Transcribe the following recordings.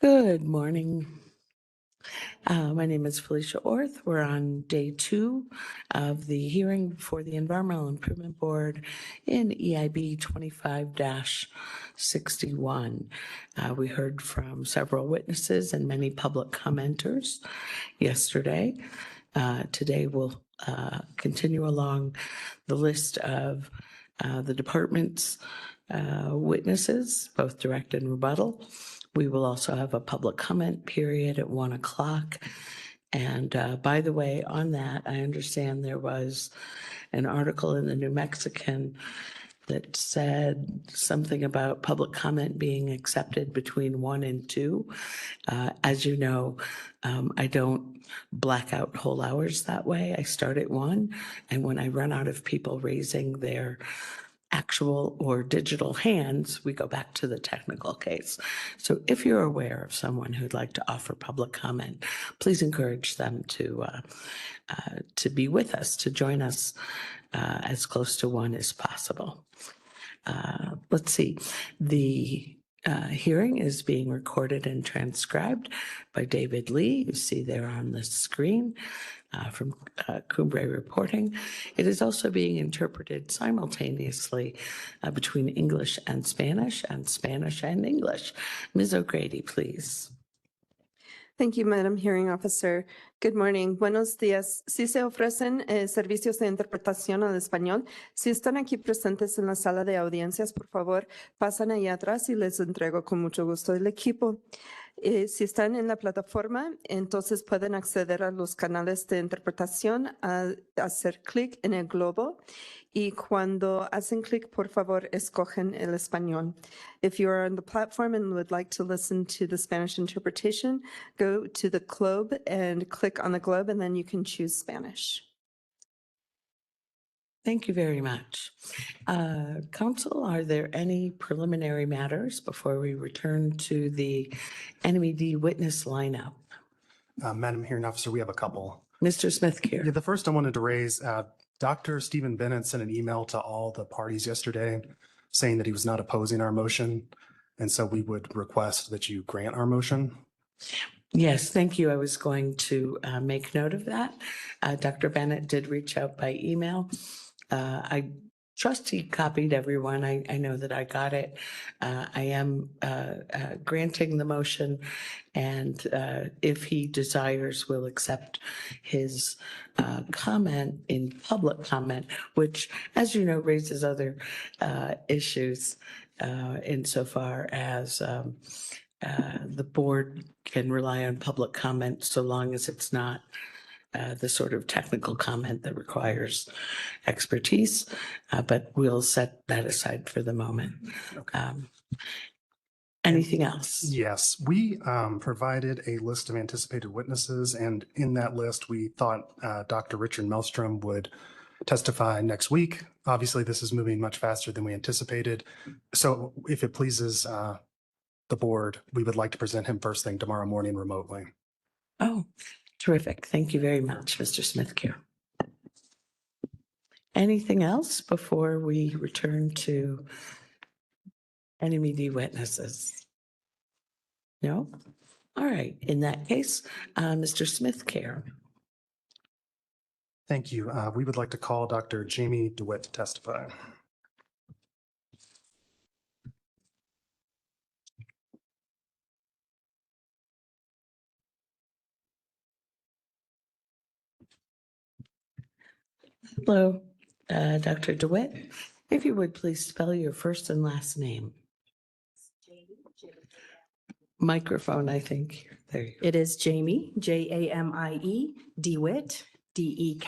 Good morning. My name is Felicia Orth. We're on day 2 of the hearing before the Environmental Improvement Board in EIB 25-61. We heard from several witnesses and many public commenters yesterday. Today we'll continue along the list of the department's witnesses, both direct and rebuttal. We will also have a public comment period at 1 o'clock. And by the way, on that, I understand there was an article in the New Mexican that said something about public comment being accepted between 1 and 2. As you know, I don't black out whole hours that way. I start at 1, and when I run out of people raising their actual or digital hands, we go back to the technical case. So if you're aware of someone who'd like to offer public comment, please encourage them to be with us, to join us as close to 1 as possible. Let's see. The hearing is being recorded and transcribed by David Lee, you see there on the screen from Cumbre Reporting. It is also being interpreted simultaneously between English and Spanish and English. Ms. O'Grady, please. Thank you, Madam Hearing Officer. Good morning. Buenos días. Si se ofrecen servicios de interpretación al español, si están aquí presentes en la sala de audiencias, por favor, pasan allá atrás y les entrego con mucho gusto el equipo. Si están en la plataforma, entonces pueden acceder a los canales de interpretación al hacer clic en el globo. Y cuando hacen clic, por favor, escogen el español. If you are on the platform and would like to listen to the Spanish interpretation, go to the globe and click on the globe, and then you can choose Spanish. Thank you very much. Council, are there any preliminary matters before we return to the NMED witness lineup? Madam Hearing Officer, we have a couple. Mr. Smith-Kear. Yeah, the first I wanted to raise, Dr. Stephen Bennett sent an email to all the parties yesterday saying that he was not opposing our motion. And so we would request that you grant our motion. Yes, thank you. I was going to make note of that. Dr. Bennett did reach out by email. I trust he copied everyone. I know that I got it. I am granting the motion, and if he desires, we'll accept his comment in public comment, which, as you know, raises other issues insofar as the board can rely on public comment so long as it's not the sort of technical comment that requires expertise, but we'll set that aside for the moment. Okay. Anything else? Yes, we provided a list of anticipated witnesses, and in that list, we thought Dr. Richard Melstrom would testify next week. Obviously, this is moving much faster than we anticipated. So if it pleases the board, we would like to present him first thing tomorrow morning remotely. Oh, terrific. Thank you very much, Mr. Smith-Kear. Anything else before we return to NMED witnesses? No? All right. In that case, Mr. Smith-Kear. Thank you. We would like to call Dr. Jamie DeWitt to testify. Hello, Dr. DeWitt. If you would please spell your first and last name. Microphone, I think. There you go. It is Jamie, Jamie, DeWitt, DeWitt.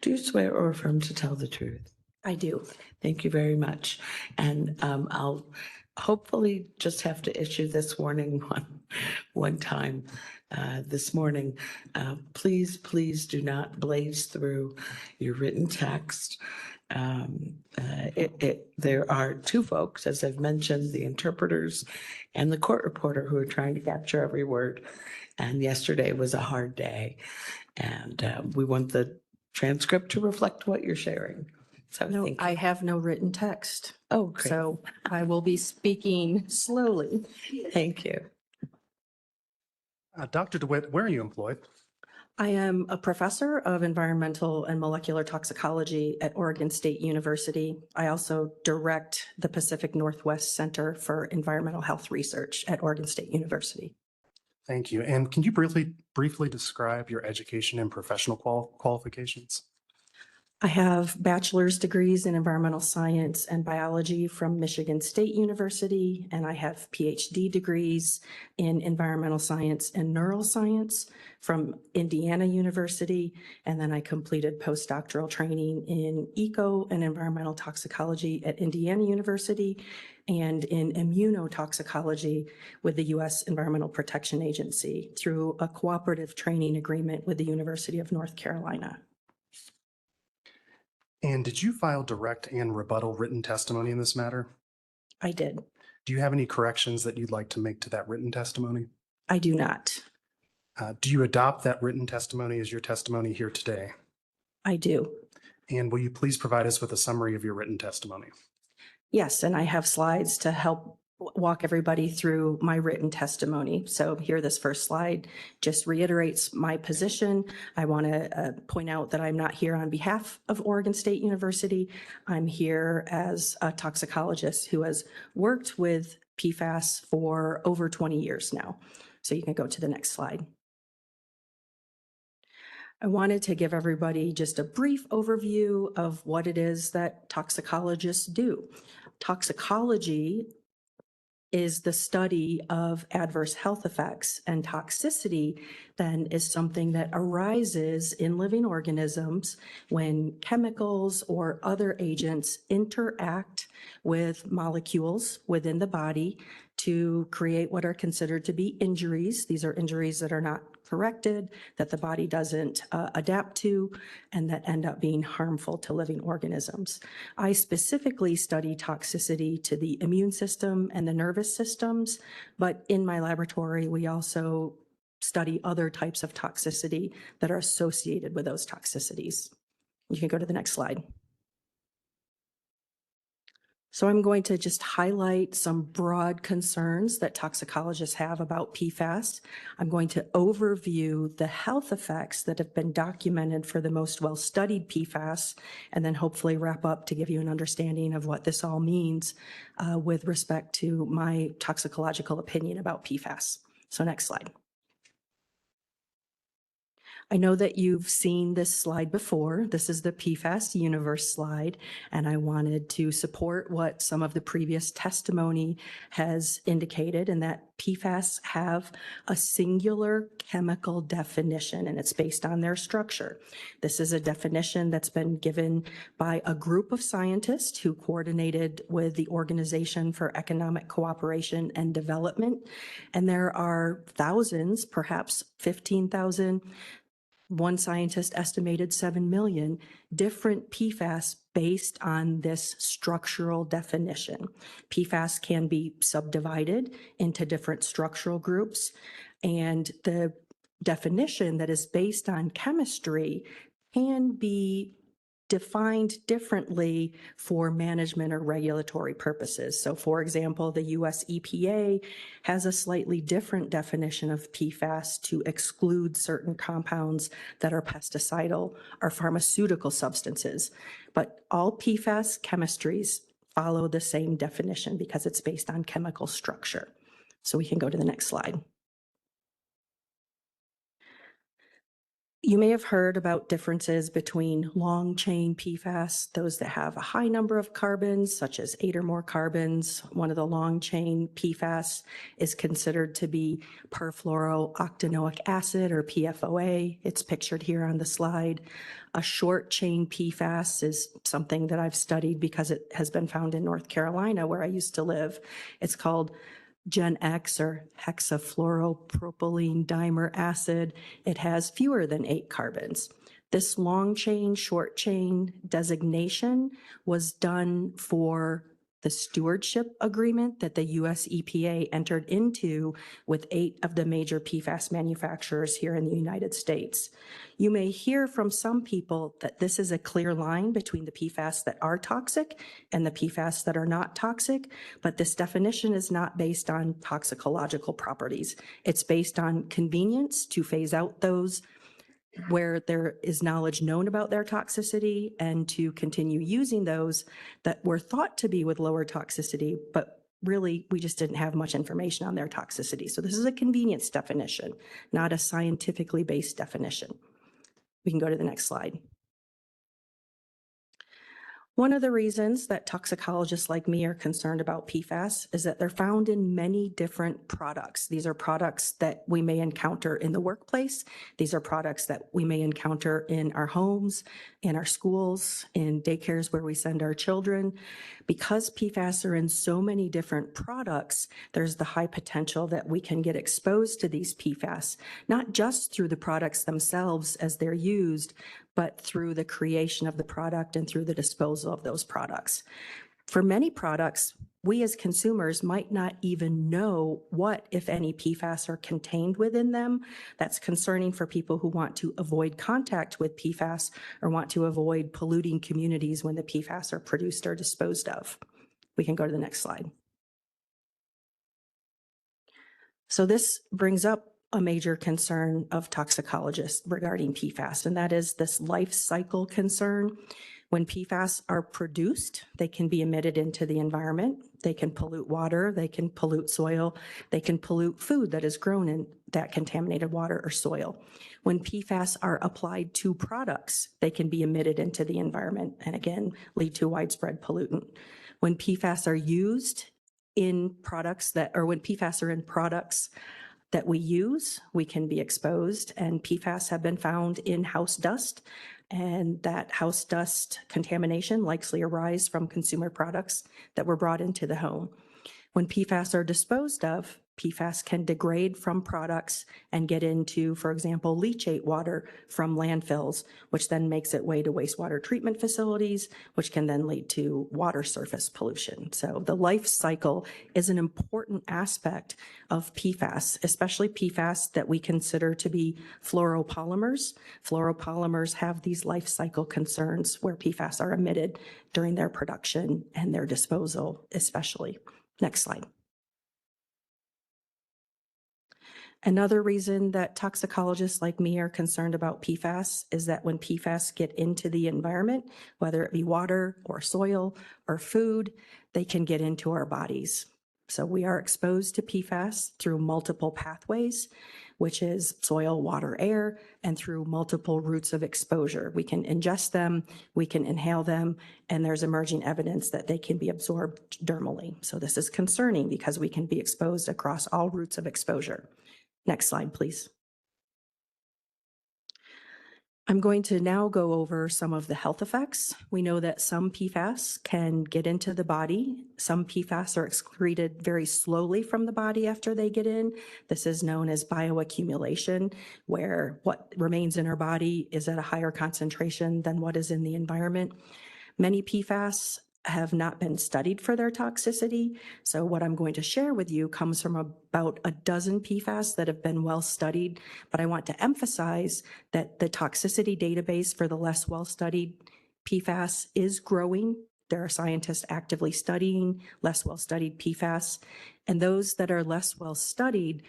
Do you swear or affirm to tell the truth? I do. Thank you very much. And I'll hopefully just have to issue this warning one time this morning. Please do not blaze through your written text. There are two folks, as I've mentioned, the interpreters and the court reporter, who are trying to capture every word. And yesterday was a hard day. And we want the transcript to reflect what you're sharing. So No, thank I you. have no written text, Oh, great. so I will be speaking slowly. Thank you. Dr. DeWitt, where are you employed? I am a professor of environmental and molecular toxicology at Oregon State University. I also direct the Pacific Northwest Center for Environmental Health Research at Oregon State University. Thank you. And can you briefly describe your education and professional qualifications? I have bachelor's degrees in environmental science and biology from Michigan State University, and I have PhD degrees in environmental science and neuroscience from Indiana University. And then I completed postdoctoral training in eco and environmental toxicology at Indiana University and in immunotoxicology with the U.S. Environmental Protection Agency through a cooperative training agreement with the University of North Carolina. And did you file direct and rebuttal written testimony in this matter? I did. Do you have any corrections that you'd like to make to that written testimony? I do not. Do you adopt that written testimony as your testimony here today? I do. And will you please provide us with a summary of your written testimony? Yes, and I have slides to help walk everybody through my written testimony. So here, this first slide just reiterates my position. I want to point out that I'm not here on behalf of Oregon State University. I'm here as a toxicologist who has worked with PFAS for over 20 years now. So you can go to the next slide. I wanted to give everybody just a brief overview of what it is that toxicologists do. Toxicology is the study of adverse health effects, and toxicity then is something that arises in living organisms when chemicals or other agents interact with molecules within the body to create what are considered to be injuries. These are injuries that are not corrected, that the body doesn't adapt to, and that end up being harmful to living organisms. I specifically study toxicity to the immune system and the nervous systems, but in my laboratory, we also study other types of toxicity that are associated with those toxicities. You can go to the next slide. So I'm going to just highlight some broad concerns that toxicologists have about PFAS. I'm going to overview the health effects that have been documented for the most well-studied PFAS, and then hopefully wrap up to give you an understanding of what this all means with respect to my toxicological opinion about PFAS. So next slide. I know that you've seen this slide before. This is the PFAS universe slide, and I wanted to support what some of the previous testimony has indicated, and that PFAS have a singular chemical definition, and it's based on their structure. This is a definition that's been given by a group of scientists who coordinated with the Organization for Economic Cooperation and Development, and there are thousands, perhaps 15,000, one scientist estimated 7 million different PFAS based on this structural definition. PFAS can be subdivided into different structural groups, and the definition that is based on chemistry can be defined differently for management or regulatory purposes. So for example, the US EPA has a slightly different definition of PFAS to exclude certain compounds that are pesticidal or pharmaceutical substances. But all PFAS chemistries follow the same definition because it's based on chemical structure. So we can go to the next slide. You may have heard about differences between long chain PFAS, those that have a high number of carbons, such as 8 or more carbons. One of the long chain PFAS is considered to be perfluorooctanoic acid, or PFOA. It's pictured here on the slide. A short chain PFAS is something that I've studied because it has been found in North Carolina, where I used to live. It's called Gen X, or hexafluoropropylene dimer acid. It has fewer than 8 carbons. This long chain, short chain designation was done for the stewardship agreement that the US EPA entered into with 8 of the major PFAS manufacturers here in the United States. You may hear from some people that this is a clear line between the PFAS that are toxic and the PFAS that are not toxic, but this definition is not based on toxicological properties. It's based on convenience to phase out those where there is knowledge known about their toxicity and to continue using those that were thought to be with lower toxicity, but really we just didn't have much information on their toxicity. So this is a convenience definition, not a scientifically based definition. We can go to the next slide. One of the reasons that toxicologists like me are concerned about PFAS is that they're found in many different products. These are products that we may encounter in the workplace. These are products that we may encounter in our homes, in our schools, in daycares where we send our children. Because PFAS are in so many different products, there's the high potential that we can get exposed to these PFAS, not just through the products themselves as they're used, but through the creation of the product and through the disposal of those products. For many products, we as consumers might not even know what, if any, PFAS are contained within them. That's concerning for people who want to avoid contact with PFAS or want to avoid polluting communities when the PFAS are produced or disposed of. We can go to the next slide. So this brings up a major concern of toxicologists regarding PFAS, and that is this life cycle concern. When PFAS are produced, they can be emitted into the environment. They can pollute water, they can pollute soil, they can pollute food that is grown in that contaminated water or soil. When PFAS are applied to products, they can be emitted into the environment and again, lead to widespread pollutant. When PFAS are used in products that, or when PFAS are in products that we use, we can be exposed, and PFAS have been found in house dust, and that house dust contamination likely arise from consumer products that were brought into the home. When PFAS are disposed of, PFAS can degrade from products and get into, for example, leachate water from landfills, which then makes its way to wastewater treatment facilities, which can then lead to water surface pollution. So the life cycle is an important aspect of PFAS, especially PFAS that we consider to be fluoropolymers. Fluoropolymers have these life cycle concerns where PFAS are emitted during their production and their disposal, especially. Next slide. Another reason that toxicologists like me are concerned about PFAS is that when PFAS get into the environment, whether it be water or soil or food, they can get into our bodies. So we are exposed to PFAS through multiple pathways, which is soil, water, air, and through multiple routes of exposure. We can ingest them, we can inhale them, and there's emerging evidence that they can be absorbed dermally. So this is concerning because we can be exposed across all routes of exposure. Next slide, please. I'm going to now go over some of the health effects. We know that some PFAS can get into the body. Some PFAS are excreted very slowly from the body after they get in. This is known as bioaccumulation, where what remains in our body is at a higher concentration than what is in the environment. Many PFAS have not been studied for their toxicity. So what I'm going to share with you comes from about a dozen PFAS that have been well studied, but I want to emphasize that the toxicity database for the less well studied PFAS is growing. There are scientists actively studying less well studied PFAS, and those that are less well studied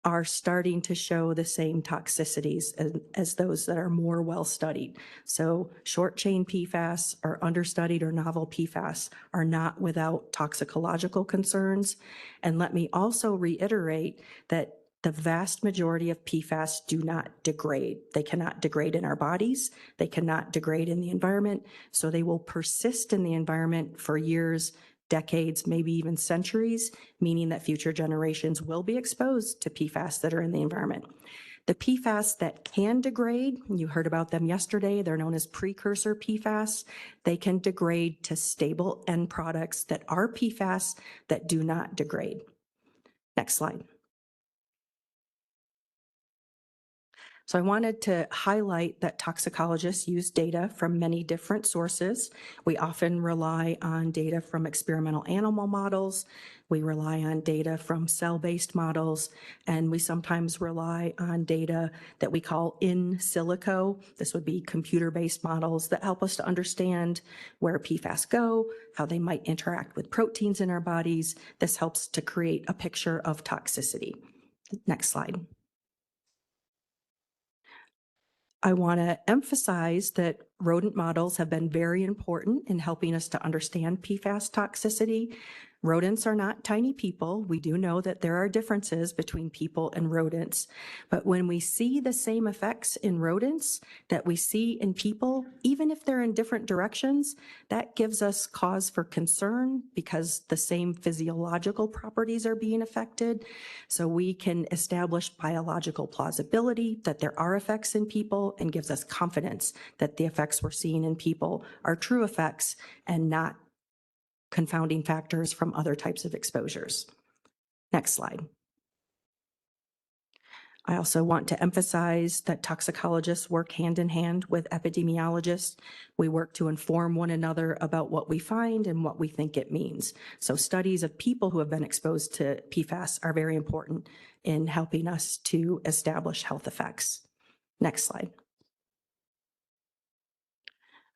are starting to show the same toxicities as those that are more well studied. So short chain PFAS or understudied or novel PFAS are not without toxicological concerns. And let me also reiterate that the vast majority of PFAS do not degrade. They cannot degrade in our bodies. They cannot degrade in the environment. So they will persist in the environment for years, decades, maybe even centuries, meaning that future generations will be exposed to PFAS that are in the environment. The PFAS that can degrade, you heard about them yesterday, they're known as precursor PFAS. They can degrade to stable end products that are PFAS that do not degrade. Next slide. So I wanted to highlight that toxicologists use data from many different sources. We often rely on data from experimental animal models. We rely on data from cell-based models, and we sometimes rely on data that we call in silico. This would be computer-based models that help us to understand where PFAS go, how they might interact with proteins in our bodies. This helps to create a picture of toxicity. Next slide. I want to emphasize that rodent models have been very important in helping us to understand PFAS toxicity. Rodents are not tiny people. We do know that there are differences between people and rodents, but when we see the same effects in rodents that we see in people, even if they're in different directions, that gives us cause for concern because the same physiological properties are being affected. So we can establish biological plausibility that there are effects in people and gives us confidence that the effects we're seeing in people are true effects and not confounding factors from other types of exposures. Next slide. I also want to emphasize that toxicologists work hand in hand with epidemiologists. We work to inform one another about what we find and what we think it means. So studies of people who have been exposed to PFAS are very important in helping us to establish health effects. Next slide.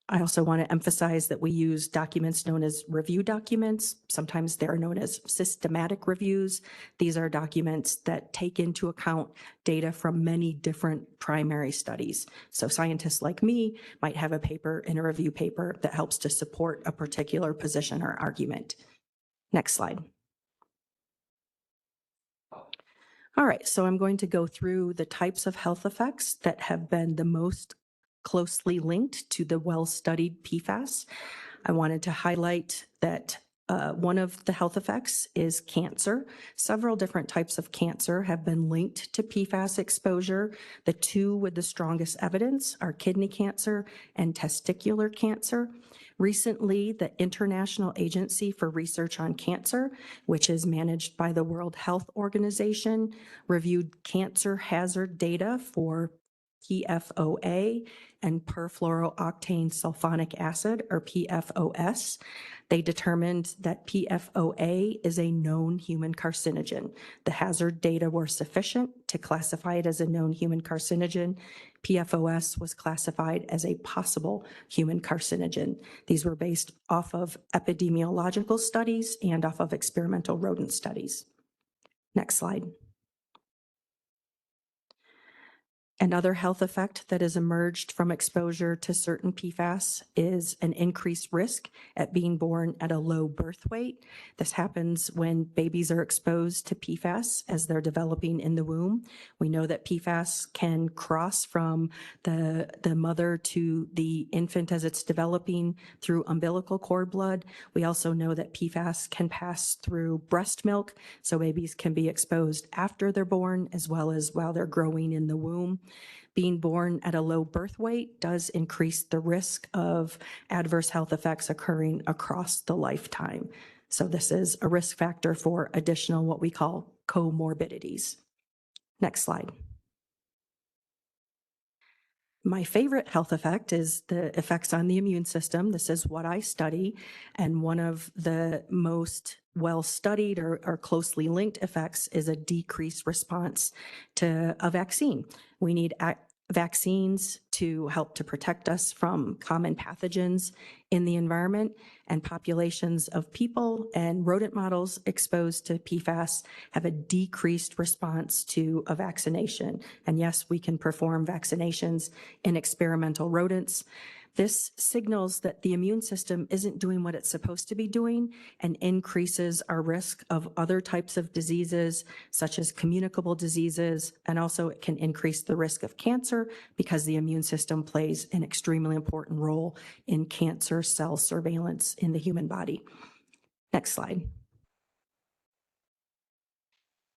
I also want to emphasize that we use documents known as review documents. Sometimes they're known as systematic reviews. These are documents that take into account data from many different primary studies. So scientists like me might have a paper in a review paper that helps to support a particular position or argument. Next slide. All right, so I'm going to go through the types of health effects that have been the most closely linked to the well-studied PFAS. I wanted to highlight that one of the health effects is cancer. Several different types of cancer have been linked to PFAS exposure. The two with the strongest evidence are kidney cancer and testicular cancer. Recently, the International Agency for Research on Cancer, which is managed by the World Health Organization, reviewed cancer hazard data for PFOA and perfluorooctane sulfonic acid, or PFOS. They determined that PFOA is a known human carcinogen. The hazard data were sufficient to classify it as a known human carcinogen. PFOS was classified as a possible human carcinogen. These were based off of epidemiological studies and off of experimental rodent studies. Next slide. Another health effect that has emerged from exposure to certain PFAS is an increased risk at being born at a low birth weight. This happens when babies are exposed to PFAS as they're developing in the womb. We know that PFAS can cross from the mother to the infant as it's developing through umbilical cord blood. We also know that PFAS can pass through breast milk, so babies can be exposed after they're born as well as while they're growing in the womb. Being born at a low birth weight does increase the risk of adverse health effects occurring across the lifetime. So this is a risk factor for additional what we call comorbidities. Next slide. My favorite health effect is the effects on the immune system. This is what I study, and one of the most well-studied or closely linked effects is a decreased response to a vaccine. We need vaccines to help to protect us from common pathogens in the environment, and populations of people and rodent models exposed to PFAS have a decreased response to a vaccination. And yes, we can perform vaccinations in experimental rodents. This signals that the immune system isn't doing what it's supposed to be doing and increases our risk of other types of diseases, such as communicable diseases, and also it can increase the risk of cancer because the immune system plays an extremely important role in cancer cell surveillance in the human body. Next slide.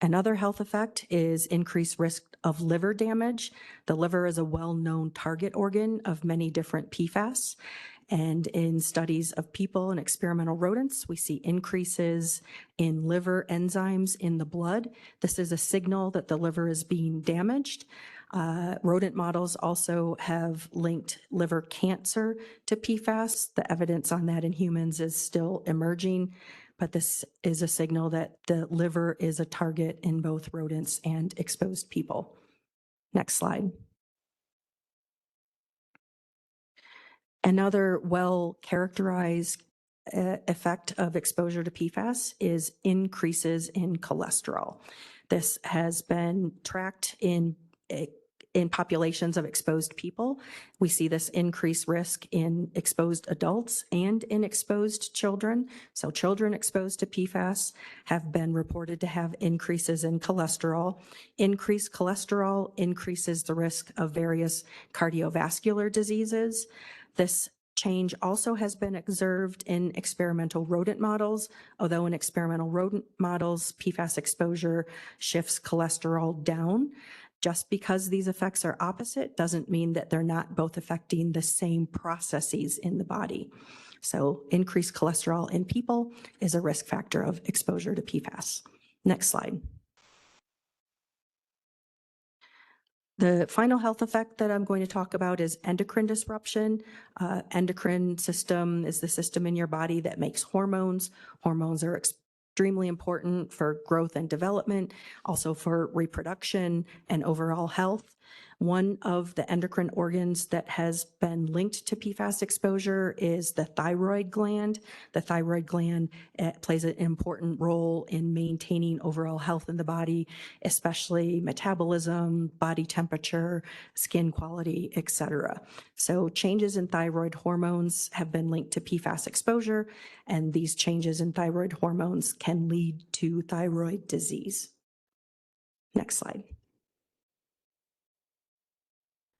Another health effect is increased risk of liver damage. The liver is a well-known target organ of many different PFAS, And in studies of people and experimental rodents, we see increases in liver enzymes in the blood. This is a signal that the liver is being damaged. Rodent models also have linked liver cancer to PFAS. The evidence on that in humans is still emerging, but this is a signal that the liver is a target in both rodents and exposed people. Next slide. Another well-characterized effect of exposure to PFAS is increases in cholesterol. This has been tracked in populations of exposed people. We see this increased risk in exposed adults and in exposed children. So children exposed to PFAS have been reported to have increases in cholesterol. Increased cholesterol increases the risk of various cardiovascular diseases. This change also has been observed in experimental rodent models, although in experimental rodent models, PFAS exposure shifts cholesterol down. Just because these effects are opposite doesn't mean that they're not both affecting the same processes in the body. So increased cholesterol in people is a risk factor of exposure to PFAS. Next slide. The final health effect that I'm going to talk about is endocrine disruption. Endocrine system is the system in your body that makes hormones. Hormones are extremely important for growth and development, also for reproduction and overall health. One of the endocrine organs that has been linked to PFAS exposure is the thyroid gland. The thyroid gland plays an important role in maintaining overall health in the body, especially metabolism, body temperature, skin quality, etc. So changes in thyroid hormones have been linked to PFAS exposure, and these changes in thyroid hormones can lead to thyroid disease. Next slide.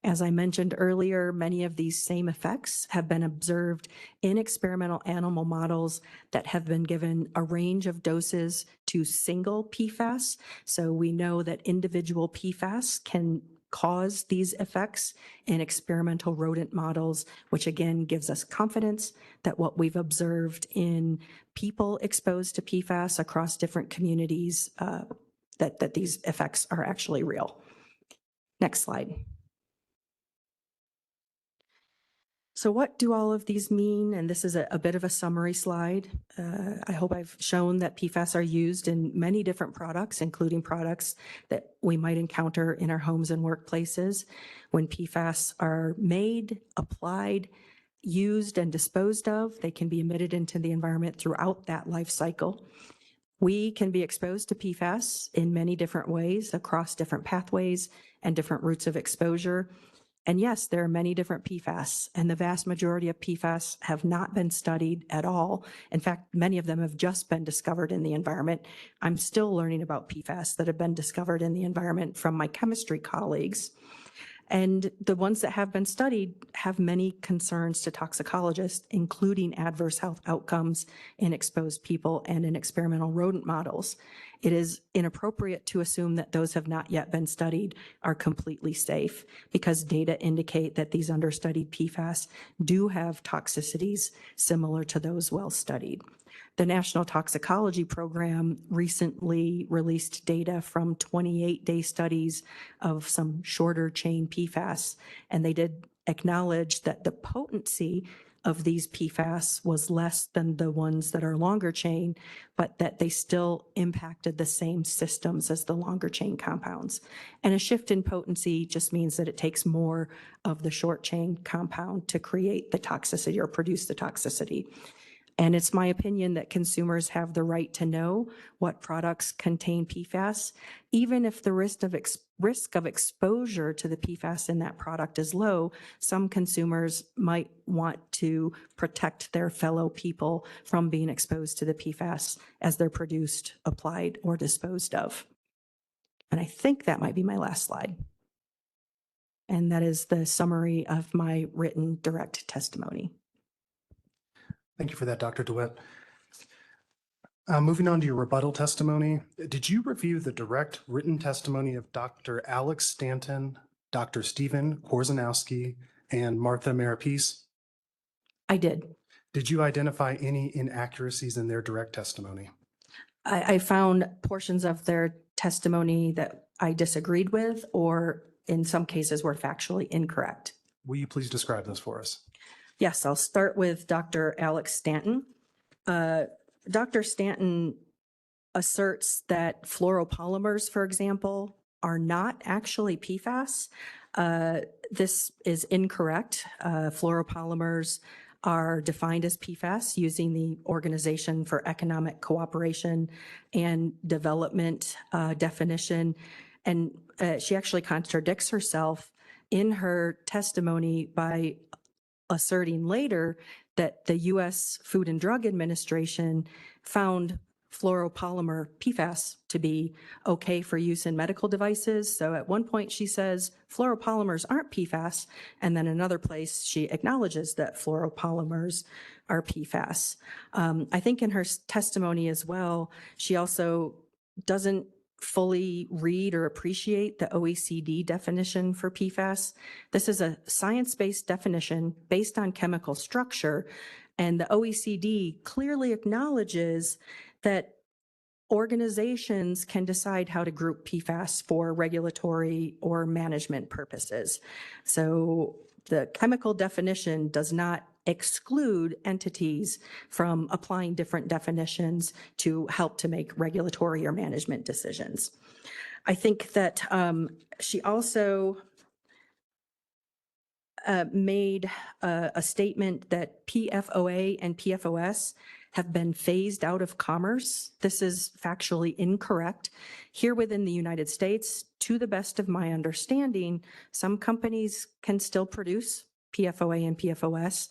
As I mentioned earlier, many of these same effects have been observed in experimental animal models that have been given a range of doses to single PFAS. So we know that individual PFAS can cause these effects in experimental rodent models, which again gives us confidence that what we've observed in people exposed to PFAS across different communities, that these effects are actually real. Next slide. So what do all of these mean? And this is a bit of a summary slide. I hope I've shown that PFAS are used in many different products, including products that we might encounter in our homes and workplaces. When PFAS are made, applied, used, and disposed of, they can be emitted into the environment throughout that life cycle. We can be exposed to PFAS in many different ways across different pathways and different routes of exposure. And yes, there are many different PFAS, and the vast majority of PFAS have not been studied at all. In fact, many of them have just been discovered in the environment. I'm still learning about PFAS that have been discovered in the environment from my chemistry colleagues. And the ones that have been studied have many concerns to toxicologists, including adverse health outcomes in exposed people and in experimental rodent models. It is inappropriate to assume that those have not yet been studied are completely safe, because data indicate that these understudied PFAS do have toxicities similar to those well studied. The National Toxicology Program recently released data from 28-day studies of some shorter chain PFAS, and they did acknowledge that the potency of these PFAS was less than the ones that are longer chain, but that they still impacted the same systems as the longer chain compounds. And a shift in potency just means that it takes more of the short chain compound to create the toxicity or produce the toxicity. And it's my opinion that consumers have the right to know what products contain PFAS, even if the risk of exposure to the PFAS in that product is low. Some consumers might want to protect their fellow people from being exposed to the PFAS as they're produced, applied, or disposed of. And I think that might be my last slide. And that is the summary of my written direct testimony. Thank you for that, Dr. DeWitt. Moving on to your rebuttal testimony, did you review the direct written testimony of Dr. Alex Stanton, Dr. Stephen Korzanowski, and Martha Maripese? I did. Did you identify any inaccuracies in their direct testimony? I found portions of their testimony that I disagreed with, or in some cases were factually incorrect. Will you please describe those for us? Yes, I'll start with Dr. Alex Stanton. Dr. Stanton asserts that fluoropolymers, for example, are not actually PFAS. This is incorrect. Fluoropolymers are defined as PFAS using the Organization for Economic Cooperation and Development definition. And she actually contradicts herself in her testimony by asserting later that the U.S. Food and Drug Administration found fluoropolymer PFAS to be okay for use in medical devices. So at one point she says fluoropolymers aren't PFAS, and then another place she acknowledges that fluoropolymers are PFAS. I think in her testimony as well, she also doesn't fully read or appreciate the OECD definition for PFAS. This is a science-based definition based on chemical structure, and the OECD clearly acknowledges that organizations can decide how to group PFAS for regulatory or management purposes. So the chemical definition does not exclude entities from applying different definitions to help to make regulatory or management decisions. I think that she also made a statement that PFOA and PFOS have been phased out of commerce. This is factually incorrect. Here within the United States, to the best of my understanding, some companies can still produce PFOA and PFOS.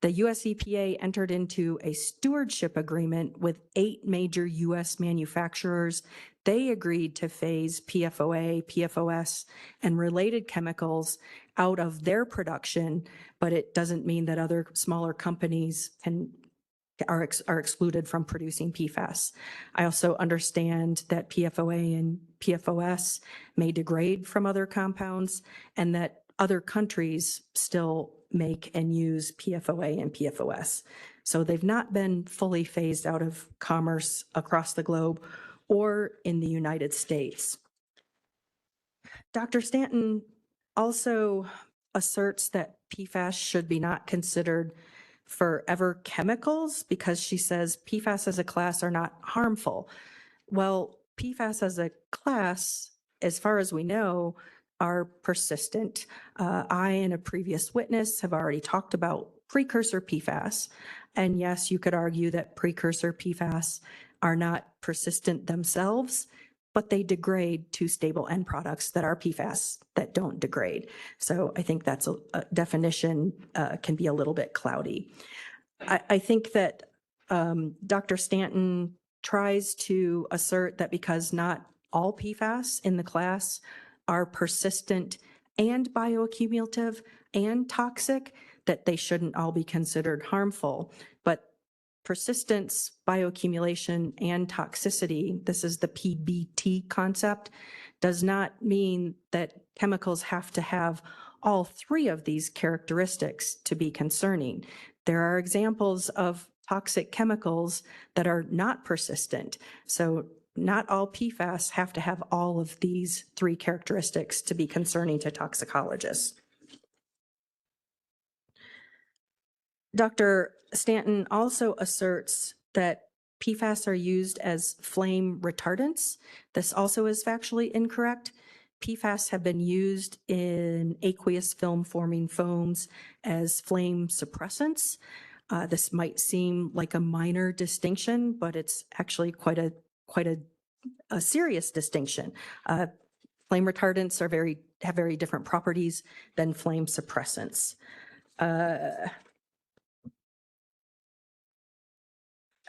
The US EPA entered into a stewardship agreement with 8 major US manufacturers. They agreed to phase PFOA, PFOS, and related chemicals out of their production, but it doesn't mean that other smaller companies are excluded from producing PFAS. I also understand that PFOA and PFOS may degrade from other compounds, and that other countries still make and use PFOA and PFOS. So they've not been fully phased out of commerce across the globe or in the United States. Dr. Stanton also asserts that PFAS should be not considered forever chemicals because she says PFAS as a class are not harmful. Well, PFAS as a class, as far as we know, are persistent. I and a previous witness have already talked about precursor PFAS. And yes, you could argue that precursor PFAS are not persistent themselves, but they degrade to stable end products that are PFAS that don't degrade. So I think that's a definition can be a little bit cloudy. I think that Dr. Stanton tries to assert that because not all PFAS in the class are persistent and bioaccumulative and toxic, that they shouldn't all be considered harmful. But persistence, bioaccumulation, and toxicity, this is the PBT concept, does not mean that chemicals have to have all 3 of these characteristics to be concerning. There are examples of toxic chemicals that are not persistent. So not all PFAS have to have all of these 3 characteristics to be concerning to toxicologists. Dr. Stanton also asserts that PFAS are used as flame retardants. This also is factually incorrect. PFAS have been used in aqueous film forming foams as flame suppressants. This might seem like a minor distinction, but it's actually quite a serious distinction. Flame retardants are have very different properties than flame suppressants.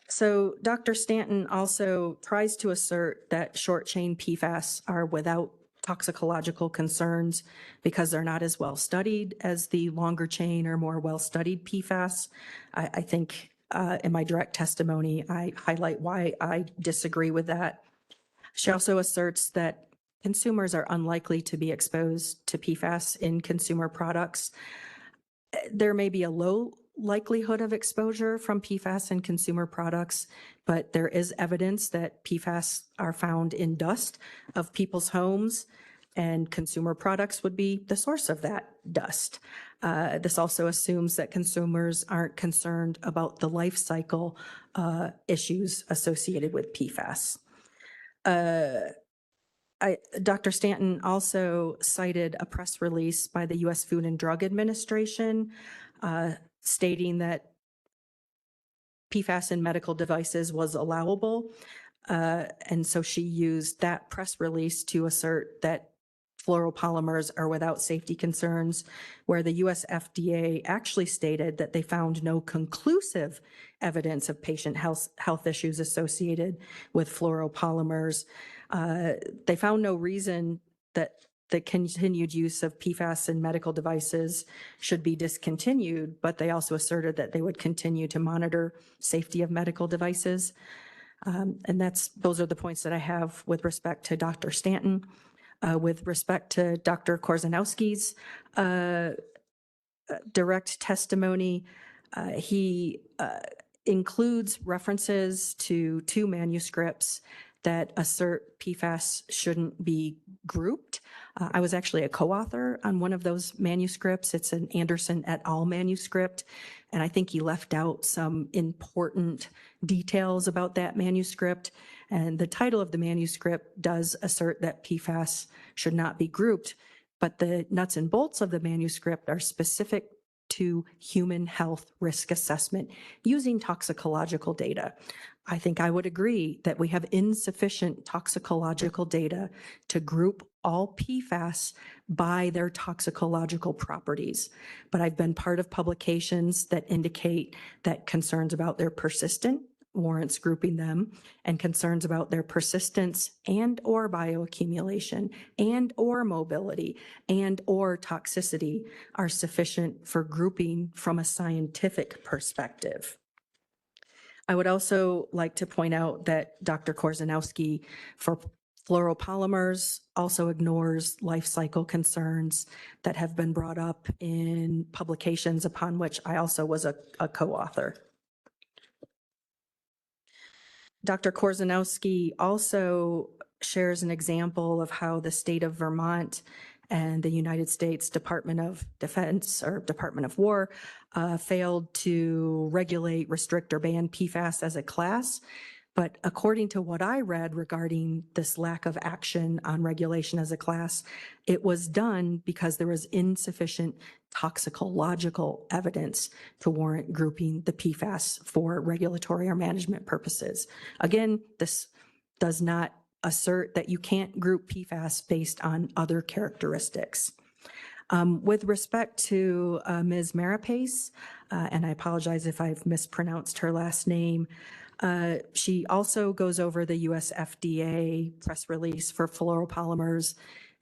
So Dr. Stanton also tries to assert that short chain PFAS are without toxicological concerns because they're not as well studied as the longer chain or more well studied PFAS. I think in my direct testimony, I highlight why I disagree with that. She also asserts that consumers are unlikely to be exposed to PFAS in consumer products. There may be a low likelihood of exposure from PFAS in consumer products, but there is evidence that PFAS are found in dust of people's homes, and consumer products would be the source of that dust. This also assumes that consumers aren't concerned about the life cycle issues associated with PFAS. Dr. Stanton also cited a press release by the U.S. Food and Drug Administration stating that PFAS in medical devices was allowable. And so she used that press release to assert that fluoropolymers are without safety concerns, where the US FDA actually stated that they found no conclusive evidence of patient health issues associated with fluoropolymers. They found no reason that the continued use of PFAS in medical devices should be discontinued, but they also asserted that they would continue to monitor safety of medical devices. And those are the points that I have with respect to Dr. Stanton. With respect to Dr. Korzanowski's direct testimony, he includes references to 2 manuscripts that assert PFAS shouldn't be grouped. I was actually a co-author on one of those manuscripts. It's an Anderson et al. Manuscript, and I think he left out some important details about that manuscript. And the title of the manuscript does assert that PFAS should not be grouped, but the nuts and bolts of the manuscript are specific to human health risk assessment using toxicological data. I think I would agree that we have insufficient toxicological data to group all PFAS by their toxicological properties. But I've been part of publications that indicate that concerns about their persistent warrants grouping them, and concerns about their persistence and or bioaccumulation and or mobility and or toxicity are sufficient for grouping from a scientific perspective. I would also like to point out that Dr. Korzanowski for fluoropolymers also ignores life cycle concerns that have been brought up in publications upon which I also was a co-author. Dr. Korzanowski also shares an example of how the state of Vermont and the United States Department of Defense or Department of War failed to regulate, restrict, or ban PFAS as a class. But according to what I read regarding this lack of action on regulation as a class, it was done because there was insufficient toxicological evidence to warrant grouping the PFAS for regulatory or management purposes. Again, this does not assert that you can't group PFAS based on other characteristics. With respect to Ms. Marapace, and I apologize if I've mispronounced her last name, she also goes over the US FDA press release for fluoropolymers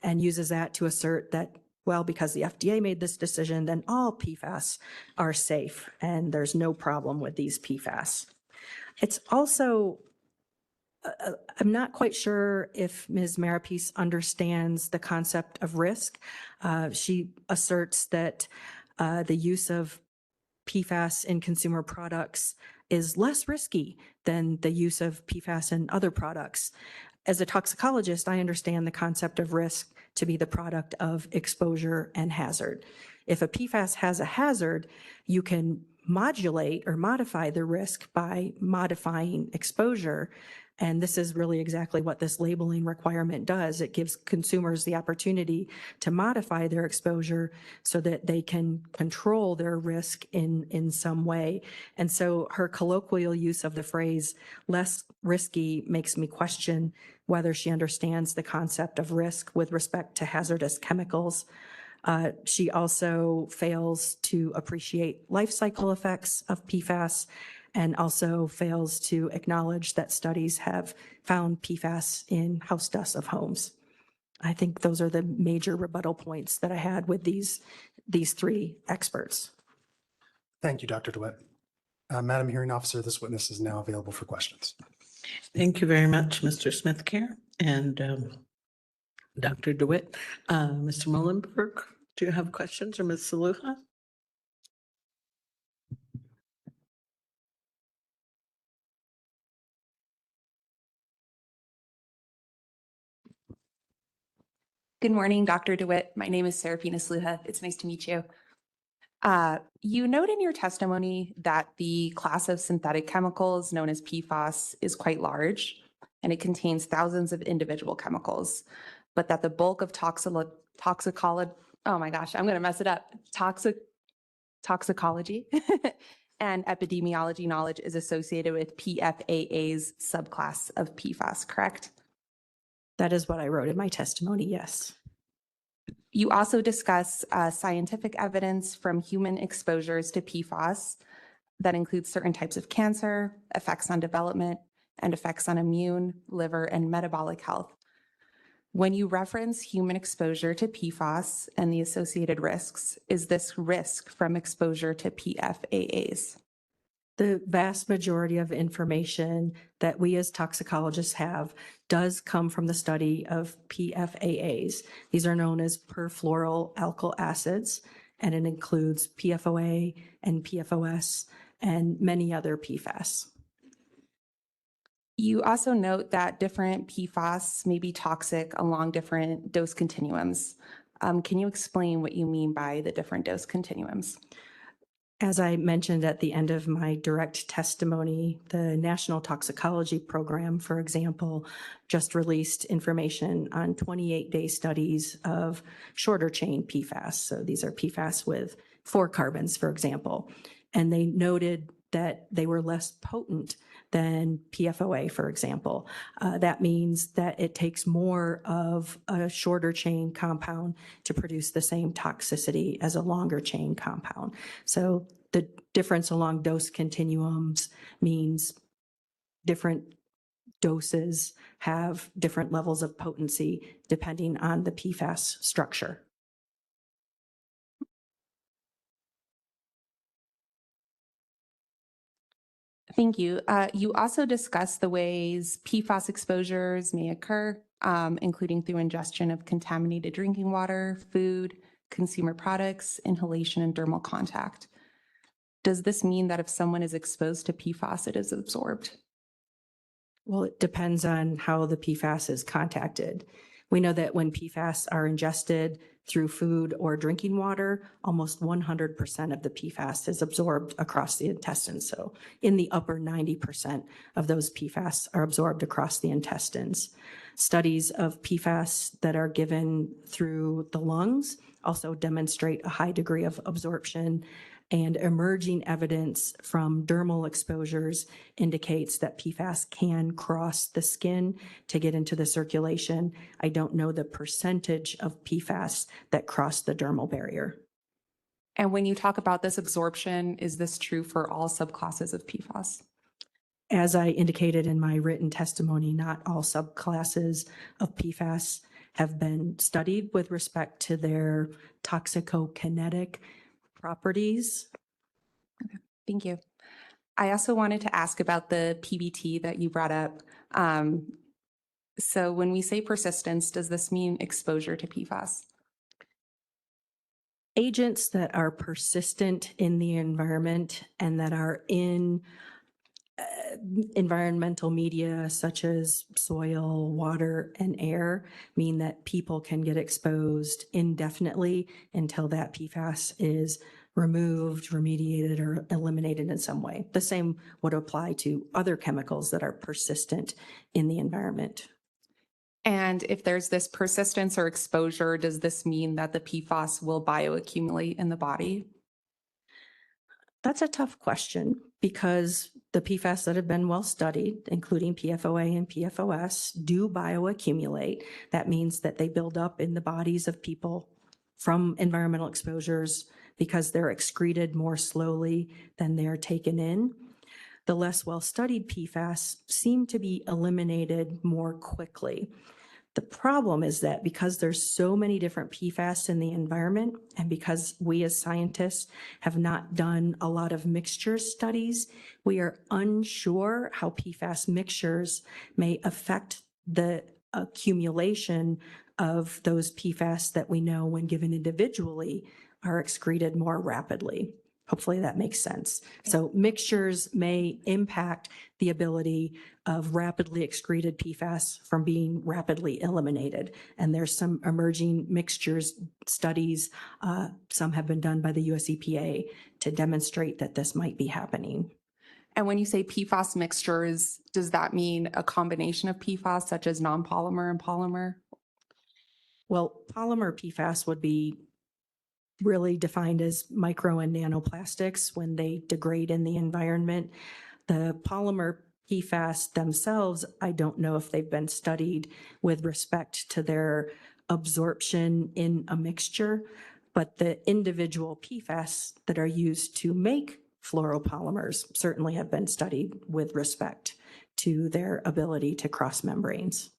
and uses that to assert that, well, because the FDA made this decision, then all PFAS are safe and there's no problem with these PFAS. It's also, I'm not quite sure if Ms. Marapace understands the concept of risk. She asserts that the use of PFAS in consumer products is less risky than the use of PFAS in other products. As a toxicologist, I understand the concept of risk to be the product of exposure and hazard. If a PFAS has a hazard, you can modulate or modify the risk by modifying exposure. And this is really exactly what this labeling requirement does. It gives consumers the opportunity to modify their exposure so that they can control their risk in some way. And so her colloquial use of the phrase less risky makes me question whether she understands the concept of risk with respect to hazardous chemicals. She also fails to appreciate life cycle effects of PFAS and also fails to acknowledge that studies have found PFAS in house dust of homes. I think those are the major rebuttal points that I had with these 3 experts. Thank you, Dr. DeWitt. Madam Hearing Officer, this witness is now available for questions. Thank you very much, Mr. Smithcare and Dr. DeWitt. Mr. Mullenberg, do you have questions, or Ms. Saluja? Good morning, Dr. DeWitt. My name is Serafina Sluha. It's nice to meet you. You note in your testimony that the class of synthetic chemicals known as PFAS is quite large, and it contains thousands of individual chemicals, but that the bulk of toxicology, oh my gosh, I'm going to mess it up, toxicology and epidemiology knowledge is associated with PFAA's subclass of PFAS, correct? That is what I wrote in my testimony, yes. You also discuss scientific evidence from human exposures to PFAS that includes certain types of cancer, effects on development, and effects on immune, liver, and metabolic health. When you reference human exposure to PFAS and the associated risks, is this risk from exposure to PFAAs? The vast majority of information that we as toxicologists have does come from the study of PFAAs. These are known as perfluoroalkyl acids, and it includes PFOA and PFOS and many other PFAS. You also note that different PFAS may be toxic along different dose continuums. Can you explain what you mean by the different dose continuums? As I mentioned at the end of my direct testimony, the National Toxicology Program, for example, just released information on 28-day studies of shorter chain PFAS. So these are PFAS with 4 carbons, for example. And they noted that they were less potent than PFOA, for example. That means that it takes more of a shorter chain compound to produce the same toxicity as a longer chain compound. So the difference along dose continuums means different doses have different levels of potency depending on the PFAS structure. Thank you. You also discussed the ways PFAS exposures may occur, including through ingestion of contaminated drinking water, food, consumer products, inhalation, and dermal contact. Does this mean that if someone is exposed to PFAS, it is absorbed? Well, it depends on how the PFAS is contacted. We know that when PFAS are ingested through food or drinking water, almost 100% of the PFAS is absorbed across the intestines. So in the upper 90% of those PFAS are absorbed across the intestines. Studies of PFAS that are given through the lungs also demonstrate a high degree of absorption, and emerging evidence from dermal exposures indicates that PFAS can cross the skin to get into the circulation. I don't know the percentage of PFAS that cross the dermal barrier. And when you talk about this absorption, is this true for all subclasses of PFAS? As I indicated in my written testimony, not all subclasses of PFAS have been studied with respect to their toxicokinetic properties. Okay, thank you. I also wanted to ask about the PBT that you brought up. So when we say persistence, does this mean exposure to PFAS? Agents that are persistent in the environment and that are in environmental media such as soil, water, and air mean that people can get exposed indefinitely until that PFAS is removed, remediated, or eliminated in some way. The same would apply to other chemicals that are persistent in the environment. And if there's this persistence or exposure, does this mean that the PFAS will bioaccumulate in the body? That's a tough question because the PFAS that have been well studied, including PFOA and PFOS, do bioaccumulate. That means that they build up in the bodies of people from environmental exposures because they're excreted more slowly than they're taken in. The less well-studied PFAS seem to be eliminated more quickly. The problem is that because there's so many different PFAS in the environment, and because we as scientists have not done a lot of mixture studies, we are unsure how PFAS mixtures may affect the accumulation of those PFAS that we know when given individually are excreted more rapidly. Hopefully that makes sense. So mixtures may impact the ability of rapidly excreted PFAS from being rapidly eliminated. And there's some emerging mixtures studies, some have been done by the US EPA to demonstrate that this might be happening. And when you say PFAS mixtures, does that mean a combination of PFAS such as non-polymer and polymer? Well, polymer PFAS would be really defined as micro and nanoplastics when they degrade in the environment. The polymer PFAS themselves, I don't know if they've been studied with respect to their absorption in a mixture, but the individual PFAS that are used to make fluoropolymers certainly have been studied with respect to their ability to cross membranes.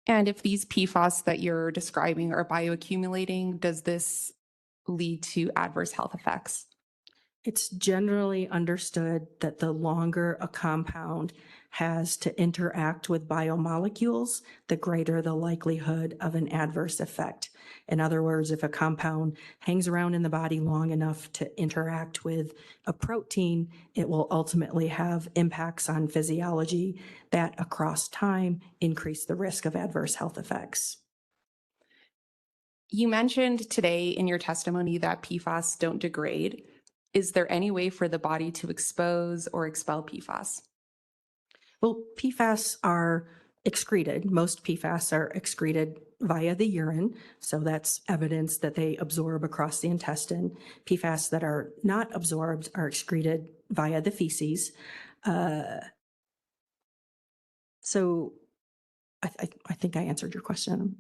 And if these PFAS that you're describing are bioaccumulating, does this lead to adverse health effects? It's generally understood that the longer a compound has to interact with biomolecules, the greater the likelihood of an adverse effect. In other words, if a compound hangs around in the body long enough to interact with a protein, it will ultimately have impacts on physiology that across time increase the risk of adverse health effects. You mentioned today in your testimony that PFAS don't degrade. Is there any way for the body to expose or expel PFAS? Well, PFAS are excreted. Most PFAS are excreted via the urine, so that's evidence that they absorb across the intestine. PFAS that are not absorbed are excreted via the feces. So I think I answered your question.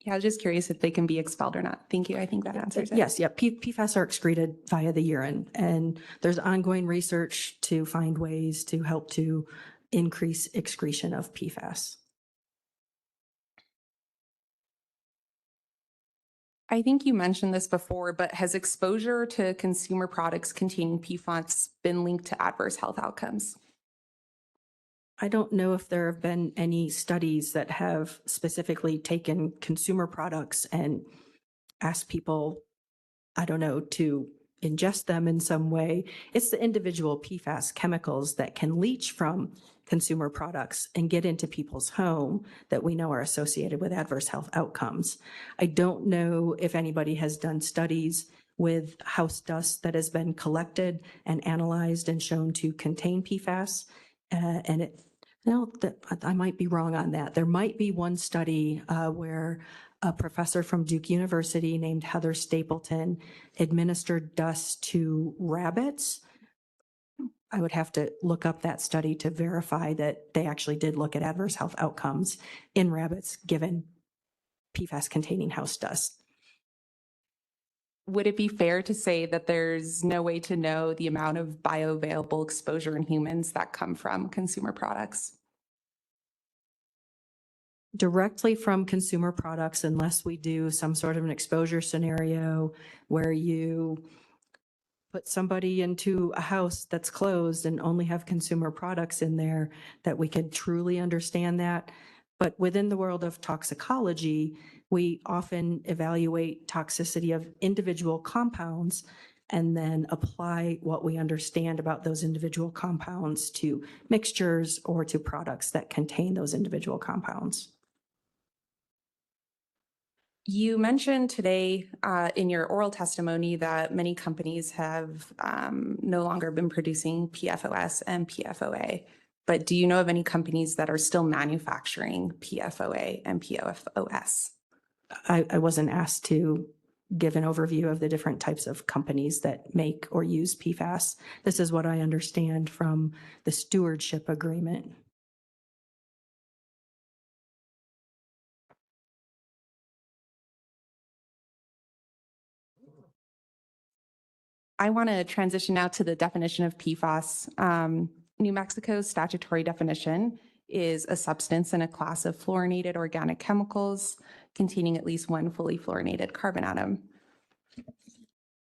Yeah, I was just curious if they can be expelled or not. Thank you. I think that answers it. Yes, yeah, PFAS are excreted via the urine, and there's ongoing research to find ways to help to increase excretion of PFAS. I think you mentioned this before, but has exposure to consumer products containing PFAS been linked to adverse health outcomes? I don't know if there have been any studies that have specifically taken consumer products and asked people, I don't know, to ingest them in some way. It's the individual PFAS chemicals that can leach from consumer products and get into people's home that we know are associated with adverse health outcomes. I don't know if anybody has done studies with house dust that has been collected and analyzed and shown to contain PFAS. I might be wrong on that. There might be one study where a professor from Duke University named Heather Stapleton administered dust to rabbits. I would have to look up that study to verify that they actually did look at adverse health outcomes in rabbits given PFAS containing house dust. Would it be fair to say that there's no way to know the amount of bioavailable exposure in humans that come from consumer products? Directly from consumer products, unless we do some sort of an exposure scenario where you put somebody into a house that's closed and only have consumer products in there, that we could truly understand that. But within the world of toxicology, we often evaluate toxicity of individual compounds and then apply what we understand about those individual compounds to mixtures or to products that contain those individual compounds. You mentioned today in your oral testimony that many companies have no longer been producing PFOS and PFOA, but do you know of any companies that are still manufacturing PFOA and PFOS? I wasn't asked to give an overview of the different types of companies that make or use PFAS. This is what I understand from the stewardship agreement. I want to transition now to the definition of PFAS. New Mexico's statutory definition is a substance in a class of fluorinated organic chemicals containing at least one fully fluorinated carbon atom.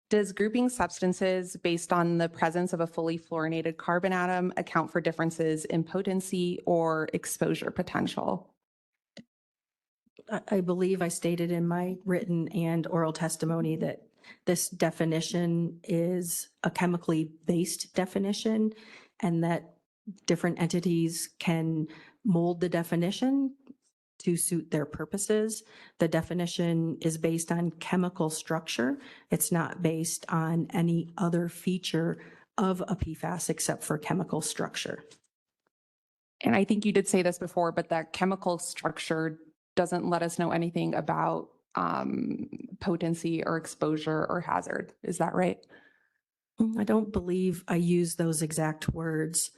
Does grouping substances based on the presence of a fully fluorinated carbon atom account for differences in potency or exposure potential? I believe I stated in my written and oral testimony that this definition is a chemically based definition and that different entities can mold the definition to suit their purposes. The definition is based on chemical structure. It's not based on any other feature of a PFAS except for chemical structure. And I think you did say this before, but that chemical structure doesn't let us know anything about potency or exposure or hazard. Is that right? I don't believe I use those exact words.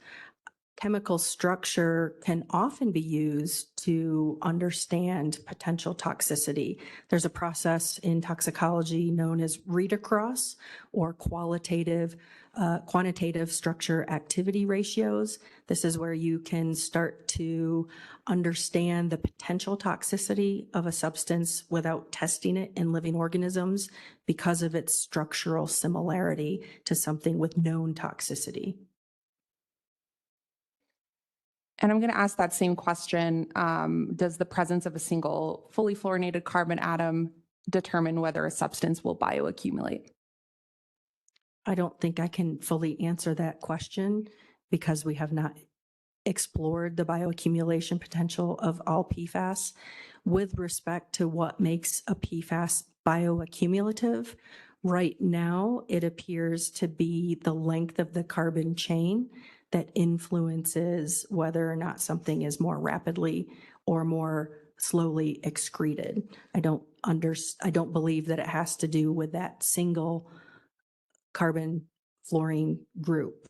Chemical structure can often be used to understand potential toxicity. There's a process in toxicology known as read across or quantitative structure activity ratios. This is where you can start to understand the potential toxicity of a substance without testing it in living organisms because of its structural similarity to something with known toxicity. And I'm going to ask that same question. Does the presence of a single fully fluorinated carbon atom determine whether a substance will bioaccumulate? I don't think I can fully answer that question because we have not explored the bioaccumulation potential of all PFAS. With respect to what makes a PFAS bioaccumulative, right now it appears to be the length of the carbon chain that influences whether or not something is more rapidly or more slowly excreted. I don't believe that it has to do with that single carbon fluorine group.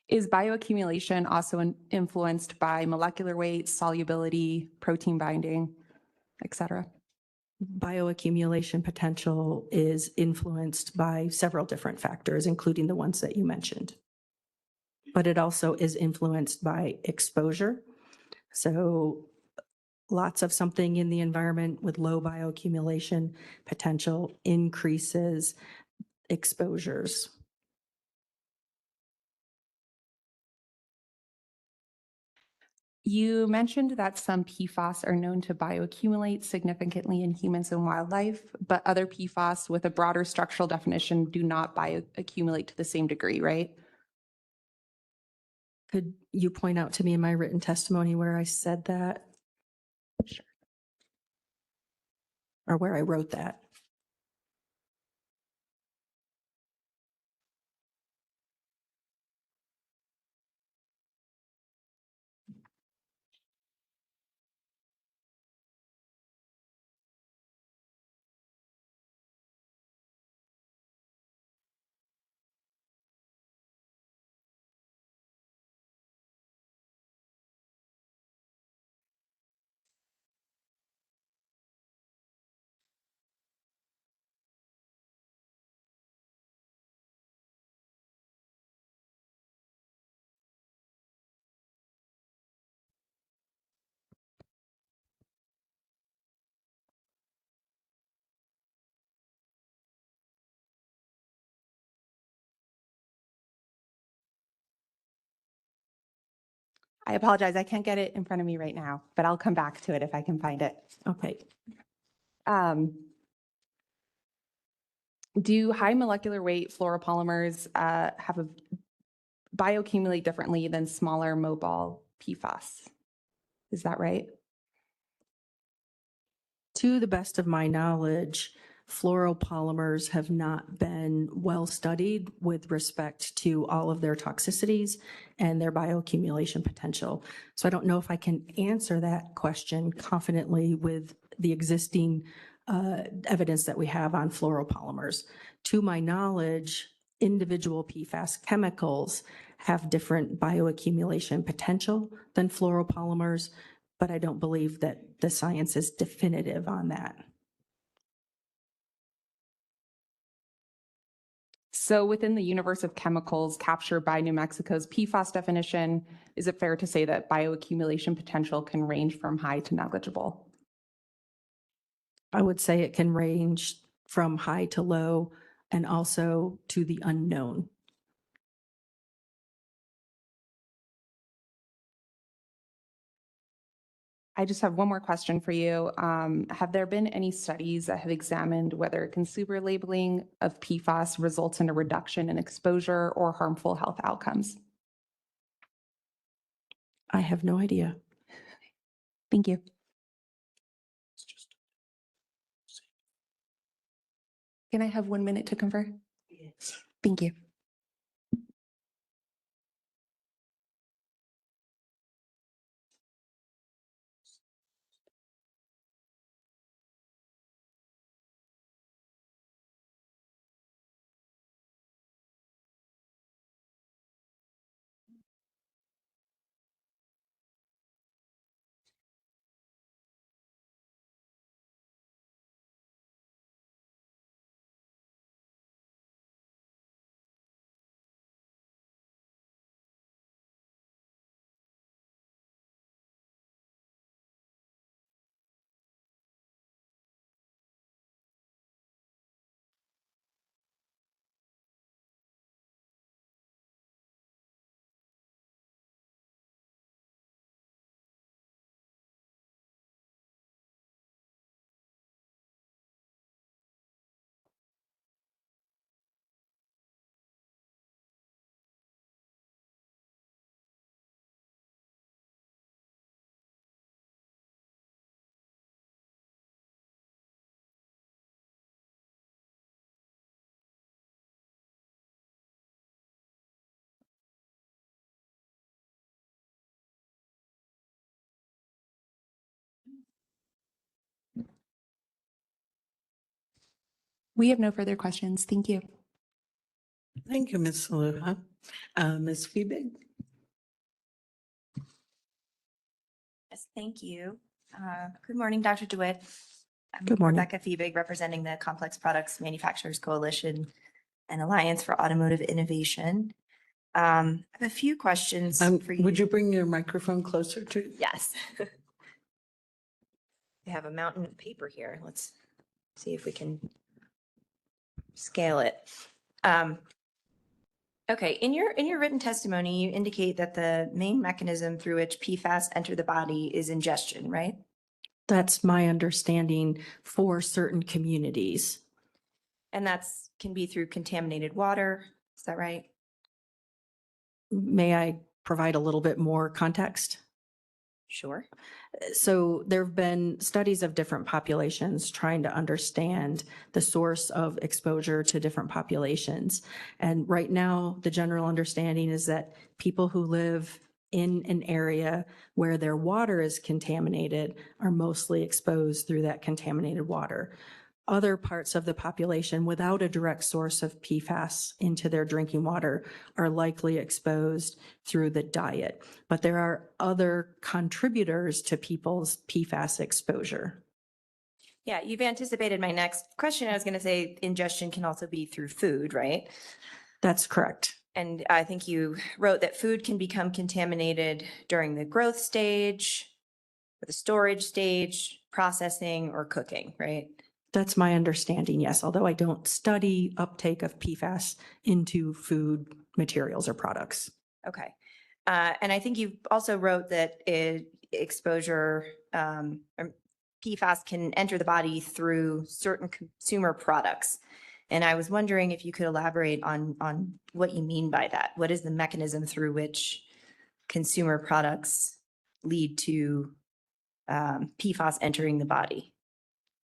Is bioaccumulation also influenced by molecular weight, solubility, protein binding, et cetera? Bioaccumulation potential is influenced by several different factors, including the ones that you mentioned. But it also is influenced by exposure. So lots of something in the environment with low bioaccumulation potential increases exposures. You mentioned that some PFAS are known to bioaccumulate significantly in humans and wildlife, but other PFAS with a broader structural definition do not bioaccumulate to the same degree, right? Could you point out to me in my written testimony where I said that? Sure. Or where I wrote that? I apologize, I can't get it in front of me right now, but I'll come back to it if I can find it. Okay. Do high molecular weight fluoropolymers bioaccumulate differently than smaller mobile PFAS? Is that right? To the best of my knowledge, fluoropolymers have not been well studied with respect to all of their toxicities and their bioaccumulation potential. So I don't know if I can answer that question confidently with the existing evidence that we have on fluoropolymers. To my knowledge, individual PFAS chemicals have different bioaccumulation potential than fluoropolymers, but I don't believe that the science is definitive on that. So within the universe of chemicals captured by New Mexico's PFAS definition, is it fair to say that bioaccumulation potential can range from high to negligible? I would say it can range from high to low and also to the unknown. I just have one more question for you. Have there been any studies that have examined whether consumer labeling of PFAS results in a reduction in exposure or harmful health outcomes? I have no idea. Thank you. Can I have 1 minute to confer? Yes. Thank you. We have no further questions. Thank you. Thank you, Ms. Saluja. Ms. Feebig? Yes, thank you. Good morning, Dr. DeWitt. I'm Good morning. Rebecca Feebig, representing the Complex Products Manufacturers Coalition and Alliance for Automotive Innovation. I have a few questions for you. Would you bring your microphone closer to? Yes. We have a mountain of paper here. Let's see if we can scale it. Okay, in your written testimony, you indicate that the main mechanism through which PFAS enter the body is ingestion, right? That's my understanding for certain communities. And can be through contaminated water. Is that right? May I provide a little bit more context? Sure. So there have been studies of different populations trying to understand the source of exposure to different populations. And right now, the general understanding is that people who live in an area where their water is contaminated are mostly exposed through that contaminated water. Other parts of the population without a direct source of PFAS into their drinking water are likely exposed through the diet. But there are other contributors to people's PFAS exposure. Yeah, you've anticipated my next question. I was going to say ingestion can also be through food, right? That's correct. And I think you wrote that food can become contaminated during the growth stage, or the storage stage, processing, or cooking, right? That's my understanding, yes, although I don't study uptake of PFAS into food materials or products. Okay. And I think you also wrote that exposure, or PFAS can enter the body through certain consumer products. And I was wondering if you could elaborate on what you mean by that. What is the mechanism through which consumer products lead to PFAS entering the body?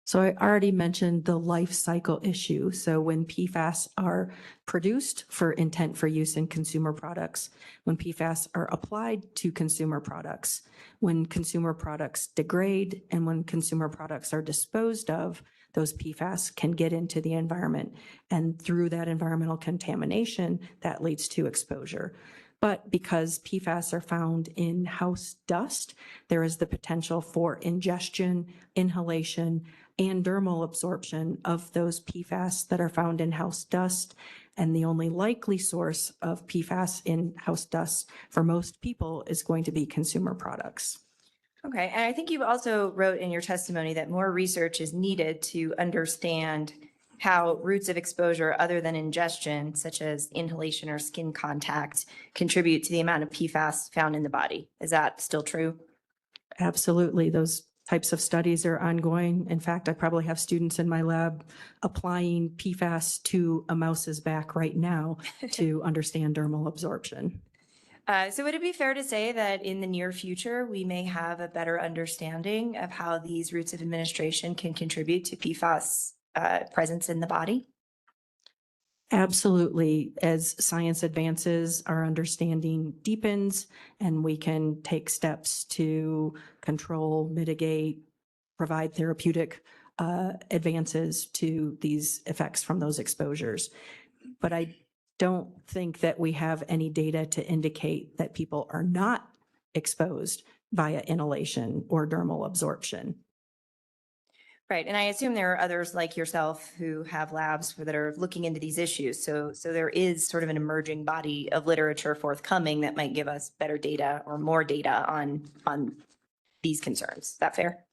So I already mentioned the life cycle issue. So when PFAS are produced for intent for use in consumer products, when PFAS are applied to consumer products, when consumer products degrade, and when consumer products are disposed of, those PFAS can get into the environment. And through that environmental contamination, that leads to exposure. But because PFAS are found in house dust, there is the potential for ingestion, inhalation, and dermal absorption of those PFAS that are found in house dust. And the only likely source of PFAS in house dust for most people is going to be consumer products. Okay, and I think you also wrote in your testimony that more research is needed to understand how routes of exposure other than ingestion, such as inhalation or skin contact, contribute to the amount of PFAS found in the body. Is that still true? Absolutely. Those types of studies are ongoing. In fact, I probably have students in my lab applying PFAS to a mouse's back right now to understand dermal absorption. So would it be fair to say that in the near future, we may have a better understanding of how these routes of administration can contribute to PFAS presence in the body? Absolutely. As science advances, our understanding deepens, and we can take steps to control, mitigate, provide therapeutic advances to these effects from those exposures. But I don't think that we have any data to indicate that people are not exposed via inhalation or dermal absorption. Right. And I assume there are others like yourself who have labs that are looking into these issues. So there is sort of an emerging body of literature forthcoming that might give us better data or more data on these concerns. Is that fair?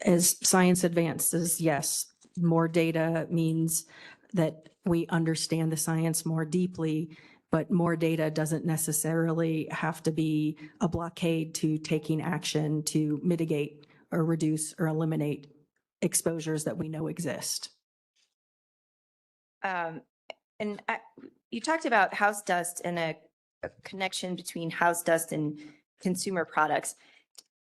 As science advances, yes, more data means that we understand the science more deeply, but more data doesn't necessarily have to be a blockade to taking action to mitigate or reduce or eliminate exposures that we know exist. And you talked about house dust and a connection between house dust and consumer products.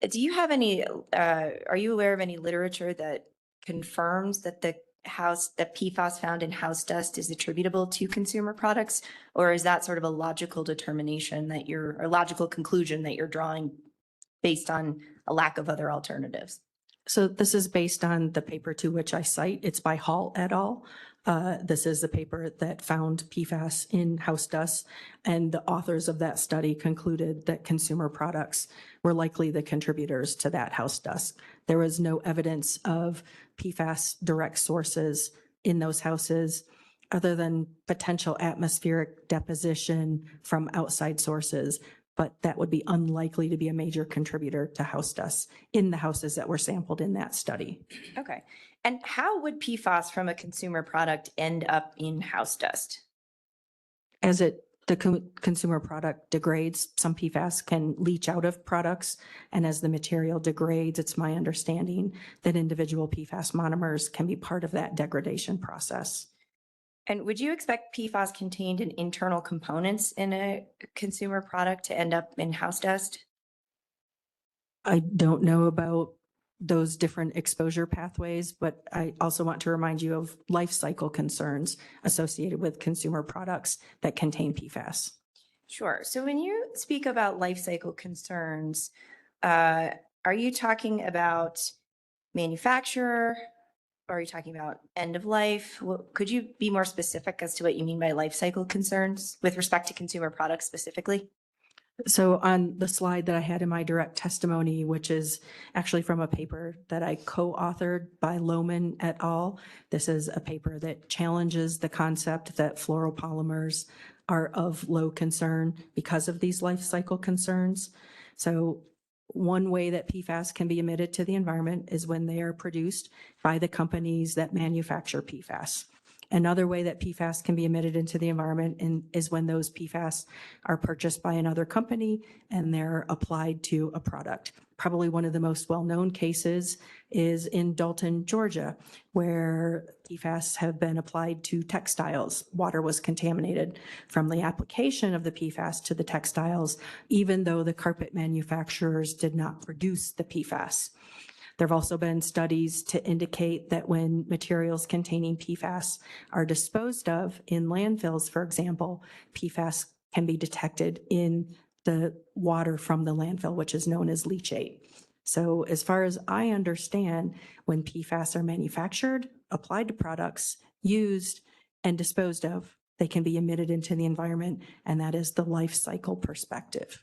Do you have any, are you aware of any literature that confirms that the PFAS found in house dust is attributable to consumer products? Or is that sort of a logical determination that or logical conclusion that you're drawing based on a lack of other alternatives? So this is based on the paper to which I cite. It's by Hall et al. This is the paper that found PFAS in house dust, and the authors of that study concluded that consumer products were likely the contributors to that house dust. There was no evidence of PFAS direct sources in those houses other than potential atmospheric deposition from outside sources, but that would be unlikely to be a major contributor to house dust in the houses that were sampled in that study. Okay. And how would PFAS from a consumer product end up in house dust? As the consumer product degrades, some PFAS can leach out of products, and as the material degrades, it's my understanding that individual PFAS monomers can be part of that degradation process. And would you expect PFAS contained in internal components in a consumer product to end up in house dust? I don't know about those different exposure pathways, but I also want to remind you of life cycle concerns associated with consumer products that contain PFAS. Sure. So when you speak about life cycle concerns, are you talking about manufacturer? Are you talking about end of life? Could you be more specific as to what you mean by life cycle concerns with respect to consumer products specifically? So on the slide that I had in my direct testimony, which is actually from a paper that I co-authored by Lohman et al., this is a paper that challenges the concept that fluoropolymers are of low concern because of these life cycle concerns. So one way that PFAS can be emitted to the environment is when they are produced by the companies that manufacture PFAS. Another way that PFAS can be emitted into the environment is when those PFAS are purchased by another company and they're applied to a product. Probably one of the most well-known cases is in Dalton, Georgia, where PFAS have been applied to textiles. Water was contaminated from the application of the PFAS to the textiles, even though the carpet manufacturers did not produce the PFAS. There have also been studies to indicate that when materials containing PFAS are disposed of in landfills, for example, PFAS can be detected in the water from the landfill, which is known as leachate. So as far as I understand, when PFAS are manufactured, applied to products, used, and disposed of, they can be emitted into the environment, and that is the life cycle perspective.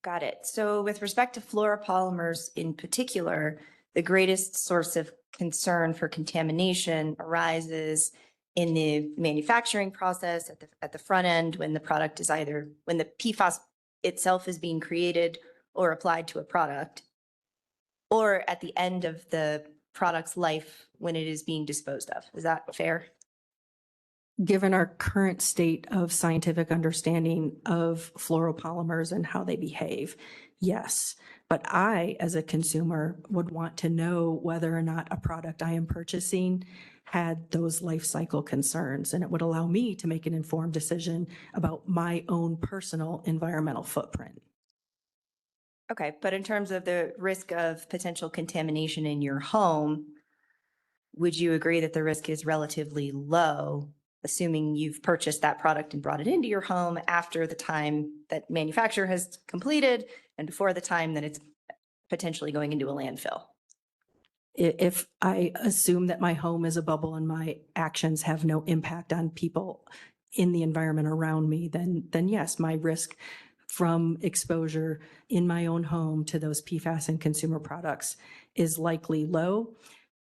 Got it. So with respect to fluoropolymers in particular, the greatest source of concern for contamination arises in the manufacturing process at the front end when the product is when the PFAS itself is being created or applied to a product, or at the end of the product's life when it is being disposed of. Is that fair? Given our current state of scientific understanding of fluoropolymers and how they behave, yes. But I, as a consumer, would want to know whether or not a product I am purchasing had those life cycle concerns, and it would allow me to make an informed decision about my own personal environmental footprint. Okay, but in terms of the risk of potential contamination in your home, would you agree that the risk is relatively low, assuming you've purchased that product and brought it into your home after the time that manufacture has completed and before the time that it's potentially going into a landfill? If I assume that my home is a bubble and my actions have no impact on people in the environment around me, then yes, my risk from exposure in my own home to those PFAS and consumer products is likely low.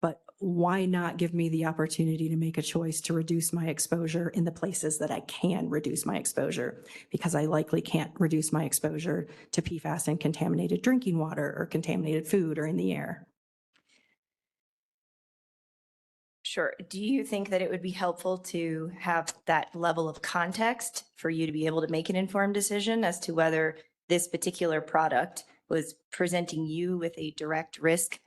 But why not give me the opportunity to make a choice to reduce my exposure in the places that I can reduce my exposure? Because I likely can't reduce my exposure to PFAS and contaminated drinking water or contaminated food or in the air. Sure. Do you think that it would be helpful to have that level of context for you to be able to make an informed decision as to whether this particular product was presenting you with a direct risk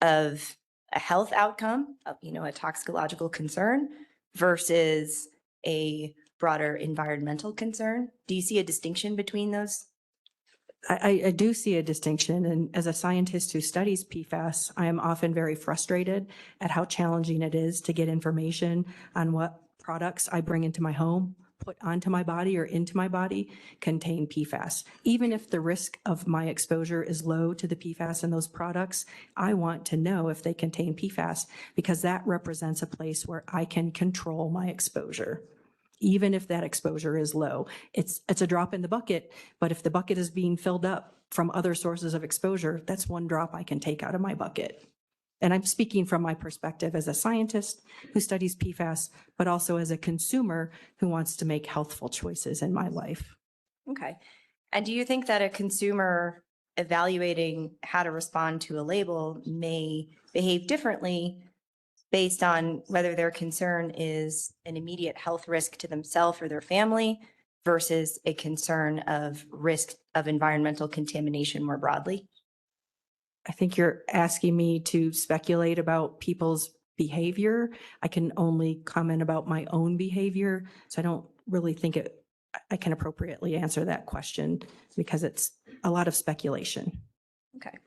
of a health outcome, of, a toxicological concern versus a broader environmental concern? Do you see a distinction between those? I do see a distinction, and as a scientist who studies PFAS, I am often very frustrated at how challenging it is to get information on what products I bring into my home, put onto my body or into my body, contain PFAS. Even if the risk of my exposure is low to the PFAS in those products, I want to know if they contain PFAS because that represents a place where I can control my exposure. Even if that exposure is low, it's a drop in the bucket, but if the bucket is being filled up from other sources of exposure, that's one drop I can take out of my bucket. And I'm speaking from my perspective as a scientist who studies PFAS, but also as a consumer who wants to make healthful choices in my life. Okay. And do you think that a consumer evaluating how to respond to a label may behave differently based on whether their concern is an immediate health risk to themselves or their family versus a concern of risk of environmental contamination more broadly? I think you're asking me to speculate about people's behavior. I can only comment about my own behavior, so I don't really think I can appropriately answer that question because it's a lot of speculation. Okay.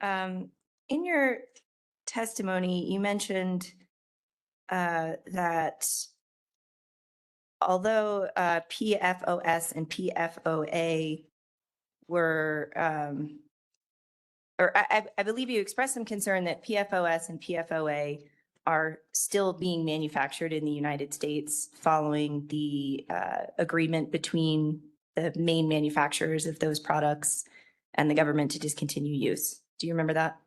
In your testimony, you mentioned that although PFOS and PFOA were, I believe you expressed some concern that PFOS and PFOA are still being manufactured in the United States following the agreement between the main manufacturers of those products and the government to discontinue use. Do you remember that?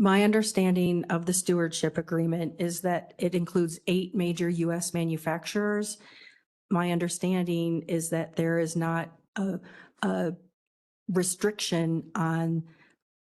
My understanding of the stewardship agreement is that it includes 8 major U.S. manufacturers. My understanding is that there is not a restriction on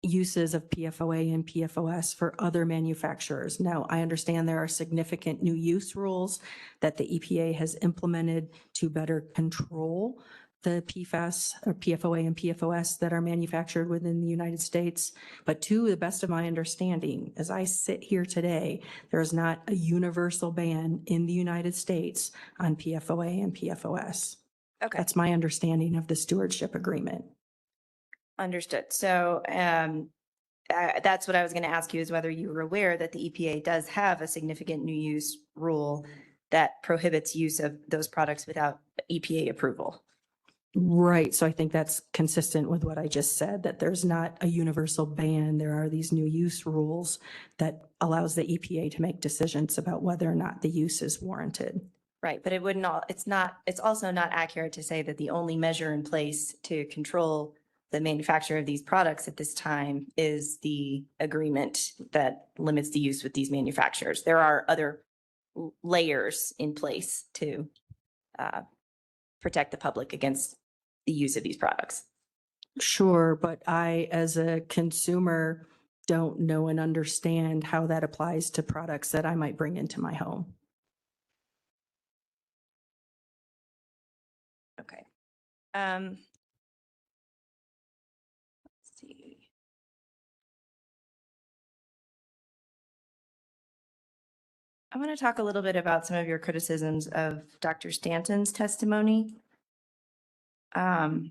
uses of PFOA and PFOS for other manufacturers. Now, I understand there are significant new use rules that the EPA has implemented to better control the PFAS or PFOA and PFOS that are manufactured within the United States. But to the best of my understanding, as I sit here today, there is not a universal ban in the United States on PFOA and PFOS. Okay. That's my understanding of the stewardship agreement. Understood. So that's what I was going to ask you, is whether you were aware that the EPA does have a significant new use rule that prohibits use of those products without EPA approval. Right. So I think that's consistent with what I just said, that there's not a universal ban. There are these new use rules that allows the EPA to make decisions about whether or not the use is warranted. Right. But it's also not accurate to say that the only measure in place to control the manufacture of these products at this time is the agreement that limits the use with these manufacturers. There are other layers in place to protect the public against the use of these products. Sure, but I, as a consumer, don't know and understand how that applies to products that I might bring into my home. Okay. I want to talk a little bit about some of your criticisms of Dr. Stanton's testimony. I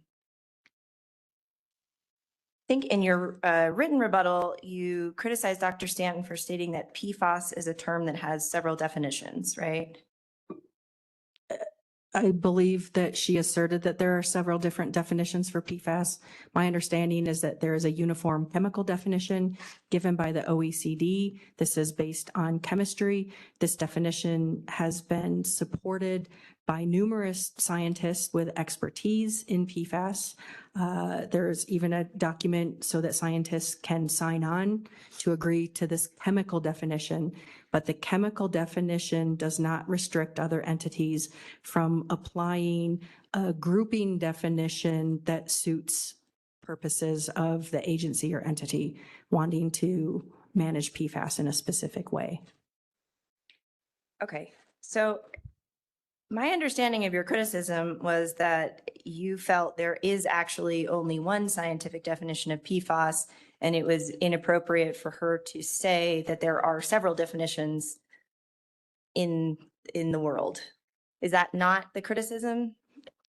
think in your written rebuttal, you criticized Dr. Stanton for stating that PFAS is a term that has several definitions, right? I believe that she asserted that there are several different definitions for PFAS. My understanding is that there is a uniform chemical definition given by the OECD. This is based on chemistry. This definition has been supported by numerous scientists with expertise in PFAS. There's even a document so that scientists can sign on to agree to this chemical definition, but the chemical definition does not restrict other entities from applying a grouping definition that suits purposes of the agency or entity wanting to manage PFAS in a specific way. Okay, so my understanding of your criticism was that you felt there is actually only one scientific definition of PFAS, and it was inappropriate for her to say that there are several definitions in the world. Is that not the criticism?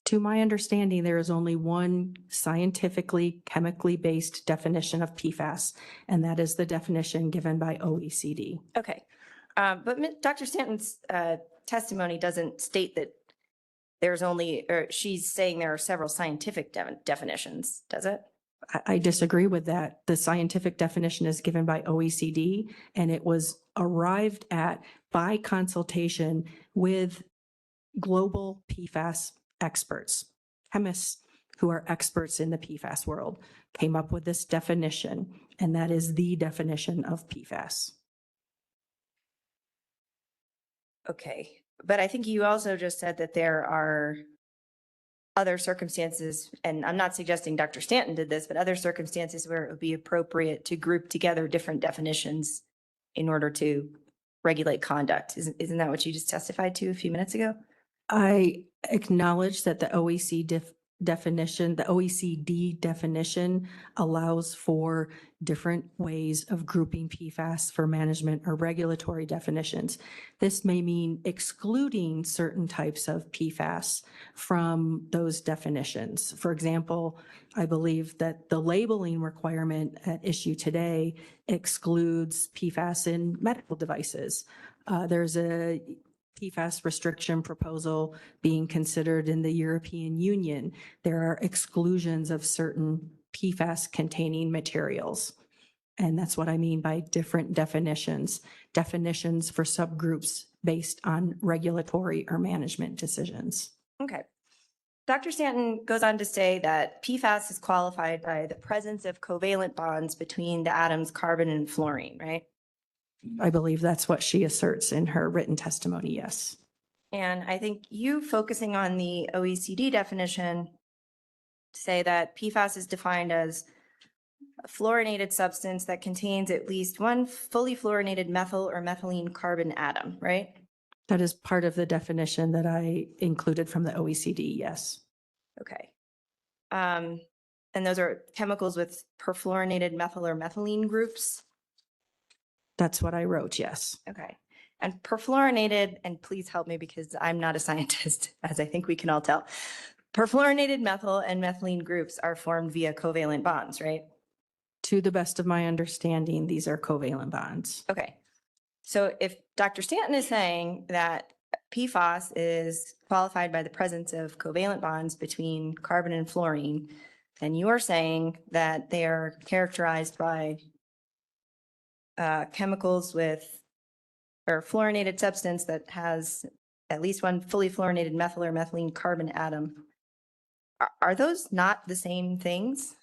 To my understanding, there is only one scientifically, chemically based definition of PFAS, and that is the definition given by OECD. Okay, but Dr. Stanton's testimony doesn't state that there's only, or she's saying there are several scientific definitions, does it? I disagree with that. The scientific definition is given by OECD, and it was arrived at by consultation with global PFAS experts. Chemists who are experts in the PFAS world came up with this definition, and that is the definition of PFAS. Okay, but I think you also just said that there are other circumstances, and I'm not suggesting Dr. Stanton did this, but other circumstances where it would be appropriate to group together different definitions in order to regulate conduct. Isn't that what you just testified to a few minutes ago? I acknowledge that the OECD definition allows for different ways of grouping PFAS for management or regulatory definitions. This may mean excluding certain types of PFAS from those definitions. For example, I believe that the labeling requirement at issue today excludes PFAS in medical devices. There's a PFAS restriction proposal being considered in the European Union. There are exclusions of certain PFAS containing materials. And that's what I mean by different definitions for subgroups based on regulatory or management decisions. Okay. Dr. Stanton goes on to say that PFAS is qualified by the presence of covalent bonds between the atoms carbon and fluorine, right? I believe that's what she asserts in her written testimony, yes. And I think you focusing on the OECD definition say that PFAS is defined as a fluorinated substance that contains at least one fully fluorinated methyl or methylene carbon atom, right? That is part of the definition that I included from the OECD, yes. Okay. And those are chemicals with perfluorinated methyl or methylene groups? That's what I wrote, yes. Okay. And perfluorinated, and please help me because I'm not a scientist, as I think we can all tell. Perfluorinated methyl and methylene groups are formed via covalent bonds, right? To the best of my understanding, these are covalent bonds. Okay. So if Dr. Stanton is saying that PFAS is qualified by the presence of covalent bonds between carbon and fluorine, then you are saying that they are characterized by chemicals with, or fluorinated substance that has at least one fully fluorinated methyl or methylene carbon atom. Are those not the same things?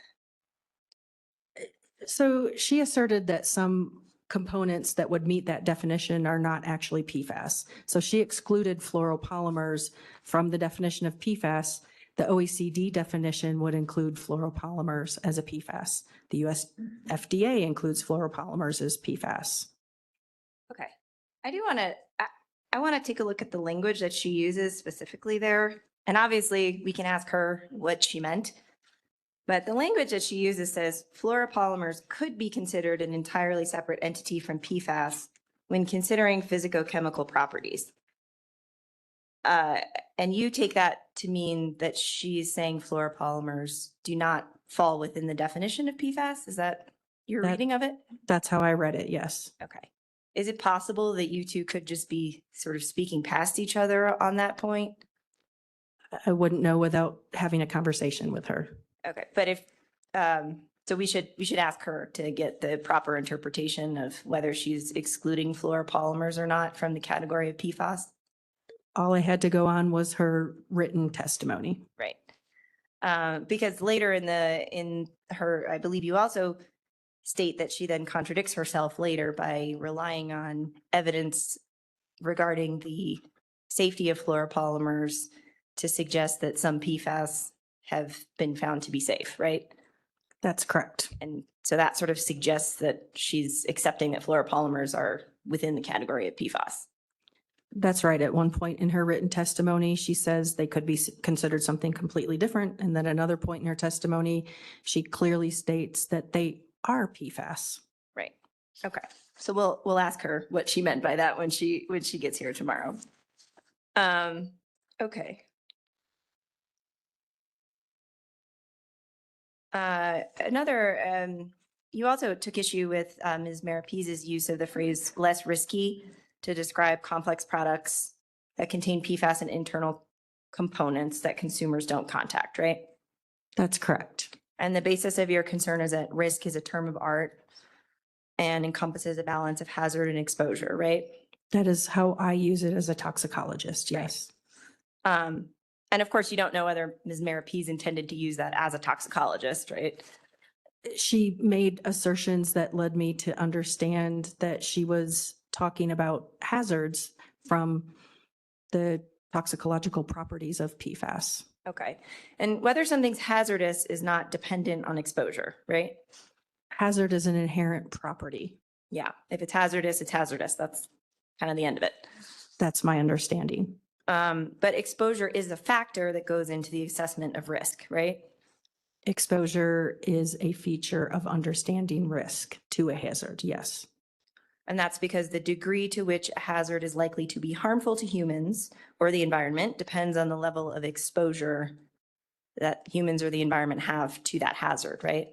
So she asserted that some components that would meet that definition are not actually PFAS. So she excluded fluoropolymers from the definition of PFAS. The OECD definition would include fluoropolymers as a PFAS. The US FDA includes fluoropolymers as PFAS. Okay. I want to take a look at the language that she uses specifically there. And obviously we can ask her what she meant. But the language that she uses says fluoropolymers could be considered an entirely separate entity from PFAS when considering physicochemical properties. And you take that to mean that she's saying fluoropolymers do not fall within the definition of PFAS? Is that your That- reading of it? That's how I read it, yes. Okay. Is it possible that you two could just be sort of speaking past each other on that point? I wouldn't know without having a conversation with her. Okay, but if, so we should ask her to get the proper interpretation of whether she's excluding fluoropolymers or not from the category of PFAS. All I had to go on was her written testimony. Right. Because later in her, I believe you also state that she then contradicts herself later by relying on evidence regarding the safety of fluoropolymers to suggest that some PFAS have been found to be safe, right? That's correct. And so that sort of suggests that she's accepting that fluoropolymers are within the category of PFAS. That's right. At one point in her written testimony, she says they could be considered something completely different. And then another point in her testimony, she clearly states that they are PFAS. Right. Okay. So we'll ask her what she meant by that when she gets here tomorrow. Okay. You also took issue with Ms. Marapiz's use of the phrase less risky to describe complex products that contain PFAS and internal components that consumers don't contact, right? That's correct. And the basis of your concern is that risk is a term of art and encompasses a balance of hazard and exposure, right? That is how I use it as a toxicologist, yes. And of course, you don't know whether Ms. Marapiz intended to use that as a toxicologist, right? She made assertions that led me to understand that she was talking about hazards from the toxicological properties of PFAS. Okay. And whether something's hazardous is not dependent on exposure, right? Hazard is an inherent property. Yeah. If it's hazardous, it's hazardous. That's kind of the end of it. That's my understanding. But exposure is a factor that goes into the assessment of risk, right? Exposure is a feature of understanding risk to a hazard, yes. And that's because the degree to which a hazard is likely to be harmful to humans or the environment depends on the level of exposure that humans or the environment have to that hazard, right?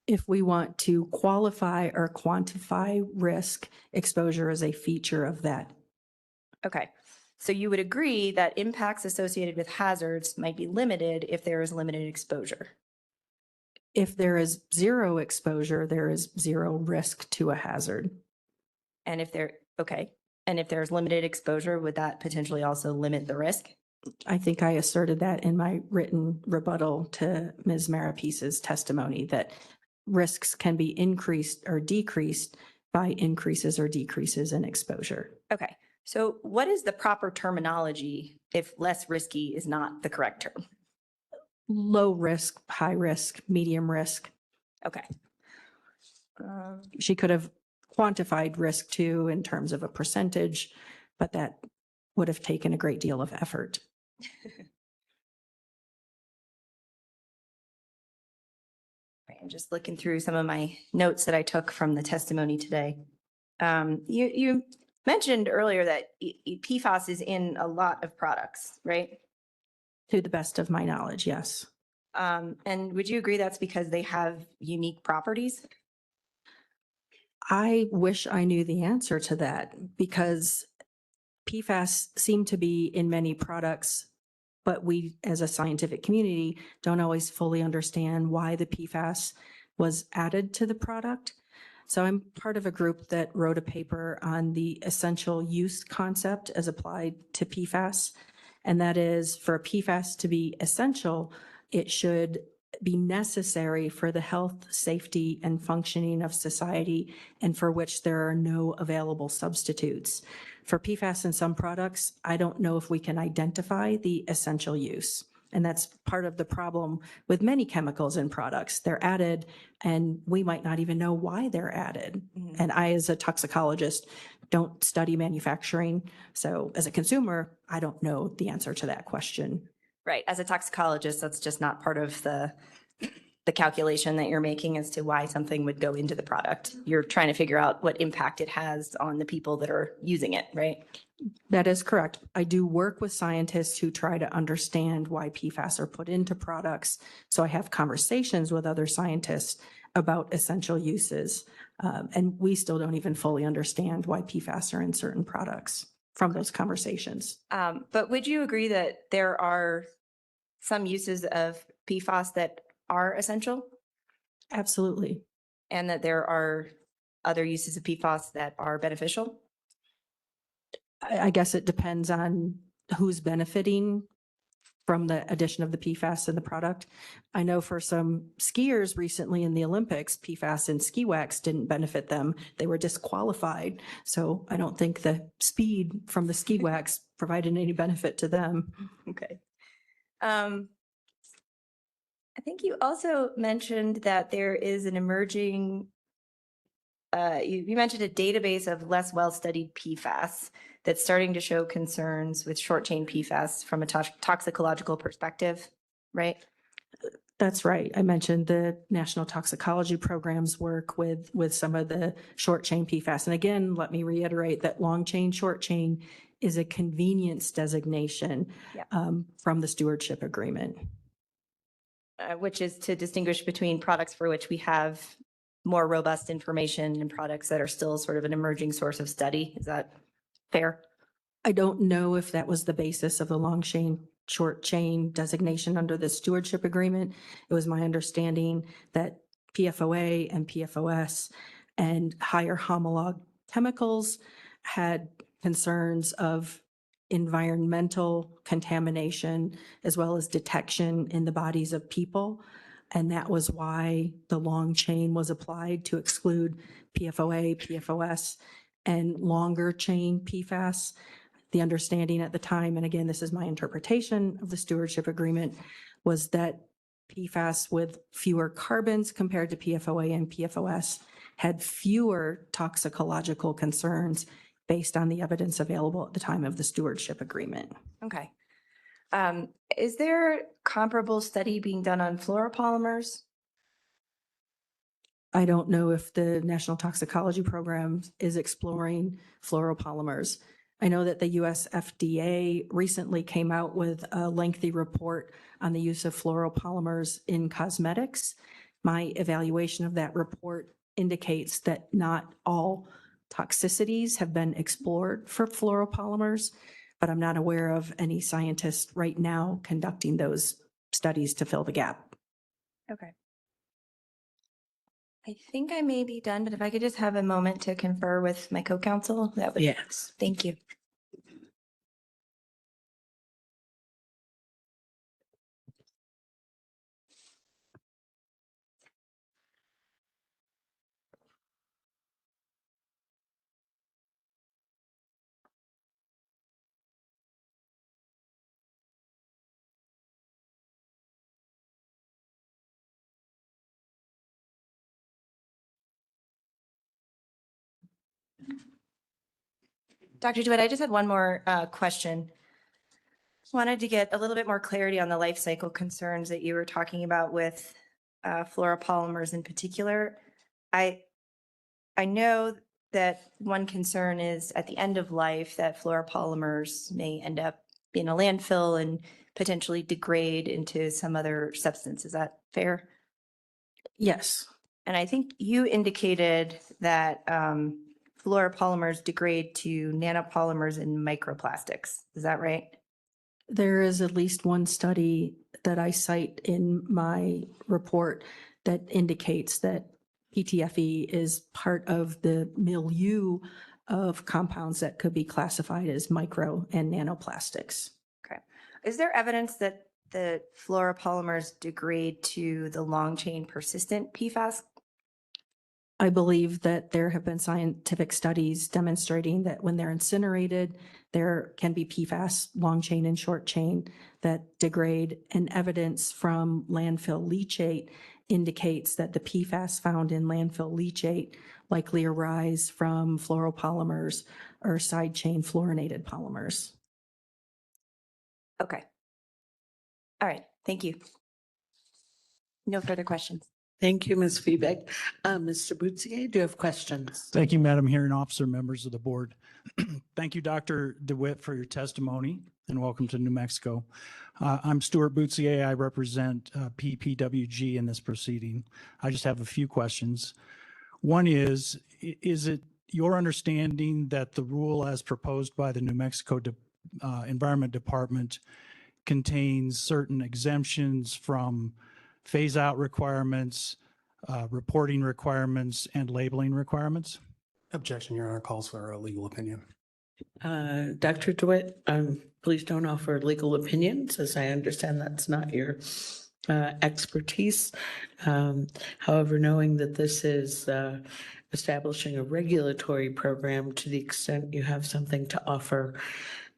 If we want to qualify or quantify risk, exposure is a feature of that. Okay. So you would agree that impacts associated with hazards might be limited if there is limited exposure. If there is zero exposure, there is zero risk to a hazard. And if there's limited exposure, would that potentially also limit the risk? I think I asserted that in my written rebuttal to Ms. Marapiz's testimony, that risks can be increased or decreased by increases or decreases in exposure. Okay. So what is the proper terminology if less risky is not the correct term? Low risk, high risk, medium risk. Okay. She could have quantified risk too in terms of a percentage, but that would have taken a great deal of effort. I'm just looking through some of my notes that I took from the testimony today. You mentioned earlier that PFAS is in a lot of products, right? To the best of my knowledge, yes. And would you agree that's because they have unique properties? I wish I knew the answer to that because PFAS seem to be in many products, but we as a scientific community don't always fully understand why the PFAS was added to the product. So I'm part of a group that wrote a paper on the essential use concept as applied to PFAS. And that is, for PFAS to be essential, it should be necessary for the health, safety, and functioning of society, and for which there are no available substitutes. For PFAS in some products, I don't know if we can identify the essential use. And that's part of the problem with many chemicals in products. They're added and we might not even know why they're added. And I, as a toxicologist, don't study manufacturing. So as a consumer, I don't know the answer to that question. Right. As a toxicologist, that's just not part of the calculation that you're making as to why something would go into the product. You're trying to figure out what impact it has on the people that are using it, right? That is correct. I do work with scientists who try to understand why PFAS are put into products. So I have conversations with other scientists about essential uses. And we still don't even fully understand why PFAS are in certain products from those conversations. But would you agree that there are some uses of PFAS that are essential Absolutely. and that there are other uses of PFAS that are beneficial? I guess it depends on who's benefiting from the addition of the PFAS in the product. I know for some skiers recently in the Olympics, PFAS in ski wax didn't benefit them. They were disqualified. So I don't think the speed from the ski wax provided any benefit to them. Okay. I think you also mentioned that there is an emerging, you mentioned a database of less well-studied PFAS that's starting to show concerns with short-chain PFAS from a toxicological perspective, right? That's right. I mentioned the National Toxicology Program's work with some of the short chain PFAS. And again, let me reiterate that long chain, short chain is a convenience designation Yeah. from the stewardship agreement. Which is to distinguish between products for which we have more robust information and products that are still sort of an emerging source of study. Is that fair? I don't know if that was the basis of the long chain, short chain designation under the stewardship agreement. It was my understanding that PFOA and PFOS and higher homolog chemicals had concerns of environmental contamination as well as detection in the bodies of people. And that was why the long chain was applied to exclude PFOA, PFOS, and longer chain PFAS. The understanding at the time, and again, this is my interpretation of the stewardship agreement, was that PFAS with fewer carbons compared to PFOA and PFOS had fewer toxicological concerns based on the evidence available at the time of the stewardship agreement. Okay. Is there comparable study being done on fluoropolymers? I don't know if the National Toxicology Program is exploring fluoropolymers. I know that the US FDA recently came out with a lengthy report on the use of fluoropolymers in cosmetics. My evaluation of that report indicates that not all toxicities have been explored for fluoropolymers, but I'm not aware of any scientists right now conducting those studies to fill the gap. Okay. I think I may be done, but if I could just have a moment to confer with my co-counsel, that would. Yes. Thank you. Dr. DeWitt, I just had one more question. Wanted to get a little bit more clarity on the life cycle concerns that you were talking about with fluoropolymers in particular. I know that one concern is at the end of life that fluoropolymers may end up in a landfill and potentially degrade into some other substance. Is that fair? Yes, And I think you indicated that fluoropolymers degrade to nanopolymers and microplastics. Is that right? there is at least one study that I cite in my report that indicates that PTFE is part of the milieu of compounds that could be classified as micro and nanoplastics. Okay. Is there evidence that the fluoropolymers degrade to the long chain persistent PFAS? I believe that there have been scientific studies demonstrating that when they're incinerated, there can be PFAS, long chain and short chain, that degrade, and evidence from landfill leachate indicates that the PFAS found in landfill leachate likely arise from fluoropolymers or side chain fluorinated polymers. Okay. All right. Thank you. No further questions. Thank you, Ms. Febeck. Mr. Boutsier, do you have questions? Thank you, Madam Hearing Officer, members of the board. Thank you, Dr. DeWitt, for your testimony, and welcome to New Mexico. I'm Stuart Boutsier. I represent PPWG in this proceeding. I just have a few questions. One is it your understanding that the rule as proposed by the New Mexico Environment Department contains certain exemptions from phase-out requirements, reporting requirements, and labeling requirements? Objection, Your Honor, calls for a legal opinion. Dr. DeWitt, please don't offer legal opinions, as I understand that's not your expertise. However, knowing that this is establishing a regulatory program, to the extent you have something to offer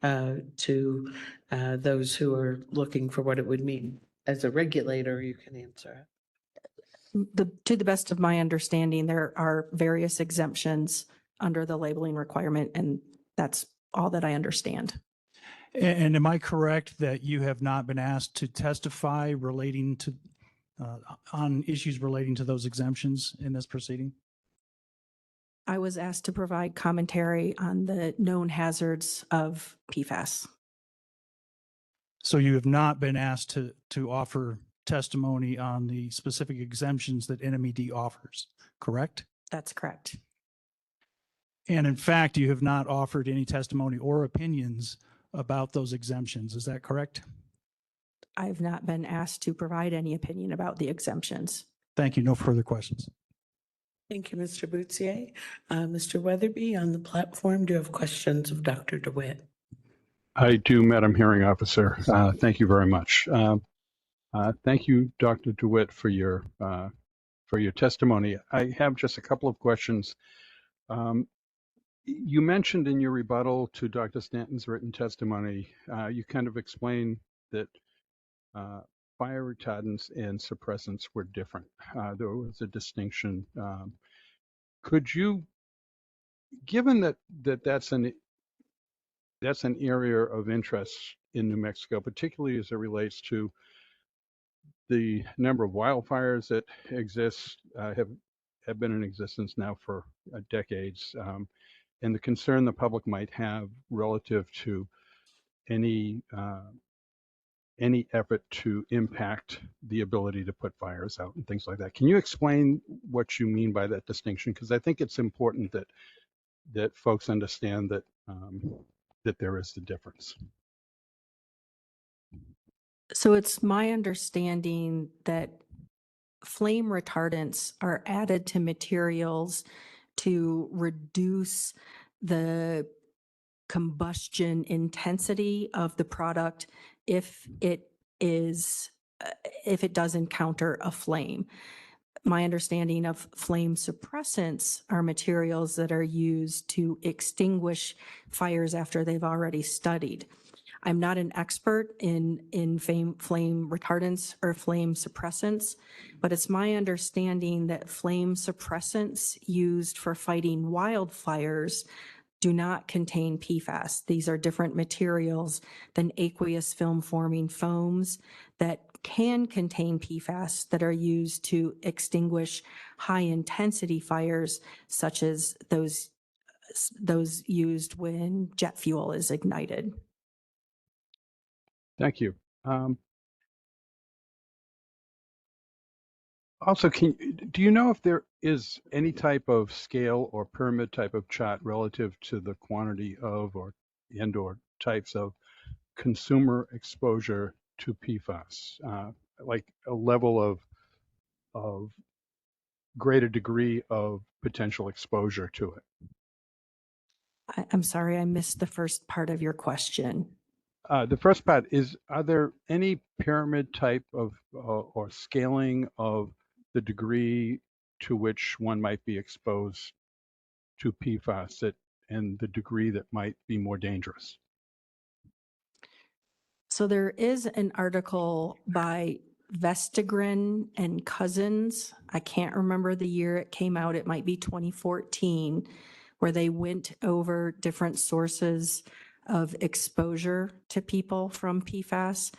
to those who are looking for what it would mean as a regulator, you can answer it. To the best of my understanding, there are various exemptions under the labeling requirement, and that's all that I understand. And am I correct that you have not been asked to testify relating to on issues relating to those exemptions in this proceeding? I was asked to provide commentary on the known hazards of PFAS. So you have not been asked to offer testimony on the specific exemptions that NMED offers, correct? That's correct. And in fact, you have not offered any testimony or opinions about those exemptions. Is that correct? I've not been asked to provide any opinion about the exemptions. Thank you. No further questions. Thank you, Mr. Boutsier. Mr. Weatherby, on the platform, do you have questions of Dr. DeWitt? I do, Madam Hearing Officer. Thank you very much. Thank you, Dr. DeWitt, for your testimony. I have just a couple of questions. You mentioned in your rebuttal to Dr. Stanton's written testimony, you kind of explained that fire retardants and suppressants were different. There was a distinction. Could you, given that's an area of interest in New Mexico, particularly as it relates to the number of wildfires that exist, have been in existence now for decades, and the concern the public might have relative to any effort to impact the ability to put fires out and things like that. Can you explain what you mean by that distinction? Because I think it's important that folks understand that that there is the difference. So it's my understanding that flame retardants are added to materials to reduce the combustion intensity of the product if it does encounter a flame. My understanding of flame suppressants are materials that are used to extinguish fires after they've already studied. I'm not an expert in flame retardants or flame suppressants, but it's my understanding that flame suppressants used for fighting wildfires do not contain PFAS. These are different materials than aqueous film forming foams that can contain PFAS that are used to extinguish high intensity fires, such as those used when jet fuel is ignited. Thank you. Also, do you know if there is any type of scale or pyramid type of chart relative to the quantity of or types of consumer exposure to PFAS, like a level of greater degree of potential exposure to it? I'm sorry, I missed the first part of your question. The first part is, are there any pyramid type of or scaling of the degree to which one might be exposed to PFAS and the degree that might be more dangerous? So there is an article by Vestigren and Cousins. I can't remember the year it came out. It might be 2014, where they went over different sources of exposure to people from PFAS.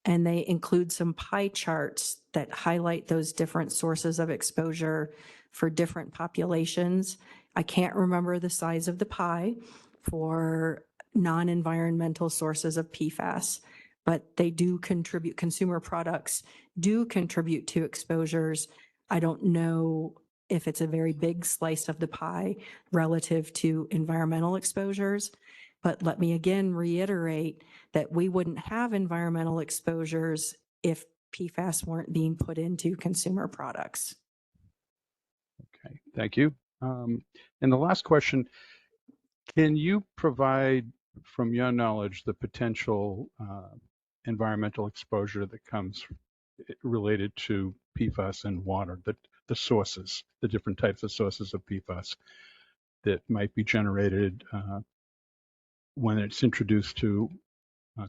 and they include some pie charts that highlight those different sources of exposure for different populations. I can't remember the size of the pie for non-environmental sources of PFAS, but they do contribute, consumer products do contribute to exposures. I don't know if it's a very big slice of the pie relative to environmental exposures, but let me again reiterate that we wouldn't have environmental exposures if PFAS weren't being put into consumer products. Okay, thank you. And the last question, can you provide, from your knowledge, the potential environmental exposure that comes related to PFAS in water, the sources, the different types of sources of PFAS that might be generated when it's introduced to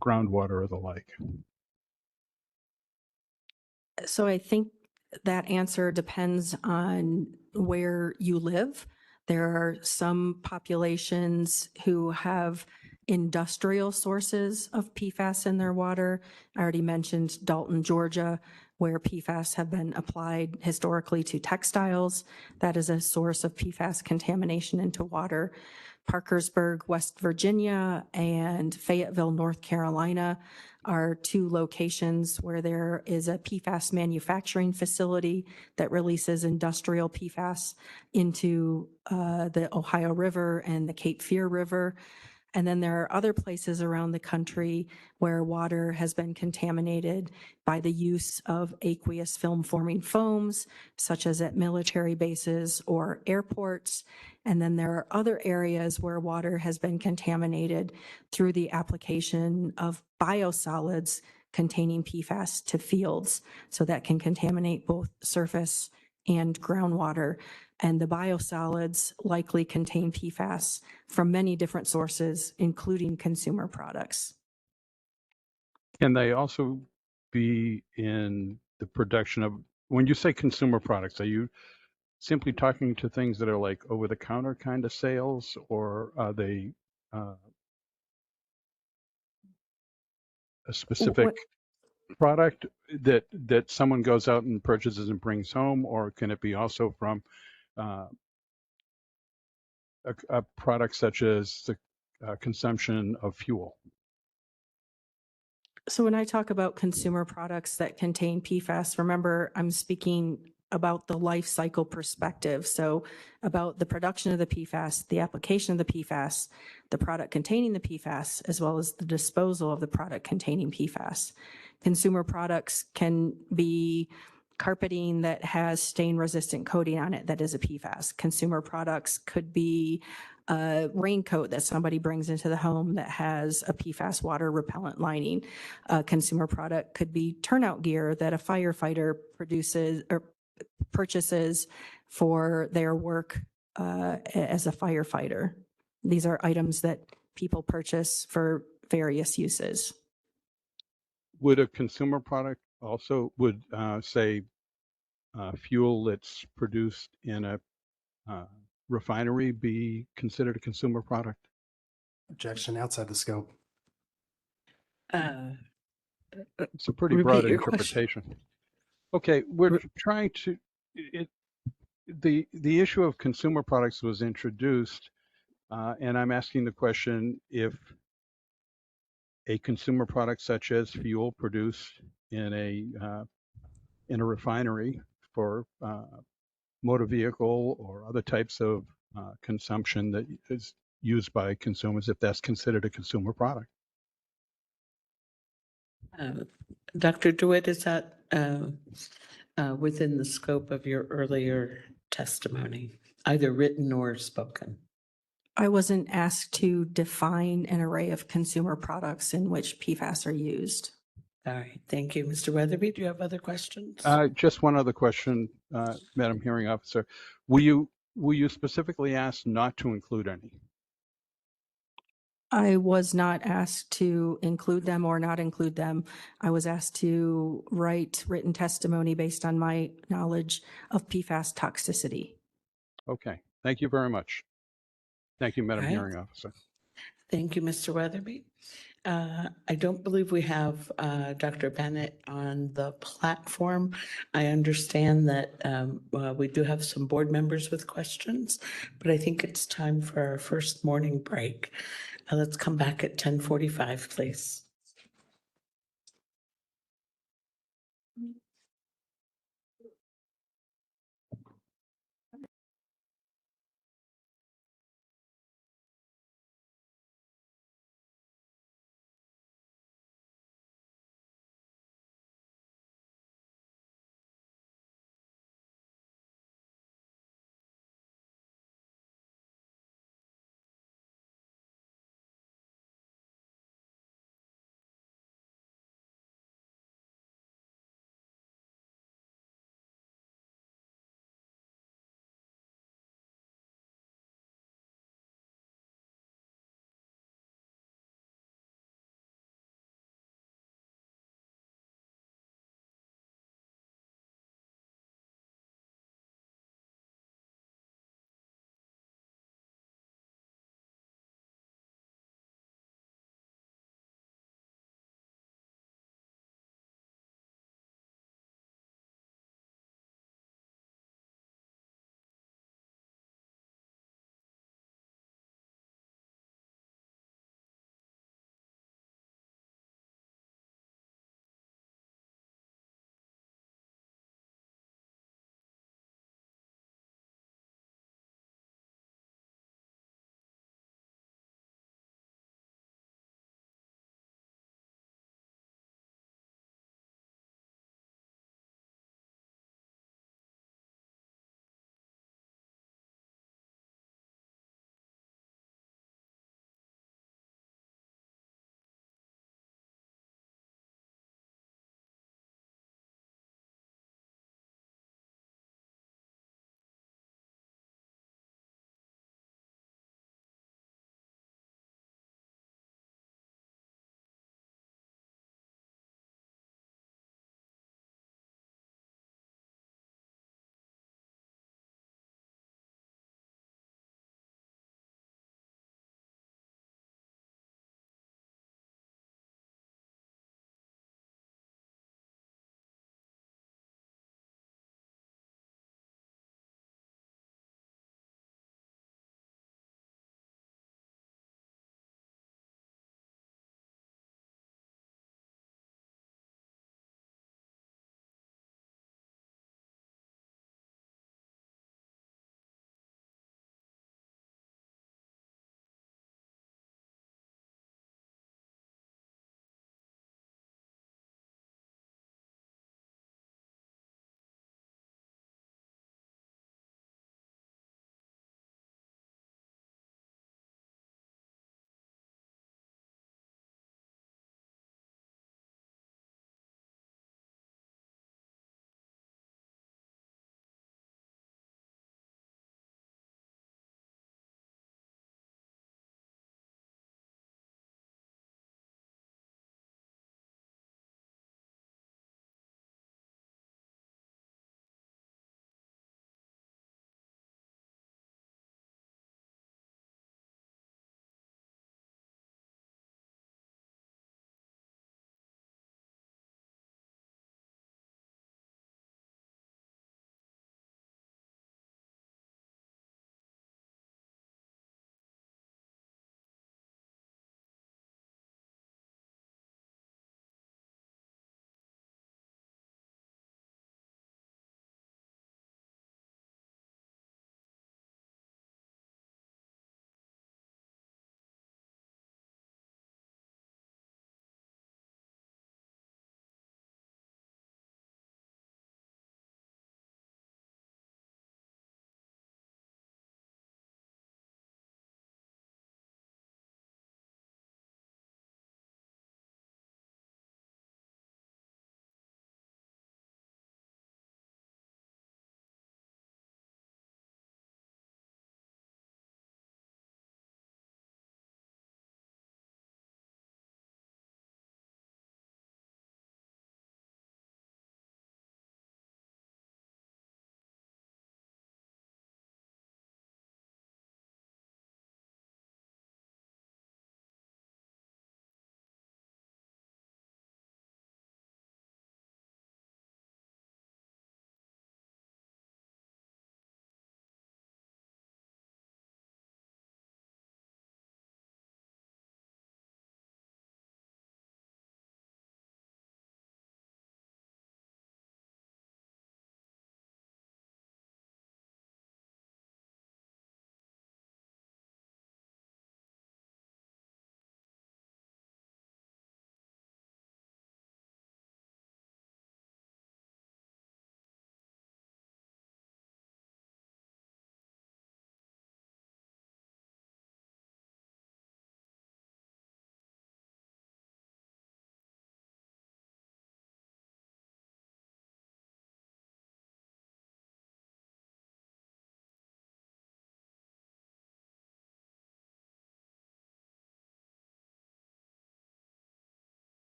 groundwater or the like? So I think that answer depends on where you live. There are some populations who have industrial sources of PFAS in their water. I already mentioned Dalton, Georgia, where PFAS have been applied historically to textiles. That is a source of PFAS contamination into water. Parkersburg, West Virginia, and Fayetteville, North Carolina are two locations where there is a PFAS manufacturing facility that releases industrial PFAS into the Ohio River and the Cape Fear River. And then there are other places around the country where water has been contaminated by the use of aqueous film-forming foams, such as at military bases or airports. And then there are other areas where water has been contaminated through the application of biosolids containing PFAS to fields. So that can contaminate both surface and groundwater. And the biosolids likely contain PFAS from many different sources, including consumer products. Can they also be in the production of, when you say consumer products, are you simply talking to things that are like over-the-counter kind of sales, or are they a specific product that someone goes out and purchases and brings home, or can it be also from a product such as the consumption of fuel? So when I talk about consumer products that contain PFAS, remember I'm speaking about the life cycle perspective. So about the production of the PFAS, the application of the PFAS, the product containing the PFAS, as well as the disposal of the product containing PFAS. Consumer products can be carpeting that has stain-resistant coating on it that is a PFAS. Consumer products could be a raincoat that somebody brings into the home that has a PFAS water repellent lining. A consumer product could be turnout gear that a firefighter produces or purchases for their work as a firefighter. These are items that people purchase for various uses. Would a consumer product also, would say fuel that's produced in a refinery be considered a consumer product? Objection, outside the scope. It's a pretty broad Repeat your question. interpretation. Okay, we're trying to, the issue of consumer products was introduced, and I'm asking the question if a consumer product such as fuel produced in a refinery for motor vehicle or other types of consumption that is used by consumers, if that's considered a consumer product. Dr. DeWitt, is that within the scope of your earlier testimony, either written or spoken? I wasn't asked to define an array of consumer products in which PFAS are used. All right, thank you. Mr. Weatherby, do you have other questions? Just one other question, Madam Hearing Officer. Were you specifically asked not to include any? I was not asked to include them or not include them. I was asked to write written testimony based on my knowledge of PFAS toxicity. Okay, thank you very much. Thank you, Madam Right. Hearing Officer. Thank you, Mr. Weatherby. I don't believe we have Dr. Bennett on the platform. I understand that we do have some board members with questions, but I think it's time for our first morning break. Let's come back at 10:45, please.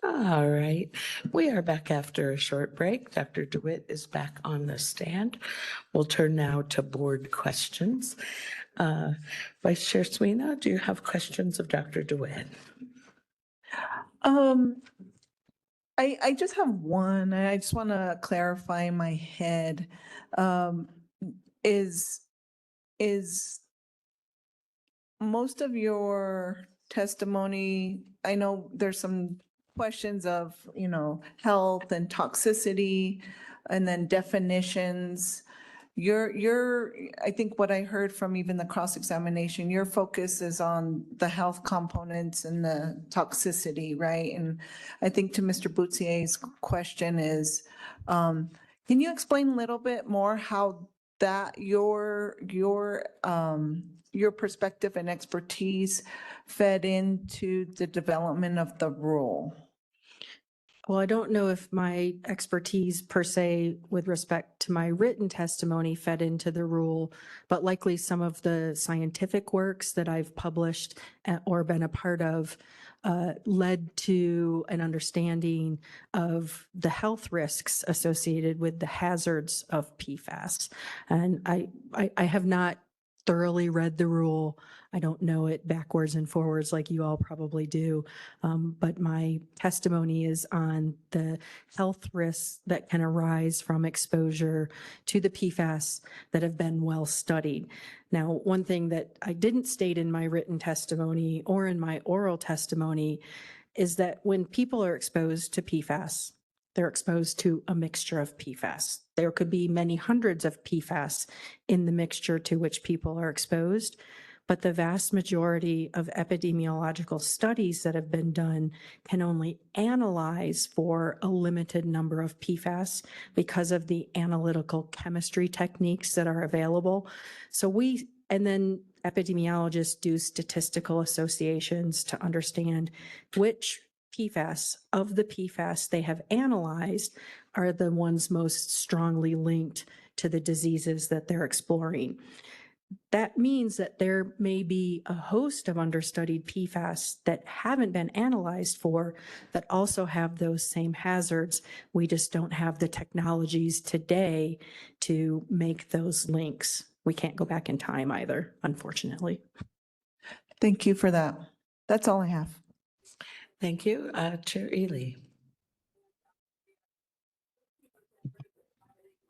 All right, we are back after a short break. Dr. DeWitt is back on the stand. We'll turn now to board questions. Vice Chair Sweeney, do you have questions of Dr. DeWitt? I just have one, and I just want to clarify in my head. Is most of your testimony, I know there's some questions of, health and toxicity, and then definitions. I think what I heard from even the cross-examination, your focus is on the health components and the toxicity, right? And I think to Mr. Boutsier's question is, can you explain a little bit more how that your perspective and expertise fed into the development of the rule? Well, I don't know if my expertise per se with respect to my written testimony fed into the rule, but likely some of the scientific works that I've published or been a part of led to an understanding of the health risks associated with the hazards of PFAS. And I have not thoroughly read the rule. I don't know it backwards and forwards like you all probably do, but my testimony is on the health risks that can arise from exposure to the PFAS that have been well studied. Now, one thing that I didn't state in my written testimony or in my oral testimony is that when people are exposed to PFAS, they're exposed to a mixture of PFAS. There could be many hundreds of PFAS in the mixture to which people are exposed, but the vast majority of epidemiological studies that have been done can only analyze for a limited number of PFAS because of the analytical chemistry techniques that are available. And then epidemiologists do statistical associations to understand which PFAS of the PFAS they have analyzed are the ones most strongly linked to the diseases that they're exploring. That means that there may be a host of understudied PFAS that haven't been analyzed for that also have those same hazards. We just don't have the technologies today to make those links. We can't go back in time either, unfortunately. Thank you for that. That's all I have. Thank you. Chair Ely.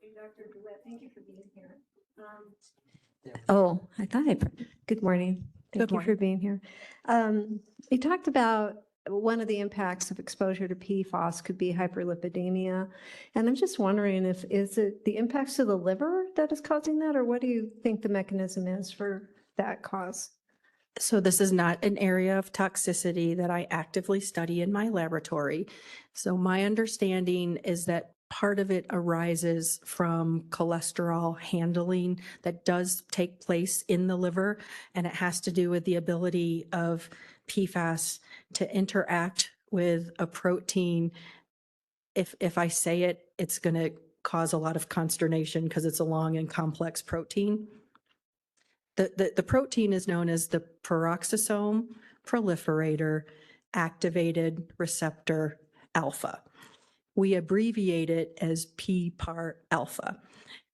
Dr. DeWitt, thank you for being here. Oh, good morning. Thank you for being here. You talked about one of the impacts of exposure to PFAS could be hyperlipidemia. And I'm just wondering is it the impacts to the liver that is causing that, or what do you think the mechanism is for that cause? So this is not an area of toxicity that I actively study in my laboratory. So my understanding is that part of it arises from cholesterol handling that does take place in the liver, and it has to do with the ability of PFAS to interact with a protein. If I say it, it's going to cause a lot of consternation because it's a long and complex protein. The protein is known as the peroxisome proliferator activated receptor alpha. We abbreviate it as PPAR alpha.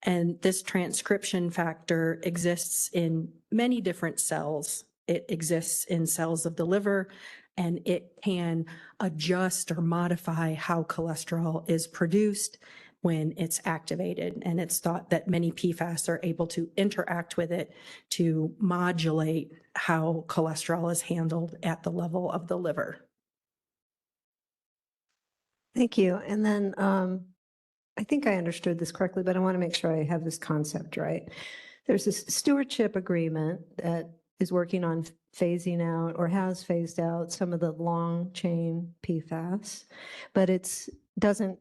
And this transcription factor exists in many different cells. It exists in cells of the liver, and it can adjust or modify how cholesterol is produced when it's activated. And it's thought that many PFAS are able to interact with it to modulate how cholesterol is handled at the level of the liver. Thank you. And then I think I understood this correctly, but I want to make sure I have this concept right. There's this stewardship agreement that is working on phasing out or has phased out some of the long chain PFAS, but it doesn't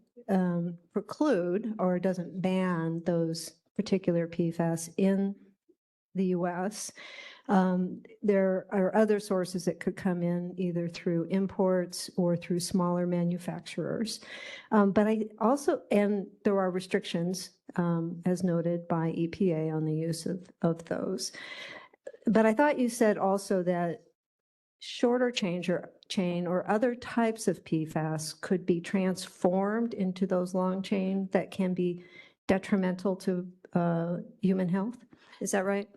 preclude or doesn't ban those particular PFAS in the U.S. There are other sources that could come in either through imports or through smaller manufacturers. But and there are restrictions, as noted by EPA, on the use of those. But I thought you said also that shorter chain or other types of PFAS could be transformed into those long chain that can be detrimental to human health? Is that right?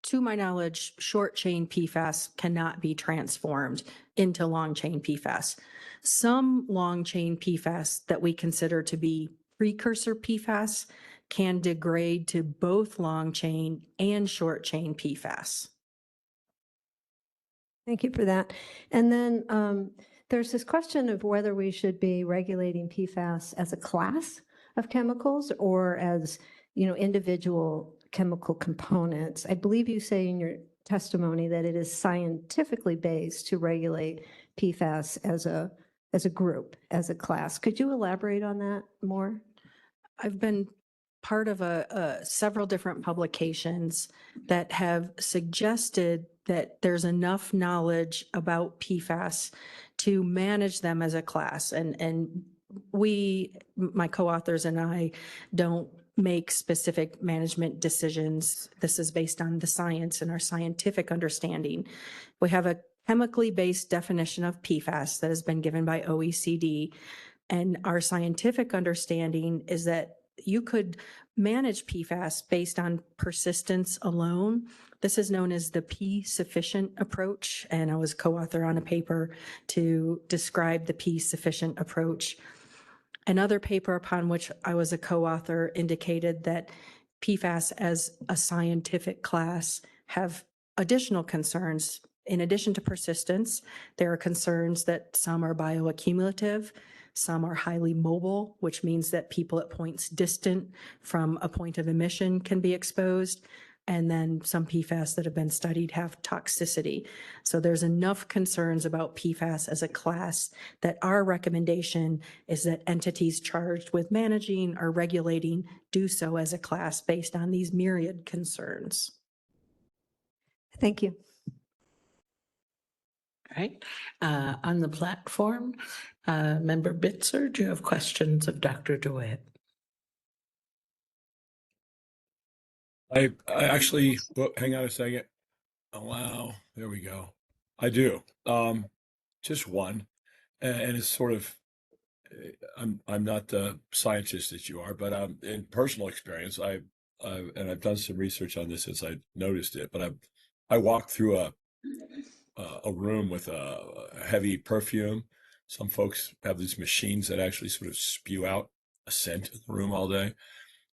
To my knowledge, short chain PFAS cannot be transformed into long chain PFAS. Some long chain PFAS that we consider to be precursor PFAS can degrade to both long chain and short chain PFAS. Thank you for that. And then there's this question of whether we should be regulating PFAS as a class of chemicals or as, individual chemical components. I believe you say in your testimony that it is scientifically based to regulate PFAS as a group, as a class. Could you elaborate on that more? I've been part of several different publications that have suggested that there's enough knowledge about PFAS to manage them as a class. And we, my co-authors and I, don't make specific management decisions. This is based on the science and our scientific understanding. We have a chemically based definition of PFAS that has been given by OECD. And our scientific understanding is that you could manage PFAS based on persistence alone. This is known as the P-sufficient approach, and I was co-author on a paper to describe the P-sufficient approach. Another paper upon which I was a co-author indicated that PFAS as a scientific class have additional concerns. In addition to persistence, there are concerns that some are bioaccumulative, some are highly mobile, which means that people at points distant from a point of emission can be exposed. And then some PFAS that have been studied have toxicity. So there's enough concerns about PFAS as a class that our recommendation is that entities charged with managing or regulating do so as a class based on these myriad concerns. Thank you. All right. On the platform, Member Bitzer, do you have questions of Dr. DeWitt? I actually, hang on a second. Oh, wow. There we go. I do. Just one. And it's sort of, I'm not the scientist that you are, but in personal experience, and I've done some research on this since I noticed it, but I walked through a room with a heavy perfume. Some folks have these machines that actually sort of spew out a scent in the room all day.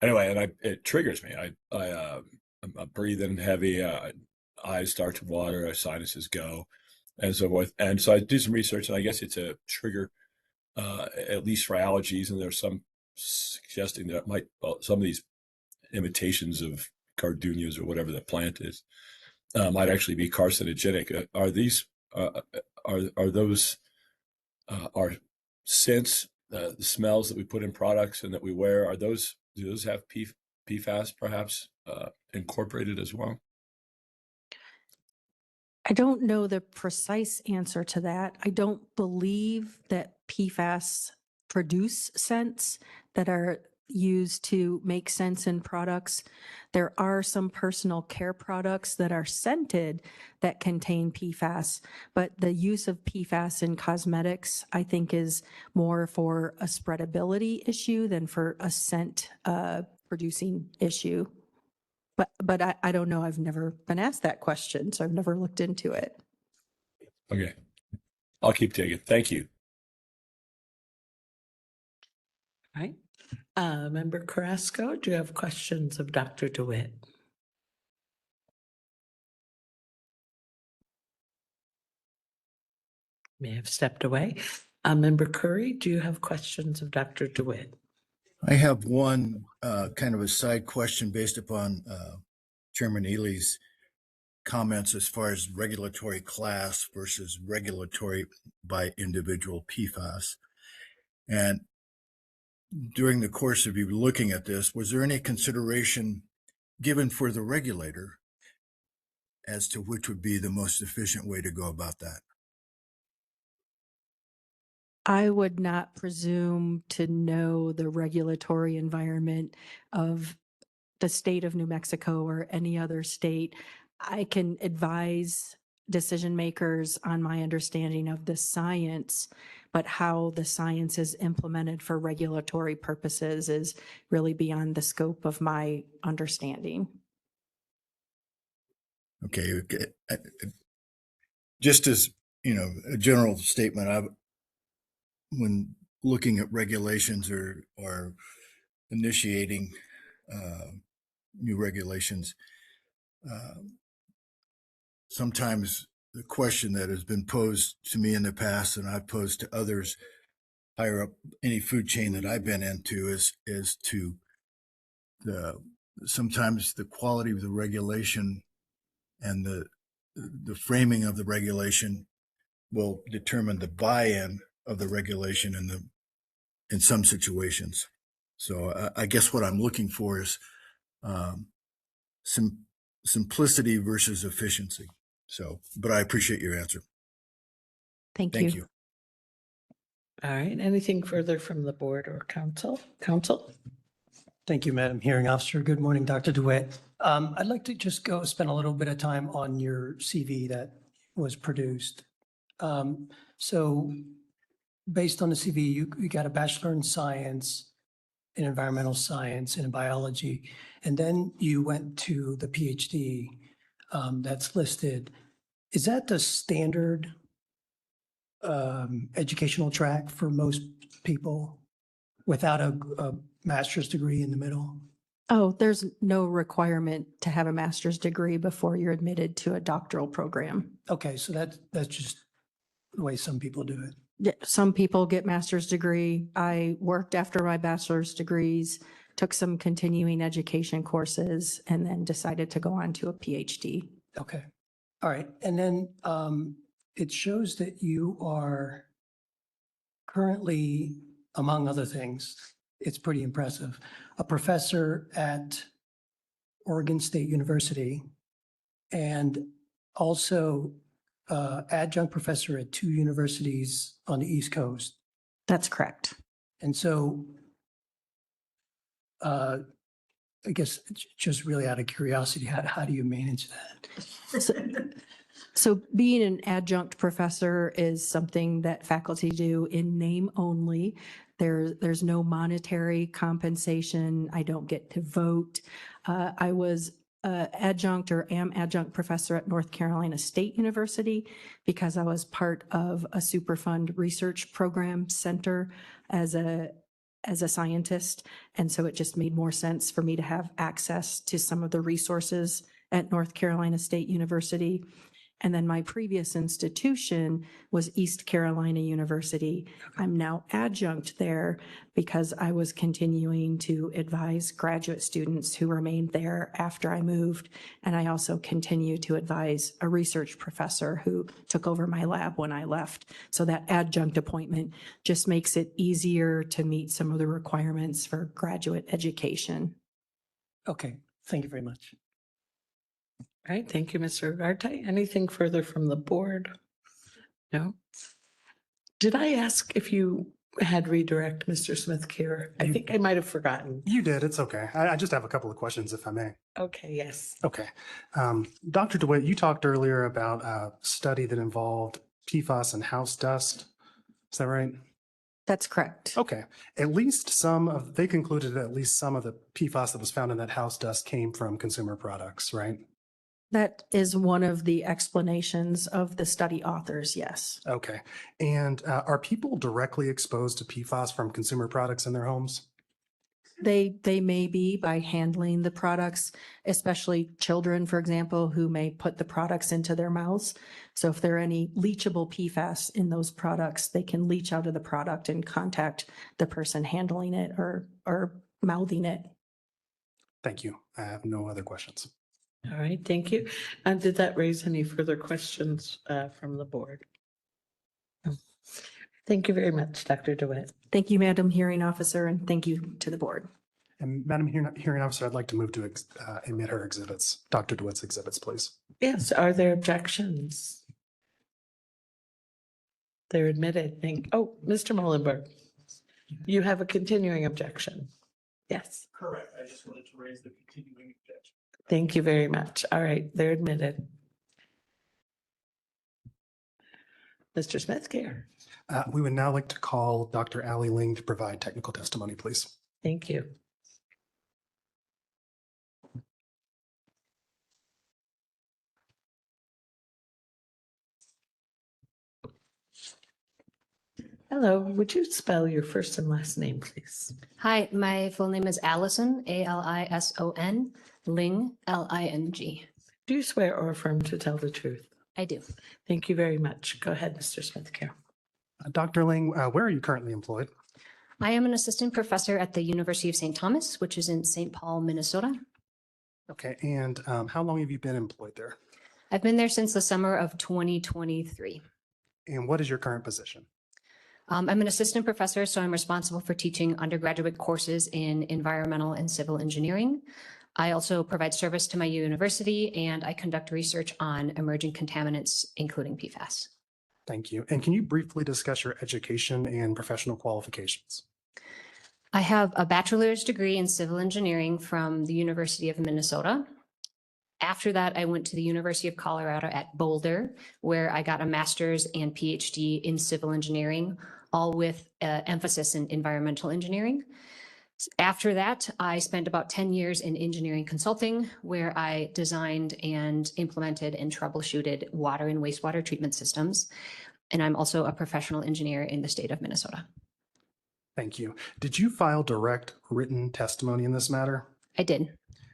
Anyway, and it triggers me. I'm breathing heavy. Eyes start to water. Sinuses go, and so forth. And so I do some research, and I guess it's a trigger, at least for allergies. And there's some suggesting that some of these imitations of gardenias or whatever the plant is might actually be carcinogenic. Are these are those our scents, the smells that we put in products and that we wear? Do those have PFAS perhaps incorporated as well? I don't know the precise answer to that. I don't believe that PFAS produce scents that are used to make scents in products. There are some personal care products that are scented that contain PFAS, but the use of PFAS in cosmetics, I think, is more for a spreadability issue than for a scent producing issue. But I don't know. I've never been asked that question, so I've never looked into it. Okay. I'll keep digging. Thank you. All right. Member Carrasco, do you have questions of Dr. DeWitt? May have stepped away. Member Curry, do you have questions of Dr. DeWitt? I have one kind of a side question based upon Chairman Ely's comments as far as regulatory class versus regulatory by individual PFAS. And during the course of you looking at this, was there any consideration given for the regulator as to which would be the most efficient way to go about that? I would not presume to know the regulatory environment of the state of New Mexico or any other state. I can advise decision makers on my understanding of the science, but how the science is implemented for regulatory purposes is really beyond the scope of my understanding. Okay. Just as, a general statement, when looking at regulations or initiating new regulations, sometimes the question that has been posed to me in the past and I've posed to others higher up any food chain that I've been into is to sometimes the quality of the regulation and the framing of the regulation will determine the buy-in of the regulation in some situations. So I guess what I'm looking for is some simplicity versus efficiency. So, but I appreciate your answer. Thank Thank you. you. All right, anything further from the board or council? Council? Thank you, Madam Hearing Officer. Good morning, Dr. DeWitt. I'd like to just spend a little bit of time on your CV that was produced. So based on the CV, you got a Bachelor in Science, in Environmental Science, and in Biology, and then you went to the PhD that's listed. Is that the standard educational track for most people without a master's degree in the middle? Oh, there's no requirement to have a master's degree before you're admitted to a doctoral program. Okay, so that's just the way some people do it. Yeah, some people get master's degree. I worked after my bachelor's degrees, took some continuing education courses, and then decided to go on to a PhD. Okay, all right. And then it shows that you are currently, among other things, it's pretty impressive, a professor at Oregon State University and also adjunct professor at 2 universities on the East Coast. That's correct. And so I guess just really out of curiosity, how do you manage that? So being an adjunct professor is something that faculty do in name only. There's no monetary compensation. I don't get to vote. I was adjunct or am adjunct professor at North Carolina State University because I was part of a Superfund research program center as a scientist. And so it just made more sense for me to have access to some of the resources at North Carolina State University. And then my previous institution was East Carolina University. I'm now adjunct there because I was continuing to advise graduate students who remained there after I moved. And I also continue to advise a research professor who took over my lab when I left. So that adjunct appointment just makes it easier to meet some of the requirements for graduate education. Okay, thank you very much. All right, thank you, Mr. Ugarte. Anything further from the board? No? Did I ask if you had redirect Mr. Smith here? I think I might have forgotten. You did. It's okay. I just have a couple of questions, if I may. Okay, yes. Okay. Dr. DeWitt, you talked earlier about a study that involved PFAS and house dust. Is that right? That's correct. Okay. They concluded that at least some of the PFAS that was found in that house dust came from consumer products, right? That is one of the explanations of the study authors, yes. Okay. And are people directly exposed to PFAS from consumer products in their homes? They may be by handling the products, especially children, for example, who may put the products into their mouths. So if there are any leachable PFAS in those products, they can leach out of the product and contact the person handling it or mouthing it. Thank you. I have no other questions. All right, thank you. And did that raise any further questions from the board? No. Thank you very much, Dr. DeWitt. Thank you, Madam Hearing Officer, and thank you to the board. And Madam Hearing Officer, I'd like to move to admit her exhibits, Dr. DeWitt's exhibits, please. Yes, are there objections? They're admitted. Oh, Mr. Mullenberg, you have a continuing objection. Yes. Correct. I just wanted to raise the continuing objection. Thank you very much. All right, they're admitted. Mr. Smith Care. We would now like to call Dr. Ali Ling to provide technical testimony, please. Thank you. Hello, would you spell your first and last name, please? Hi, my full name is Allison, Alison, Ling, Ling. Do you swear or affirm to tell the truth? I do. Thank you very much. Go ahead, Mr. Smith Care. Dr. Ling, where are you currently employed? I am an assistant professor at the University of St. Thomas, which is in St. Paul, Minnesota. Okay, and how long have you been employed there? I've been there since the summer of 2023. And what is your current position? I'm an assistant professor, so I'm responsible for teaching undergraduate courses in environmental and civil engineering. I also provide service to my university, and I conduct research on emerging contaminants, including PFAS. Thank you. And can you briefly discuss your education and professional qualifications? I have a bachelor's degree in civil engineering from the University of Minnesota. After that, I went to the University of Colorado at Boulder, where I got a master's and PhD in civil engineering, all with emphasis in environmental engineering. After that, I spent about 10 years in engineering consulting, where I designed and implemented and troubleshooted water and wastewater treatment systems. And I'm also a professional engineer in the state of Minnesota. Thank you. Did you file direct written testimony in this matter? I did.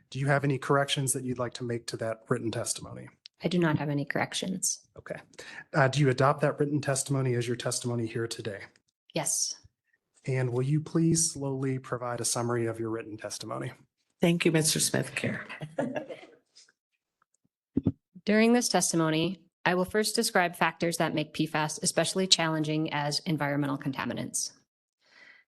Do you have any corrections that you'd like to make to that written testimony? I do not have any corrections. Okay. Do you adopt that written testimony as your testimony here today? Yes. And will you please slowly provide a summary of your written testimony? Thank you, Mr. Smith Care. During this testimony, I will first describe factors that make PFAS especially challenging as environmental contaminants.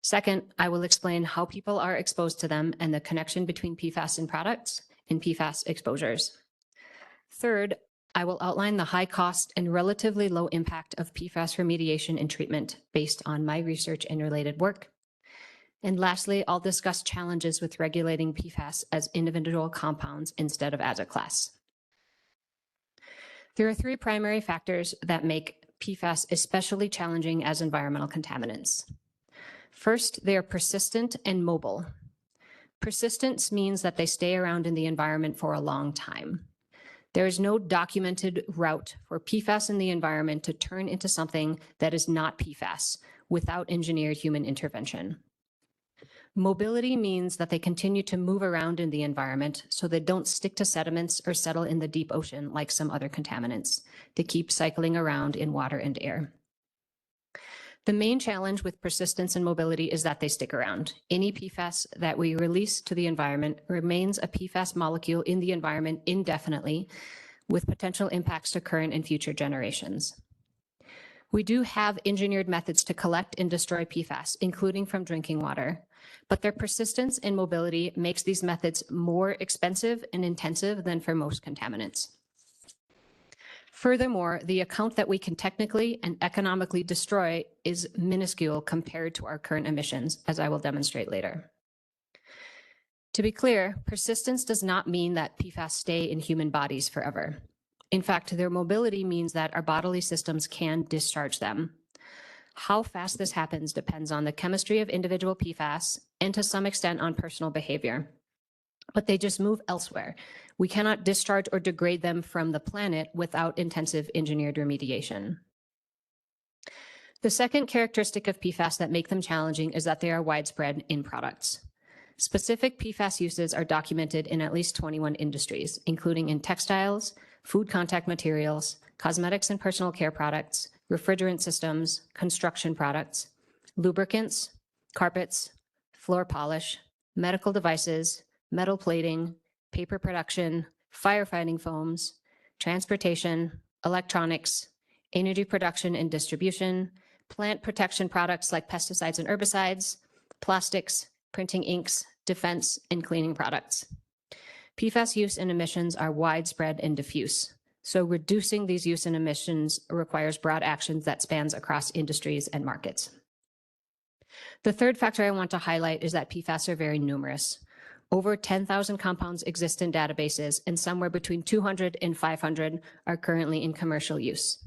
Second, I will explain how people are exposed to them and the connection between PFAS in products and PFAS exposures. Third, I will outline the high cost and relatively low impact of PFAS remediation and treatment based on my research and related work. And lastly, I'll discuss challenges with regulating PFAS as individual compounds instead of as a class. There are three primary factors that make PFAS especially challenging as environmental contaminants. First, they are persistent and mobile. Persistence means that they stay around in the environment for a long time. There is no documented route for PFAS in the environment to turn into something that is not PFAS without engineered human intervention. Mobility means that they continue to move around in the environment so they don't stick to sediments or settle in the deep ocean like some other contaminants. They keep cycling around in water and air. The main challenge with persistence and mobility is that they stick around. Any PFAS that we release to the environment remains a PFAS molecule in the environment indefinitely, with potential impacts to current and future generations. We do have engineered methods to collect and destroy PFAS, including from drinking water, but their persistence and mobility makes these methods more expensive and intensive than for most contaminants. Furthermore, the amount that we can technically and economically destroy is minuscule compared to our current emissions, as I will demonstrate later. To be clear, persistence does not mean that PFAS stay in human bodies forever. In fact, their mobility means that our bodily systems can discharge them. How fast this happens depends on the chemistry of individual PFAS and to some extent on personal behavior. But they just move elsewhere. We cannot discharge or degrade them from the planet without intensive engineered remediation. The second characteristic of PFAS that make them challenging is that they are widespread in products. Specific PFAS uses are documented in at least 21 industries, including in textiles, food contact materials, cosmetics and personal care products, refrigerant systems, construction products, lubricants, carpets, floor polish, medical devices, metal plating, paper production, firefighting foams, transportation, electronics, energy production and distribution, plant protection products like pesticides and herbicides, plastics, printing inks, defense, and cleaning products. PFAS use and emissions are widespread and diffuse, so reducing these use and emissions requires broad actions that spans across industries and markets. The third factor I want to highlight is that PFAS are very numerous. Over 10,000 compounds exist in databases, and somewhere between 200 and 500 are currently in commercial use.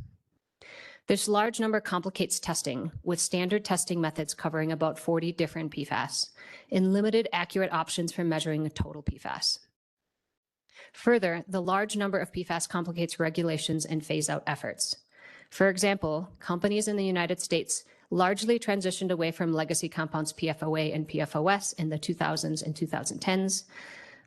This large number complicates testing, with standard testing methods covering about 40 different PFAS and limited accurate options for measuring the total PFAS. Further, the large number of PFAS complicates regulations and phase-out efforts. For example, companies in the United States largely transitioned away from legacy compounds PFOA and PFOS in the 2000s and 2010s,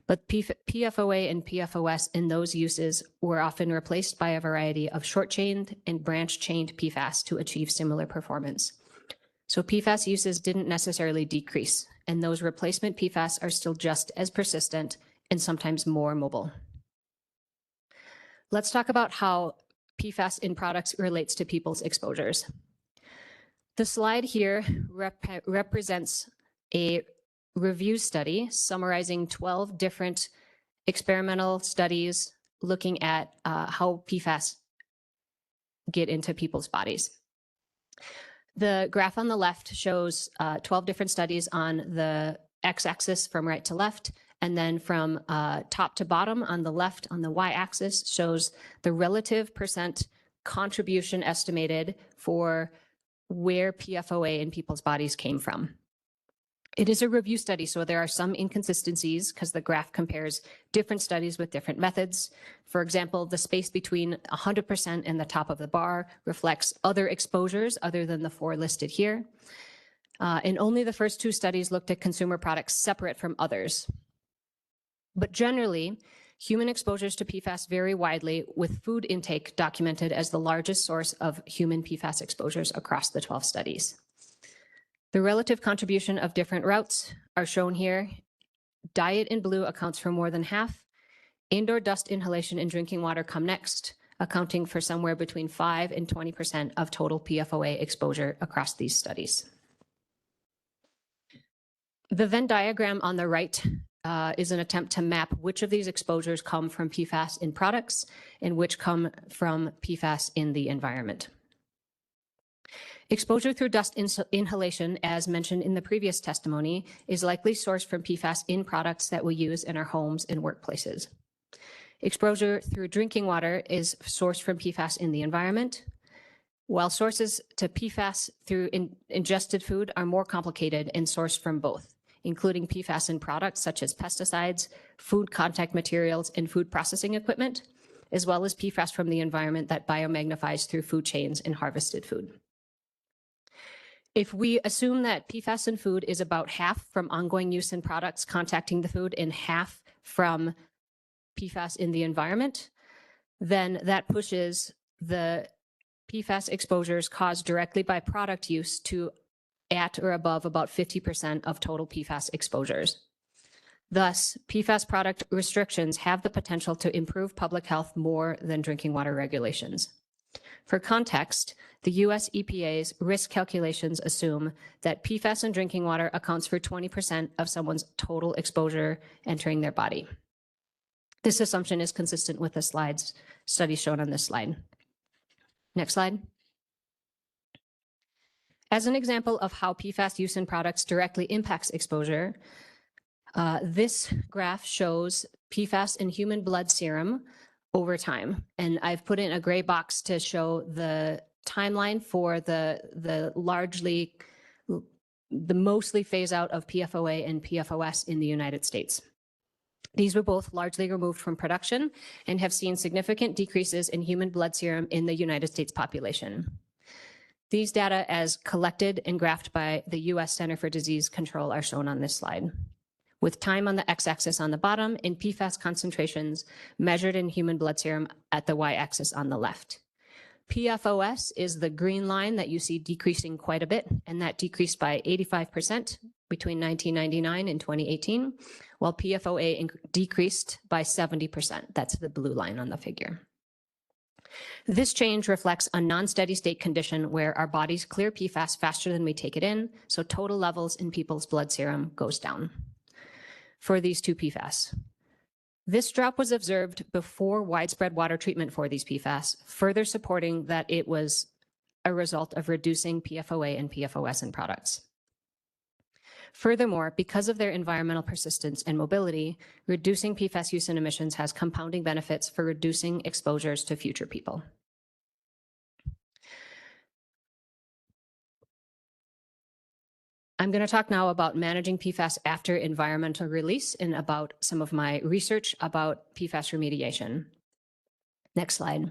but PFOA and PFOS in those uses were often replaced by a variety of short-chained and branch-chained PFAS to achieve similar performance. So PFAS uses didn't necessarily decrease, and those replacement PFAS are still just as persistent and sometimes more mobile. Let's talk about how PFAS in products relates to people's exposures. The slide here represents a review study summarizing 12 different experimental studies looking at how PFAS get into people's bodies. The graph on the left shows 12 different studies on the x-axis from right to left, and then from top to bottom on the left on the y-axis shows the relative percent contribution estimated for where PFOA in people's bodies came from. It is a review study, so there are some inconsistencies because the graph compares different studies with different methods. For example, the space between 100% and the top of the bar reflects other exposures other than the 4 listed here. And only the first 2 studies looked at consumer products separate from others. But generally, human exposures to PFAS vary widely, with food intake documented as the largest source of human PFAS exposures across the 12 studies. The relative contribution of different routes are shown here. Diet in blue accounts for more than half. Indoor dust inhalation and drinking water come next, accounting for somewhere between 5 and 20% of total PFOA exposure across these studies. The Venn diagram on the right is an attempt to map which of these exposures come from PFAS in products and which come from PFAS in the environment. Exposure through dust inhalation, as mentioned in the previous testimony, is likely sourced from PFAS in products that we use in our homes and workplaces. Exposure through drinking water is sourced from PFAS in the environment, while sources to PFAS through ingested food are more complicated and sourced from both, including PFAS in products such as pesticides, food contact materials, and food processing equipment, as well as PFAS from the environment that biomagnifies through food chains and harvested food. If we assume that PFAS in food is about half from ongoing use in products contacting the food and half from PFAS in the environment, then that pushes the PFAS exposures caused directly by product use to at or above about 50% of total PFAS exposures. Thus, PFAS product restrictions have the potential to improve public health more than drinking water regulations. For context, the US EPA's risk calculations assume that PFAS in drinking water accounts for 20% of someone's total exposure entering their body. This assumption is consistent with the study shown on this slide. Next slide. As an example of how PFAS use in products directly impacts exposure, this graph shows PFAS in human blood serum over time. And I've put in a gray box to show the timeline for the mostly phase out of PFOA and PFOS in the United States. These were both largely removed from production and have seen significant decreases in human blood serum in the United States population. These data, as collected and graphed by the US Center for Disease Control, are shown on this slide, with time on the x-axis on the bottom and PFAS concentrations measured in human blood serum at the y-axis on the left. PFOS is the green line that you see decreasing quite a bit, and that decreased by 85% between 1999 and 2018, while PFOA decreased by 70%. That's the blue line on the figure. This change reflects a non-steady state condition where our bodies clear PFAS faster than we take it in, so total levels in people's blood serum goes down for these 2 PFAS. This drop was observed before widespread water treatment for these PFAS, further supporting that it was a result of reducing PFOA and PFOS in products. Furthermore, because of their environmental persistence and mobility, reducing PFAS use and emissions has compounding benefits for reducing exposures to future people. I'm going to talk now about managing PFAS after environmental release and about some of my research about PFAS remediation. Next slide.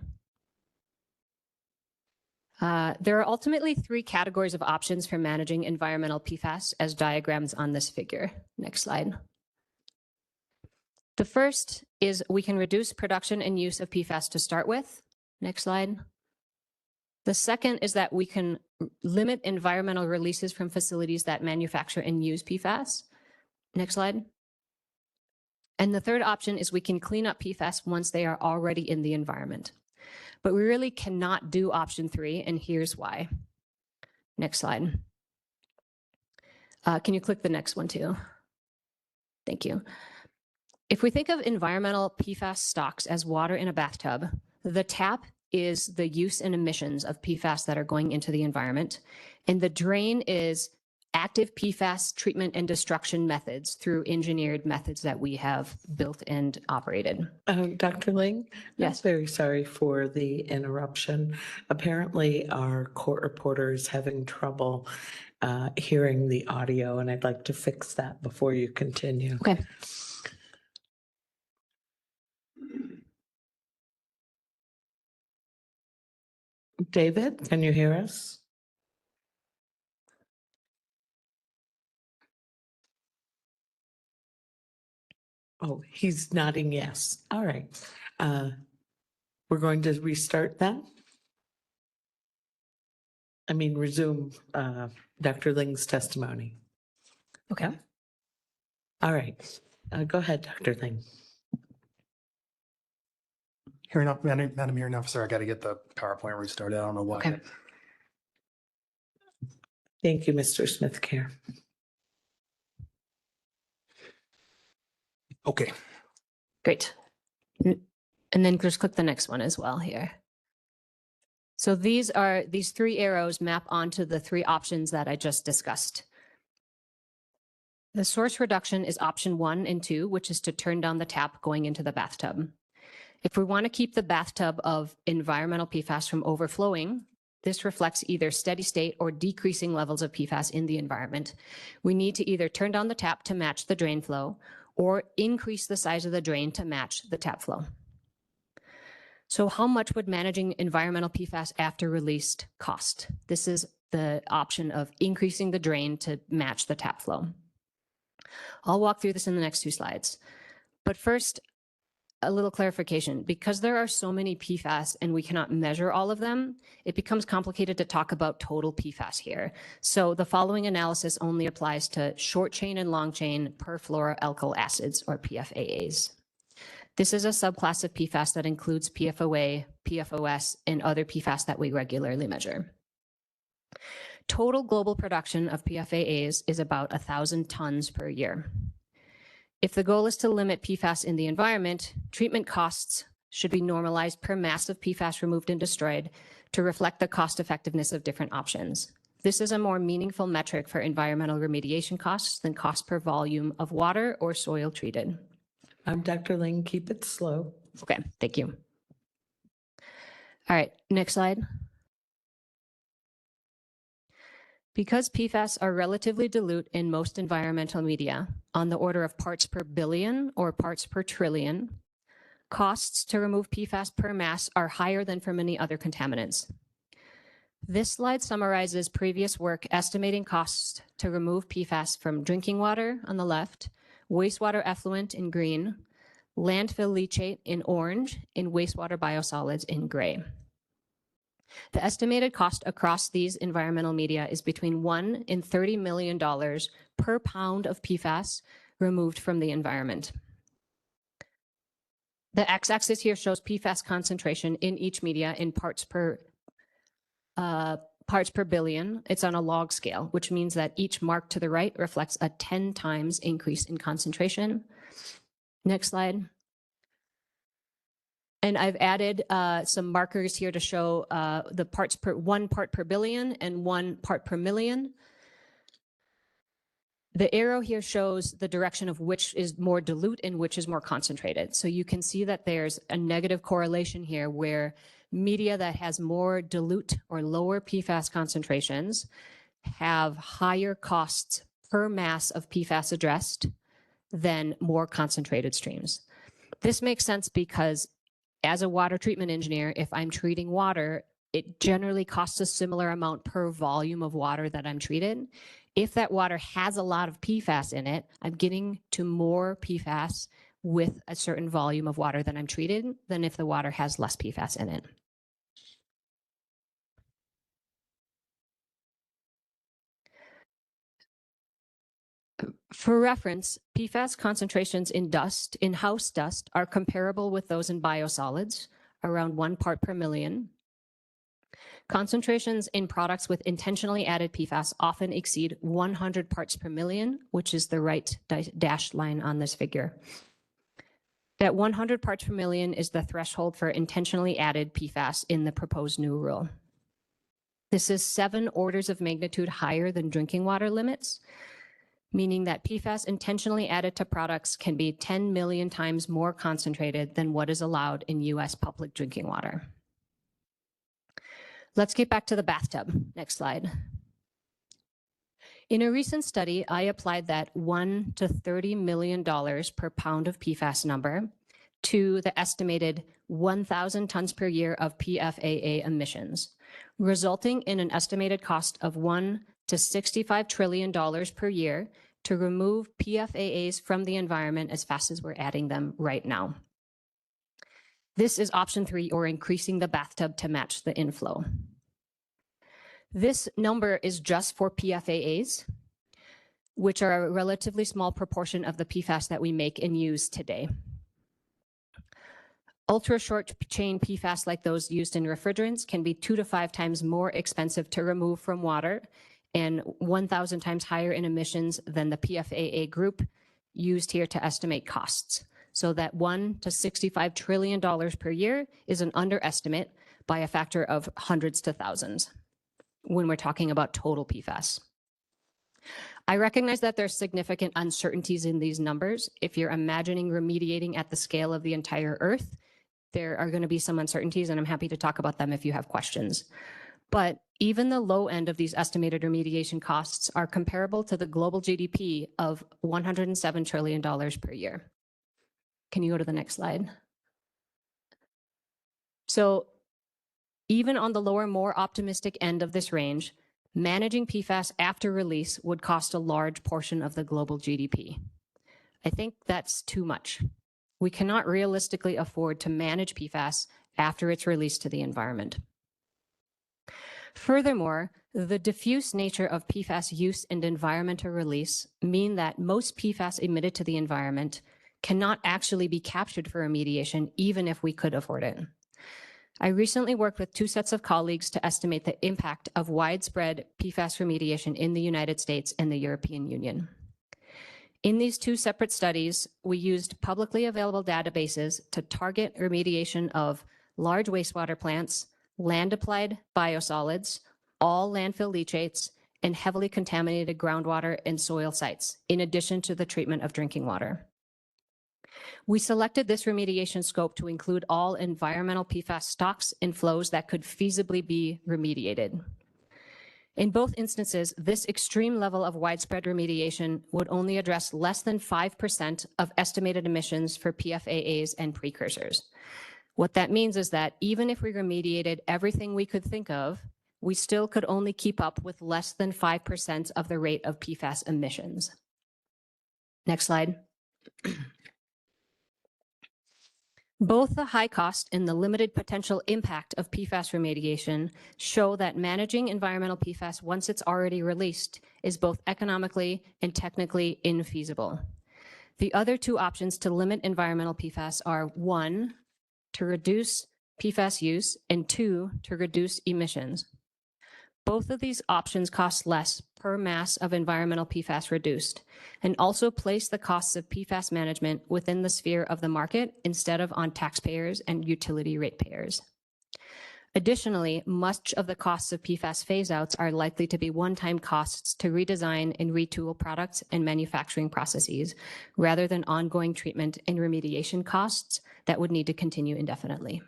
There are ultimately 3 categories of options for managing environmental PFAS as diagrams on this figure. Next slide. The first is we can reduce production and use of PFAS to start with. Next slide. The second is that we can limit environmental releases from facilities that manufacture and use PFAS. Next slide. And the third option is we can clean up PFAS once they are already in the environment. But we really cannot do option 3, and here's why. Next slide. Can you click the next one too? Thank you. If we think of environmental PFAS stocks as water in a bathtub, the tap is the use and emissions of PFAS that are going into the environment, and the drain is active PFAS treatment and destruction methods through engineered methods that we have built and operated. Dr. Ling? Yes. I'm very sorry for the interruption. Apparently, our court reporter is having trouble hearing the audio, and I'd like to fix that before you continue. Okay. David, can you hear us? Oh, he's nodding yes. All right. We're going to restart then? I mean, resume Dr. Ling's testimony. Okay. All right. Go ahead, Dr. Ling. Madam Hearing Officer, I got to get the PowerPoint restarted. I don't know why. Okay. Thank you, Mr. Smith-Care. Okay. Great. And then just click the next one as well here. So these 3 arrows map onto the 3 options that I just discussed. The source reduction is option 1 and 2, which is to turn down the tap going into the bathtub. If we want to keep the bathtub of environmental PFAS from overflowing, this reflects either steady state or decreasing levels of PFAS in the environment. We need to either turn down the tap to match the drain flow or increase the size of the drain to match the tap flow. So how much would managing environmental PFAS after released cost? This is the option of increasing the drain to match the tap flow. I'll walk through this in the next 2 slides. But first, a little clarification. Because there are so many PFAS and we cannot measure all of them, it becomes complicated to talk about total PFAS here. So the following analysis only applies to short chain and long chain perfluoroalkyl acids, or PFAS. This is a subclass of PFAS that includes PFOA, PFOS, and other PFAS that we regularly measure. Total global production of PFAS is about 1,000 tons per year. If the goal is to limit PFAS in the environment, treatment costs should be normalized per mass of PFAS removed and destroyed to reflect the cost effectiveness of different options. This is a more meaningful metric for environmental remediation costs than cost per volume of water or soil treated. Dr. Ling, keep it slow. Okay, thank you. All right, next slide. Because PFAS are relatively dilute in most environmental media, on the order of parts per billion or parts per trillion, costs to remove PFAS per mass are higher than for many other contaminants. This slide summarizes previous work estimating costs to remove PFAS from drinking water on the left, wastewater effluent in green, landfill leachate in orange, and wastewater biosolids in gray. The estimated cost across these environmental media is between $1 and $30 million per pound of PFAS removed from the environment. The x-axis here shows PFAS concentration in each media in parts per billion. It's on a log scale, which means that each mark to the right reflects a 10 times increase in concentration. Next slide. And I've added some markers here to show the parts per 1 part per billion and 1 part per million. The arrow here shows the direction of which is more dilute and which is more concentrated. So you can see that there's a negative correlation here where media that has more dilute or lower PFAS concentrations have higher costs per mass of PFAS addressed than more concentrated streams. This makes sense because as a water treatment engineer, if I'm treating water, it generally costs a similar amount per volume of water that I'm treating. If that water has a lot of PFAS in it, I'm getting to more PFAS with a certain volume of water that I'm treating than if the water has less PFAS in it. For reference, PFAS concentrations in dust, in house dust, are comparable with those in biosolids, around 1 part per million. Concentrations in products with intentionally added PFAS often exceed 100 parts per million, which is the right dashed line on this figure. That 100 parts per million is the threshold for intentionally added PFAS in the proposed new rule. This is 7 orders of magnitude higher than drinking water limits, meaning that PFAS intentionally added to products can be 10 million times more concentrated than what is allowed in US public drinking water. Let's get back to the bathtub. Next slide. In a recent study, I applied that $1 to $30 million per pound of PFAS number to the estimated 1,000 tons per year of PFAA emissions, resulting in an estimated cost of $1 to $65 trillion per year to remove PFAAs from the environment as fast as we're adding them right now. This is option 3, or increasing the bathtub to match the inflow. This number is just for PFAAs, which are a relatively small proportion of the PFAS that we make and use today. Ultra short chain PFAS like those used in refrigerants can be 2 to 5 times more expensive to remove from water and 1,000 times higher in emissions than the PFAA group used here to estimate costs. So that $1 to $65 trillion per year is an underestimate by a factor of hundreds to thousands when we're talking about total PFAS. I recognize that there's significant uncertainties in these numbers. If you're imagining remediating at the scale of the entire Earth, there are going to be some uncertainties, and I'm happy to talk about them if you have questions. But even the low end of these estimated remediation costs are comparable to the global GDP of $107 trillion per year. Can you go to the next slide? So even on the lower, more optimistic end of this range, managing PFAS after release would cost a large portion of the global GDP. I think that's too much. We cannot realistically afford to manage PFAS after it's released to the environment. Furthermore, the diffuse nature of PFAS use and environmental release mean that most PFAS emitted to the environment cannot actually be captured for remediation, even if we could afford it. I recently worked with 2 sets of colleagues to estimate the impact of widespread PFAS remediation in the United States and the European Union. In these 2 separate studies, we used publicly available databases to target remediation of large wastewater plants, land-applied biosolids, all landfill leachates, and heavily contaminated groundwater and soil sites, in addition to the treatment of drinking water. We selected this remediation scope to include all environmental PFAS stocks and flows that could feasibly be remediated. In both instances, this extreme level of widespread remediation would only address less than 5% of estimated emissions for PFAAs and precursors. What that means is that even if we remediated everything we could think of, we still could only keep up with less than 5% of the rate of PFAS emissions. Next slide. Both the high cost and the limited potential impact of PFAS remediation show that managing environmental PFAS once it's already released is both economically and technically infeasible. The other 2 options to limit environmental PFAS are 1, to reduce PFAS use, and 2, to reduce emissions. Both of these options cost less per mass of environmental PFAS reduced, and also place the costs of PFAS management within the sphere of the market instead of on taxpayers and utility ratepayers. Additionally, much of the costs of PFAS phase-outs are likely to be one-time costs to redesign and retool products and manufacturing processes, rather than ongoing treatment and remediation costs that would need to continue indefinitely.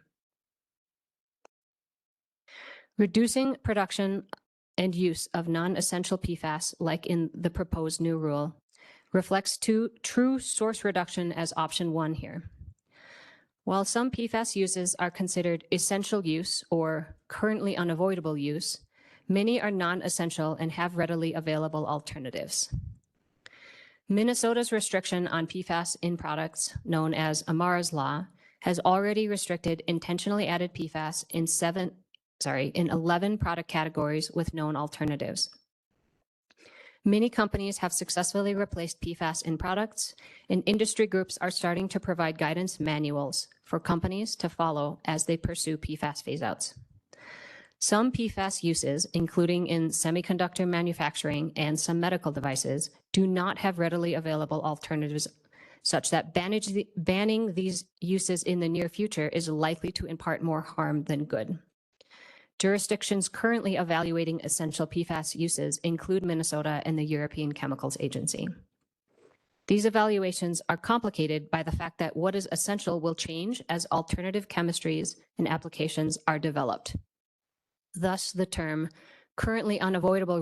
Reducing production and use of non-essential PFAS, like in the proposed new rule, reflects true source reduction as option 1 here. While some PFAS uses are considered essential use or currently unavoidable use, many are non-essential and have readily available alternatives. Minnesota's restriction on PFAS in products, known as Amara's Law, has already restricted intentionally added PFAS in 11 product categories with known alternatives. Many companies have successfully replaced PFAS in products, and industry groups are starting to provide guidance manuals for companies to follow as they pursue PFAS phase-outs. Some PFAS uses, including in semiconductor manufacturing and some medical devices, do not have readily available alternatives, such that banning these uses in the near future is likely to impart more harm than good. Jurisdictions currently evaluating essential PFAS uses include Minnesota and the European Chemicals Agency. These evaluations are complicated by the fact that what is essential will change as alternative chemistries and applications are developed. Thus, the term currently unavoidable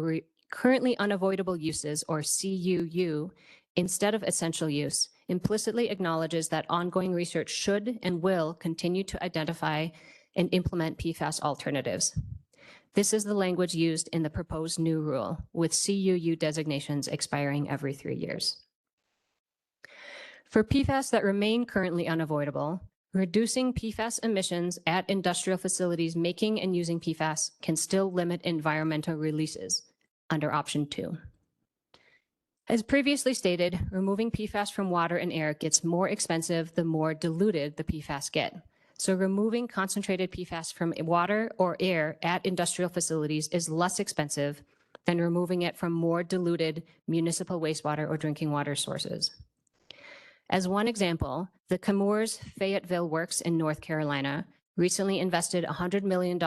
uses, or CUU, instead of essential use, implicitly acknowledges that ongoing research should and will continue to identify and implement PFAS alternatives. This is the language used in the proposed new rule, with CUU designations expiring every 3 years. For PFAS that remain currently unavoidable, reducing PFAS emissions at industrial facilities making and using PFAS can still limit environmental releases under option 2. As previously stated, removing PFAS from water and air gets more expensive the more diluted the PFAS get. So removing concentrated PFAS from water or air at industrial facilities is less expensive than removing it from more diluted municipal wastewater or drinking water sources. As one example, the Chemours Fayetteville Works in North Carolina recently invested $100 million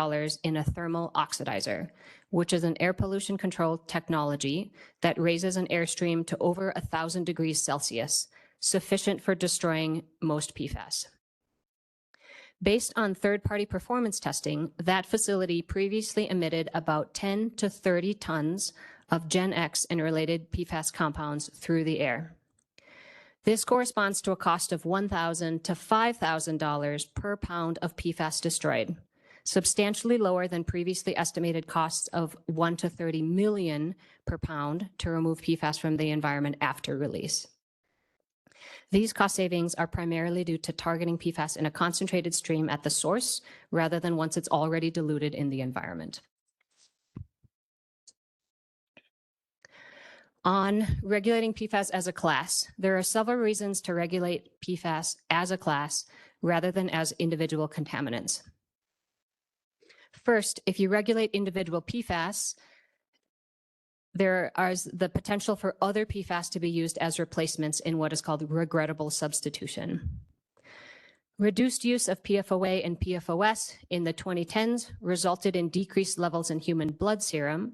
in a thermal oxidizer, which is an air pollution control technology that raises an airstream to over 1,000 degrees Celsius, sufficient for destroying most PFAS. Based on third-party performance testing, that facility previously emitted about 10 to 30 tons of Gen X and related PFAS compounds through the air. This corresponds to a cost of $1,000 to $5,000 per pound of PFAS destroyed, substantially lower than previously estimated costs of $1 to $30 million per pound to remove PFAS from the environment after release. These cost savings are primarily due to targeting PFAS in a concentrated stream at the source rather than once it's already diluted in the environment. On regulating PFAS as a class, there are several reasons to regulate PFAS as a class rather than as individual contaminants. First, if you regulate individual PFAS, there is the potential for other PFAS to be used as replacements in what is called regrettable substitution. Reduced use of PFOA and PFOS in the 2010s resulted in decreased levels in human blood serum.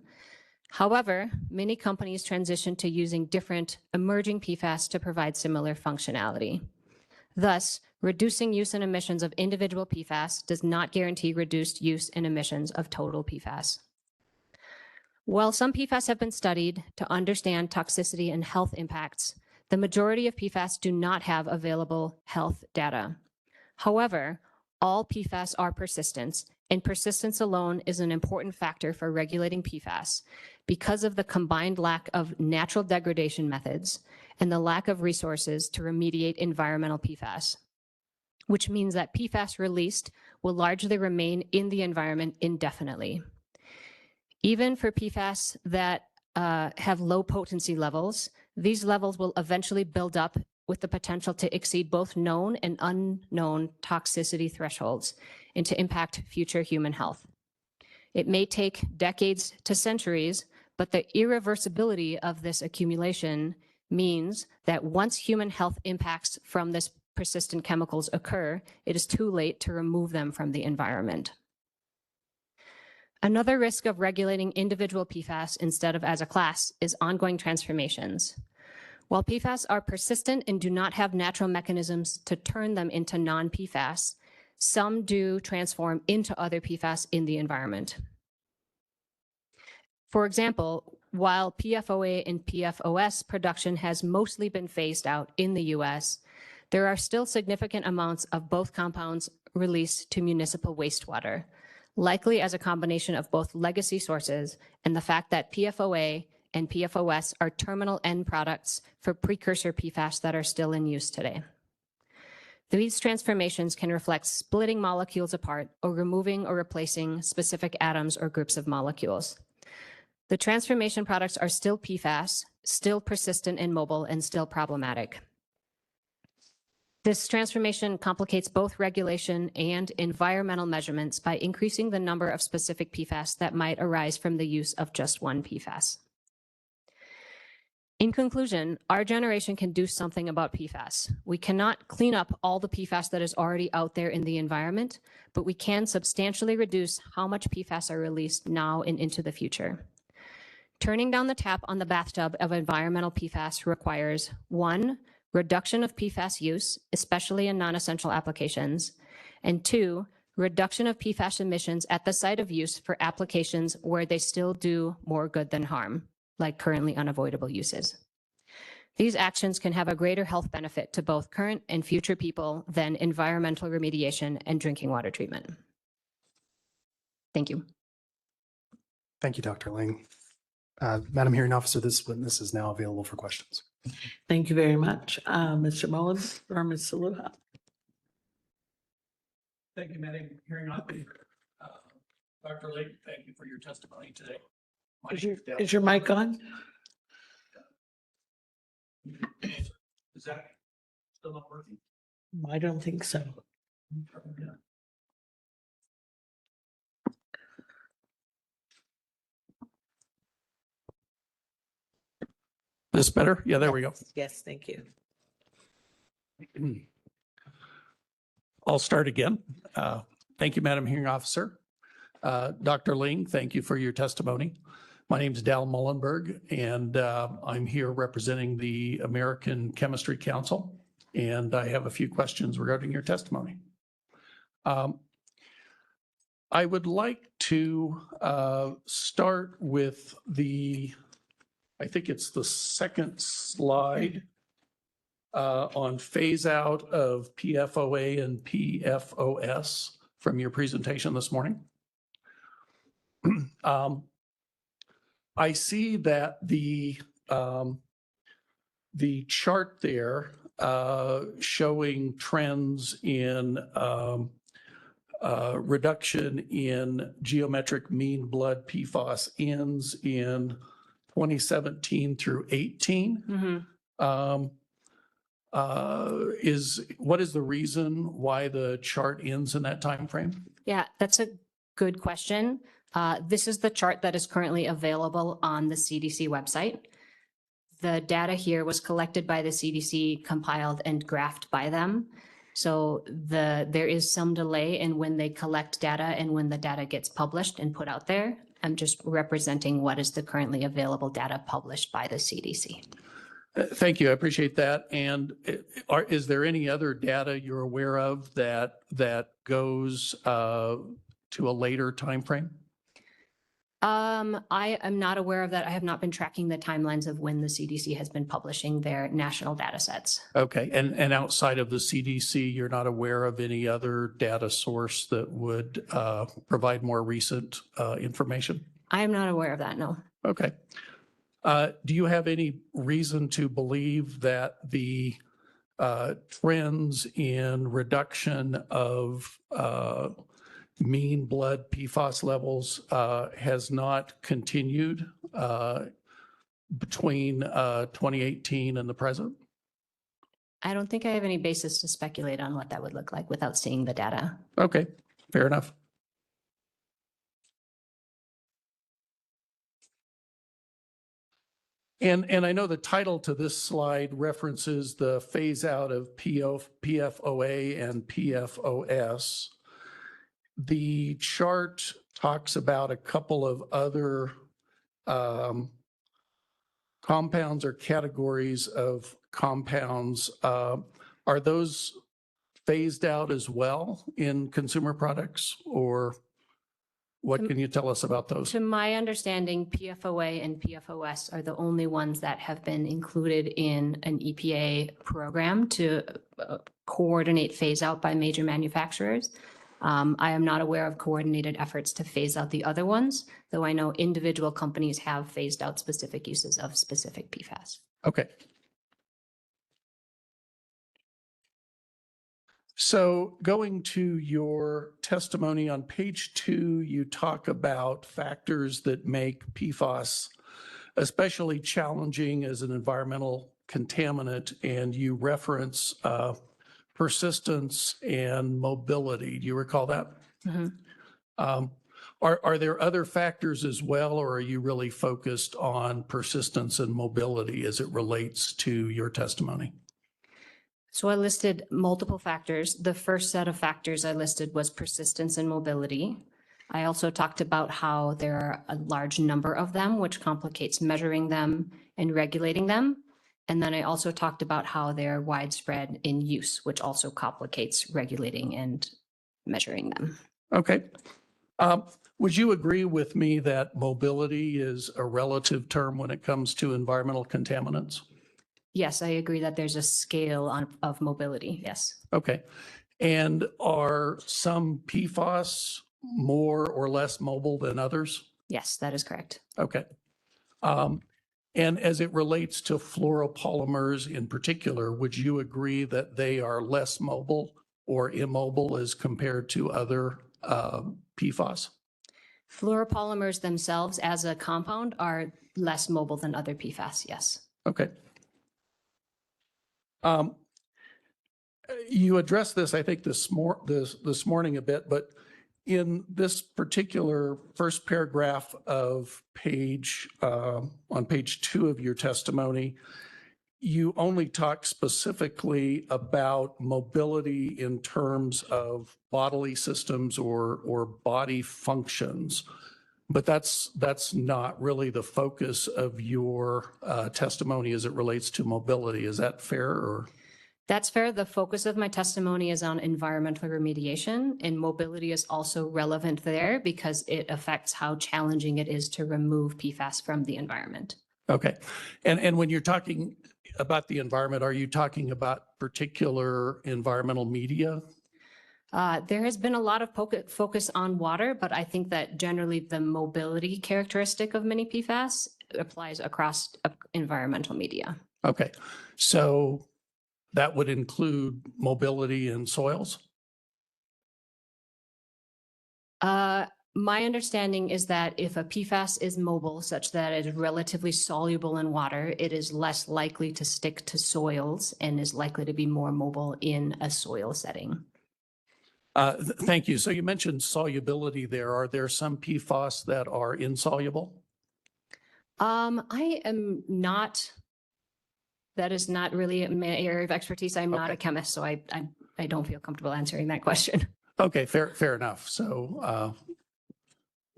However, many companies transitioned to using different emerging PFAS to provide similar functionality. Thus, reducing use and emissions of individual PFAS does not guarantee reduced use and emissions of total PFAS. While some PFAS have been studied to understand toxicity and health impacts, the majority of PFAS do not have available health data. However, all PFAS are persistent, and persistence alone is an important factor for regulating PFAS because of the combined lack of natural degradation methods and the lack of resources to remediate environmental PFAS, which means that PFAS released will largely remain in the environment indefinitely. Even for PFAS that have low potency levels, these levels will eventually build up with the potential to exceed both known and unknown toxicity thresholds and to impact future human health. It may take decades to centuries, but the irreversibility of this accumulation means that once human health impacts from this persistent chemicals occur, it is too late to remove them from the environment. Another risk of regulating individual PFAS instead of as a class is ongoing transformations. While PFAS are persistent and do not have natural mechanisms to turn them into non-PFAS, some do transform into other PFAS in the environment. For example, while PFOA and PFOS production has mostly been phased out in the US, there are still significant amounts of both compounds released to municipal wastewater, likely as a combination of both legacy sources and the fact that PFOA and PFOS are terminal end products for precursor PFAS that are still in use today. These transformations can reflect splitting molecules apart or removing or replacing specific atoms or groups of molecules. The transformation products are still PFAS, still persistent and mobile, and still problematic. This transformation complicates both regulation and environmental measurements by increasing the number of specific PFAS that might arise from the use of just one PFAS. In conclusion, our generation can do something about PFAS. We cannot clean up all the PFAS that is already out there in the environment, but we can substantially reduce how much PFAS are released now and into the future. Turning down the tap on the bathtub of environmental PFAS requires 1, reduction of PFAS use, especially in non-essential applications, and 2, reduction of PFAS emissions at the site of use for applications where they still do more good than harm, like currently unavoidable uses. These actions can have a greater health benefit to both current and future people than environmental remediation and drinking water treatment. Thank you. Thank you, Dr. Ling. Madam Hearing Officer, this witness is now available for questions. Thank you very much. Mr. Mullins or Ms. Saluja? Thank you, Madam Hearing Officer. Dr. Lee, thank you for your testimony today. Is your mic on? Is that still not working? I don't think so. This better? Yeah, there we go. Yes, thank you. I'll start again. Thank you, Madam Hearing Officer. Dr. Ling, thank you for your testimony. My name is Dal Mullenberg, and I'm here representing the American Chemistry Council, and I have a few questions regarding your testimony. I would like to start with I think it's the second slide on phase out of PFOA and PFOS from your presentation this morning. I see that the chart there showing trends in reduction in geometric mean blood PFAS ends in 2017 through 18. What is the reason why the chart ends in that time frame? Yeah, that's a good question. This is the chart that is currently available on the CDC website. The data here was collected by the CDC, compiled and graphed by them. So there is some delay in when they collect data and when the data gets published and put out there. I'm just representing what is the currently available data published by the CDC. Thank you. I appreciate that. And is there any other data you're aware of that goes to a later time frame? I am not aware of that. I have not been tracking the timelines of when the CDC has been publishing their national data sets. Okay. And outside of the CDC, you're not aware of any other data source that would provide more recent information? I am not aware of that, no. Okay. Do you have any reason to believe that the trends in reduction of mean blood PFAS levels has not continued between 2018 and the present? I don't think I have any basis to speculate on what that would look like without seeing the data. Okay, fair enough. And I know the title to this slide references the phase out of PFOA and PFOS. The chart talks about a couple of other compounds or categories of compounds. Are those phased out as well in consumer products, or What can you tell us about those? To my understanding, PFOA and PFOS are the only ones that have been included in an EPA program to coordinate phase out by major manufacturers. I am not aware of coordinated efforts to phase out the other ones, though I know individual companies have phased out specific uses of specific PFAS. Okay. So going to your testimony on page 2, you talk about factors that make PFAS especially challenging as an environmental contaminant, and you reference persistence and mobility. Do you recall that? Mm-hmm. Are there other factors as well, or are you really focused on persistence and mobility as it relates to your testimony? So I listed multiple factors. The first set of factors I listed was persistence and mobility. I also talked about how there are a large number of them, which complicates measuring them and regulating them. And then I also talked about how they're widespread in use, which also complicates regulating and measuring them. Okay. Would you agree with me that mobility is a relative term when it comes to environmental contaminants? Yes, I agree that there's a scale of mobility. Yes. Okay. And are some PFAS more or less mobile than others? Yes, that is correct. Okay. And as it relates to fluoropolymers in particular, would you agree that they are less mobile or immobile as compared to other PFAS? Fluoropolymers themselves as a compound are less mobile than other PFAS, yes. Okay. You addressed this, I think, this morning a bit, but in this particular first paragraph of on page 2 of your testimony, you only talk specifically about mobility in terms of bodily systems or body functions, but that's not really the focus of your testimony as it relates to mobility. Is that fair? Or? That's fair. The focus of my testimony is on environmental remediation, and mobility is also relevant there because it affects how challenging it is to remove PFAS from the environment. Okay. And when you're talking about the environment, are you talking about particular environmental media? There has been a lot of focus on water, but I think that generally the mobility characteristic of many PFAS applies across environmental media. Okay. So that would include mobility in soils? My understanding is that if a PFAS is mobile such that it is relatively soluble in water, it is less likely to stick to soils and is likely to be more mobile in a soil setting. Thank you. So you mentioned solubility there. Are there some PFAS that are insoluble? I am not, that is not really my area of expertise. I'm not a chemist, so I don't feel comfortable answering that question. Okay, fair enough. So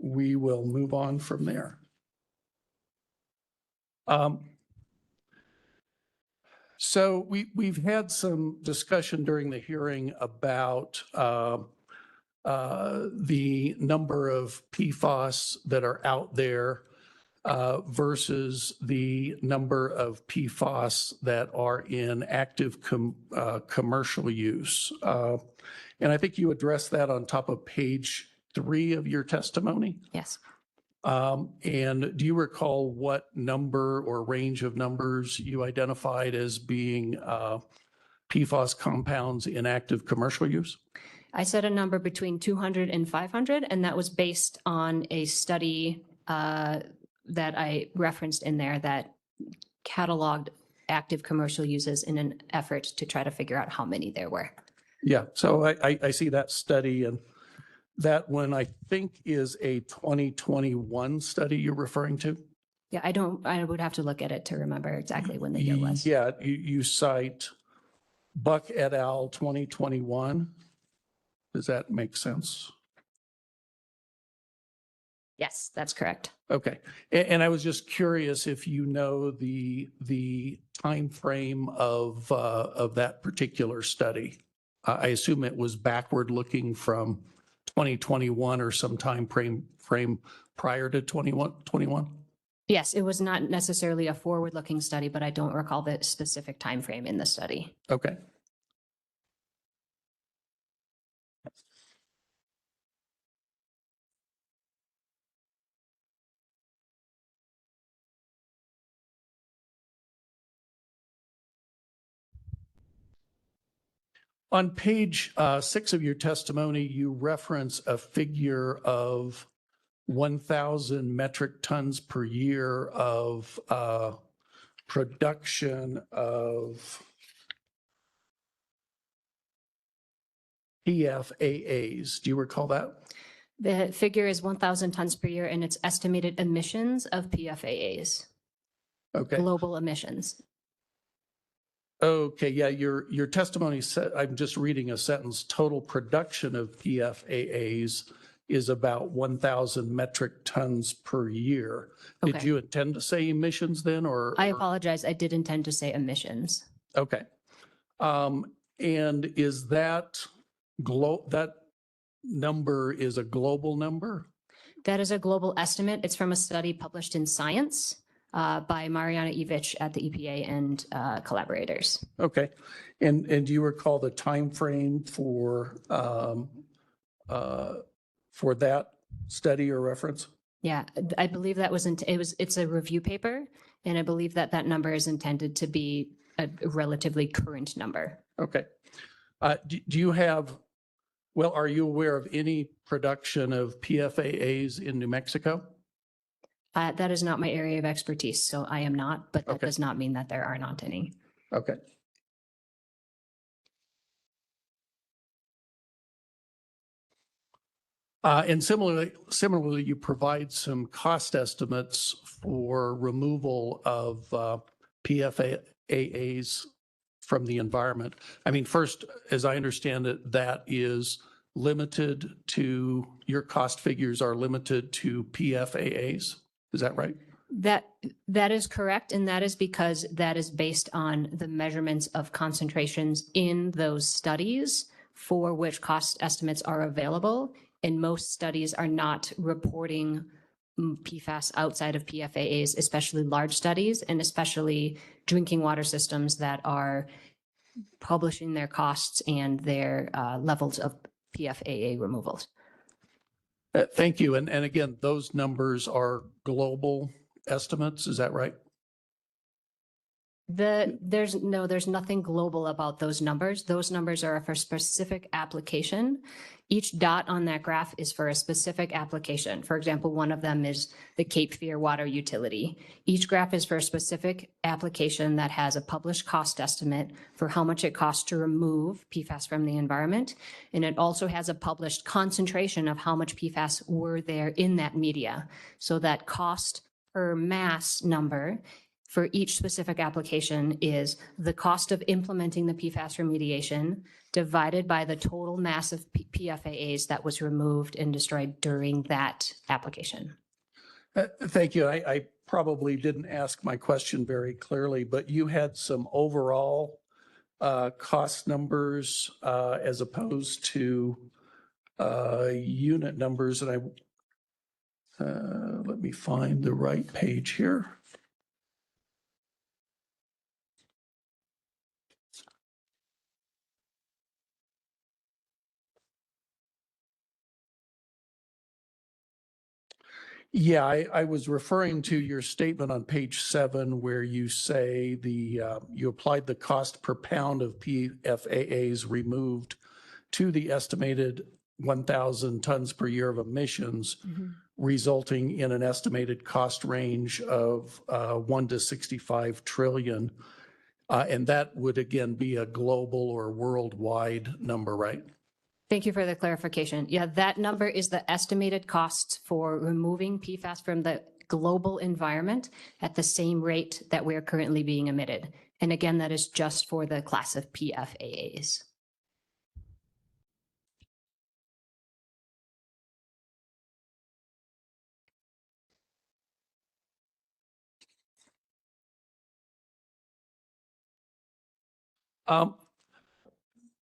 we will move on from there. So we've had some discussion during the hearing about the number of PFAS that are out there versus the number of PFAS that are in active commercial use. And I think you addressed that on top of page 3 of your testimony. Yes. And do you recall what number or range of numbers you identified as being PFAS compounds in active commercial use? I said a number between 200 and 500, and that was based on a study that I referenced in there that cataloged active commercial uses in an effort to try to figure out how many there were. Yeah, so I see that study, and that one I think is a 2021 study you're referring to? Yeah, I would have to look at it to remember exactly when the year was. Yeah, you cite Buck et al. 2021. Does that make sense? Yes, that's correct. Okay, and I was just curious if you know the time frame of that particular study. I assume it was backward looking from 2021 or some time frame prior to 21? Yes, it was not necessarily a forward-looking study, but I don't recall the specific timeframe in the study. Okay. On page 6 of your testimony, you reference a figure of 1,000 metric tons per year of production of PFAS. Do you recall that? The figure is 1,000 tons per year, and it's estimated emissions of PFAS, Okay. global emissions. Okay, yeah, your testimony said, I'm just reading a sentence, total production of PFAS is about 1,000 metric tons per year. Did Okay. you intend to say emissions then, or? I apologize. I did intend to say emissions. Okay. And is that that number is a global number? That is a global estimate. It's from a study published in Science by Mariana Ivich at the EPA and collaborators. Okay. And do you recall the time frame for that study or reference? Yeah, I believe that was, it's a review paper, and I believe that that number is intended to be a relatively current number. Okay. Do you have, well, are you aware of any production of PFAS in New Mexico? That is not my area of expertise, so I am not, but that Okay. does not mean that there are not any. Okay. And similarly, you provide some cost estimates for removal of PFAS from the environment. I mean, first, as I understand it, that is limited to, your cost figures are limited to PFAS. Is that right? That is correct, and that is because that is based on the measurements of concentrations in those studies for which cost estimates are available. And most studies are not reporting PFAS outside of PFAS, especially large studies and especially drinking water systems that are publishing their costs and their levels of PFAA removals. Thank you. And again, those numbers are global estimates. Is that right? There's nothing global about those numbers. Those numbers are for specific application. Each dot on that graph is for a specific application. For example, one of them is the Cape Fear water utility. Each graph is for a specific application that has a published cost estimate for how much it costs to remove PFAS from the environment. And it also has a published concentration of how much PFAS were there in that media. So that cost per mass number for each specific application is the cost of implementing the PFAS remediation divided by the total mass of PFAS that was removed and destroyed during that application. Thank you. I probably didn't ask my question very clearly, but you had some overall cost numbers as opposed to unit numbers. And let me find the right page here. Yeah, I was referring to your statement on page 7 where you say you applied the cost per pound of PFAS removed to the estimated 1,000 tons per year of emissions, resulting in an estimated cost range of 1 to 65 trillion. And that would again be a global or worldwide number, right? Thank you for the clarification. Yeah, that number is the estimated costs for removing PFAS from the global environment at the same rate that we're currently being emitted. And again, that is just for the class of PFAS.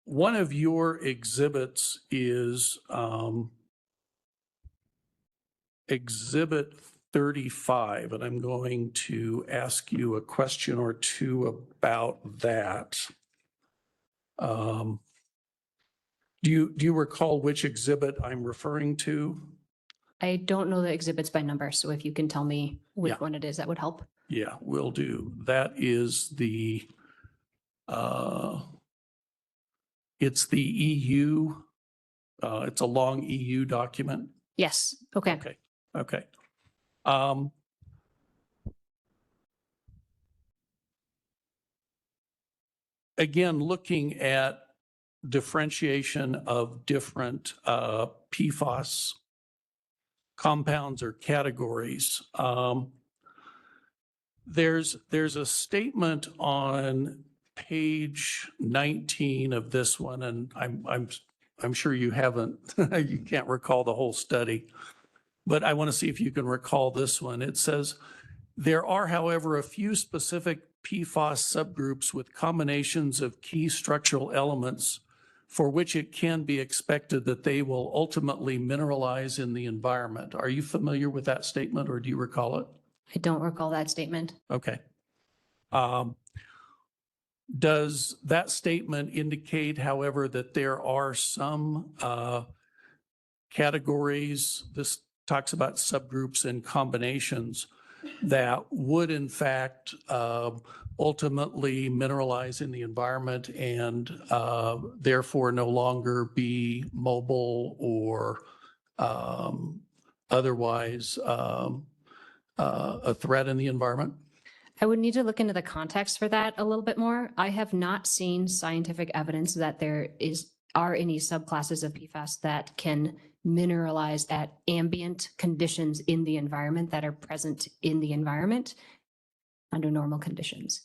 one of your exhibits is Exhibit 35, and I'm going to ask you a question or two about that. Do you recall which exhibit I'm referring to? I don't know the exhibits by number, so if you can tell me which Yeah. one it is, that would help. Yeah, will do. That is it's the EU, it's a long EU document. Yes, okay. Okay, okay. Again, looking at differentiation of different PFAS compounds or categories, there's a statement on page 19 of this one, and I'm sure you haven't, you can't recall the whole study, but I want to see if you can recall this one. It says, there are, however, a few specific PFAS subgroups with combinations of key structural elements for which it can be expected that they will ultimately mineralize in the environment. Are you familiar with that statement, or do you recall it? I don't recall that statement. Okay. Does that statement indicate, however, that there are some categories, this talks about subgroups and combinations, that would in fact ultimately mineralize in the environment and therefore no longer be mobile or otherwise a threat in the environment? I would need to look into the context for that a little bit more. I have not seen scientific evidence that there are any subclasses of PFAS that can mineralize at ambient conditions in the environment that are present in the environment under normal conditions.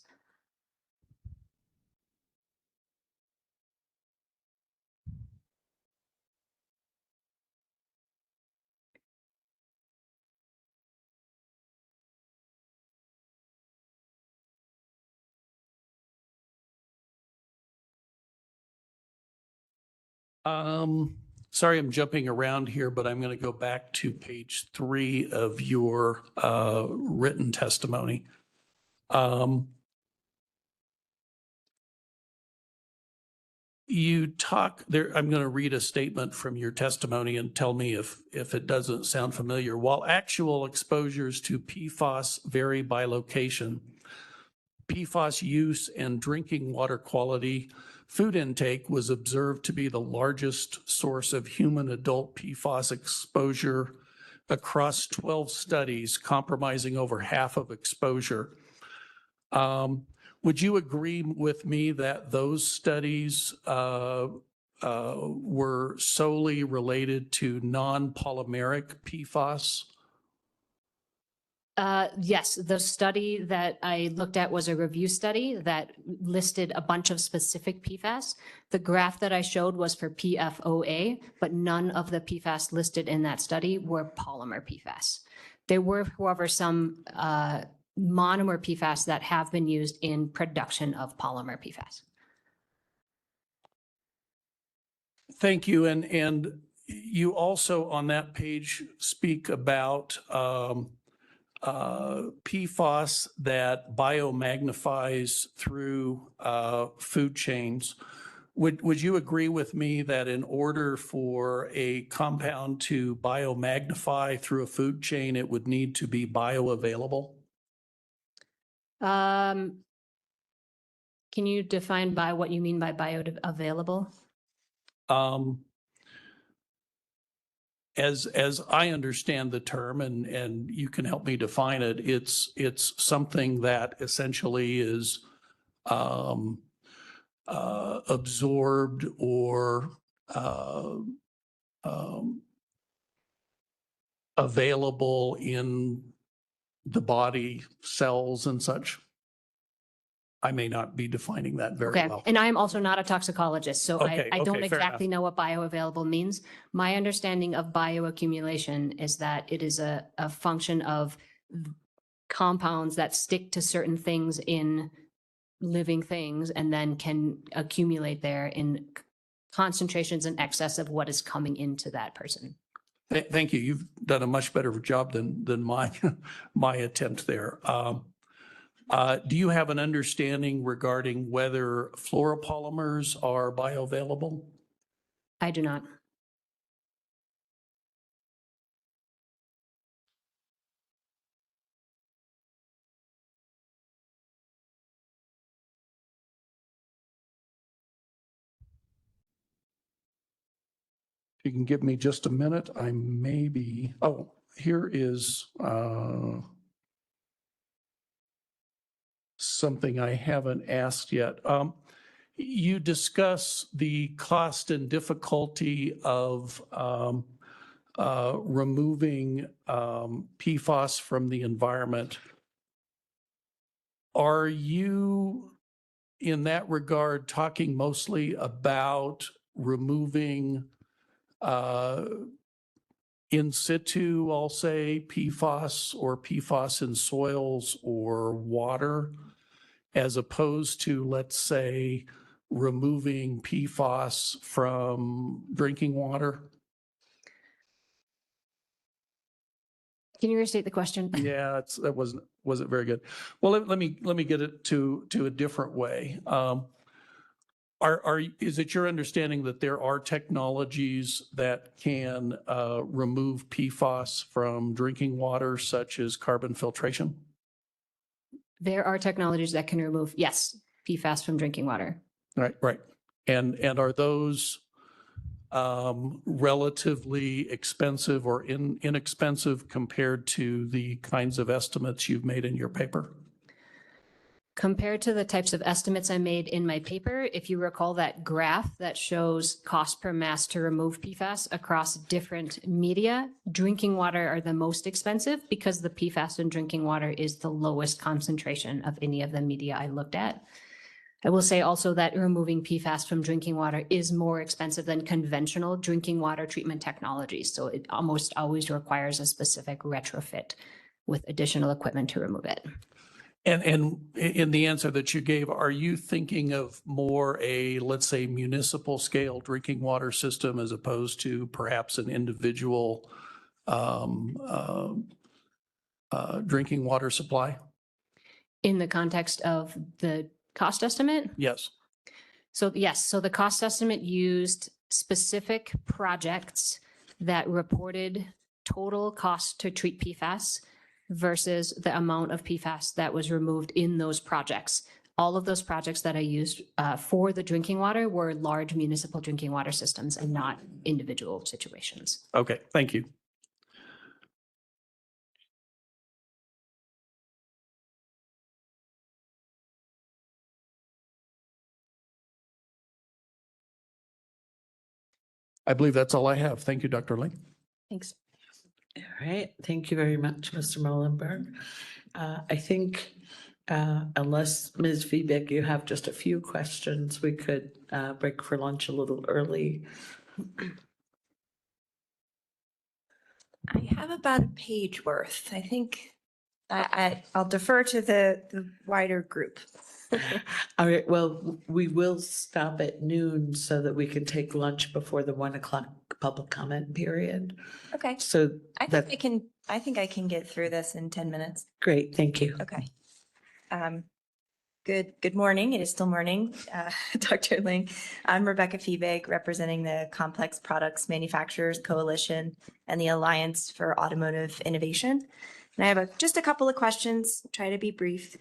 Sorry, I'm jumping around here, but I'm going to go back to page 3 of your written testimony. You talk there, I'm going to read a statement from your testimony and tell me if it doesn't sound familiar. While actual exposures to PFAS vary by location, PFAS use and drinking water quality, food intake was observed to be the largest source of human adult PFAS exposure across 12 studies, comprising over half of exposure. Would you agree with me that those studies were solely related to non-polymeric PFAS? Yes, the study that I looked at was a review study that listed a bunch of specific PFAS. The graph that I showed was for PFOA, but none of the PFAS listed in that study were polymer PFAS. There were, however, some monomer PFAS that have been used in production of polymer PFAS. Thank you. And you also on that page speak about PFAS that biomagnifies through food chains. Would you agree with me that in order for a compound to biomagnify through a food chain, it would need to be bioavailable? Can you define by what you mean by bioavailable? As I understand the term, and you can help me define it, it's something that essentially is absorbed or available in the body cells and such. I may not be defining that very Okay, well. and I am also not a toxicologist, so Okay, I don't okay, fair exactly enough. know what bioavailable means. My understanding of bioaccumulation is that it is a function of compounds that stick to certain things in living things and then can accumulate there in concentrations in excess of what is coming into that person. Thank you. You've done a much better job than my, my attempt there. Do you have an understanding regarding whether fluoropolymers are bioavailable? I do not. If you can give me just a minute, I may be, oh, here is something I haven't asked yet. You discuss the cost and difficulty of removing PFAS from the environment. Are you, in that regard, talking mostly about removing in situ, I'll say, PFAS or PFAS in soils or water, as opposed to, let's say, removing PFAS from drinking water? Can you restate the question? Yeah, that wasn't very good. Well, let me get it to a different way. Is it your understanding that there are technologies that can remove PFAS from drinking water, such as carbon filtration? There are technologies that can remove, yes, PFAS from drinking water. Right. And are those relatively expensive or inexpensive compared to the kinds of estimates you've made in your paper? Compared to the types of estimates I made in my paper, if you recall that graph that shows cost per mass to remove PFAS across different media, drinking water are the most expensive because the PFAS in drinking water is the lowest concentration of any of the media I looked at. I will say also that removing PFAS from drinking water is more expensive than conventional drinking water treatment technologies. So it almost always requires a specific retrofit with additional equipment to remove it. And in the answer that you gave, are you thinking of more a, let's say, municipal scale drinking water system as opposed to perhaps an individual drinking water supply? In the context of the cost estimate? Yes. So yes, so the cost estimate used specific projects that reported total cost to treat PFAS versus the amount of PFAS that was removed in those projects. All of those projects that I used for the drinking water were large municipal drinking water systems and not individual situations. Okay, thank you. I believe that's all I have. Thank you, Dr. Ling. Thanks. All right, thank you very much, Mr. Mullenberg. I think unless Ms. Viebeck, you have just a few questions, we could break for lunch a little early. I have about a page worth. I think I'll defer to the wider group. All right, well, we will stop at noon so that we can take lunch before the 1 o'clock public comment period. Okay. So I think I can get through this in 10 minutes. Great, thank you. Okay. Good morning. It is still morning, Dr. Ling. I'm Rebecca Feebig, representing the Complex Products Manufacturers Coalition and the Alliance for Automotive Innovation. And I have just a couple of questions, try to be brief.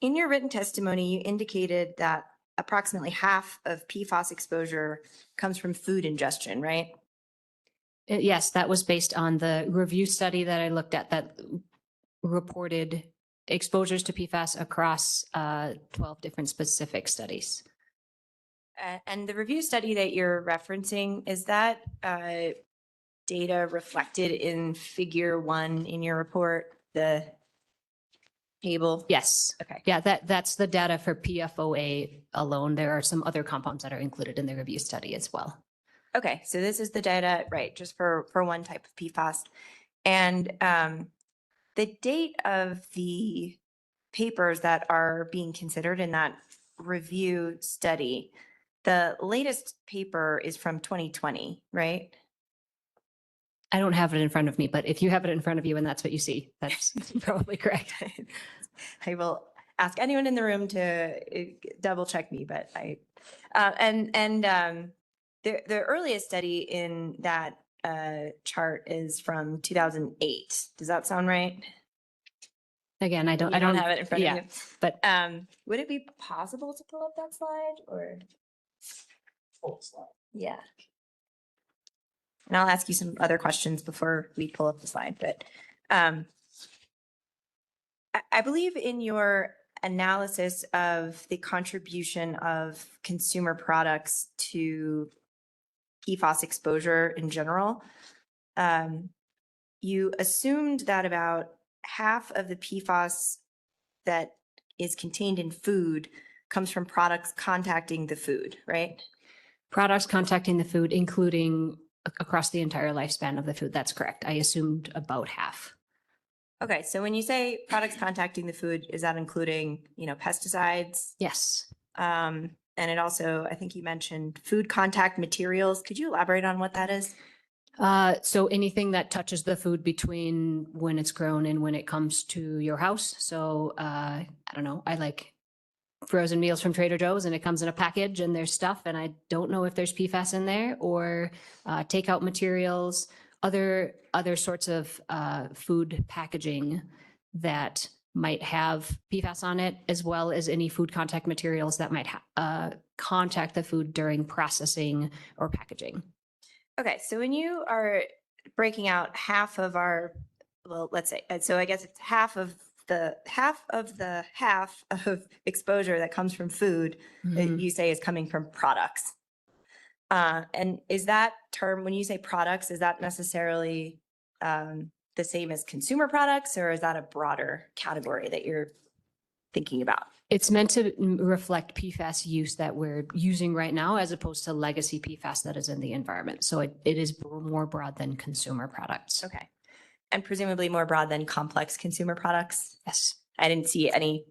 In your written testimony, you indicated that approximately half of PFAS exposure comes from food ingestion, right? Yes, that was based on the review study that I looked at that reported exposures to PFAS across 12 different specific studies. And the review study that you're referencing, is that data reflected in figure 1 in your report, the table? Yes. Okay. Yeah, that's the data for PFOA alone. There are some other compounds that are included in the review study as well. Okay, so this is the data, right, just for one type of PFAS. And the date of the papers that are being considered in that review study, the latest paper is from 2020, right? I don't have it in front of me, but if you have it in front of you and that's what you see, that's probably correct. I will ask anyone in the room to double check me, but the earliest study in that chart is from 2008. Does that sound right? Again, I don't have it in front of you. But would it be possible to pull up that slide or? Full slide. Yeah. And I'll ask you some other questions before we pull up the slide, but I believe in your analysis of the contribution of consumer products to PFAS exposure in general, you assumed that about half of the PFAS that is contained in food comes from products contacting the food, right? products contacting the food, including across the entire lifespan of the food. That's correct. I assumed about half. Okay, so when you say products contacting the food, is that including, pesticides? Yes. And it also, I think you mentioned food contact materials. Could you elaborate on what that is? So anything that touches the food between when it's grown and when it comes to your house. So I don't know, I like frozen meals from Trader Joe's and it comes in a package and there's stuff and I don't know if there's PFAS in there, or takeout materials, other sorts of food packaging that might have PFAS on it, as well as any food contact materials that might contact the food during processing or packaging. Okay, so when you are breaking out half of our, well, let's say, so I guess it's half of exposure that comes from food that you say is coming from products. And is that term, when you say products, is that necessarily the same as consumer products, or is that a broader category that you're thinking about? It's meant to reflect PFAS use that we're using right now, as opposed to legacy PFAS that is in the environment. So it is more broad than consumer products. Okay. And presumably more broad than complex consumer products? Yes. I didn't see any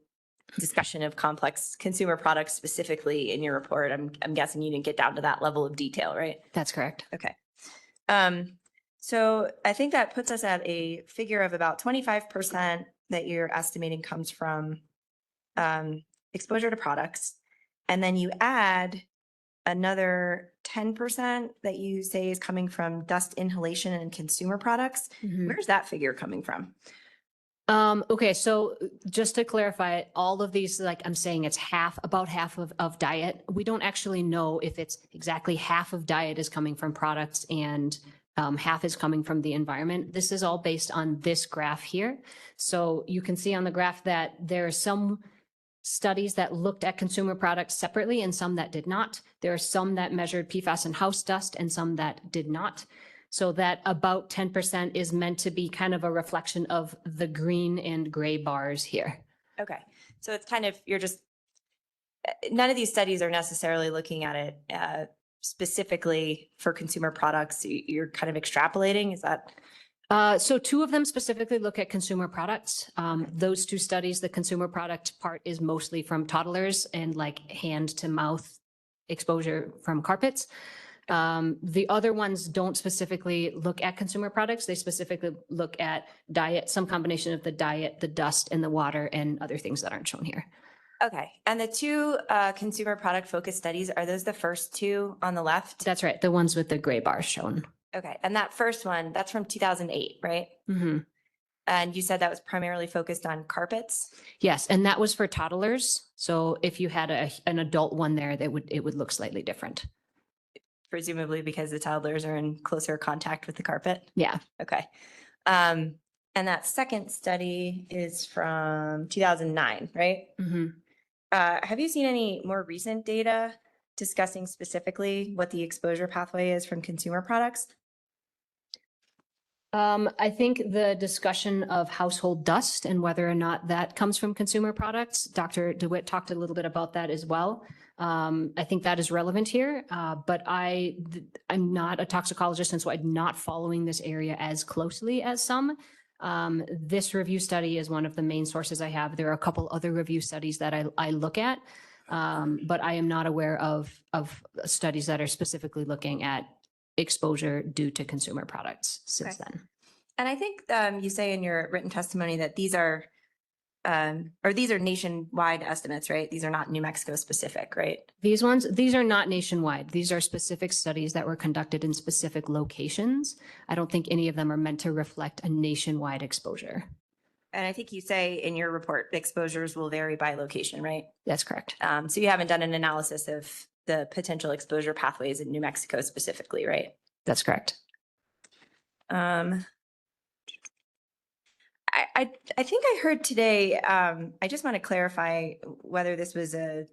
discussion of complex consumer products specifically in your report. I'm guessing you didn't get down to that level of detail, right? That's correct. Okay. So I think that puts us at a figure of about 25% that you're estimating comes from exposure to products. And then you add another 10% that you say is coming from dust inhalation and consumer products. Where's that figure coming from? Okay, so just to clarify, all of these, like I'm saying, it's about half of diet. We don't actually know if it's exactly half of diet is coming from products and half is coming from the environment. This is all based on this graph here. So you can see on the graph that there are some studies that looked at consumer products separately and some that did not. There are some that measured PFAS and house dust and some that did not. So that about 10% is meant to be kind of a reflection of the green and gray bars here. Okay. So it's kind of, none of these studies are necessarily looking at it specifically for consumer products. You're kind of extrapolating, is that? So two of them specifically look at consumer products. Those two studies, the consumer product part is mostly from toddlers and like hand to mouth exposure from carpets. The other ones don't specifically look at consumer products. They specifically look at diet, some combination of the diet, the dust, and the water, and other things that aren't shown here. Okay. And the two consumer product focused studies, are those the first two on the left? That's right. The ones with the gray bars shown. Okay. And that first one, that's from 2008, right? Mm-hmm. And you said that was primarily focused on carpets? Yes. And that was for toddlers. So if you had an adult one there, it would look slightly different. Presumably because the toddlers are in closer contact with the carpet? Yeah. Okay. And that second study is from 2009, right? Mm-hmm. Have you seen any more recent data discussing specifically what the exposure pathway is from consumer products? I think the discussion of household dust and whether or not that comes from consumer products, Dr. DeWitt talked a little bit about that as well. I think that is relevant here, but I'm not a toxicologist, and so I'm not following this area as closely as some. This review study is one of the main sources I have. There are a couple other review studies that I look at. But I am not aware of studies that are specifically looking at exposure due to consumer products since Okay. then. And I think you say in your written testimony that these are nationwide estimates, right? These are not New Mexico specific, right? These are not nationwide. These are specific studies that were conducted in specific locations. I don't think any of them are meant to reflect a nationwide exposure. And I think you say in your report, exposures will vary by location, right? That's correct. So you haven't done an analysis of the potential exposure pathways in New Mexico specifically, right? That's correct. I think I heard today, I just want to clarify whether this was a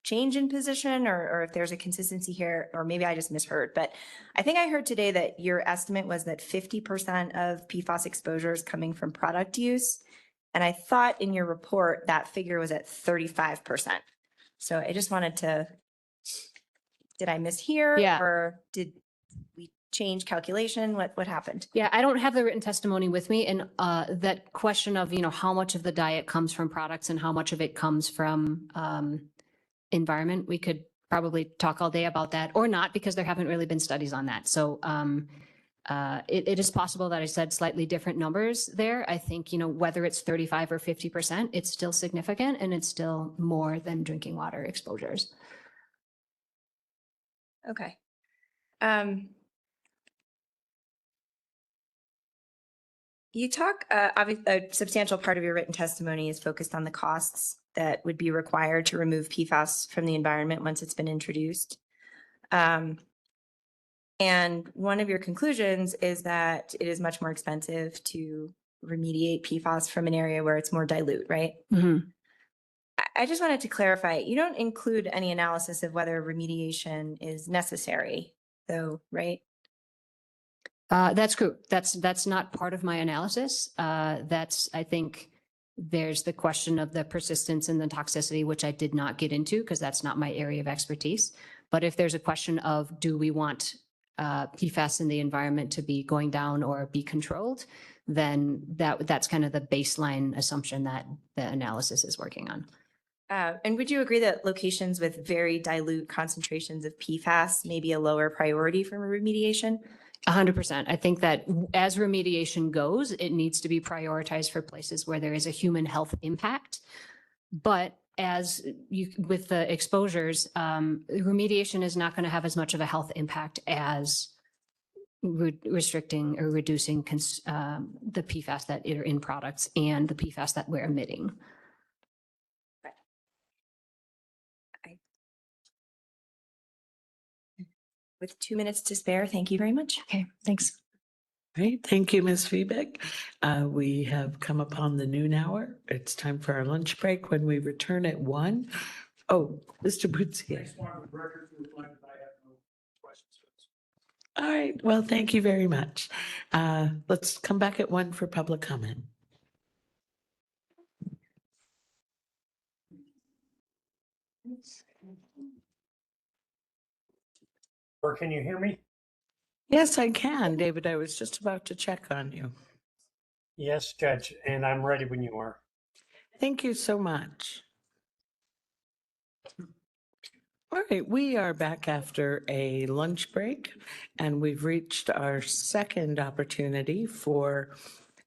change in position or if there's a consistency here, or maybe I just misheard. But I think I heard today that your estimate was that 50% of PFAS exposure is coming from product use. And I thought in your report that figure was at 35%. So I just wanted to, did I mishear? Yeah. Or did we change calculation? What happened? Yeah, I don't have the written testimony with me, and that question of, how much of the diet comes from products and how much of it comes from environment, we could probably talk all day about that, or not, because there haven't really been studies on that. So it is possible that I said slightly different numbers there. I think, whether it's 35 or 50%, it's still significant, and it's still more than drinking water exposures. Okay. You talk, obviously, a substantial part of your written testimony is focused on the costs that would be required to remove PFAS from the environment once it's been introduced. And one of your conclusions is that it is much more expensive to remediate PFAS from an area where it's more dilute, right? Mm-hmm. I just wanted to clarify, you don't include any analysis of whether remediation is necessary, though, right? That's true. That's not part of my analysis. I think there's the question of the persistence and the toxicity, which I did not get into because that's not my area of expertise. But if there's a question of, do we want PFAS in the environment to be going down or be controlled, then that's kind of the baseline assumption that the analysis is working on. And would you agree that locations with very dilute concentrations of PFAS may be a lower priority for remediation? 100%. I think that as remediation goes, it needs to be prioritized for places where there is a human health impact. But with the exposures, remediation is not going to have as much of a health impact as restricting or reducing the PFAS that are in products and the PFAS that we're emitting. With 2 minutes to spare, thank you very much. Okay, thanks. Great, thank you, Ms. Feebeck. We have come upon the noon hour. It's time for our lunch break. When we return at 1. Oh, Mr. Boutsier. All right, well, thank you very much. Let's come back at 1 for public comment. Or can you hear me? Yes, I can, David. I was just about to check on you. Yes, Judge, and I'm ready when you are. Thank you so much. All right, we are back after a lunch break, and we've reached our second opportunity for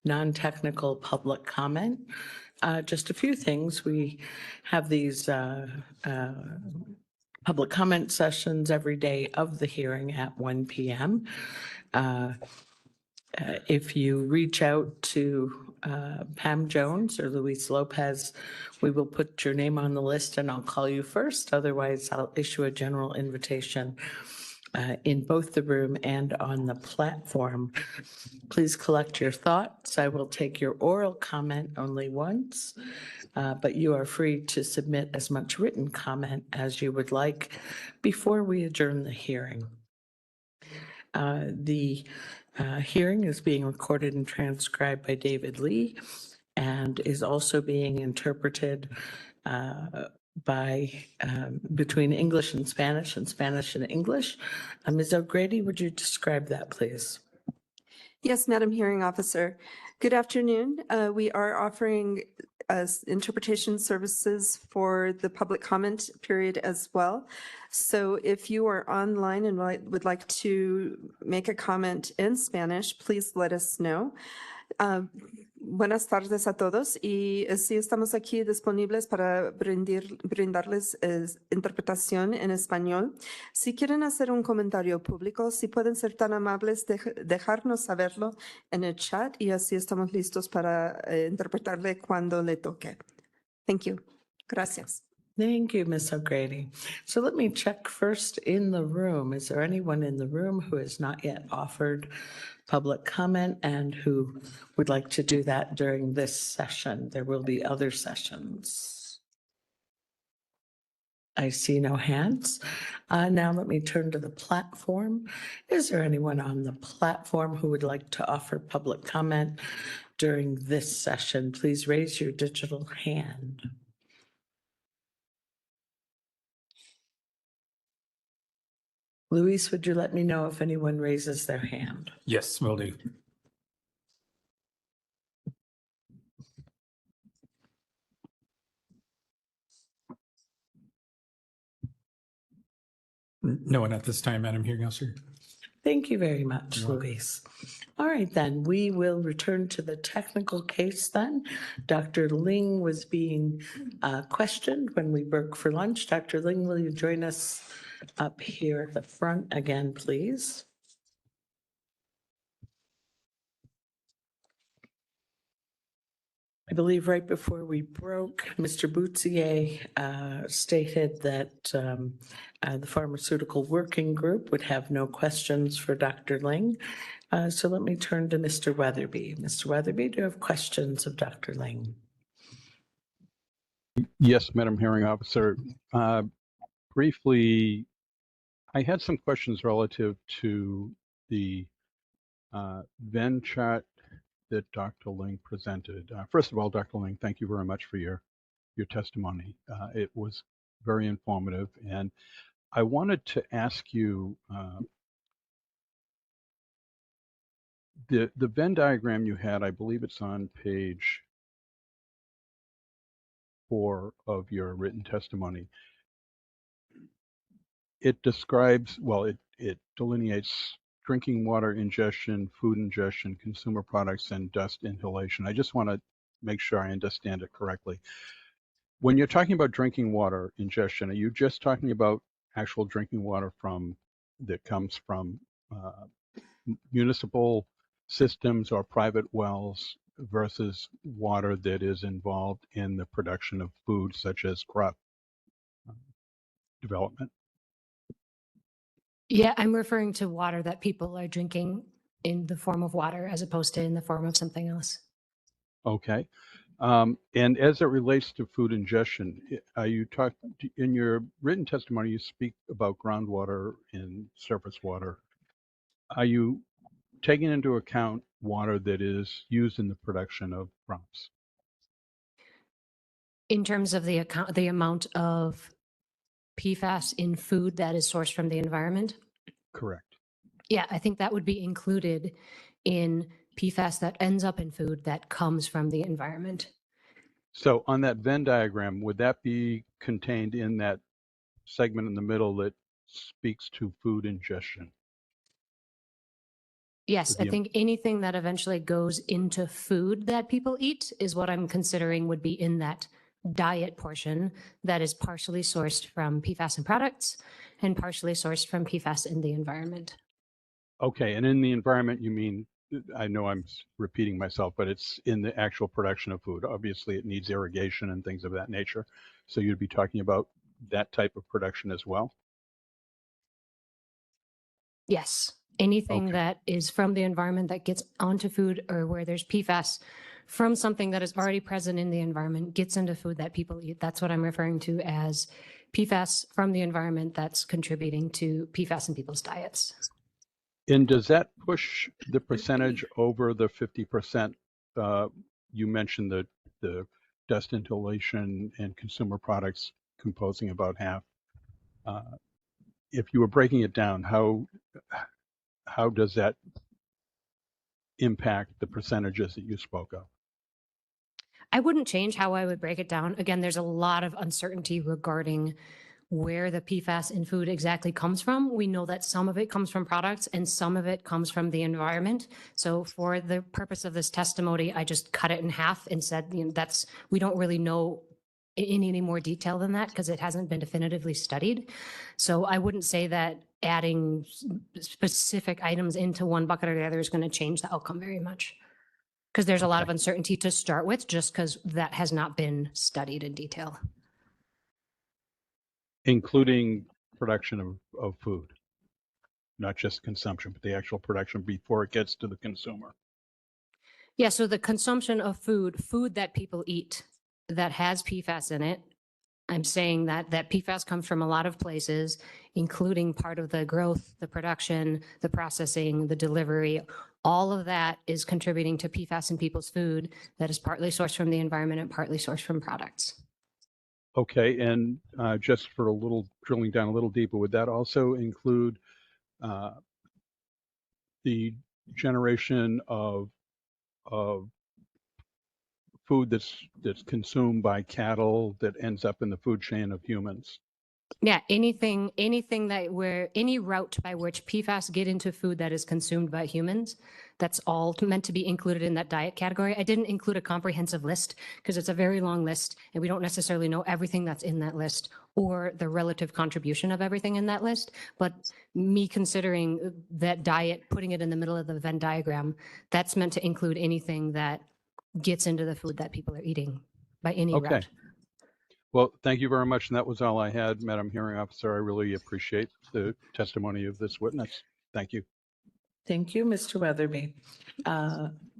non-technical public comment. Just a few things. We have these public comment sessions every day of the hearing at 1 p.m. If you reach out to Pam Jones or Luis Lopez, we will put your name on the list and I'll call you first. Otherwise, I'll issue a general invitation in both the room and on the platform. Please collect your thoughts. I will take your oral comment only once, but you are free to submit as much written comment as you would like before we adjourn the hearing. The hearing is being recorded and transcribed by David Lee and is also being interpreted between English and Spanish and English. Ms. O'Grady, would you describe that, please? Yes, Madam Hearing Officer. Good afternoon. We are offering interpretation services for the public comment period as well. So if you are online and would like to make a comment in Spanish, please let us know. Buenas tardes a todos y sí estamos aquí disponibles para brindarles interpretación en español. Si quieren hacer un comentario público, si pueden ser tan amables de dejarnos saberlo en el chat y así estamos listos para interpretarle cuando le toque. Thank you. Gracias. Thank you, Ms. O'Grady. So let me check first in the room. Is there anyone in the room who has not yet offered public comment and who would like to do that during this session? There will be other sessions. I see no hands. Now let me turn to the platform. Is there anyone on the platform who would like to offer public comment during this session? Please raise your digital hand. Luis, would you let me know if anyone raises their hand? Yes, will do. No one at this time, Madam Hearing Officer. Thank you very much, You're welcome. Luis. All right, then, we will return to the technical case then. Dr. Ling was being questioned when we broke for lunch. Dr. Ling, will you join us up here at the front again, please? I believe right before we broke, Mr. Boutsier stated that the Pharmaceutical Working Group would have no questions for Dr. Ling. So let me turn to Mr. Weatherby. Mr. Weatherby, do you have questions of Dr. Ling? Yes, Madam Hearing Officer. Briefly, I had some questions relative to the Venn chart that Dr. Ling presented. First of all, Dr. Ling, thank you very much for your testimony. It was very informative, and I wanted to ask you, the Venn diagram you had, I believe it's on page 4 of your written testimony. It describes, well, it delineates drinking water ingestion, food ingestion, consumer products, and dust inhalation. I just want to make sure I understand it correctly. When you're talking about drinking water ingestion, are you just talking about actual drinking water that comes from municipal systems or private wells versus water that is involved in the production of food, such as crop development? Yeah, I'm referring to water that people are drinking in the form of water as opposed to in the form of something else. Okay. And as it relates to food ingestion, are you in your written testimony, you speak about groundwater and surface water. Are you taking into account water that is used in the production of crops? In terms of the amount of PFAS in food that is sourced from the environment? Correct. Yeah, I think that would be included in PFAS that ends up in food that comes from the environment. So on that Venn diagram, would that be contained in that segment in the middle that speaks to food ingestion? Yes, I think anything that eventually goes into food that people eat is what I'm considering would be in that diet portion that is partially sourced from PFAS in products and partially sourced from PFAS in the environment. Okay, and in the environment, you mean, I know I'm repeating myself, but it's in the actual production of food. Obviously, it needs irrigation and things of that nature. So you'd be talking about that type of production as well? Yes, anything that is from the environment that gets onto food or where there's PFAS from something that is already present in the environment gets into food that people eat. That's what I'm referring to as PFAS from the environment that's contributing to PFAS in people's diets. And does that push the percentage over the 50%? You mentioned the dust inhalation and consumer products composing about half. If you were breaking it down, how does that impact the percentages that you spoke of? I wouldn't change how I would break it down. Again, there's a lot of uncertainty regarding where the PFAS in food exactly comes from. We know that some of it comes from products and some of it comes from the environment. So for the purpose of this testimony, I just cut it in half and said, we don't really know in any more detail than that because it hasn't been definitively studied. So I wouldn't say that adding specific items into one bucket or the other is going to change the outcome very much. Because there's a lot of uncertainty to start with, just because that has not been studied in detail. Including production of food, not just consumption, but the actual production before it gets to the consumer. Yeah, so the consumption of food that people eat that has PFAS in it, I'm saying that PFAS comes from a lot of places, including part of the growth, the production, the processing, the delivery. All of that is contributing to PFAS in people's food that is partly sourced from the environment and partly sourced from products. Okay, and just for a little drilling down a little deeper, would that also include the generation of food that's consumed by cattle that ends up in the food chain of humans? Yeah, anything any route by which PFAS get into food that is consumed by humans, that's all meant to be included in that diet category. I didn't include a comprehensive list because it's a very long list and we don't necessarily know everything that's in that list or the relative contribution of everything in that list. But me considering that diet, putting it in the middle of the Venn diagram, that's meant to include anything that gets into the food that people are eating by any route. Well, thank you very much. And that was all I had, Madam Hearing Officer. I really appreciate the testimony of this witness. Thank you. Thank you, Mr. Weatherby.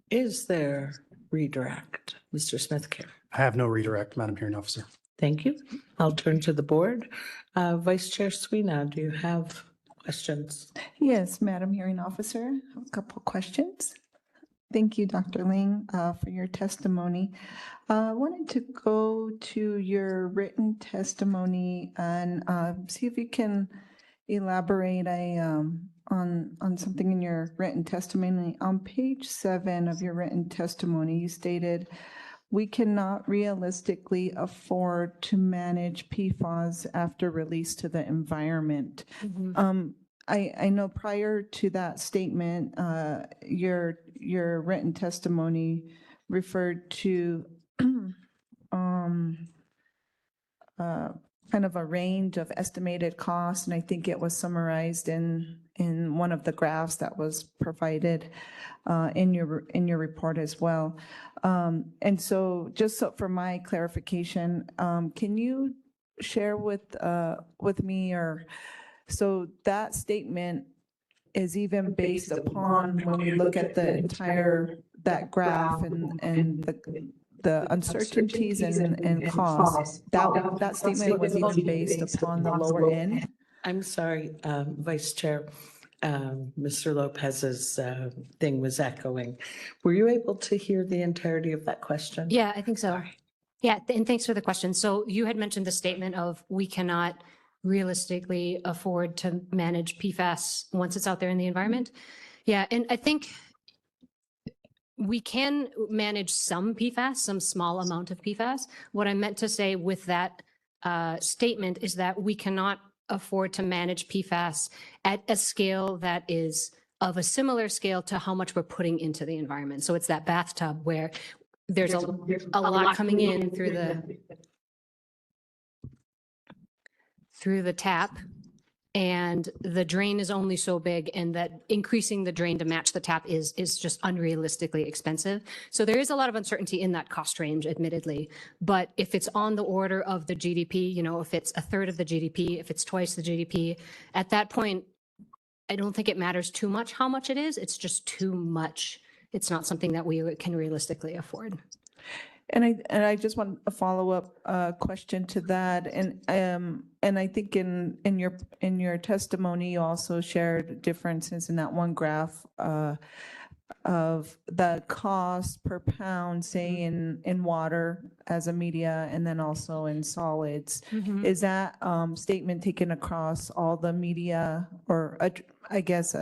Is there redirect? Mr. Smith-Carey? I have no redirect, Madam Hearing Officer. Thank you. I'll turn to the board. Vice Chair Sweeney, do you have questions? Yes, Madam Hearing Officer, a couple questions. Thank you, Dr. Ling, for your testimony. I wanted to go to your written testimony and see if you can elaborate on something in your written testimony. On page 7 of your written testimony, you stated, "We cannot realistically afford to manage PFAS after release to the environment." I know prior to that statement, your written testimony referred to kind of a range of estimated costs, and I think it was summarized in one of the graphs that was provided in your report as well. And so, just so for my clarification, can you share with me so that statement is even based upon when we look at the entire, that graph and the uncertainties and costs, that statement was even based upon the lower end? I'm sorry, Vice Chair. Mr. Lopez's thing was echoing. Were you able to hear the entirety of that question? Yeah, I think so. Yeah, and thanks for the question. So you had mentioned the statement of we cannot realistically afford to manage PFAS once it's out there in the environment. Yeah, and I think we can manage some PFAS, some small amount of PFAS. What I meant to say with that statement is that we cannot afford to manage PFAS at a scale that is of a similar scale to how much we're putting into the environment. So it's that bathtub where there's a lot coming in through the tap, and the drain is only so big, and that increasing the drain to match the tap is just unrealistically expensive. So there is a lot of uncertainty in that cost range, admittedly. But if it's on the order of the GDP, if it's a third of the GDP, if it's twice the GDP, at that point, I don't think it matters too much how much it is. It's just too much. It's not something that we can realistically afford. And I just want a follow-up question to that. And I think in your testimony, you also shared differences in that one graph of the cost per pound, say in water as a media, and then also in solids. Is that statement taken across all the media, or I guess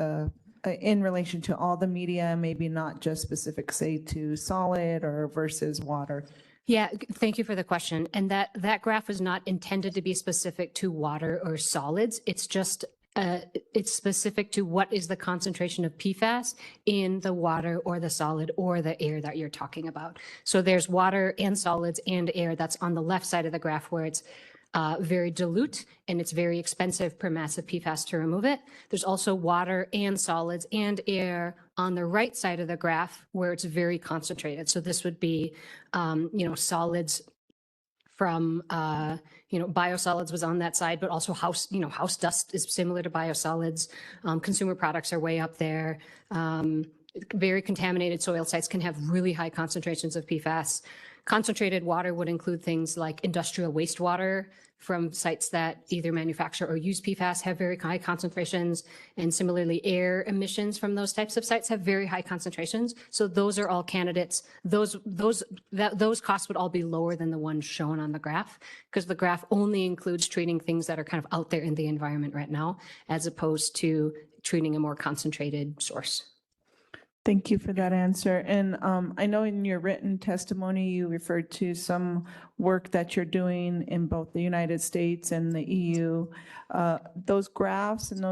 in relation to all the media, maybe not just specific, say, to solid or versus water? Yeah, thank you for the question. And that graph is not intended to be specific to water or solids. It's just it's specific to what is the concentration of PFAS in the water or the solid or the air that you're talking about. So there's water and solids and air that's on the left side of the graph where it's very dilute and it's very expensive per mass of PFAS to remove it. There's also water and solids and air on the right side of the graph where it's very concentrated. So this would be, solids from, biosolids was on that side, but also house dust is similar to biosolids. Consumer products are way up there. Very contaminated soil sites can have really high concentrations of PFAS. Concentrated water would include things like industrial wastewater from sites that either manufacture or use PFAS have very high concentrations. And similarly, air emissions from those types of sites have very high concentrations. So those are all candidates. Those costs would all be lower than the ones shown on the graph because the graph only includes treating things that are kind of out there in the environment right now, as opposed to treating a more concentrated source. Thank you for that answer. And I know in your written testimony, you referred to some work that you're doing in both the United States and the EU. Those graphs and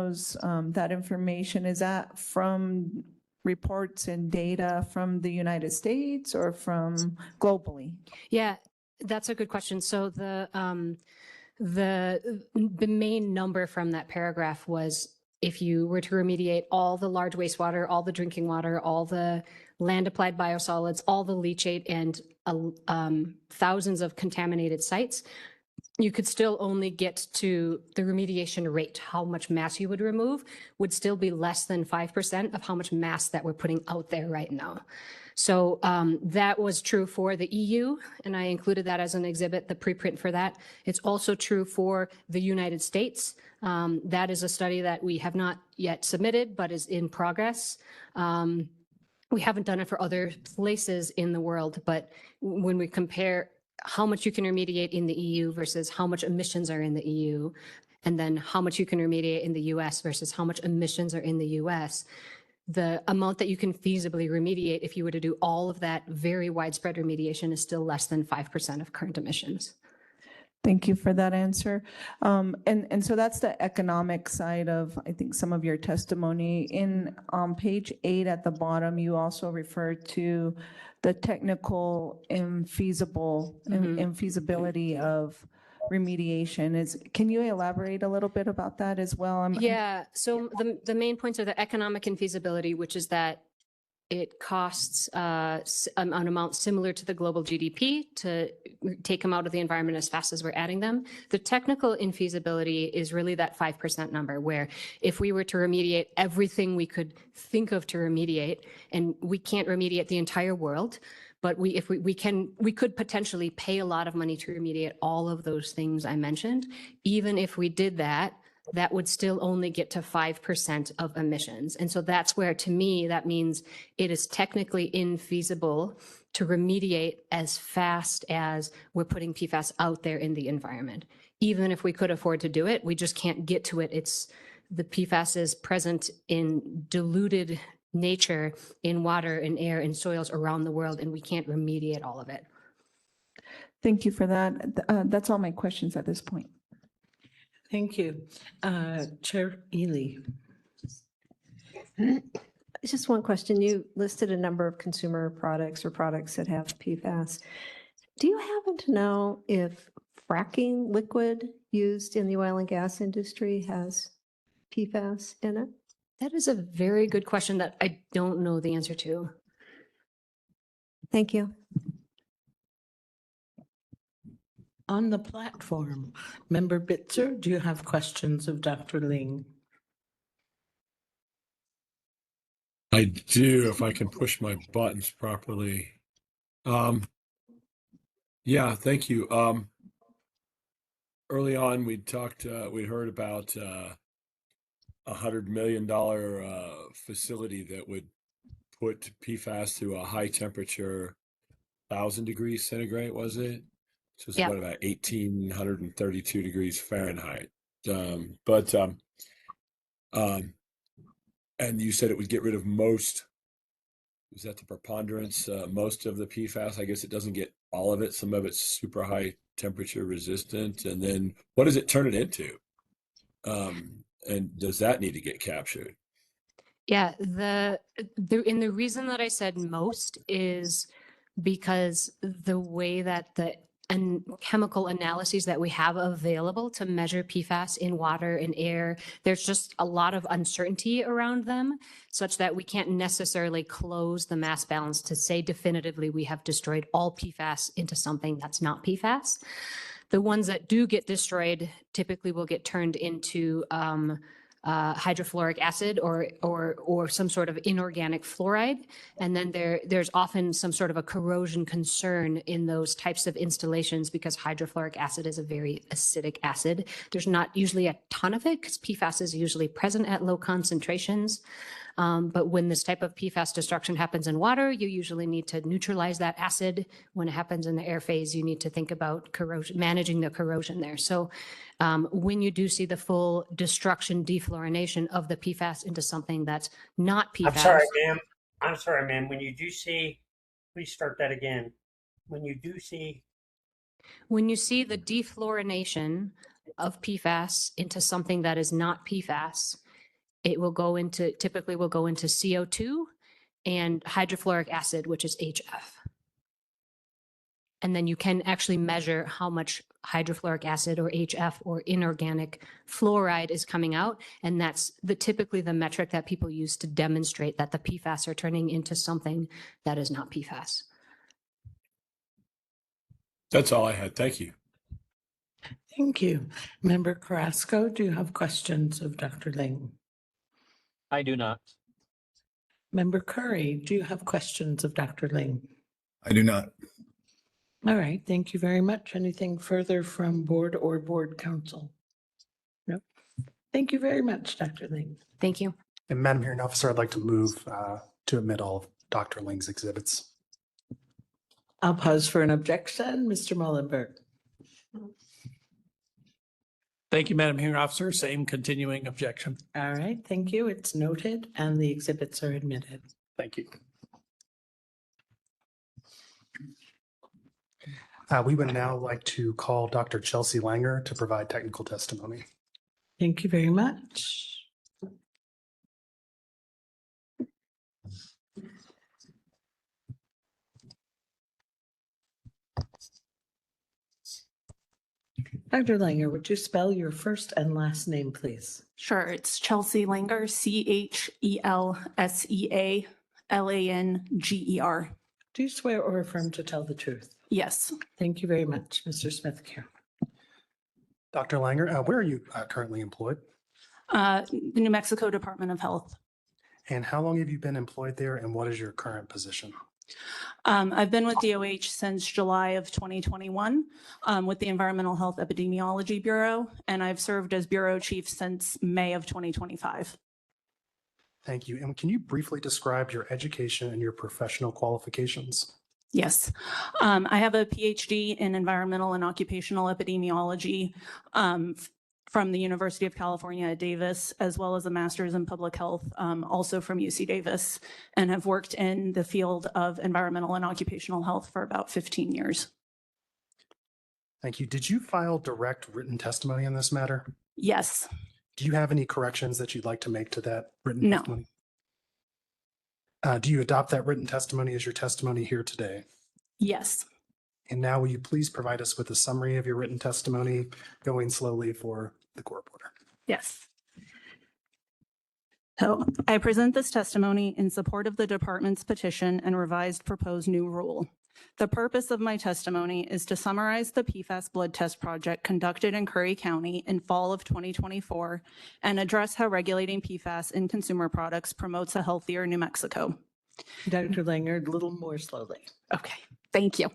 that information, is that from reports and data from the United States or from globally? Yeah, that's a good question. So the main number from that paragraph was if you were to remediate all the large wastewater, all the drinking water, all the land-applied biosolids, all the leachate, and thousands of contaminated sites, you could still only get to the remediation rate. How much mass you would remove would still be less than 5% of how much mass that we're putting out there right now. So that was true for the EU, and I included that as an exhibit, the preprint for that. It's also true for the United States. That is a study that we have not yet submitted, but is in progress. We haven't done it for other places in the world, but when we compare how much you can remediate in the EU versus how much emissions are in the EU, and then how much you can remediate in the US versus how much emissions are in the US, the amount that you can feasibly remediate if you were to do all of that very widespread remediation is still less than 5% of current emissions. Thank you for that answer. And so that's the economic side of, I think, some of your testimony. On page 8 at the bottom, you also referred to the technical infeasibility of remediation. Can you elaborate a little bit about that as well? Yeah, so the main points are the economic infeasibility, which is that it costs an amount similar to the global GDP to take them out of the environment as fast as we're adding them. The technical infeasibility is really that 5% number, where if we were to remediate everything we could think of to remediate, and we can't remediate the entire world, but we could potentially pay a lot of money to remediate all of those things I mentioned. Even if we did that, that would still only get to 5% of emissions. And so that's where, to me, that means it is technically infeasible to remediate as fast as we're putting PFAS out there in the environment. Even if we could afford to do it, we just can't get to it. The PFAS is present in diluted nature in water and air and soils around the world, and we can't remediate all of it. Thank you for that. That's all my questions at this point. Thank you. Chair Ely. Just one question. You listed a number of consumer products or products that have PFAS. Do you happen to know if fracking liquid used in the oil and gas industry has PFAS in it? That is a very good question that I don't know the answer to. Thank you. On the platform, Member Bitzer, do you have questions of Dr. Ling? I do, if I can push my buttons properly. Yeah, thank you. Early on, we heard about $100 million facility that would put PFAS to a high temperature, 1,000 degrees centigrade, was it? So it's about 1,832 degrees Fahrenheit. And you said it would get rid of most, is that the preponderance, most of the PFAS? I guess it doesn't get all of it. Some of it's super high temperature resistant. And then what does it turn it into? And does that need to get captured? Yeah, the reason that I said most is because the way that the chemical analyses that we have available to measure PFAS in water and air, there's just a lot of uncertainty around them, such that we can't necessarily close the mass balance to say definitively we have destroyed all PFAS into something that's not PFAS. The ones that do get destroyed typically will get turned into hydrofluoric acid or some sort of inorganic fluoride. And then there's often some sort of a corrosion concern in those types of installations because hydrofluoric acid is a very acidic acid. There's not usually a ton of it because PFAS is usually present at low concentrations. But when this type of PFAS destruction happens in water, you usually need to neutralize that acid. When it happens in the air phase, you need to think about corrosion, managing the corrosion there. So when you do see the full destruction, defluorination of the PFAS into something that's not PFAS. I'm sorry, ma'am. When you do see, please start that again. When you see the defluorination of PFAS into something that is not PFAS, it will go into, typically will go into CO2 and hydrofluoric acid, which is HF. And then you can actually measure how much hydrofluoric acid or HF or inorganic fluoride is coming out. And that's typically the metric that people use to demonstrate that the PFAS are turning into something that is not PFAS. That's all I had. Thank you. Thank you. Member Carrasco, do you have questions of Dr. Ling? I do not. Member Curry, do you have questions of Dr. Ling? I do not. All right, thank you very much. Anything further from board or board council? No. Thank you very much, Dr. Ling. Thank you. And Madam Hearing Officer, I'd like to move to admit all of Dr. Ling's exhibits. I'll pause for an objection. Mr. Mullenberg. Thank you, Madam Hearing Officer. Same continuing objection. All right, thank you. It's noted and the exhibits are admitted. Thank you. We would now like to call Dr. Chelsea Langer to provide technical testimony. Thank you very much. Dr. Langer, would you spell your first and last name, please? Sure. It's Chelsea Langer, CHELSEALANGER. Do you swear or affirm to tell the truth? Yes. Thank you very much, Mr. Smith-Care. Dr. Langer, where are you currently employed? The New Mexico Department of Health. And how long have you been employed there and what is your current position? I've been with DOH since July of 2021 with the Environmental Health Epidemiology Bureau, and I've served as Bureau Chief since May of 2025. Thank you. And can you briefly describe your education and your professional qualifications? Yes. I have a PhD in Environmental and Occupational Epidemiology from the University of California at Davis, as well as a master's in public health, also from UC Davis, and have worked in the field of environmental and occupational health for about 15 years. Thank you. Did you file direct written testimony on this matter? Yes. Do you have any corrections that you'd like to make to that written testimony? Do you adopt that written testimony as your testimony here today? Yes. And now will you please provide us with a summary of your written testimony, going slowly for the court reporter? Yes. So I present this testimony in support of the department's petition and revised proposed new rule. The purpose of my testimony is to summarize the PFAS blood test project conducted in Curry County in fall of 2024 and address how regulating PFAS in consumer products promotes a healthier New Mexico. Dr. Langer, a little more slowly. Okay, thank you.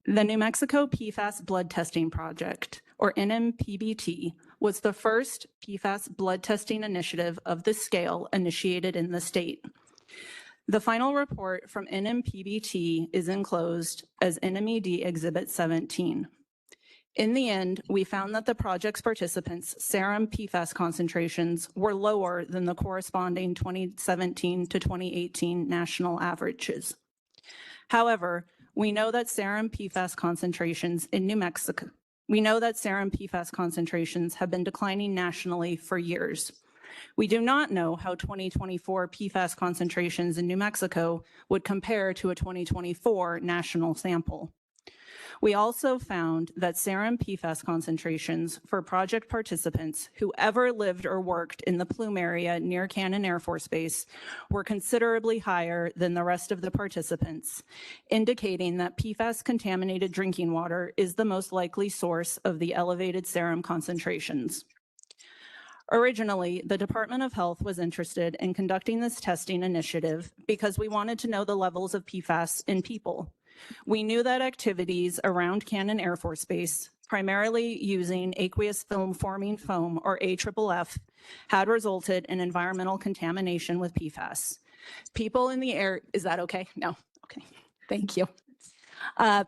The New Mexico PFAS Blood Testing Project, or NMPBT, was the first PFAS blood testing initiative of this scale initiated in the state. The final report from NMPBT is enclosed as NMED Exhibit 17. In the end, we found that the project's participants' serum PFAS concentrations were lower than the corresponding 2017 to 2018 national averages. However, we know that serum PFAS concentrations in New Mexico, have been declining nationally for years. We do not know how 2024 PFAS concentrations in New Mexico would compare to a 2024 national sample. We also found that serum PFAS concentrations for project participants who ever lived or worked in the plume area near Cannon Air Force Base were considerably higher than the rest of the participants, indicating that PFAS contaminated drinking water is the most likely source of the elevated serum concentrations. Originally, the Department of Health was interested in conducting this testing initiative because we wanted to know the levels of PFAS in people. We knew that activities around Cannon Air Force Base, primarily using aqueous film-forming foam, or AFFF, had resulted in environmental contamination with PFAS. People in the air, is that okay? No, okay, thank you.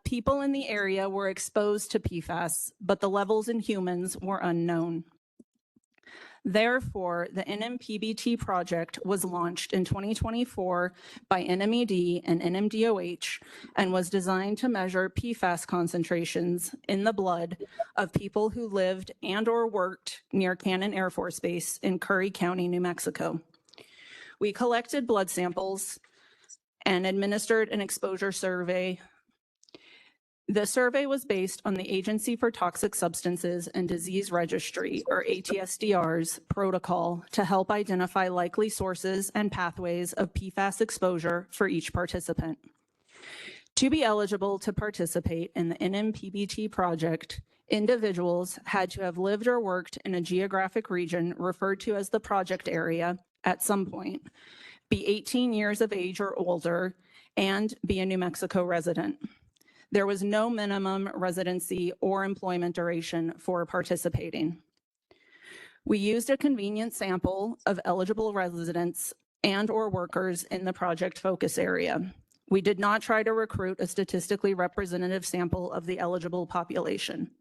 People in the area were exposed to PFAS, but the levels in humans were unknown. Therefore, the NMPBT project was launched in 2024 by NMED and NMDOH and was designed to measure PFAS concentrations in the blood of people who lived and or worked near Cannon Air Force Base in Curry County, New Mexico. We collected blood samples and administered an exposure survey. The survey was based on the Agency for Toxic Substances and Disease Registry, or ATSDR's, protocol to help identify likely sources and pathways of PFAS exposure for each participant. To be eligible to participate in the NMPBT project, individuals had to have lived or worked in a geographic region referred to as the project area at some point, be 18 years of age or older, and be a New Mexico resident. There was no minimum residency or employment duration for participating. We used a convenient sample of eligible residents and or workers in the project focus area. We did not try to recruit a statistically representative sample of the eligible population.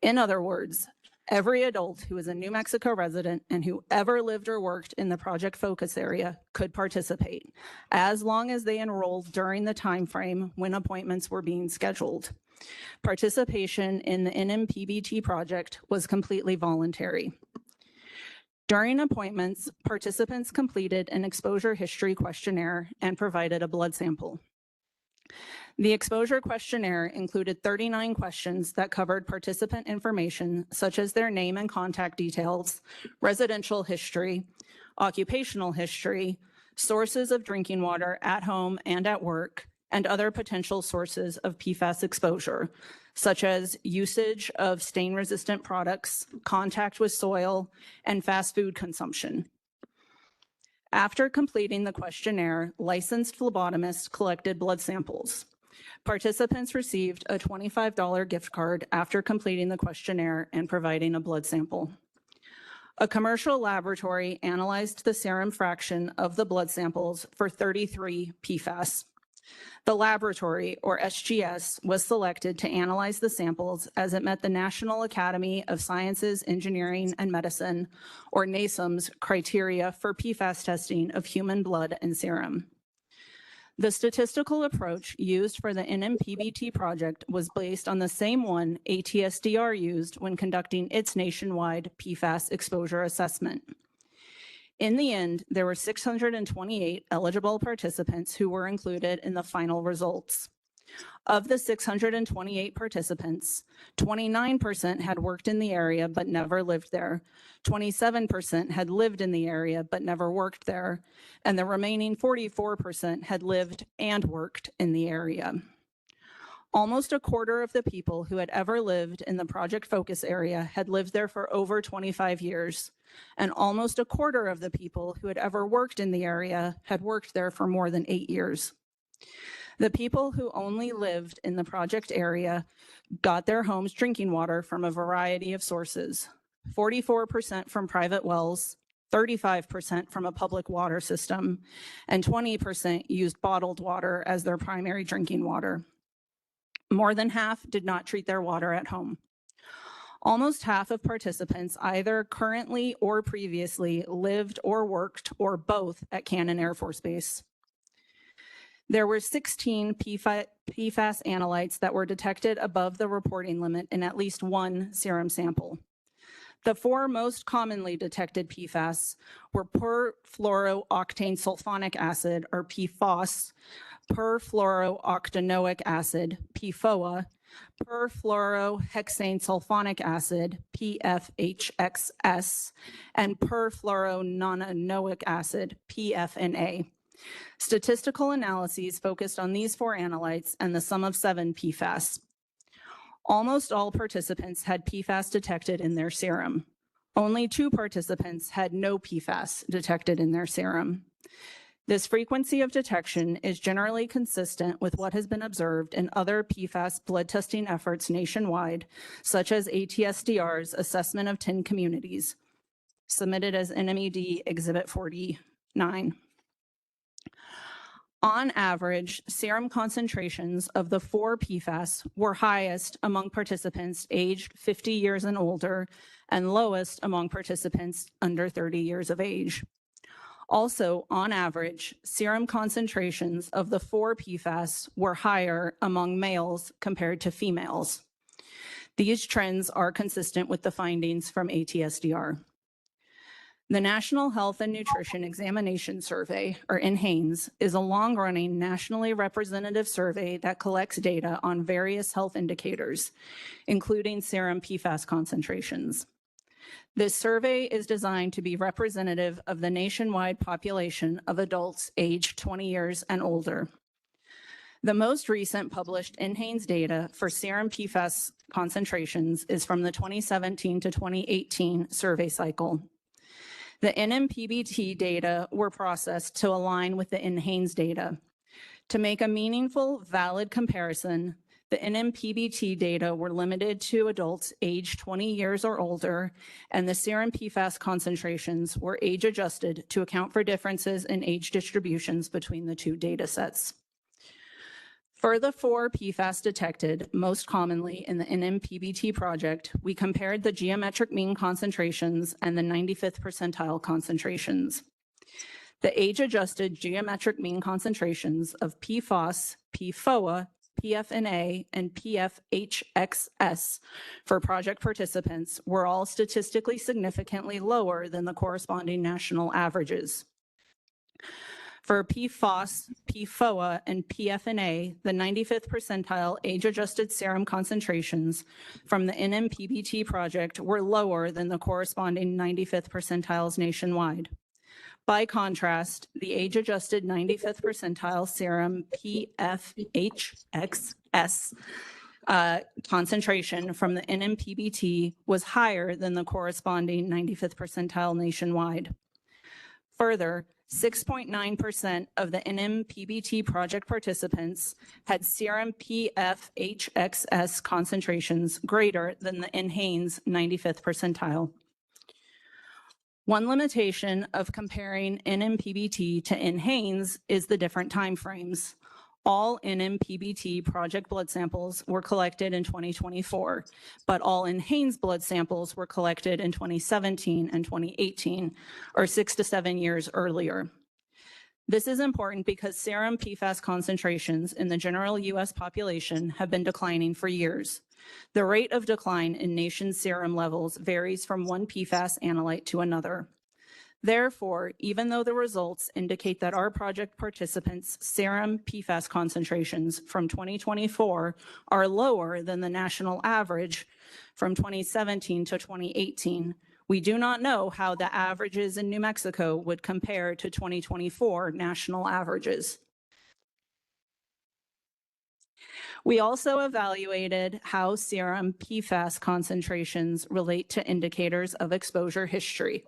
In other words, every adult who is a New Mexico resident and who ever lived or worked in the project focus area could participate, as long as they enrolled during the time frame when appointments were being scheduled. Participation in the NMPBT project was completely voluntary. During appointments, participants completed an exposure history questionnaire and provided a blood sample. The exposure questionnaire included 39 questions that covered participant information such as their name and contact details, residential history, occupational history, sources of drinking water at home and at work, and other potential sources of PFAS exposure, such as usage of stain-resistant products, contact with soil, and fast food consumption. After completing the questionnaire, licensed phlebotomists collected blood samples. Participants received a $25 gift card after completing the questionnaire and providing a blood sample. A commercial laboratory analyzed the serum fraction of the blood samples for 33 PFAS. The laboratory, or SGS, was selected to analyze the samples as it met the National Academy of Sciences, Engineering, and Medicine, or NASEM's, criteria for PFAS testing of human blood and serum. The statistical approach used for the NMPBT project was based on the same one ATSDR used when conducting its nationwide PFAS exposure assessment. In the end, there were 628 eligible participants who were included in the final results. Of the 628 participants, 29% had worked in the area but never lived there, 27% had lived in the area but never worked there, and the remaining 44% had lived and worked in the area. Almost a quarter of the people who had ever lived in the project focus area had lived there for over 25 years, and almost a quarter of the people who had ever worked in the area had worked there for more than 8 years. The people who only lived in the project area got their homes drinking water from a variety of sources, 44% from private wells, 35% from a public water system, and 20% used bottled water as their primary drinking water. More than half did not treat their water at home. Almost half of participants either currently or previously lived or worked or both at Cannon Air Force Base. There were 16 PFAS analytes that were detected above the reporting limit in at least one serum sample. The four most commonly detected PFAS were perfluorooctane sulfonic acid, or PFOS, perfluorooctanoic acid, PFOA, perfluorohexane sulfonic acid, PFHXS, and perfluorononanoic acid, PFNA. Statistical analyses focused on these four analytes and the sum of 7 PFAS. Almost all participants had PFAS detected in their serum. Only 2 participants had no PFAS detected in their serum. This frequency of detection is generally consistent with what has been observed in other PFAS blood testing efforts nationwide, such as ATSDR's assessment of 10 communities, submitted as NMED Exhibit 49. On average, serum concentrations of the 4 PFAS were highest among participants aged 50 years and older and lowest among participants under 30 years of age. Also, on average, serum concentrations of the 4 PFAS were higher among males compared to females. These trends are consistent with the findings from ATSDR. The National Health and Nutrition Examination Survey, or NHANES, is a long-running nationally representative survey that collects data on various health indicators, including serum PFAS concentrations. This survey is designed to be representative of the nationwide population of adults aged 20 years and older. The most recent published NHANES data for serum PFAS concentrations is from the 2017 to 2018 survey cycle. The NMPBT data were processed to align with the NHANES data. To make a meaningful, valid comparison, the NMPBT data were limited to adults aged 20 years or older, and the serum PFAS concentrations were age-adjusted to account for differences in age distributions between the 2 data sets. For the 4 PFAS detected most commonly in the NMPBT project, we compared the geometric mean concentrations and the 95th percentile concentrations. The age-adjusted geometric mean concentrations of PFOS, PFOA, PFNA, and PFHXS for project participants were all statistically significantly lower than the corresponding national averages. For PFOS, PFOA, and PFNA, the 95th percentile age-adjusted serum concentrations from the NMPBT project were lower than the corresponding 95th percentiles nationwide. By contrast, the age-adjusted 95th percentile serum PFHXS concentration from the NMPBT was higher than the corresponding 95th percentile nationwide. Further, 6.9% of the NMPBT project participants had serum PFHXS concentrations greater than the NHANES 95th percentile. One limitation of comparing NMPBT to NHANES is the different timeframes. All NMPBT project blood samples were collected in 2024, but all NHANES blood samples were collected in 2017 and 2018, or 6 to 7 years earlier. This is important because serum PFAS concentrations in the general U.S. population have been declining for years. The rate of decline in nation's serum levels varies from one PFAS analyte to another. Therefore, even though the results indicate that our project participants' serum PFAS concentrations from 2024 are lower than the national average from 2017 to 2018, we do not know how the averages in New Mexico would compare to 2024 national averages. We also evaluated how serum PFAS concentrations relate to indicators of exposure history.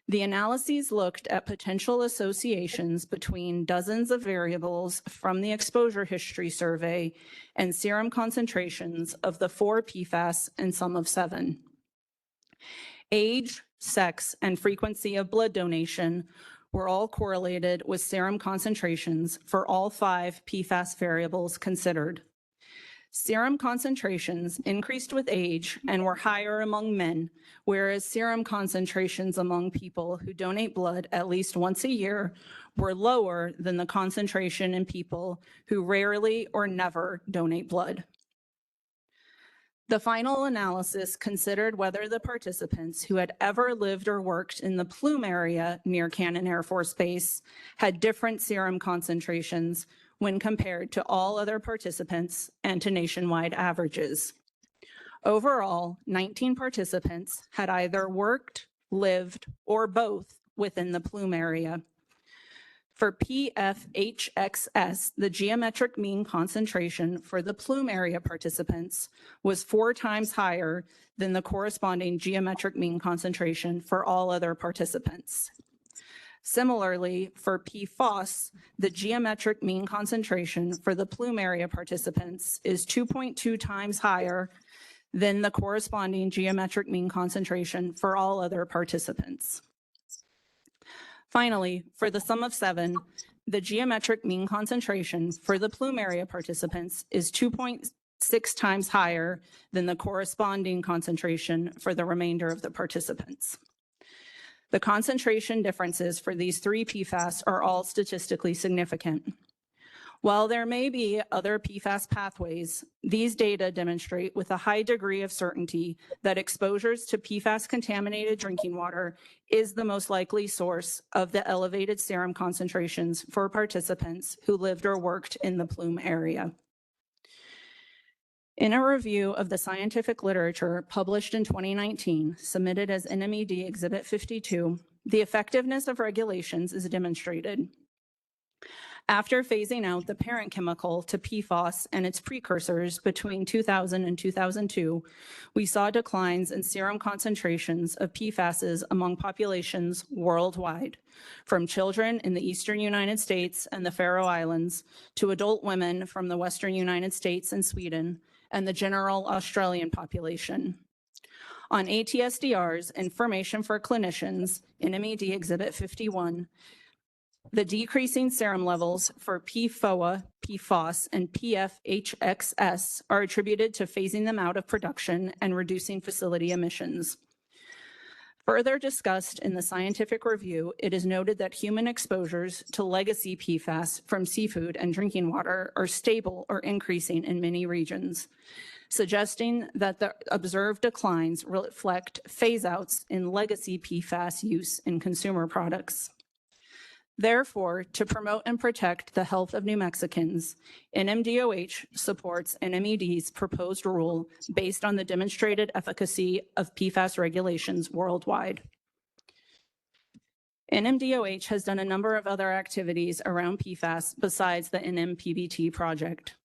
The analyses looked at potential associations between dozens of variables from the exposure history survey and serum concentrations of the 4 PFAS and sum of 7. Age, sex, and frequency of blood donation were all correlated with serum concentrations for all 5 PFAS variables considered. Serum concentrations increased with age and were higher among men, whereas serum concentrations among people who donate blood at least once a year were lower than the concentration in people who rarely or never donate blood. The final analysis considered whether the participants who had ever lived or worked in the Plume area near Cannon Air Force Base had different serum concentrations when compared to all other participants and to nationwide averages. Overall, 19 participants had either worked, lived, or both within the Plume area. For PFHXS, the geometric mean concentration for the Plume area participants was 4 times higher than the corresponding geometric mean concentration for all other participants. Similarly, for PFAS, the geometric mean concentration for the Plume area participants is 2.2 times higher than the corresponding geometric mean concentration for all other participants. Finally, for the sum of 7, the geometric mean concentration for the Plume area participants is 2.6 times higher than the corresponding concentration for the remainder of the participants. The concentration differences for these 3 PFAS are all statistically significant. While there may be other PFAS pathways, these data demonstrate with a high degree of certainty that exposures to PFAS-contaminated drinking water is the most likely source of the elevated serum concentrations for participants who lived or worked in the Plume area. In a review of the scientific literature published in 2019, submitted as NMED Exhibit 52, the effectiveness of regulations is demonstrated. After phasing out the parent chemical to PFAS and its precursors between 2000 and 2002, we saw declines in serum concentrations of PFASs among populations worldwide, from children in the eastern United States and the Faroe Islands to adult women from the western United States and Sweden, and the general Australian population. On ATSDRs, Information for Clinicians, NMED Exhibit 51, the decreasing serum levels for PFOA, PFAS, and PFHXS are attributed to phasing them out of production and reducing facility emissions. Further discussed in the scientific review, it is noted that human exposures to legacy PFAS from seafood and drinking water are stable or increasing in many regions, suggesting that the observed declines reflect phase-outs in legacy PFAS use in consumer products. Therefore, to promote and protect the health of New Mexicans, NMDOH supports NMED's proposed rule based on the demonstrated efficacy of PFAS regulations worldwide. NMDOH has done a number of other activities around PFAS besides the NMPBT project.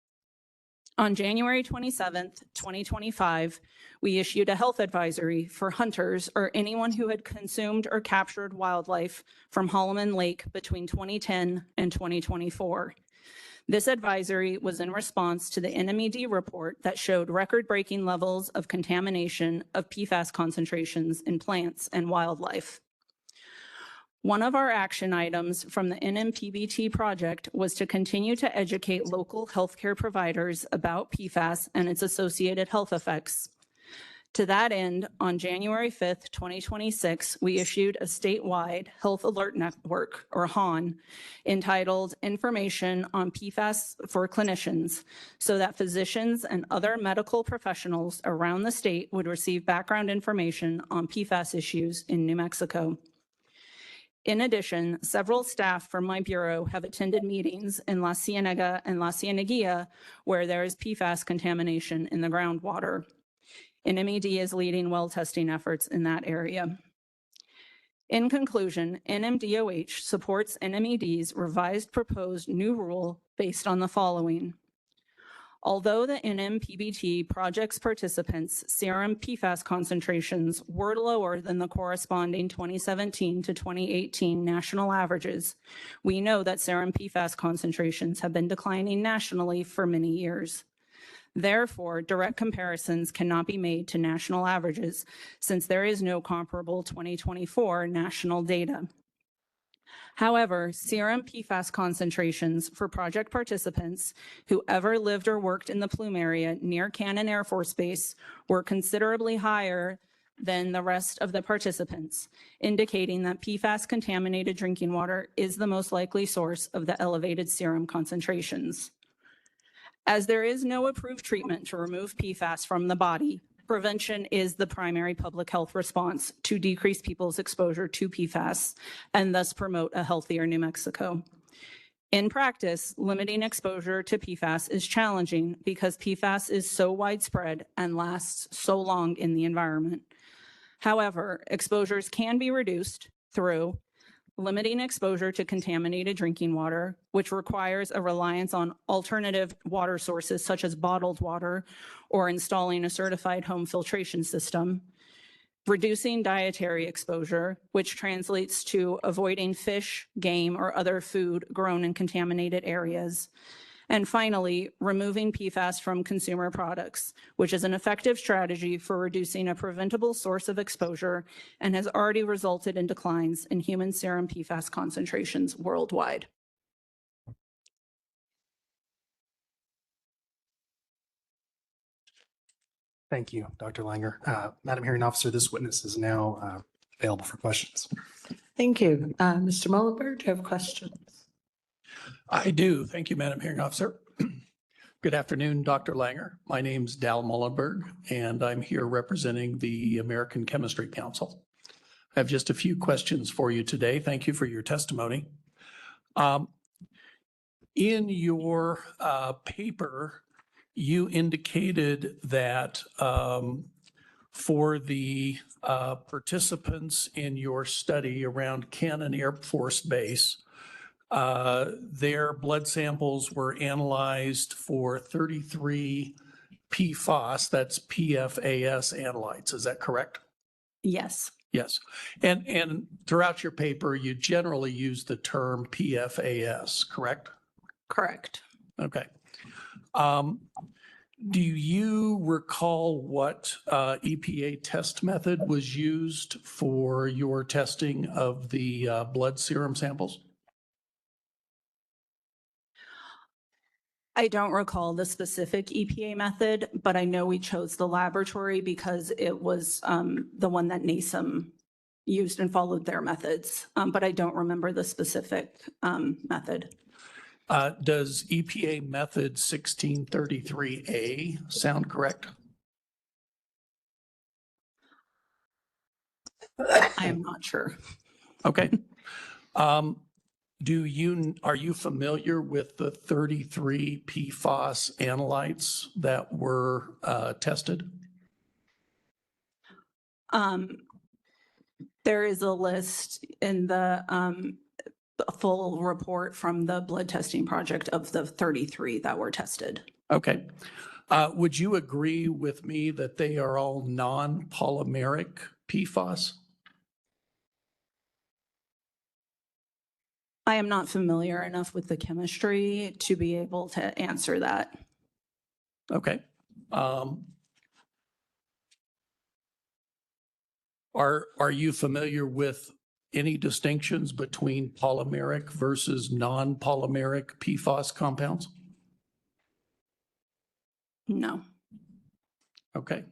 On January 27th, 2025, we issued a health advisory for hunters or anyone who had consumed or captured wildlife from Holloman Lake between 2010 and 2024. This advisory was in response to the NMED report that showed record-breaking levels of contamination of PFAS concentrations in plants and wildlife. One of our action items from the NMPBT project was to continue to educate local healthcare providers about PFAS and its associated health effects. To that end, on January 5th, 2026, we issued a statewide Health Alert Network, or HAN, entitled Information on PFAS for Clinicians, so that physicians and other medical professionals around the state would receive background information on PFAS issues in New Mexico. In addition, several staff from my bureau have attended meetings in La Cienega and La Cieneguilla where there is PFAS contamination in the groundwater. NMED is leading well testing efforts in that area. In conclusion, NMDOH supports NMED's revised proposed new rule based on the following. Although the NMPBT project's participants' serum PFAS concentrations were lower than the corresponding 2017 to 2018 national averages, we know that serum PFAS concentrations have been declining nationally for many years. Therefore, direct comparisons cannot be made to national averages since there is no comparable 2024 national data. However, serum PFAS concentrations for project participants who ever lived or worked in the plume area near Cannon Air Force Base were considerably higher than the rest of the participants, indicating that PFAS contaminated drinking water is the most likely source of the elevated serum concentrations. As there is no approved treatment to remove PFAS from the body, prevention is the primary public health response to decrease people's exposure to PFAS and thus promote a healthier New Mexico. In practice, limiting exposure to PFAS is challenging because PFAS is so widespread and lasts so long in the environment. However, exposures can be reduced through limiting exposure to contaminated drinking water, which requires a reliance on alternative water sources such as bottled water or installing a certified home filtration system, reducing dietary exposure, which translates to avoiding fish, game, or other food grown in contaminated areas, and finally, removing PFAS from consumer products, which is an effective strategy for reducing a preventable source of exposure and has already resulted in declines in human serum PFAS concentrations worldwide. Thank you, Dr. Langer. Madam Hearing Officer, this witness is now available for questions. Thank you. Mr. Mullenberg, do you have questions? I do. Thank you, Madam Hearing Officer. Good afternoon, Dr. Langer. My name's Dal Mullenberg, and I'm here representing the American Chemistry Council. I have just a few questions for you today. Thank you for your testimony. In your paper, you indicated that for the participants in your study around Cannon Air Force Base, their blood samples were analyzed for 33 PFAS, that's PFAS analytes. Is that correct? Yes. Yes. And throughout your paper, you generally use the term PFAS, correct? Correct. Okay. Do you recall what EPA test method was used for your testing of the blood serum samples? I don't recall the specific EPA method, but I know we chose the laboratory because it was the one that NASM used and followed their methods, but I don't remember the specific method. Does EPA method 1633A sound correct? I am not sure. Okay. Are you familiar with the 33 PFAS analytes that were tested? There is a list in the full report from the blood testing project of the 33 that were tested. Okay. Would you agree with me that they are all non-polymeric PFAS? I am not familiar enough with the chemistry to be able to answer that. Okay. Are you familiar with any distinctions between polymeric versus non-polymeric PFAS compounds? No. Okay.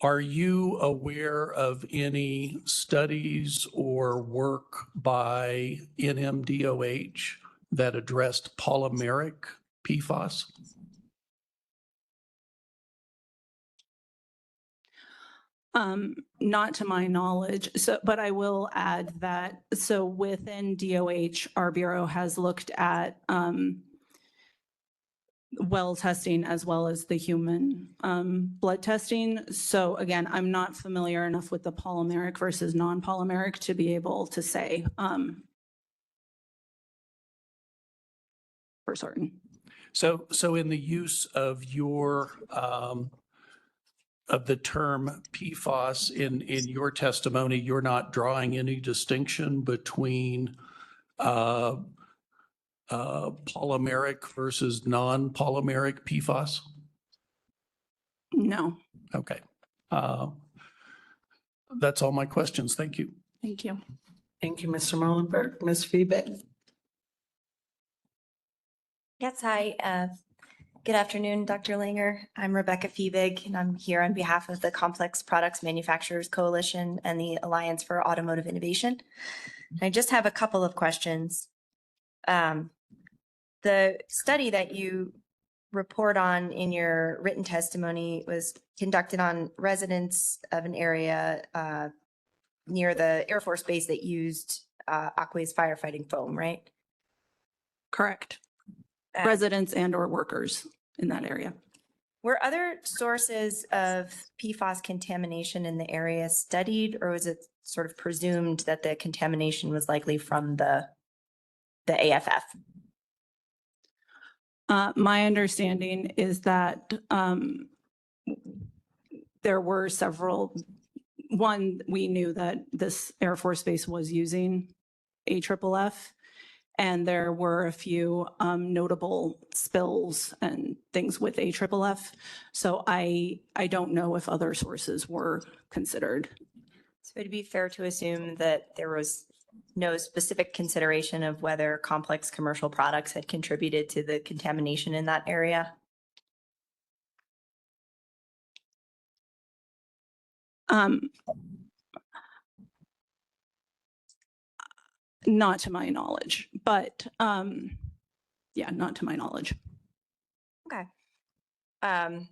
Are you aware of any studies or work by NMDOH that addressed polymeric PFAS? Not to my knowledge. But I will add that, so within DOH, our Bureau has looked at well testing as well as the human blood testing. So again, I'm not familiar enough with the polymeric versus non-polymeric to be able to say for certain. So in the use of your of the term PFAS in your testimony, you're not drawing any distinction between polymeric versus non-polymeric PFAS? No. Okay. That's all my questions. Thank you. Thank you. Thank you, Mr. Mullenberg. Ms. Febeck? Yes, hi. Good afternoon, Dr. Langer. I'm Rebecca Feebig, and I'm here on behalf of the Complex Products Manufacturers Coalition and the Alliance for Automotive Innovation. I just have a couple of questions. The study that you report on in your written testimony was conducted on residents of an area near the Air Force Base that used Aqua's firefighting foam, right? Correct. Residents and or workers in that area. Were other sources of PFAS contamination in the area studied, or was it sort of presumed that the contamination was likely from the AFF? My understanding is that there were several. One, we knew that this Air Force Base was using AFFF, and there were a few notable spills and things with AFFF. So I don't know if other sources were considered. So it'd be fair to assume that there was no specific consideration of whether complex commercial products had contributed to the contamination in that area? Not to my knowledge, but yeah, not to my knowledge. Okay. And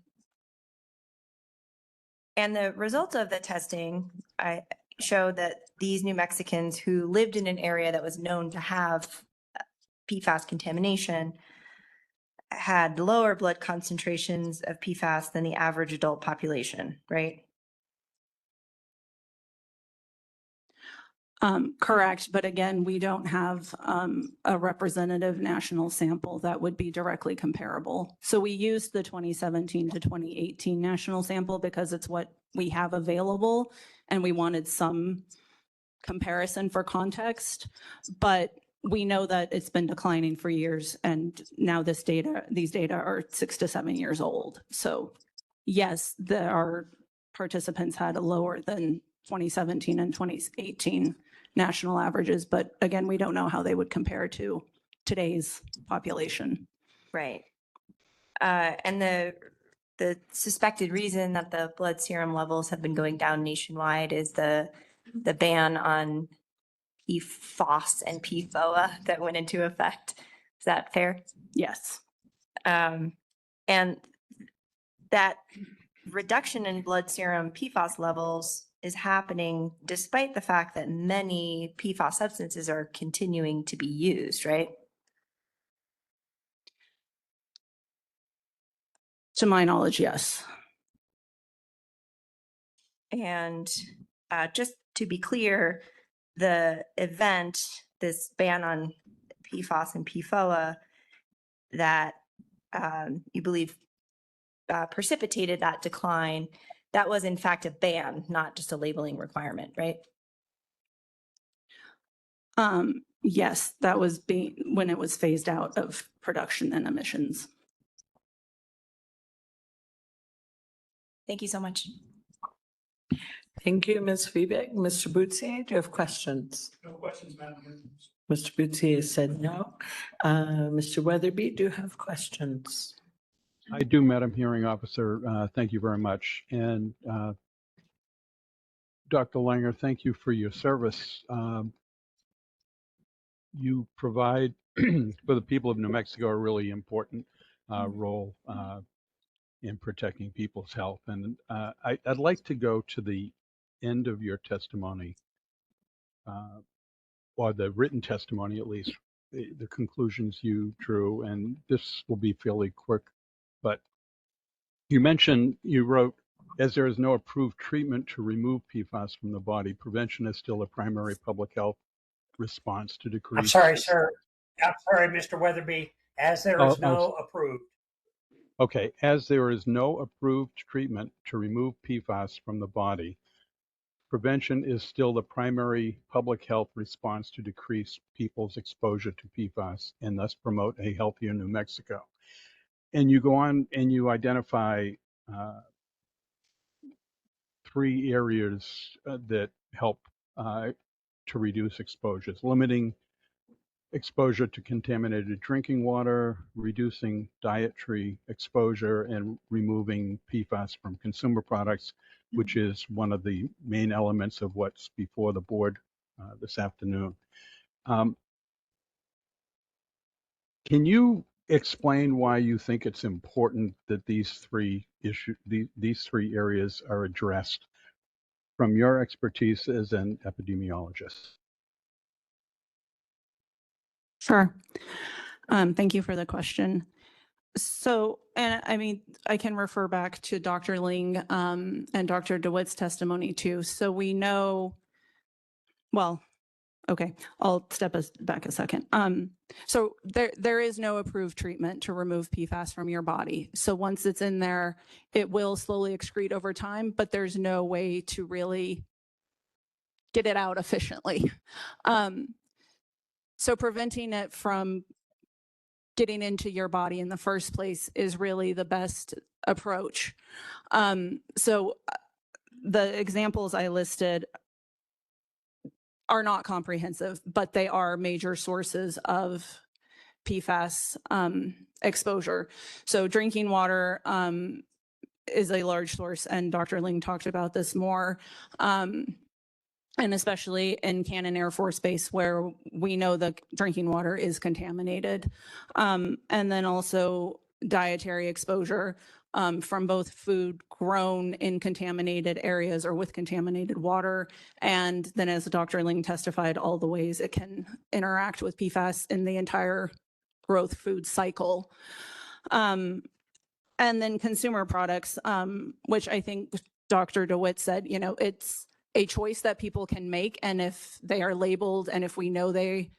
the results of the testing showed that these New Mexicans who lived in an area that was known to have PFAS contamination had lower blood concentrations of PFAS than the average adult population, right? Correct. But again, we don't have a representative national sample that would be directly comparable. So we used the 2017 to 2018 national sample because it's what we have available, and we wanted some comparison for context. But we know that it's been declining for years, and now these data are 6 to 7 years old. So yes, our participants had a lower than 2017 and 2018 national averages, but again, we don't know how they would compare to today's population. Right. And the suspected reason that the blood serum levels have been going down nationwide is the ban on PFAS and PFOA that went into effect. Is that fair? Yes. And that reduction in blood serum PFAS levels is happening despite the fact that many PFAS substances are continuing to be used, right? To my knowledge, yes. And just to be clear, the event, this ban on PFAS and PFOA that you believe precipitated that decline, that was in fact a ban, not just a labeling requirement, right? Yes, that was when it was phased out of production and emissions. Thank you so much. Thank you, Ms. Febeck. Mr. Boutier, do you have questions? No questions, Madam. Mr. Boutier said no. Mr. Weatherby, do you have questions? I do, Madam Hearing Officer. Thank you very much. And Dr. Langer, thank you for your service. You provide for the people of New Mexico a really important role in protecting people's health. And I'd like to go to the end of your testimony, or the written testimony at least, the conclusions you drew, and this will be fairly quick, but you wrote, as there is no approved treatment to remove PFAS from the body, prevention is still a primary public health response to decrease. I'm sorry, sir. I'm sorry, Mr. Weatherby, as there is no approved. Okay, as there is no approved treatment to remove PFAS from the body, prevention is still the primary public health response to decrease people's exposure to PFAS and thus promote a healthier New Mexico. And you go on and you identify 3 areas that help to reduce exposures, limiting exposure to contaminated drinking water, reducing dietary exposure, and removing PFAS from consumer products, which is one of the main elements of what's before the board this afternoon. Can you explain why you think it's important that these three areas are addressed from your expertise as an epidemiologist? Sure. Thank you for the question. So, and I mean, I can refer back to Dr. Ling and Dr. DeWitt's testimony too. So we know, well, okay, I'll step us back a second. So there is no approved treatment to remove PFAS from your body. So once it's in there, it will slowly excrete over time, but there's no way to really get it out efficiently. So preventing it from getting into your body in the first place is really the best approach. So the examples I listed are not comprehensive, but they are major sources of PFAS exposure. So drinking water is a large source, and Dr. Ling talked about this more. And especially in Cannon Air Force Base, where we know the drinking water is contaminated. And then also dietary exposure from both food grown in contaminated areas or with contaminated water. And then, as Dr. Ling testified, all the ways it can interact with PFAS in the entire growth food cycle. And then consumer products, which I think Dr. DeWitt said, you know, it's a choice that people can make. And if they are labeled and if we know they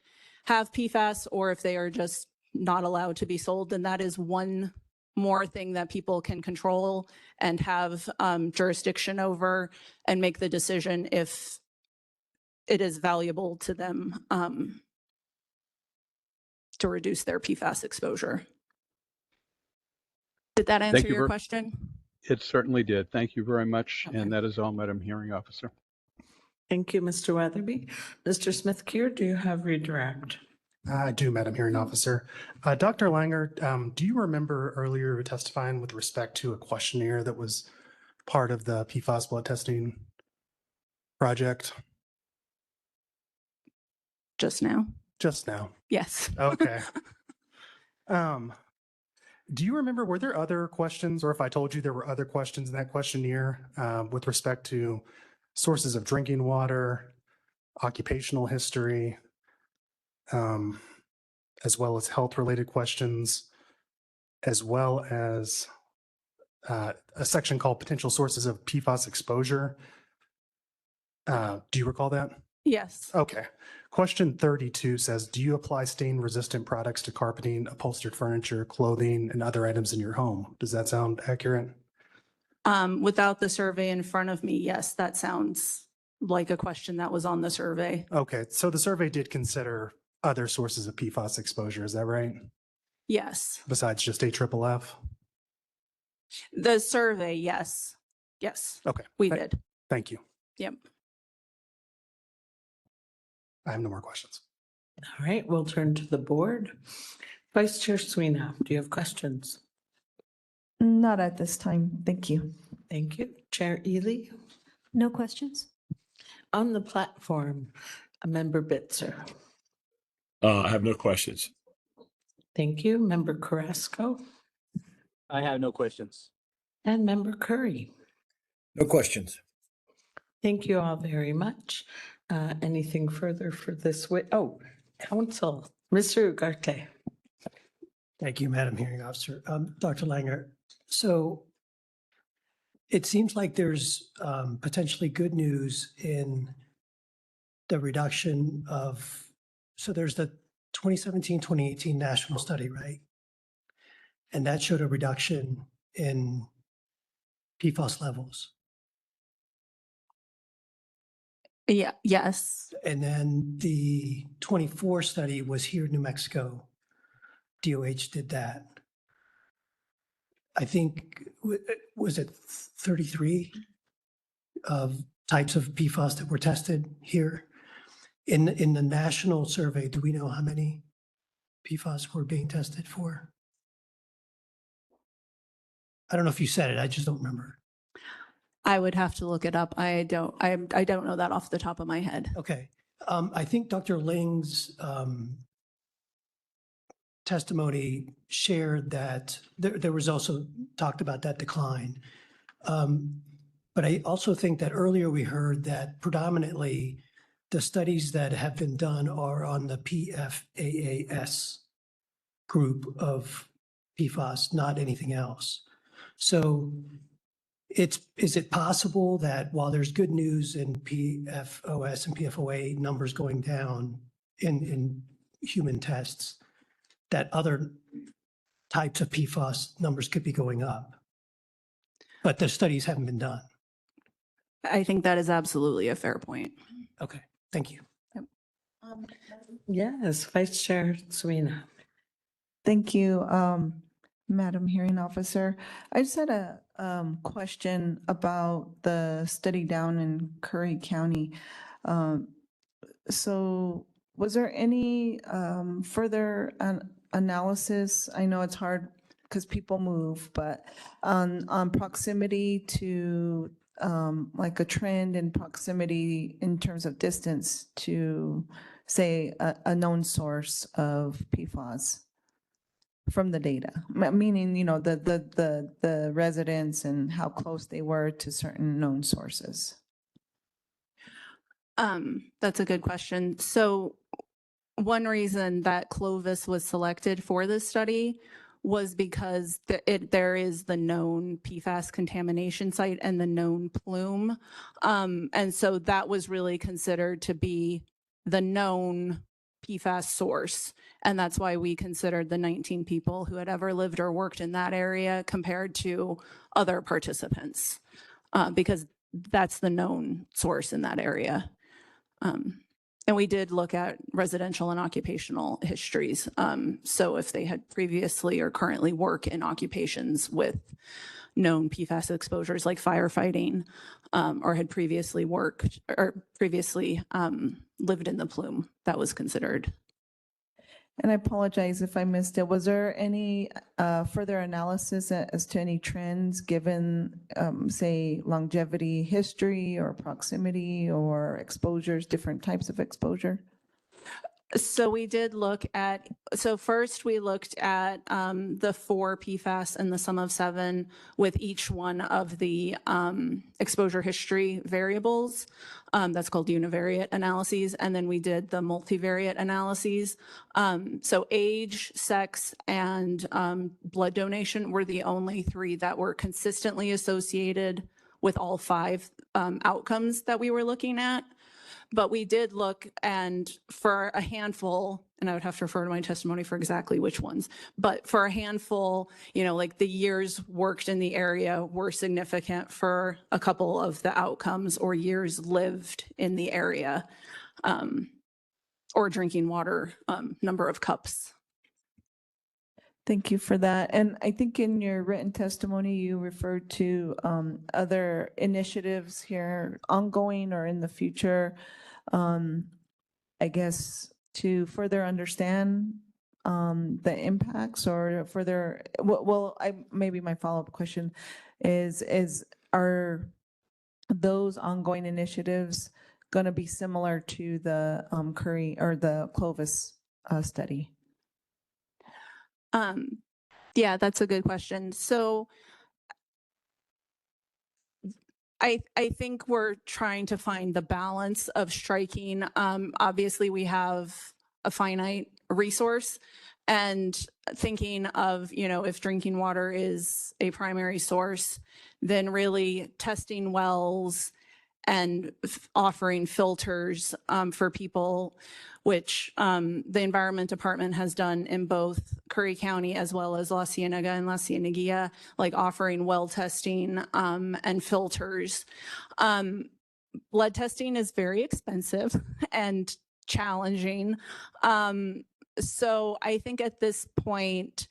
have PFAS, or if they are just not allowed to be sold, then that is one more thing that people can control and have jurisdiction over and make the decision if it is valuable to them to reduce their PFAS exposure. Did that answer your question? It certainly did. Thank you very much. Okay. And that is all, Madam Hearing Officer. Thank you, Mr. Weatherby. Mr. Smith-Keer, do you have redirect? I do, Madam Hearing Officer. Dr. Langer, do you remember earlier testifying with respect to a questionnaire that was part of the PFAS blood testing project? Just now? Just now. Yes. Okay. Do you remember, were there other questions, or if I told you there were other questions in that questionnaire with respect to sources of drinking water, occupational history, as well as health-related questions, as well as a section called potential sources of PFAS exposure? Do you recall that? Yes. Okay. Question 32 says, do you apply stain-resistant products to carpeting, upholstered furniture, clothing, and other items in your home? Does that sound accurate? Without the survey in front of me, yes, that sounds like a question that was on the survey. Okay, so the survey did consider other sources of PFAS exposure, is that right? Yes. Besides just AFFF? The survey, yes. Yes. Okay. We did. Thank you. Yep. I have no more questions. All right, we'll turn to the board. Vice Chair Sweeney, do you have questions? Not at this time. Thank you. Thank you. Chair Ely? No questions? On the platform, Member Bitzer. I have no questions. Thank you. Member Carrasco? I have no questions. And Member Curry? No questions. Thank you all very much. Anything further for this? Council, Mr. Ugarte. Thank you, Madam Hearing Officer. Dr. Langer, so it seems like there's potentially good news in the reduction of, so there's the 2017-2018 national study, right? And that showed a reduction in PFAS levels. Yeah, yes. And then the 24 study was here in New Mexico. DOH did that. I think, was it 33 of types of PFAS that were tested here? In the national survey, do we know how many PFAS were being tested for? I don't know if you said it, I just don't remember. I would have to look it up. I don't know that off the top of my head. Okay. I think Dr. Ling's testimony shared that there was also talked about that decline. But I also think that earlier we heard that predominantly the studies that have been done are on the PFAS group of PFAS, not anything else. So is it possible that while there's good news in PFOS and PFOA numbers going down in human tests, that other types of PFAS numbers could be going up? But the studies haven't been done. I think that is absolutely a fair point. Okay, thank you. Yes, Vice Chair Serena. Thank you, Madam Hearing Officer. I just had a question about the study down in Curry County. So was there any further analysis? I know it's hard because people move, but on proximity to like a trend in proximity in terms of distance to, say, a known source of PFAS from the data, meaning, you know, the residents and how close they were to certain known sources? That's a good question. So one reason that Clovis was selected for this study was because there is the known PFAS contamination site and the known plume. And so that was really considered to be the known PFAS source. And that's why we considered the 19 people who had ever lived or worked in that area compared to other participants, because that's the known source in that area. And we did look at residential and occupational histories. So if they had previously or currently work in occupations with known PFAS exposures like firefighting, or had previously worked or previously lived in the plume, that was considered. And I apologize if I missed it. Was there any further analysis as to any trends given, say, longevity history or proximity or exposures, different types of exposure? So we did look at, so first we looked at the 4 PFAS and the sum of 7 with each one of the exposure history variables. That's called univariate analyses. And then we did the multivariate analyses. So age, sex, and blood donation were the only 3 that were consistently associated with all 5 outcomes that we were looking at. But we did look, and for a handful, and I would have to refer to my testimony for exactly which ones, but for a handful, you know, like the years worked in the area were significant for a couple of the outcomes, or years lived in the area, or drinking water, number of cups. Thank you for that. And I think in your written testimony, you referred to other initiatives here, ongoing or in the future, I guess, to further understand the impacts or further, well, maybe my follow-up question is are those ongoing initiatives going to be similar to the Curry or the Clovis study? Yeah, that's a good question. So I think we're trying to find the balance of striking. Obviously, we have a finite resource, and thinking of, you know, if drinking water is a primary source, then really testing wells and offering filters for people, which the Environment Department has done in both Curry County as well as La Cienega and La Cieneguilla, like offering well testing and filters. Blood testing is very expensive and challenging. So I think at this point,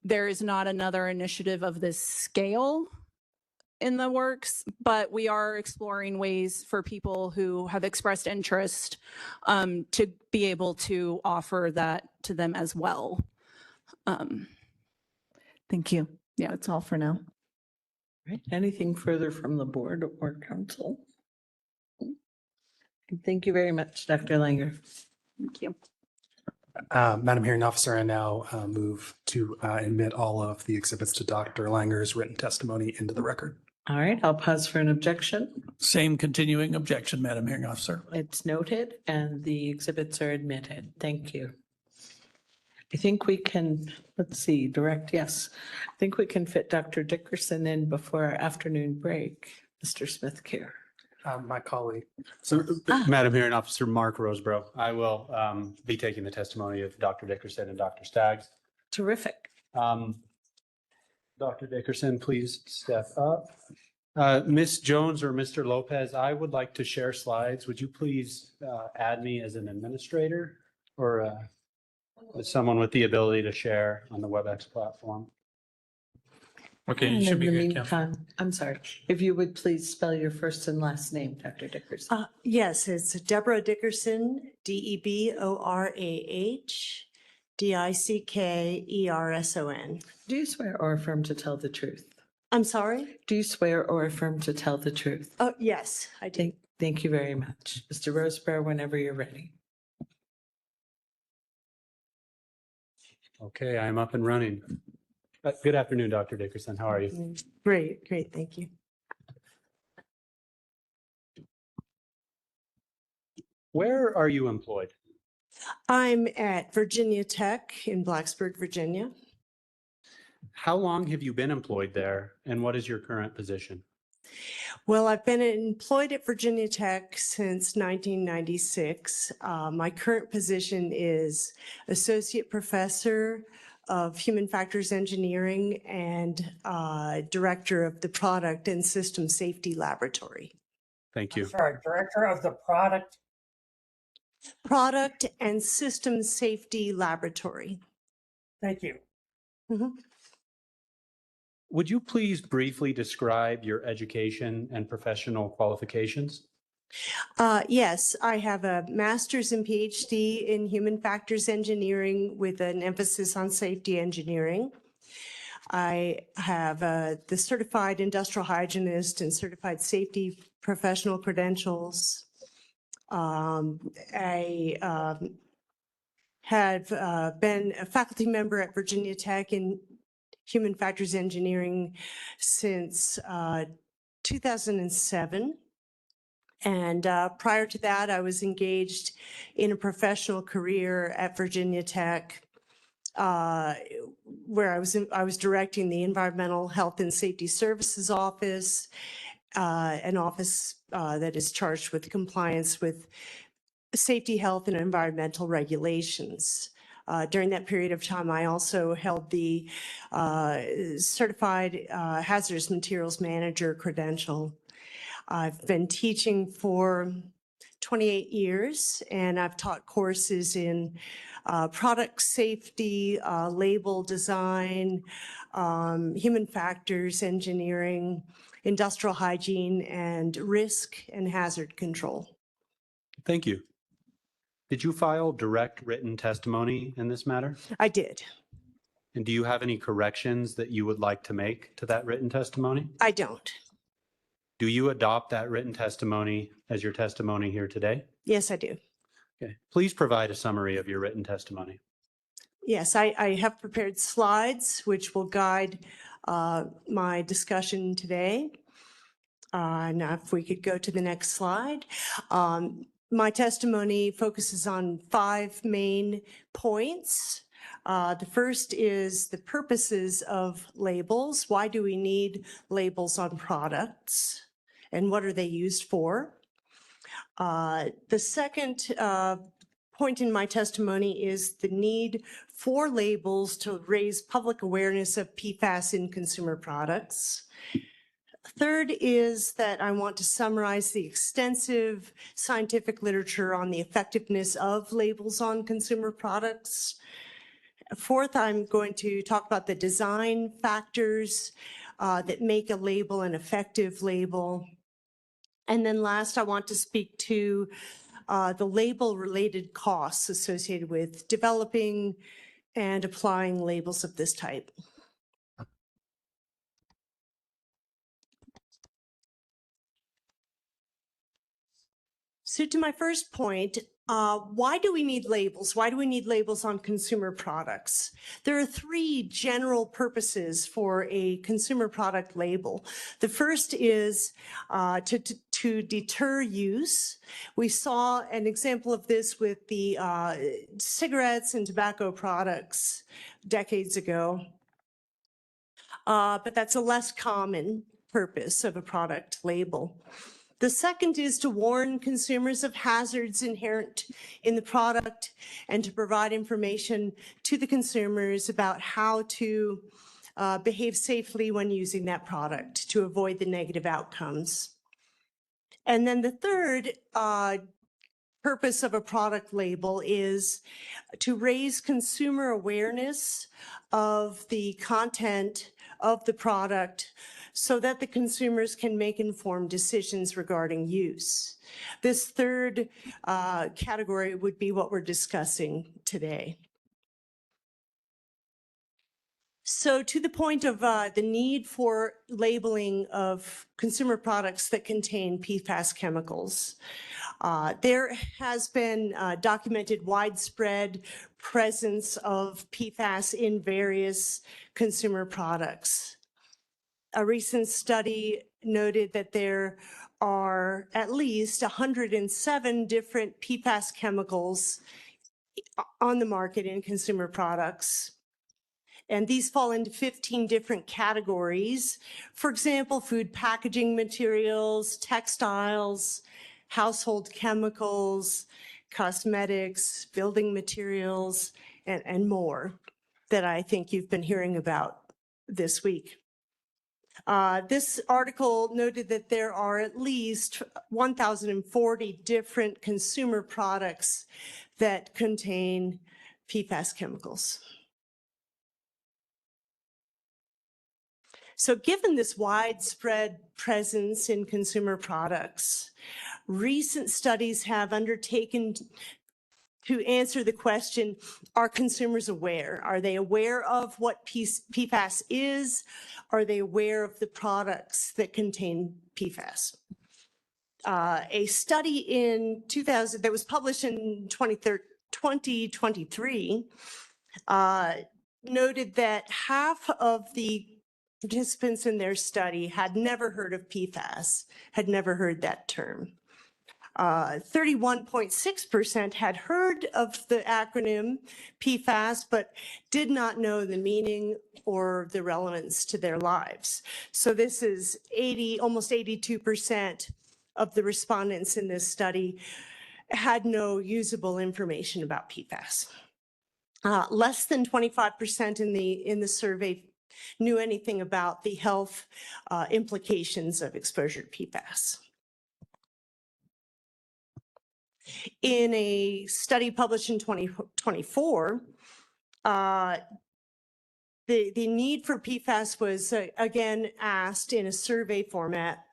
there is not another initiative of this scale in the works, but we are exploring ways for people who have expressed interest to be able to offer that to them as well. Thank you. Yeah. That's all for now. Right. Anything further from the board or council? Thank you very much, Dr. Langer. Thank you. Madam Hearing Officer, I now move to admit all of the exhibits to Dr. Langer's written testimony into the record. All right, I'll pause for an objection. Same continuing objection, Madam Hearing Officer. It's noted and the exhibits are admitted. Thank you. I think we can, let's see, yes. I think we can fit Dr. Dickerson in before our afternoon break. Mr. Smith-Kier. My colleague. So, Madam Hearing Officer Mark Roseborough, I will be taking the testimony of Dr. Dickerson and Dr. Staggs. Terrific. Dr. Dickerson, please step up. Ms. Jones or Mr. Lopez, I would like to share slides. Would you please add me as an administrator or as someone with the ability to share on the WebEx platform? Okay, And you should in be the good, Kim. meantime, I'm sorry, if you would please spell your first and last name, Dr. Dickerson. Yes, it's Deborah Dickerson, Deborah Dickerson. Do you swear or affirm to tell the truth? I'm sorry? Do you swear or affirm to tell the truth? Oh, yes, I do. Thank you very much. Mr. Roseborough, whenever you're ready. Okay, I'm up and running. Good afternoon, Dr. Dickerson. How are you? Great, thank you. Where are you employed? I'm at Virginia Tech in Blacksburg, Virginia. How long have you been employed there and what is your current position? Well, I've been employed at Virginia Tech since 1996. My current position is Associate Professor of Human Factors Engineering and Director of the Product and System Safety Laboratory. Thank you. Sorry, Director of the Product. Product and System Safety Laboratory. Thank you. Would you please briefly describe your education and professional qualifications? Yes, I have a master's and PhD in Human Factors Engineering with an emphasis on safety engineering. I have the Certified Industrial Hygienist and Certified Safety Professional credentials. I have been a faculty member at Virginia Tech in Human Factors Engineering since 2007. And prior to that, I was engaged in a professional career at Virginia Tech, where I was directing the Environmental Health and Safety Services Office, an office that is charged with compliance with safety, health, and environmental regulations. During that period of time, I also held the Certified Hazardous Materials Manager credential. I've been teaching for 28 years, and I've taught courses in product safety, label design, human factors engineering, industrial hygiene, and risk and hazard control. Thank you. Did you file direct written testimony in this matter? I did. And do you have any corrections that you would like to make to that written testimony? I don't. Do you adopt that written testimony as your testimony here today? Yes, I do. Okay. Please provide a summary of your written testimony. Yes, I have prepared slides which will guide my discussion today. Now, if we could go to the next slide. My testimony focuses on 5 main points. The first is the purposes of labels. Why do we need labels on products? And what are they used for? The second point in my testimony is the need for labels to raise public awareness of PFAS in consumer products. Third is that I want to summarize the extensive scientific literature on the effectiveness of labels on consumer products. Fourth, I'm going to talk about the design factors that make a label an effective label. And then last, I want to speak to the label-related costs associated with developing and applying labels of this type. So to my first point, why do we need labels? Why do we need labels on consumer products? There are three general purposes for a consumer product label. The first is to deter use. We saw an example of this with the cigarettes and tobacco products decades ago. But that's a less common purpose of a product label. The second is to warn consumers of hazards inherent in the product and to provide information to the consumers about how to behave safely when using that product to avoid the negative outcomes. And then the third purpose of a product label is to raise consumer awareness of the content of the product so that the consumers can make informed decisions regarding use. This third category would be what we're discussing today. So to the point of the need for labeling of consumer products that contain PFAS chemicals, there has been documented widespread presence of PFAS in various consumer products. A recent study noted that there are at least 107 different PFAS chemicals on the market in consumer products. And these fall into 15 different categories. For example, food packaging materials, textiles, household chemicals, cosmetics, building materials, and more that I think you've been hearing about this week. This article noted that there are at least 1,040 different consumer products that contain PFAS chemicals. So given this widespread presence in consumer products, recent studies have undertaken to answer the question, are consumers aware? Are they aware of what PFAS is? Are they aware of the products that contain PFAS? A study in 2000 that was published in 2023 noted that half of the participants in their study had never heard of PFAS, had never heard that term. 31.6% had heard of the acronym PFAS, but did not know the meaning or the relevance to their lives. So this is almost 82% of the respondents in this study had no usable information about PFAS. Less than 25% in the survey knew anything about the health implications of exposure to PFAS. In a study published in 2024, the need for PFAS was again asked in a survey format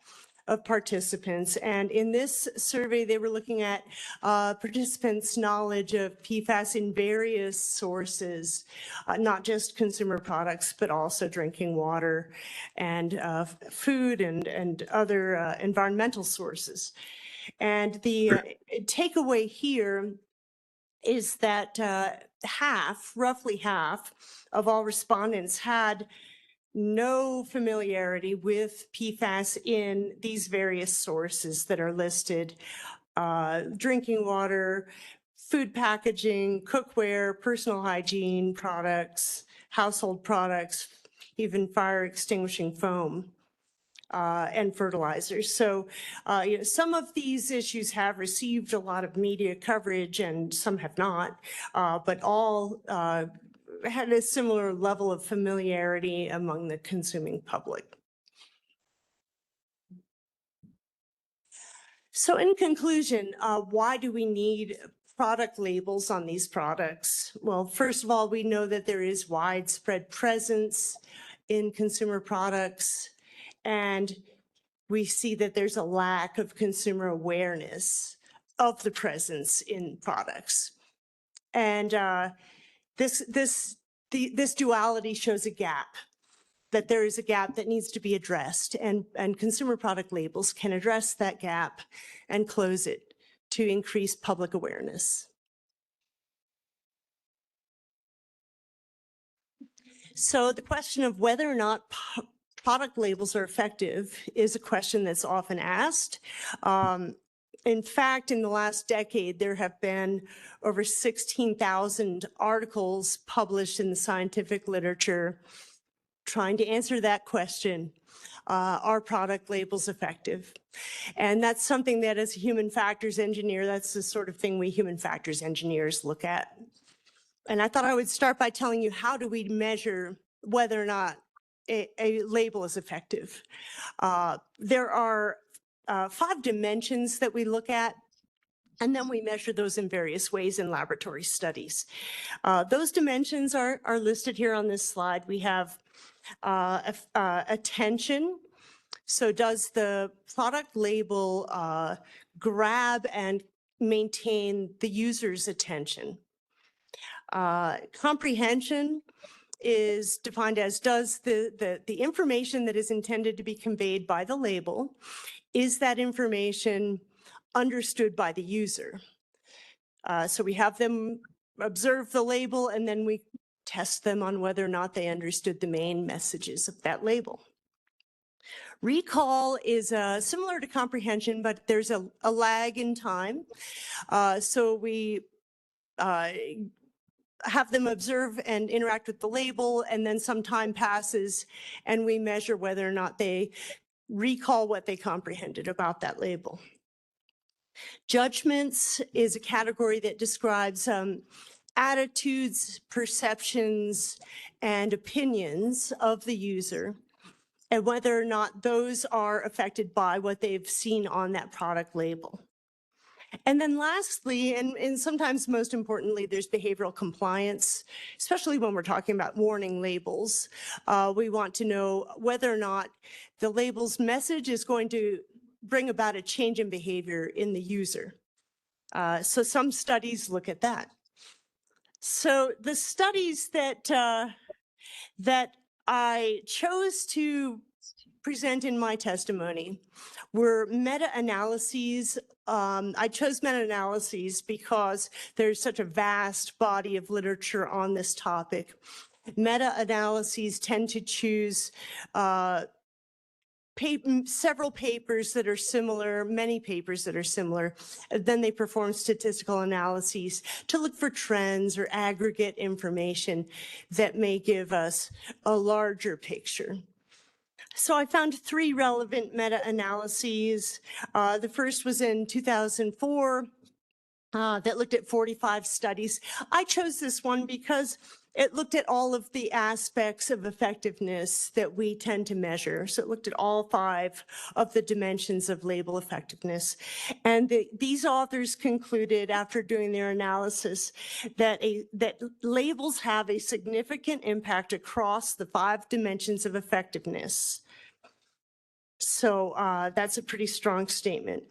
of participants. And in this survey, they were looking at participants' knowledge of PFAS in various sources, not just consumer products, but also drinking water and food and other environmental sources. And the takeaway here is that roughly half of all respondents had no familiarity with PFAS in these various sources that are listed: drinking water, food packaging, cookware, personal hygiene products, household products, even fire extinguishing foam. And fertilizers. So some of these issues have received a lot of media coverage and some have not, but all had a similar level of familiarity among the consuming public. So in conclusion, why do we need product labels on these products? Well, first of all, we know that there is widespread presence in consumer products, and we see that there's a lack of consumer awareness of the presence in products. And this duality shows a gap, that there is a gap that needs to be addressed, and consumer product labels can address that gap and close it to increase public awareness. So the question of whether or not product labels are effective is a question that's often asked. In fact, in the last decade, there have been over 16,000 articles published in the scientific literature trying to answer that question. Are product labels effective? And that's something that as a human factors engineer, that's the sort of thing we human factors engineers look at. And I thought I would start by telling you, how do we measure whether or not a label is effective? There are 5 dimensions that we look at, and then we measure those in various ways in laboratory studies. Those dimensions are listed here on this slide. We have attention. So does the product label grab and maintain the user's attention? Comprehension is defined as, does the information that is intended to be conveyed by the label, is that information understood by the user? So we have them observe the label, and then we test them on whether or not they understood the main messages of that label. Recall is similar to comprehension, but there's a lag in time. So we have them observe and interact with the label, and then some time passes and we measure whether or not they recall what they comprehended about that label. Judgments is a category that describes attitudes, perceptions, and opinions of the user, and whether or not those are affected by what they've seen on that product label. And then lastly, and sometimes most importantly, there's behavioral compliance, especially when we're talking about warning labels. We want to know whether or not the label's message is going to bring about a change in behavior in the user. So some studies look at that. So the studies that I chose to present in my testimony were meta-analyses. I chose meta-analyses because there's such a vast body of literature on this topic. Meta-analyses tend to choose several papers that are similar, many papers that are similar. Then they perform statistical analyses to look for trends or aggregate information that may give us a larger picture. So I found 3 relevant meta-analyses. The first was in 2004 that looked at 45 studies. I chose this one because it looked at all of the aspects of effectiveness that we tend to measure. So it looked at all 5 of the dimensions of label effectiveness. And these authors concluded, after doing their analysis, that labels have a significant impact across the 5 dimensions of effectiveness. So that's a pretty strong statement.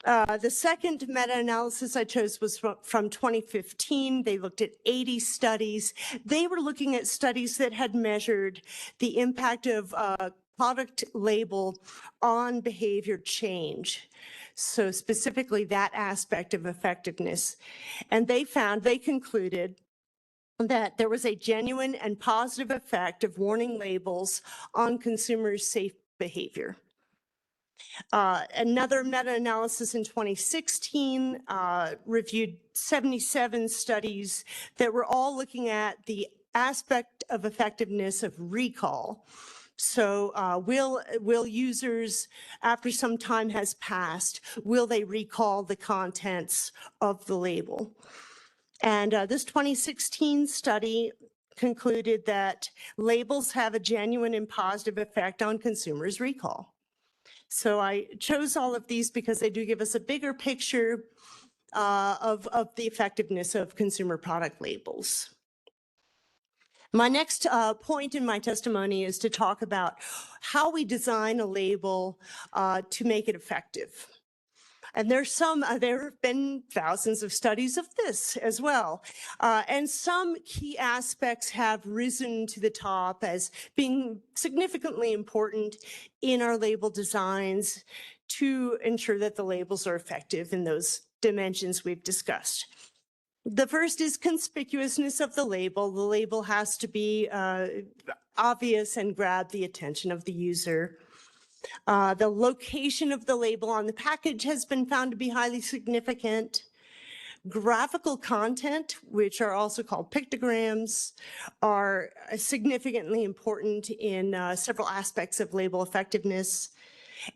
The second meta-analysis I chose was from 2015. They looked at 80 studies. They were looking at studies that had measured the impact of product label on behavior change. So specifically that aspect of effectiveness. And they concluded that there was a genuine and positive effect of warning labels on consumers' safe behavior. Another meta-analysis in 2016 reviewed 77 studies that were all looking at the aspect of effectiveness of recall. So will users, after some time has passed, will they recall the contents of the label? And this 2016 study concluded that labels have a genuine and positive effect on consumers' recall. So I chose all of these because they do give us a bigger picture of the effectiveness of consumer product labels. My next point in my testimony is to talk about how we design a label to make it effective. And there have been thousands of studies of this as well. And some key aspects have risen to the top as being significantly important in our label designs to ensure that the labels are effective in those dimensions we've discussed. The first is conspicuousness of the label. The label has to be obvious and grab the attention of the user. The location of the label on the package has been found to be highly significant. Graphical content, which are also called pictograms, are significantly important in several aspects of label effectiveness.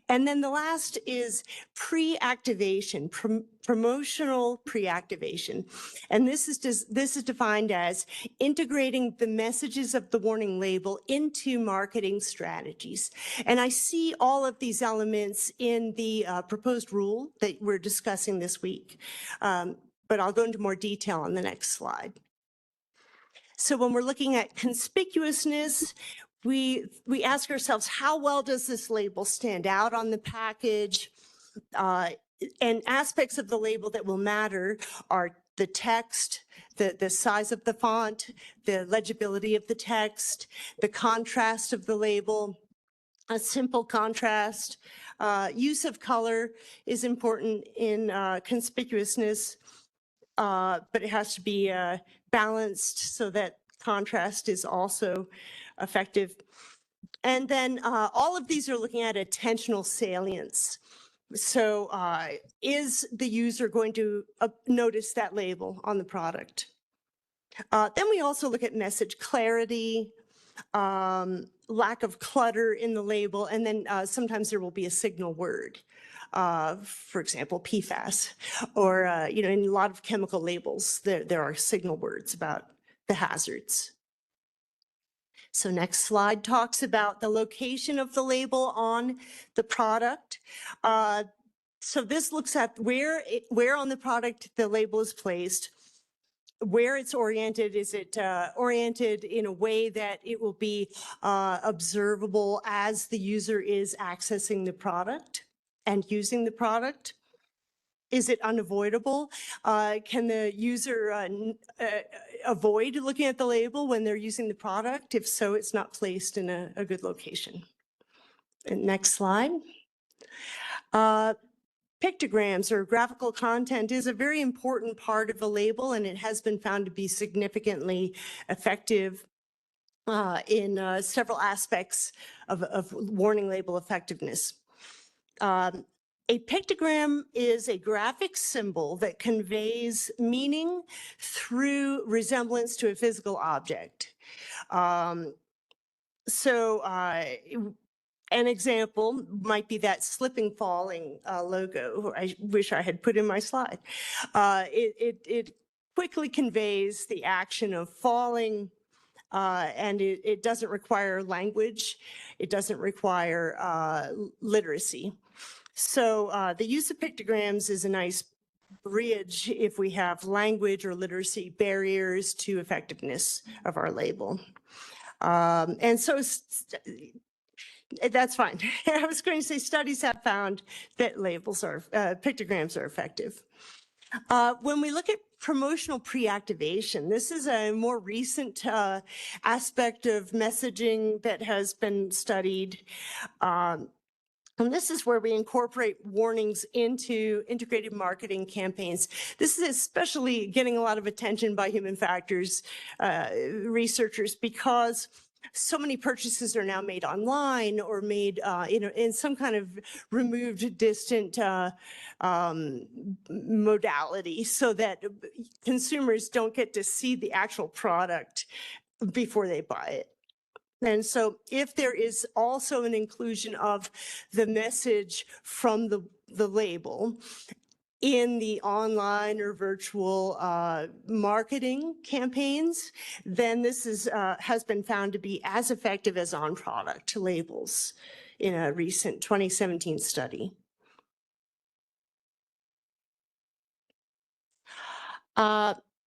And then the last is pre-activation, promotional pre-activation. And this is defined as integrating the messages of the warning label into marketing strategies. And I see all of these elements in the proposed rule that we're discussing this week. But I'll go into more detail on the next slide. So when we're looking at conspicuousness, we ask ourselves, how well does this label stand out on the package? And aspects of the label that will matter are the text, the size of the font, the legibility of the text, the contrast of the label, a simple contrast. Use of color is important in conspicuousness, but it has to be balanced so that contrast is also effective. And then all of these are looking at attentional salience. So is the user going to notice that label on the product? Then we also look at message clarity, lack of clutter in the label, and then sometimes there will be a signal word. For example, PFAS, or in a lot of chemical labels, there are signal words about the hazards. So next slide talks about the location of the label on the product. So this looks at where on the product the label is placed, where it's oriented. Is it oriented in a way that it will be observable as the user is accessing the product and using the product? Is it unavoidable? Can the user avoid looking at the label when they're using the product? If so, it's not placed in a good location. And next slide. Pictograms or graphical content is a very important part of a label, and it has been found to be significantly effective in several aspects of warning label effectiveness. A pictogram is a graphic symbol that conveys meaning through resemblance to a physical object. An example might be that slipping falling logo I wish I had put in my slide. It quickly conveys the action of falling, and it doesn't require language. It doesn't require literacy. So the use of pictograms is a nice bridge if we have language or literacy barriers to effectiveness of our label. And so that's fine. I was going to say studies have found that pictograms are effective. When we look at promotional pre-activation, this is a more recent aspect of messaging that has been studied. And this is where we incorporate warnings into integrated marketing campaigns. This is especially getting a lot of attention by human factors researchers because so many purchases are now made online or made in some kind of removed, distant modality so that consumers don't get to see the actual product before they buy it. And so if there is also an inclusion of the message from the label in the online or virtual marketing campaigns, then this has been found to be as effective as on-product labels in a recent 2017 study.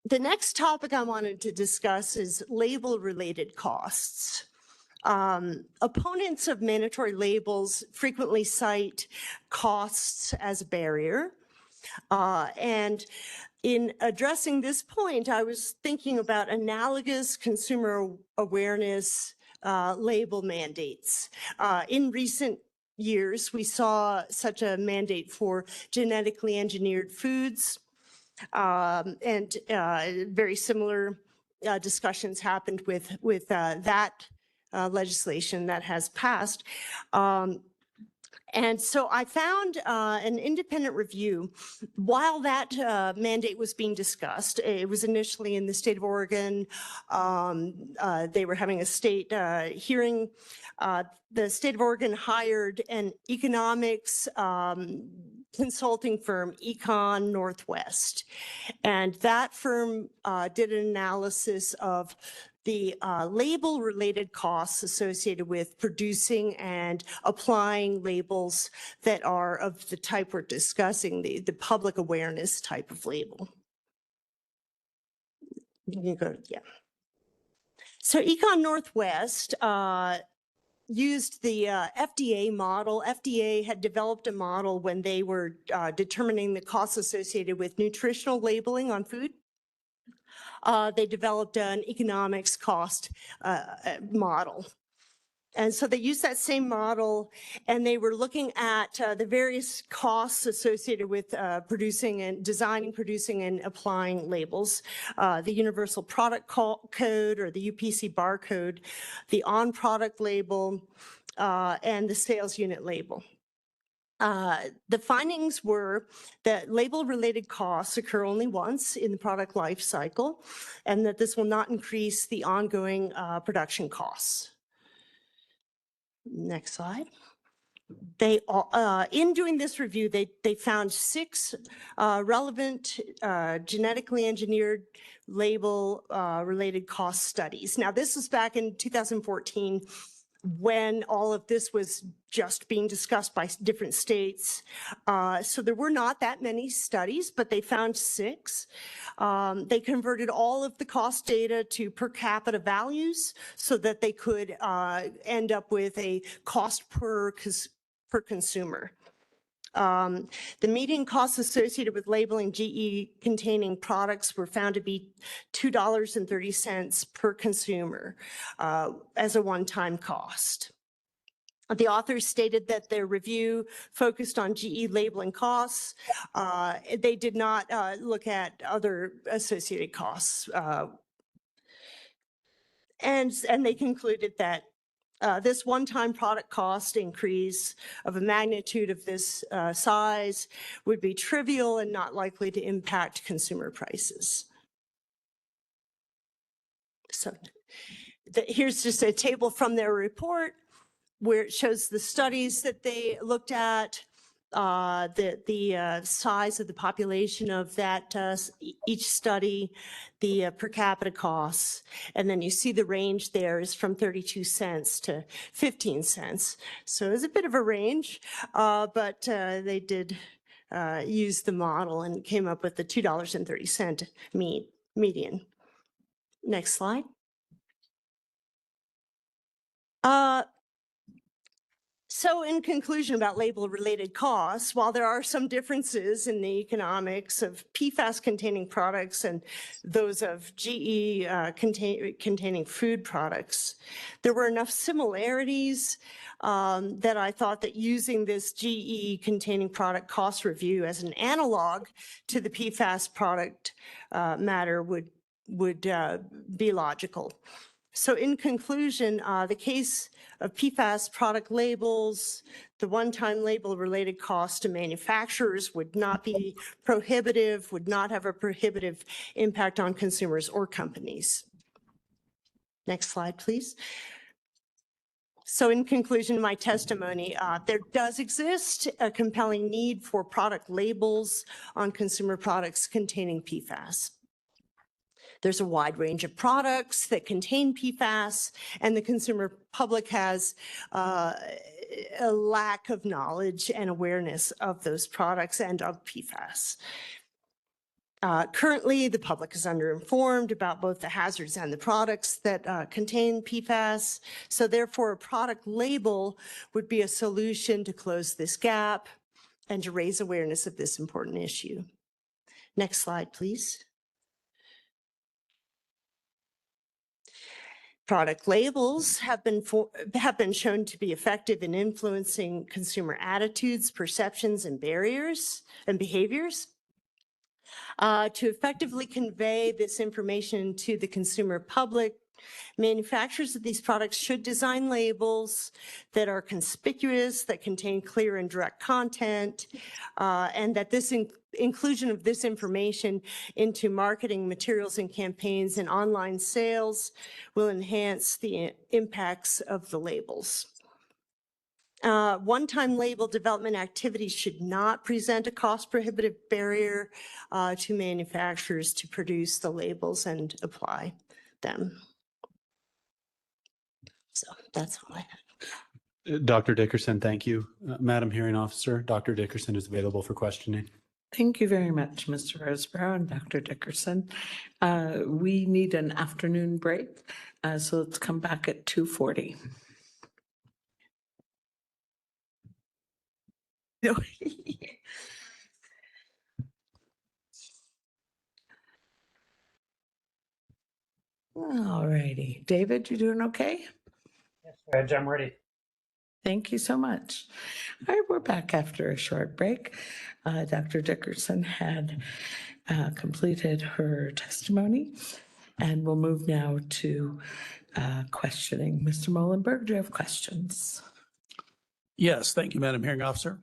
The next topic I wanted to discuss is label-related costs. Opponents of mandatory labels frequently cite costs as a barrier. And in addressing this point, I was thinking about analogous consumer awareness label mandates. In recent years, we saw such a mandate for genetically engineered foods, and very similar discussions happened with that legislation that has passed. And so I found an independent review. While that mandate was being discussed, it was initially in the state of Oregon. They were having a state hearing. The state of Oregon hired an economics consulting firm, Econ Northwest. And that firm did an analysis of the label-related costs associated with producing and applying labels that are of the type we're discussing, the public awareness type of label. You can go, yeah. So Econ Northwest used the FDA model. FDA had developed a model when they were determining the costs associated with nutritional labeling on food. They developed an economics cost model. And so they used that same model, and they were looking at the various costs associated with producing and designing, producing, and applying labels, the Universal Product Code or the UPC barcode, the on-product label, and the sales unit label. The findings were that label-related costs occur only once in the product life cycle, and that this will not increase the ongoing production costs. Next slide. They, in doing this review, they found 6 relevant genetically engineered label related cost studies. Now, this was back in 2014 when all of this was just being discussed by different states. So there were not that many studies, but they found 6. They converted all of the cost data to per capita values so that they could end up with a cost per consumer. The median costs associated with labeling GE-containing products were found to be $2.30 per consumer as a one-time cost. The authors stated that their review focused on GE labeling costs. They did not look at other associated costs. And they concluded that this one-time product cost increase of a magnitude of this size would be trivial and not likely to impact consumer prices. So here's just a table from their report where it shows the studies that they looked at, the size of the population of that each study, the per capita costs, and then you see the range there is from 32 cents to 15 cents. So it's a bit of a range, but they did use the model and came up with the $2.30 median. Next slide. So in conclusion about label-related costs, while there are some differences in the economics of PFAS-containing products and those of GE containing food products, there were enough similarities that I thought that using this GE-containing product cost review as an analog to the PFAS product matter would be logical. So in conclusion, the case of PFAS product labels, the one-time label-related cost to manufacturers would not be prohibitive, would not have a prohibitive impact on consumers or companies. Next slide, please. So in conclusion, my testimony, there does exist a compelling need for product labels on consumer products containing PFAS. There's a wide range of products that contain PFAS, and the consumer public has a lack of knowledge and awareness of those products and of PFAS. Currently, the public is underinformed about both the hazards and the products that contain PFAS. So therefore, a product label would be a solution to close this gap and to raise awareness of this important issue. Next slide, please. Product labels have been shown to be effective in influencing consumer attitudes, perceptions, and barriers and behaviors. To effectively convey this information to the consumer public, manufacturers of these products should design labels that are conspicuous, that contain clear and direct content, and that this inclusion of this information into marketing materials and campaigns and online sales will enhance the impacts of the labels. One-time label development activities should not present a cost-prohibitive barrier to manufacturers to produce the labels and apply them. So that's all I have. Dr. Dickerson, thank you. Madam Hearing Officer, Dr. Dickerson is available for questioning. Thank you very much, Mr. Roseborough and Dr. Dickerson. We need an afternoon break, so let's come back at 2:40. All righty. David, you doing okay? Yes, Reg, I'm ready. Thank you so much. All right, we're back after a short break. Dr. Dickerson had completed her testimony, and we'll move now to questioning. Mr. Molenberg, do you have questions? Yes, thank you, Madam Hearing Officer.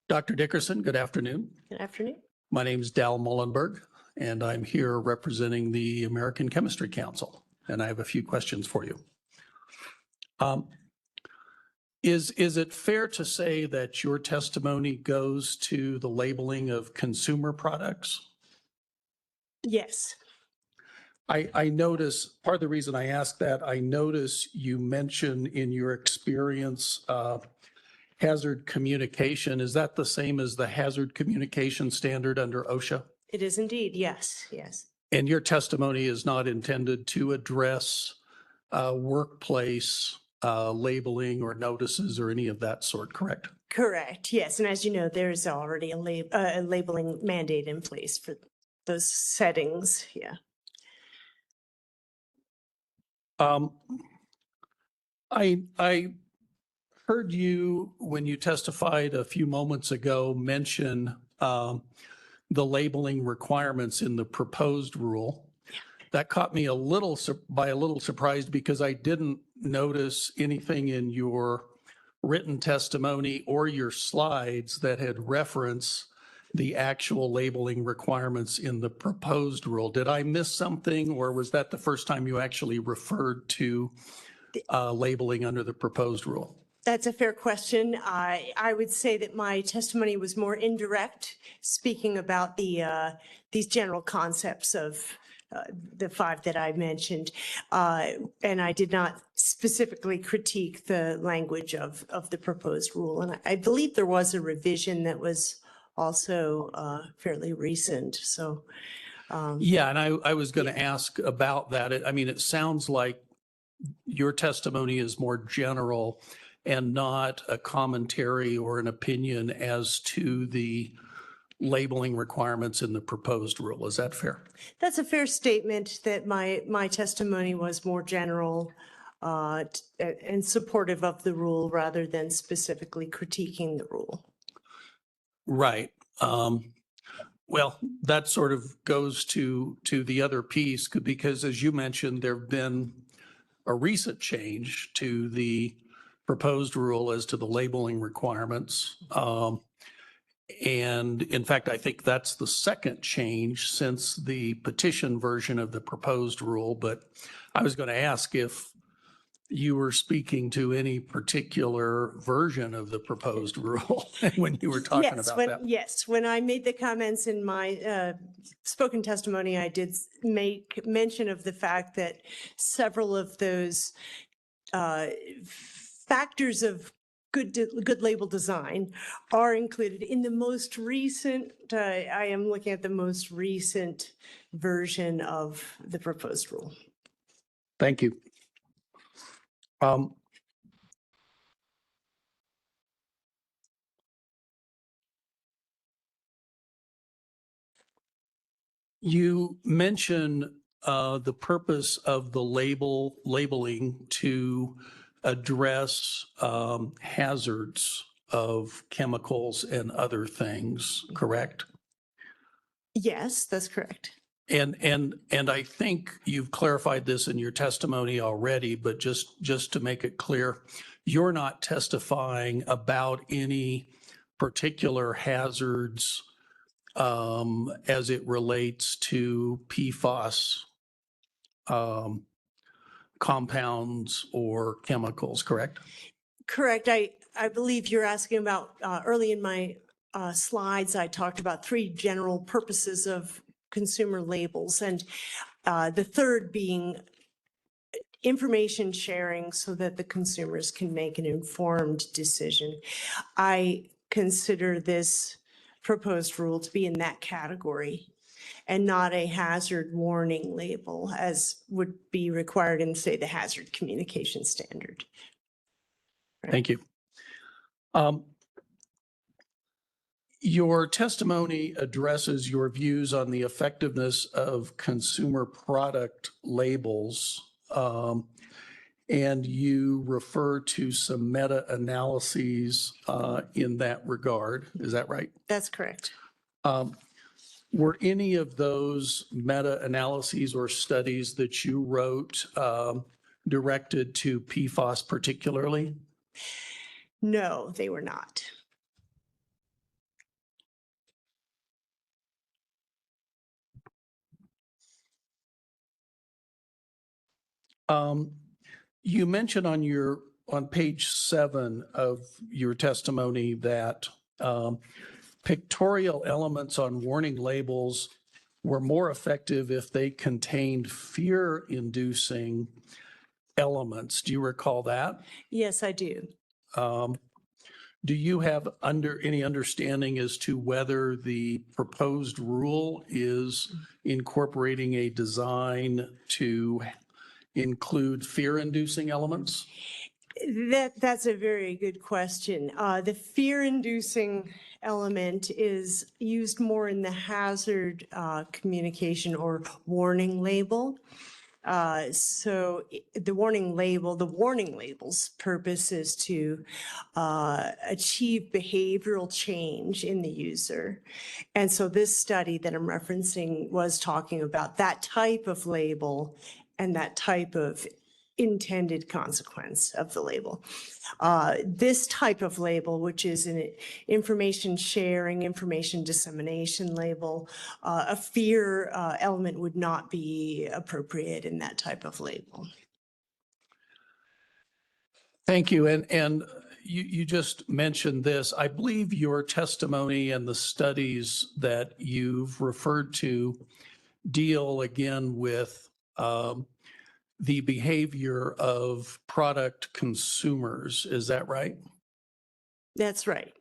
Dr. Dickerson, good afternoon. Good afternoon. My My name is Dal Mullenberg, and I'm here representing the American Chemistry Council, and I have a few questions for you. Is it fair to say that your testimony goes to the labeling of consumer products? Yes. I notice, part of the reason I ask that, I notice you mention in your experience hazard communication. Is that the same as the hazard communication standard under OSHA? It is indeed, yes, yes. And your testimony is not intended to address workplace labeling or notices or any of that sort, correct? Correct, yes. And as you know, there's already a labeling mandate in place for those settings, yeah. I heard you, when you testified a few moments ago, mention the labeling requirements in the proposed rule. That caught me a little surprised because I didn't notice anything in your written testimony or your slides that had reference the actual labeling requirements in the proposed rule. Did I miss something, or was that the first time you actually referred to labeling under the proposed rule? That's a fair question. I would say that my testimony was more indirect, speaking about these general concepts of the 5 that I mentioned. And I did not specifically critique the language of the proposed rule. And I believe there was a revision that was also fairly recent. So yeah, and I was going to ask about that. I mean, it sounds like your testimony is more general and not a commentary or an opinion as to the labeling requirements in the proposed rule. Is that fair? that's a fair statement, that my testimony was more general and supportive of the rule rather than specifically critiquing the rule. Right. Well, that sort of goes to the other piece, because as you mentioned, there've been a recent change to the proposed rule as to the labeling requirements. And in fact, I think that's the second change since the petition version of the proposed rule. But I was going to ask if you were speaking to any particular version of the proposed rule when you were talking about that. Yes, when I made the comments in my spoken testimony, I did make mention of the fact that several of those factors of good label design are included in the most recent, I am looking at the most recent version of the proposed rule. Thank you. You mentioned the purpose of the labeling to address hazards of chemicals and other things, correct? Yes, that's correct. And I think you've clarified this in your testimony already, but just to make it clear, you're not testifying about any particular hazards as it relates to PFAS compounds or chemicals, correct? Correct. I believe you're asking about, early in my slides, I talked about 3 general purposes of consumer labels, and the third being information sharing so that the consumers can make an informed decision. I consider this proposed rule to be in that category and not a hazard warning label as would be required in, say, the hazard communication standard. Thank you. Your testimony addresses your views on the effectiveness of consumer product labels, and you refer to some meta-analyses in that regard. Is that right? That's correct. Were any of those meta-analyses or studies that you wrote directed to PFAS particularly? No, they were not. You mentioned on page 7 of your testimony that pictorial elements on warning labels were more effective if they contained fear-inducing elements. Do you recall that? Yes, I do. Do you have any understanding as to whether the proposed rule is incorporating a design to include fear-inducing elements? That's a very good question. The fear-inducing element is used more in the hazard communication or warning label. So the warning label's purpose is to achieve behavioral change in the user. And so this study that I'm referencing was talking about that type of label and that type of intended consequence of the label. This type of label, which is an information sharing, information dissemination label, a fear element would not be appropriate in that type of label. Thank you. And you just mentioned this. I believe your testimony and the studies that you've referred to deal again with the behavior of product consumers. Is that right? That's right.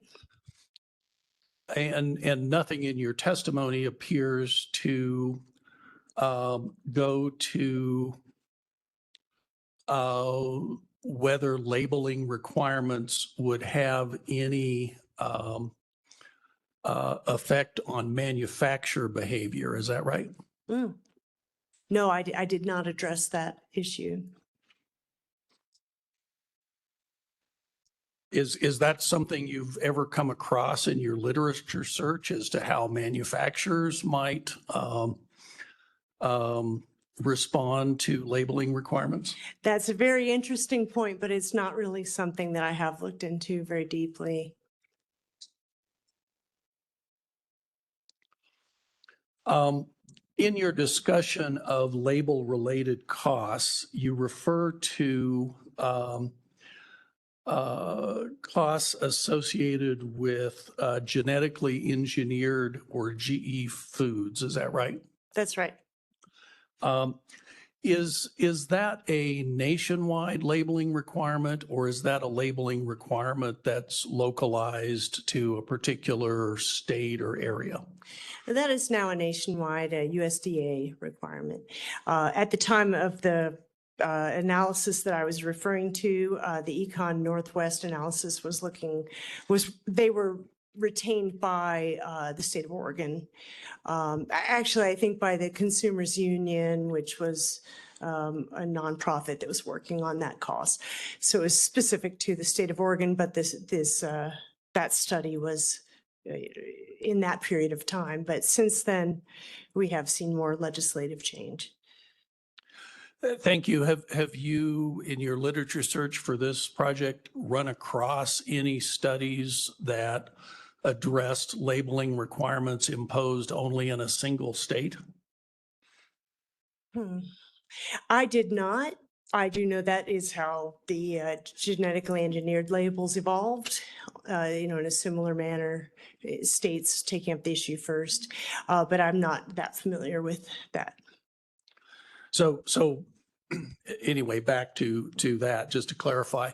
And nothing in your testimony appears to go to whether labeling requirements would have any effect on manufacturer behavior. Is that right? No, I did not address that issue. Is that something you've ever come across in your literature search as to how manufacturers might respond to labeling requirements? That's a very interesting point, but it's not really something that I have looked into very deeply. In your discussion of label-related costs, you refer to costs associated with genetically engineered or GE foods. Is that right? That's right. Is that a nationwide labeling requirement, or is that a labeling requirement that's localized to a particular state or area? That is now a nationwide USDA requirement. At the time of the analysis that I was referring to, the Econ Northwest analysis they were retained by the state of Oregon. Actually, I think by the Consumers Union, which was a nonprofit that was working on that cost. So it was specific to the state of Oregon, but that study was in that period of time. But since then, we have seen more legislative change. Thank you. Have you, in your literature search for this project, run across any studies that addressed labeling requirements imposed only in a single state? I did not. I do know that is how the genetically engineered labels evolved, in a similar manner, states taking up the issue first, but I'm not that familiar with that. So anyway, back to that, just to clarify,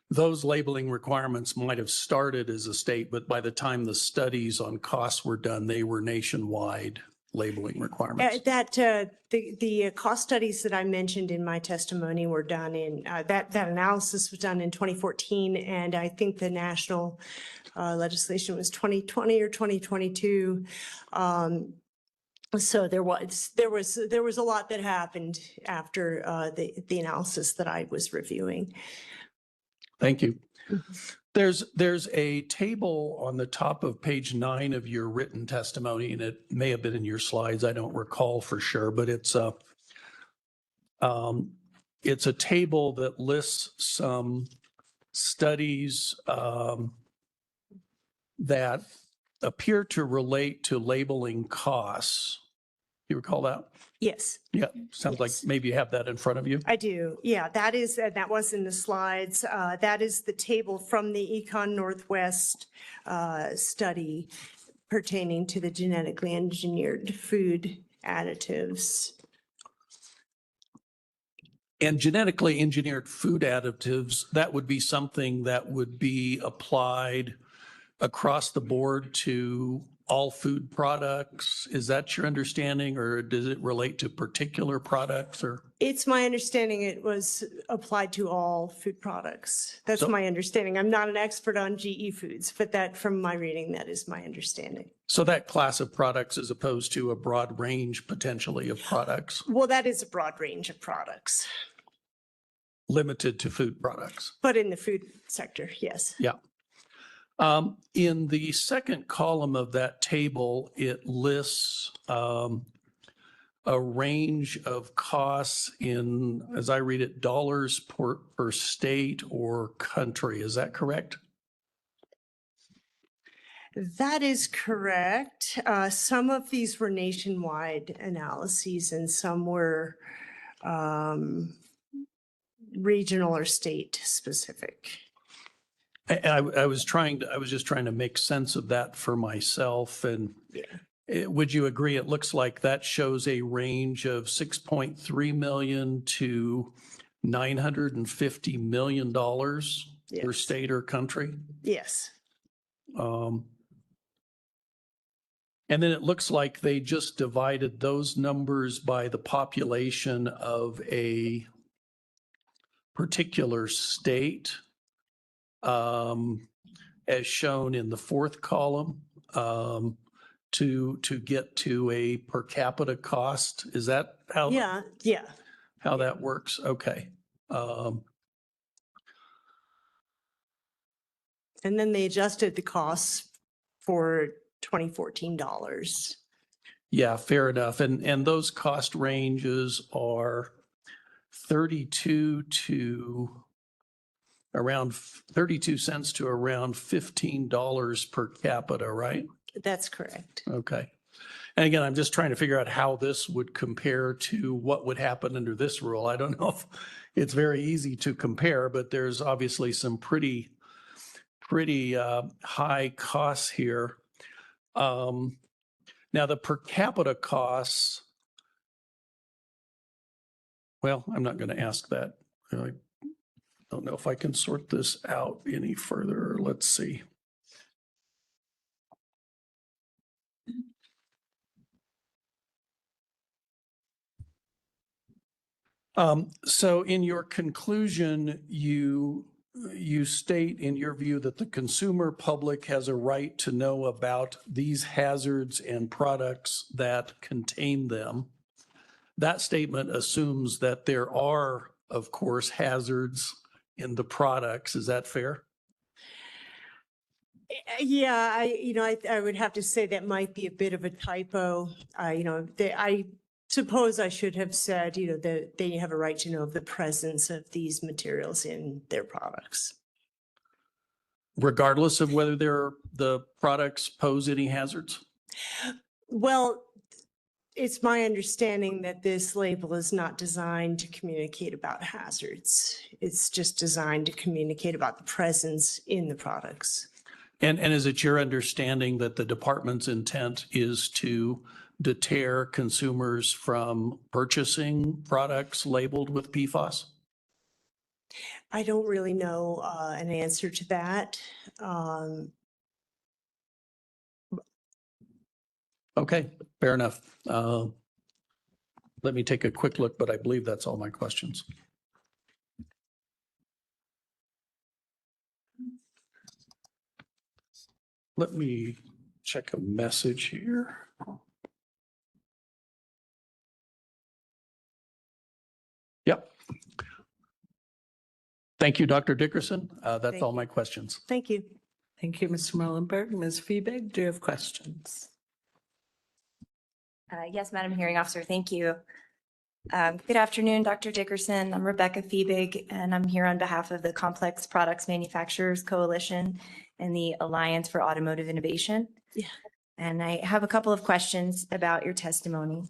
those labeling requirements might have started as a state, but by the time the studies on costs were done, they were nationwide labeling requirements. The cost studies that I mentioned in my testimony were done in, that analysis was done in 2014, and I think the national legislation was 2020 or 2022. So there was a lot that happened after the analysis that I was reviewing. Thank you. There's a table on the top of page 9 of your written testimony, and it may have been in your slides. I don't recall for sure, but it's a table that lists some studies that appear to relate to labeling costs. You recall that? Yes. Yeah, sounds like maybe you have that in front of you. I do. Yeah, that was in the slides. That is the table from the Econ Northwest study pertaining to the genetically engineered food additives. And genetically engineered food additives, that would be something that would be applied across the board to all food products. Is that your understanding, or does it relate to particular products? Or It's my understanding it was applied to all food products. That's my understanding. I'm not an expert on GE foods, but that from my reading, that is my understanding. So that class of products as opposed to a broad range potentially of products? Well, that is a broad range of products. Limited to food products? But in the food sector, yes. Yeah. In the second column of that table, it lists a range of costs in, as I read it, dollars per state or country. Is that correct? That is correct. Some of these were nationwide analyses and some were regional or state specific. I was just trying to make sense of that for myself. And would you agree? It looks like that shows a range of 6.3 million to $950 million per state or country. Yes. And then it looks like they just divided those numbers by the population of a particular state, as shown in the fourth column, to get to a per capita cost. Is that how? Yeah. How that works? Okay. And then they adjusted the costs for 2014 dollars. Yeah, fair enough. And those cost ranges are 32 cents to around $15 per capita, right? That's correct. Okay. And again, I'm just trying to figure out how this would compare to what would happen under this rule. I don't know if it's very easy to compare, but there's obviously some pretty high costs here. Now the per capita costs, Well, I'm not going to ask that. I don't know if I can sort this out any further. Let's see. So in your conclusion, you state in your view that the consumer public has a right to know about these hazards and products that contain them. That statement assumes that there are, of course, hazards in the products. Is that fair? Yeah, I would have to say that might be a bit of a typo. I suppose I should have said, that they have a right to know of the presence of these materials in their products. Regardless of whether the products pose any hazards? Well, it's my understanding that this label is not designed to communicate about hazards. It's just designed to communicate about the presence in the products. And is it your understanding that the department's intent is to deter consumers from purchasing products labeled with PFAS? I don't really know an answer to that. Okay, fair enough. Let me take a quick look, but I believe that's all my questions. Let me check a message here. Yep. Thank you, Dr. Dickerson. That's all my questions. Thank you. Thank you, Mr. Mullenberg. Ms. Feebig, do you have questions? Yes, Madam Hearing Officer, thank you. Good afternoon, Dr. Dickerson. I'm Rebecca Feebig, and I'm here on behalf of the Complex Products Manufacturers Coalition and the Alliance for Automotive Innovation. Yeah. And I have a couple of questions about your testimony.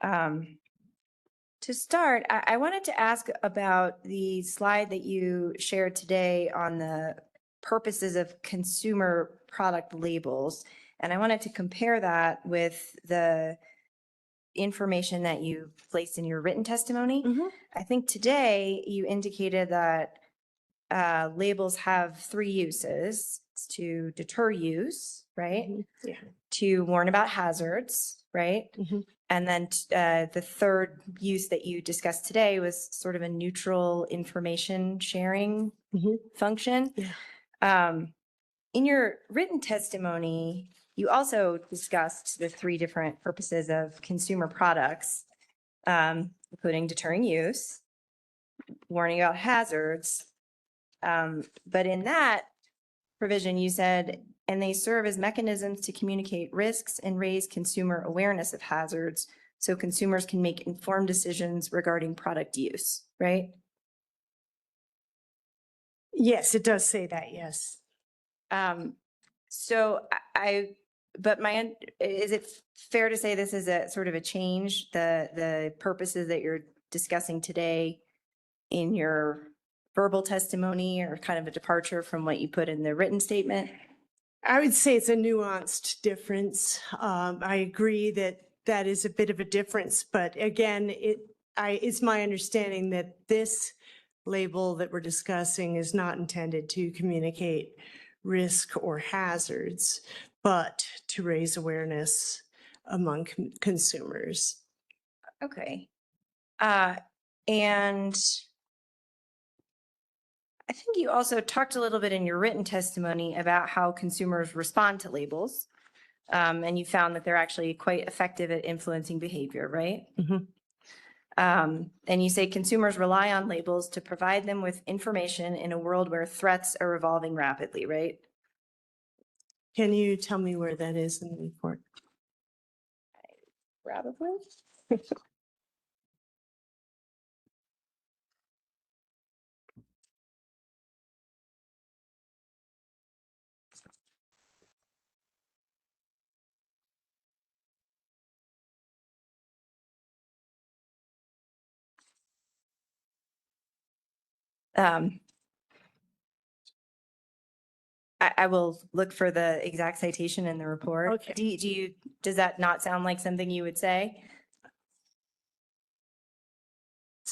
To start, I wanted to ask about the slide that you shared today on the purposes of consumer product labels. And I wanted to compare that with the information that you placed in your written testimony. I think today you indicated that labels have three uses. It's to deter use, right? Yeah. To warn about hazards, right? And then the third use that you discussed today was sort of a neutral information sharing function. Yeah. In your written testimony, you also discussed the three different purposes of consumer products, including deterring use, warning about hazards. But in that provision, you said, and they serve as mechanisms to communicate risks and raise consumer awareness of hazards so consumers can make informed decisions regarding product use, right? Yes, it does say that, yes. So is it fair to say this is a sort of a change, the purposes that you're discussing today in your verbal testimony, or kind of a departure from what you put in the written statement? I would say it's a nuanced difference. I agree that that is a bit of a difference, but again, it's my understanding that this label that we're discussing is not intended to communicate risk or hazards, but to raise awareness among consumers. Okay. And I think you also talked a little bit in your written testimony about how consumers respond to labels. And you found that they're actually quite effective at influencing behavior, right? And you say consumers rely on labels to provide them with information in a world where threats are evolving rapidly, right? Can you tell me where that is in the report? Probably. I will look for the exact citation in the report. Okay. Does that not sound like something you would say?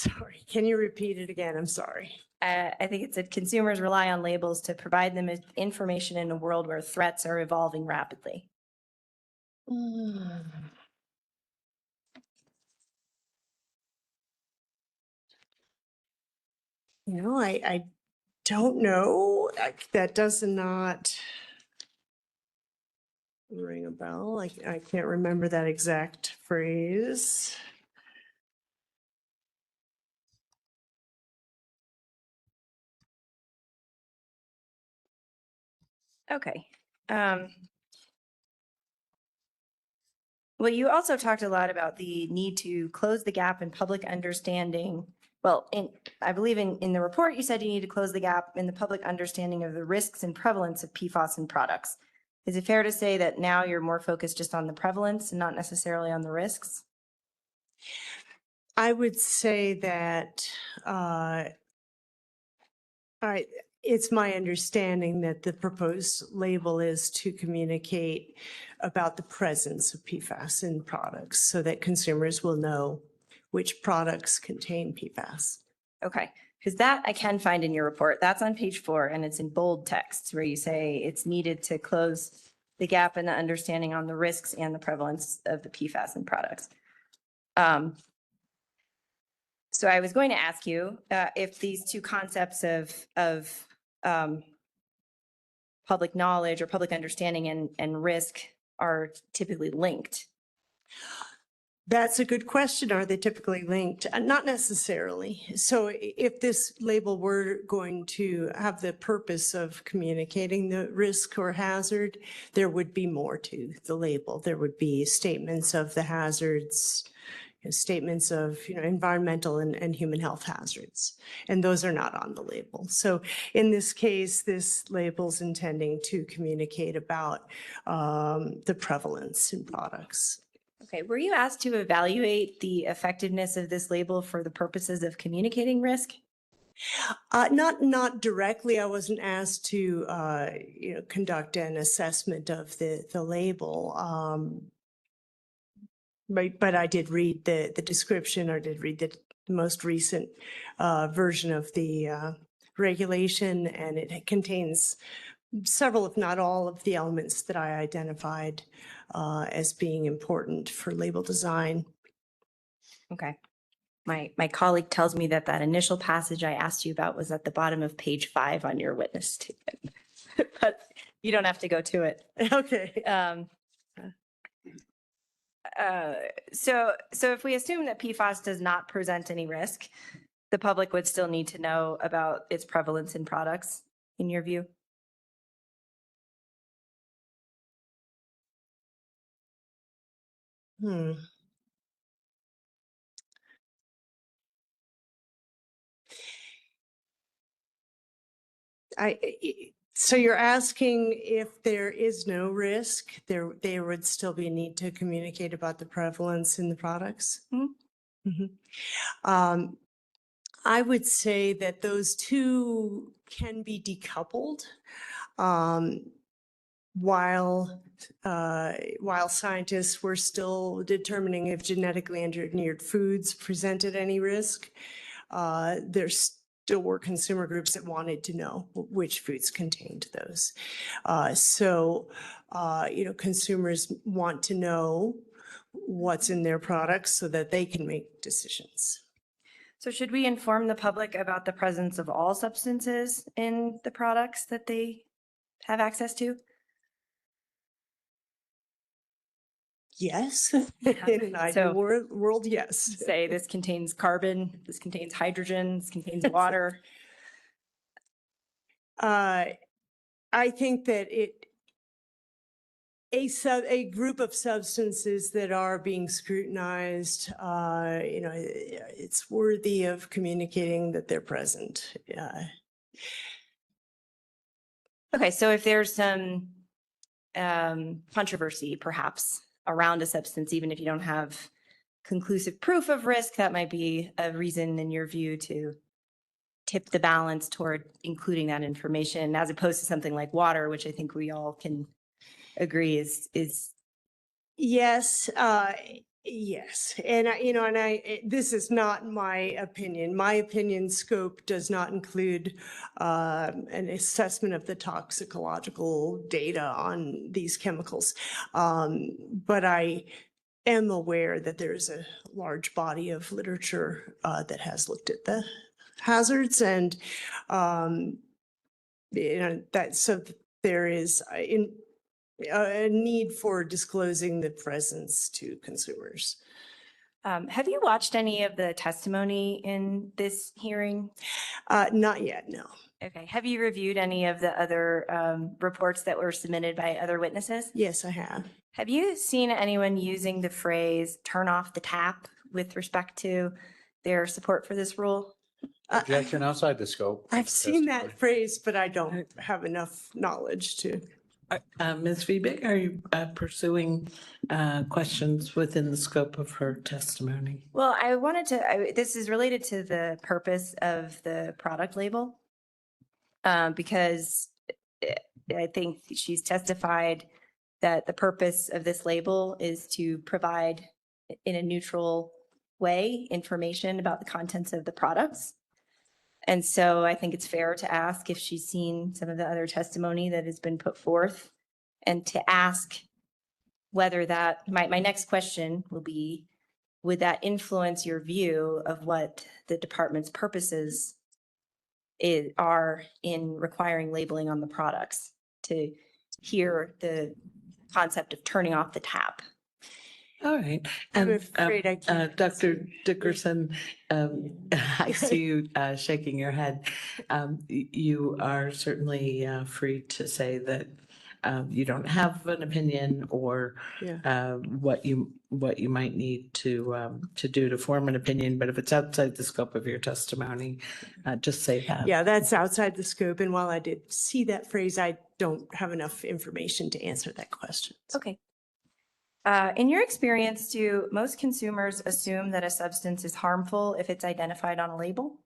Sorry, can you repeat it again? I'm sorry. I think it said consumers rely on labels to provide them with information in a world where threats are evolving rapidly. You know, I don't know. That does not ring a bell. I can't remember that exact phrase. Okay. Well, you also talked a lot about the need to close the gap in public understanding. Well, I believe in the report, you said you need to close the gap in the public understanding of the risks and prevalence of PFAS in products. Is it fair to say that now you're more focused just on the prevalence and not necessarily on the risks? I would say that it's my understanding that the proposed label is to communicate about the presence of PFAS in products so that consumers will know which products contain PFAS. Okay, because that I can find in your report. That's on page 4 and it's in bold text where you say it's needed to close the gap in the understanding on the risks and the prevalence of the PFAS in products. So I was going to ask you if these two concepts of public knowledge or public understanding and risk are typically linked. That's a good question. Are they typically linked? Not necessarily. So if this label were going to have the purpose of communicating the risk or hazard, there would be more to the label. There would be statements of the hazards, statements of environmental and human health hazards, and those are not on the label. So in this case, this label's intending to communicate about the prevalence in products. Okay, were you asked to evaluate the effectiveness of this label for the purposes of communicating risk? Not directly. I wasn't asked to conduct an assessment of the label. But I did read the description, or did read the most recent version of the regulation, and it contains several, if not all, of the elements that I identified as being important for label design. Okay. My colleague tells me that initial passage I asked you about was at the bottom of page 5 on your witness statement, but you don't have to go to it. Okay. So if we assume that PFAS does not present any risk, the public would still need to know about its prevalence in products, in your view? So you're asking if there is no risk, there would still be a need to communicate about the prevalence in the products? I would say that those two can be decoupled. While scientists were still determining if genetically engineered foods presented any risk, there still were consumer groups that wanted to know which foods contained those. Consumers want to know what's in their products so that they can make decisions. So should we inform the public about the presence of all substances in the products that they have access to? Yes, in an ideal world, yes. Say this contains carbon, this contains hydrogen, this contains water. I think that a group of substances that are being scrutinized, it's worthy of communicating that they're present. Okay, so if there's some controversy, perhaps, around a substance, even if you don't have conclusive proof of risk, that might be a reason, in your view, to tip the balance toward including that information, as opposed to something like water, which I think we all can agree is Yes, Yes, and this is not my opinion. My opinion scope does not include an assessment of the toxicological data on these chemicals. But I am aware that there's a large body of literature that has looked at the hazards and so there is a need for disclosing the presence to consumers. Have you watched any of the testimony in this hearing? Not yet, no. Okay. Have you reviewed any of the other reports that were submitted by other witnesses? Yes, I have. Have you seen anyone using the phrase "turn off the tap" with respect to their support for this rule? Objection outside the scope. I've seen that phrase, but I don't have enough knowledge to. Ms. Viebig, are you pursuing questions within the scope of her testimony? Well, I wanted to, this is related to the purpose of the product label. Because I think she's testified that the purpose of this label is to provide in a neutral way information about the contents of the products. And so I think it's fair to ask if she's seen some of the other testimony that has been put forth and to ask whether that, my next question will be, would that influence your view of what the department's purposes are in requiring labeling on the products, to hear the concept of turning off the tap? All right. I'm And afraid I can't. Dr. Dickerson, I see you shaking your head. You are certainly free to say that you don't have an opinion or Yeah. what you might need to do to form an opinion. But if it's outside the scope of your testimony, just say that. Yeah, that's outside the scope. And while I did see that phrase, I don't have enough information to answer that question. Okay. In your experience, do most consumers assume that a substance is harmful if it's identified on a label?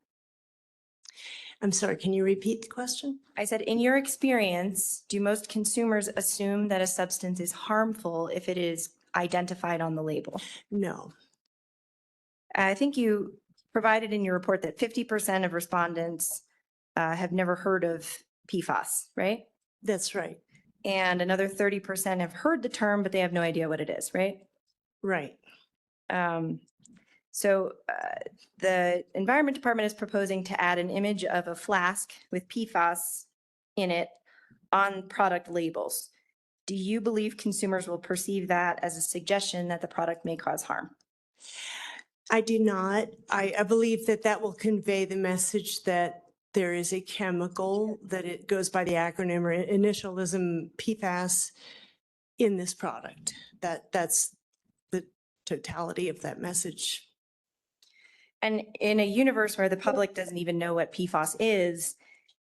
I'm sorry, can you repeat the question? I said, in your experience, do most consumers assume that a substance is harmful if it is identified on the label? No. I think you provided in your report that 50% of respondents have never heard of PFAS, right? That's right. And another 30% have heard the term, but they have no idea what it is, right? Right. So the Environment Department is proposing to add an image of a flask with PFAS in it on product labels. Do you believe consumers will perceive that as a suggestion that the product may cause harm? I do not. I believe that that will convey the message that there is a chemical, that it goes by the acronym or initialism PFAS in this product. That's the totality of that message. And in a universe where the public doesn't even know what PFAS is,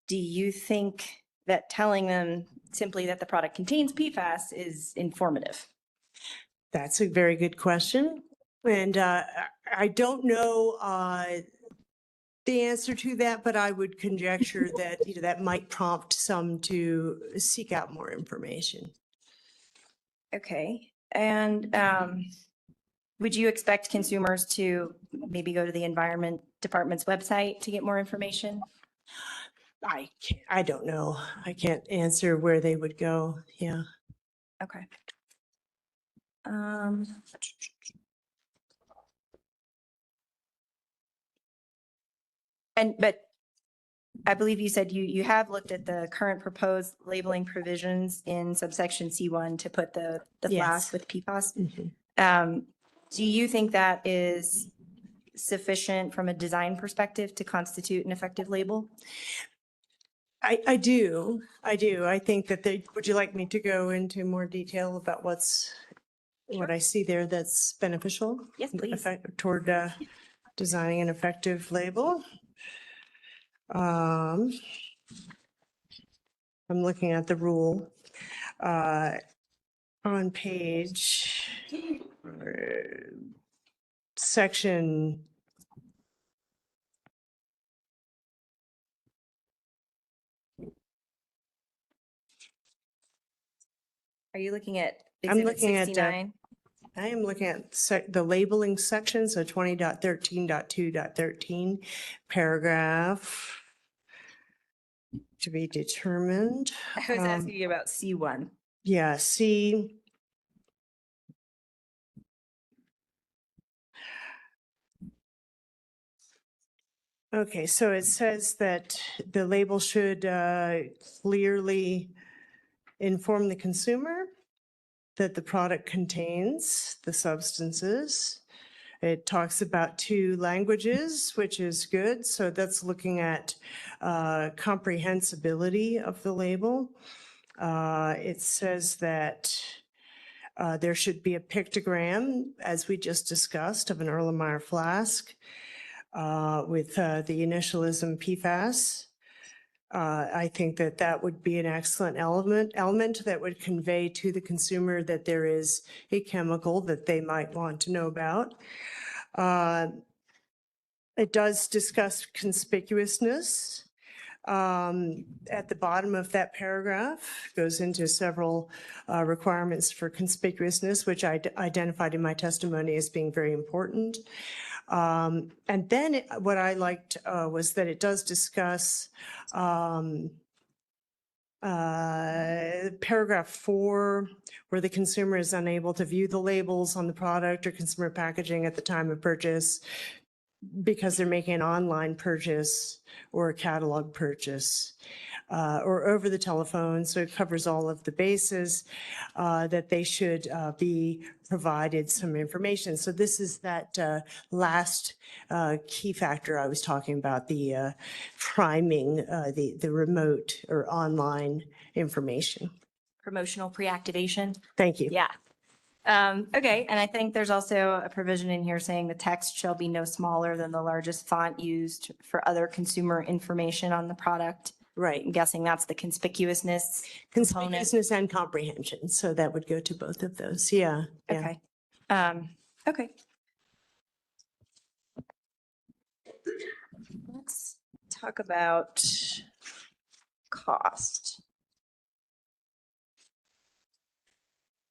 do you think that telling them simply that the product contains PFAS is informative? That's a very good question. And I don't know the answer to that, but I would conjecture that that might prompt some to seek out more information. Okay. And would you expect consumers to maybe go to the Environment Department's website to get more information? I don't know. I can't answer where they would go. Yeah. Okay. But I believe you said you have looked at the current proposed labeling provisions in subsection C1 to put the flask with PFAS. Mm-hmm. Do you think that is sufficient from a design perspective to constitute an effective label? I do. I think that would you like me to go into more detail about what I see there that's beneficial? Yes, please. Toward designing an effective label. I'm looking at the rule on page section. Are you looking at I'm exhibit looking 69? I am looking at the labeling section, so 20.13.2.13, paragraph to be determined. I was asking you about C1. Yeah, C. Okay, so it says that the label should clearly inform the consumer that the product contains the substances. It talks about 2 languages, which is good. So that's looking at comprehensibility of the label. It says that there should be a pictogram, as we just discussed, of an Erlenmeyer flask with the initialism PFAS. I think that that would be an excellent element that would convey to the consumer that there is a chemical that they might want to know about. It does discuss conspicuousness. At the bottom of that paragraph goes into several requirements for conspicuousness, which I identified in my testimony as being very important. And then what I liked was that it does discuss paragraph 4, where the consumer is unable to view the labels on the product or consumer packaging at the time of purchase because they're making an online purchase or a catalog purchase or over the telephone. So it covers all of the bases that they should be provided some information. So this is that last key factor I was talking about, the priming, the remote or online information. Promotional pre-activation. Thank you. Yeah. Okay, and I think there's also a provision in here saying the text shall be no smaller than the largest font used for other consumer information on the product. Right. I'm guessing that's the conspicuousness component. Conspicuousness and comprehension. So that would go to both of those. Yeah. Yeah. Okay. Okay. Let's talk about cost.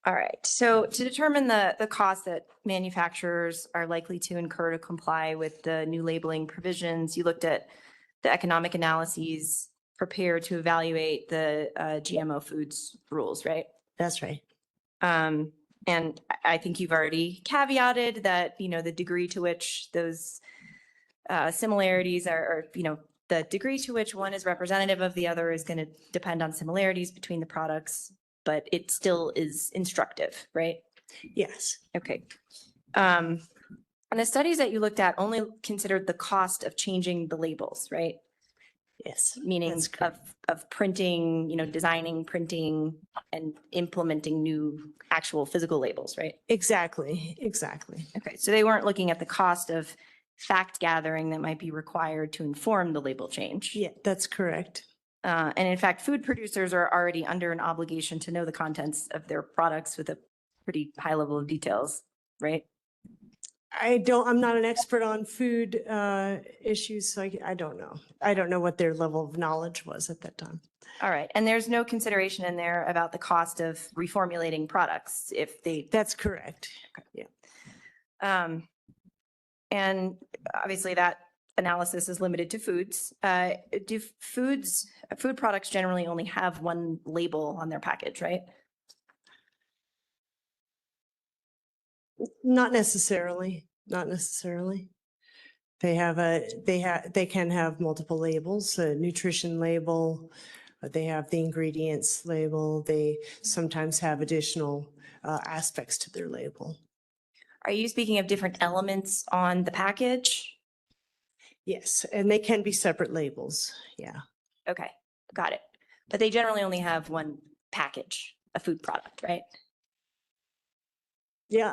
All right, so to determine the cost that manufacturers are likely to incur to comply with the new labeling provisions, you looked at the economic analyses prepared to evaluate the GMO foods rules, right? That's right. And I think you've already caveated that, you know, the degree to which those similarities are, you know, the degree to which one is representative of the other is going to depend on similarities between the products, but it still is instructive, right? Yes. Okay. And the studies that you looked at only considered the cost of changing the labels, right? Yes. Meaning of printing, you know, designing, printing, and implementing new actual physical labels, right? Exactly. Exactly. Okay, so they weren't looking at the cost of fact gathering that might be required to inform the label change. Yeah, that's correct. And in fact, food producers are already under an obligation to know the contents of their products with a pretty high level of details, right? I'm not an expert on food issues, so I don't know. I don't know what their level of knowledge was at that time. All right, and there's no consideration in there about the cost of reformulating products if they. That's correct. Yeah. And obviously that analysis is limited to foods. Do food products generally only have one label on their package, right? Not necessarily. Not necessarily. They can have multiple labels, a nutrition label, they have the ingredients label. They sometimes have additional aspects to their label. Are you speaking of different elements on the package? Yes, and they can be separate labels. Yeah. Okay, got it. But they generally only have one package, a food product, right? Yeah,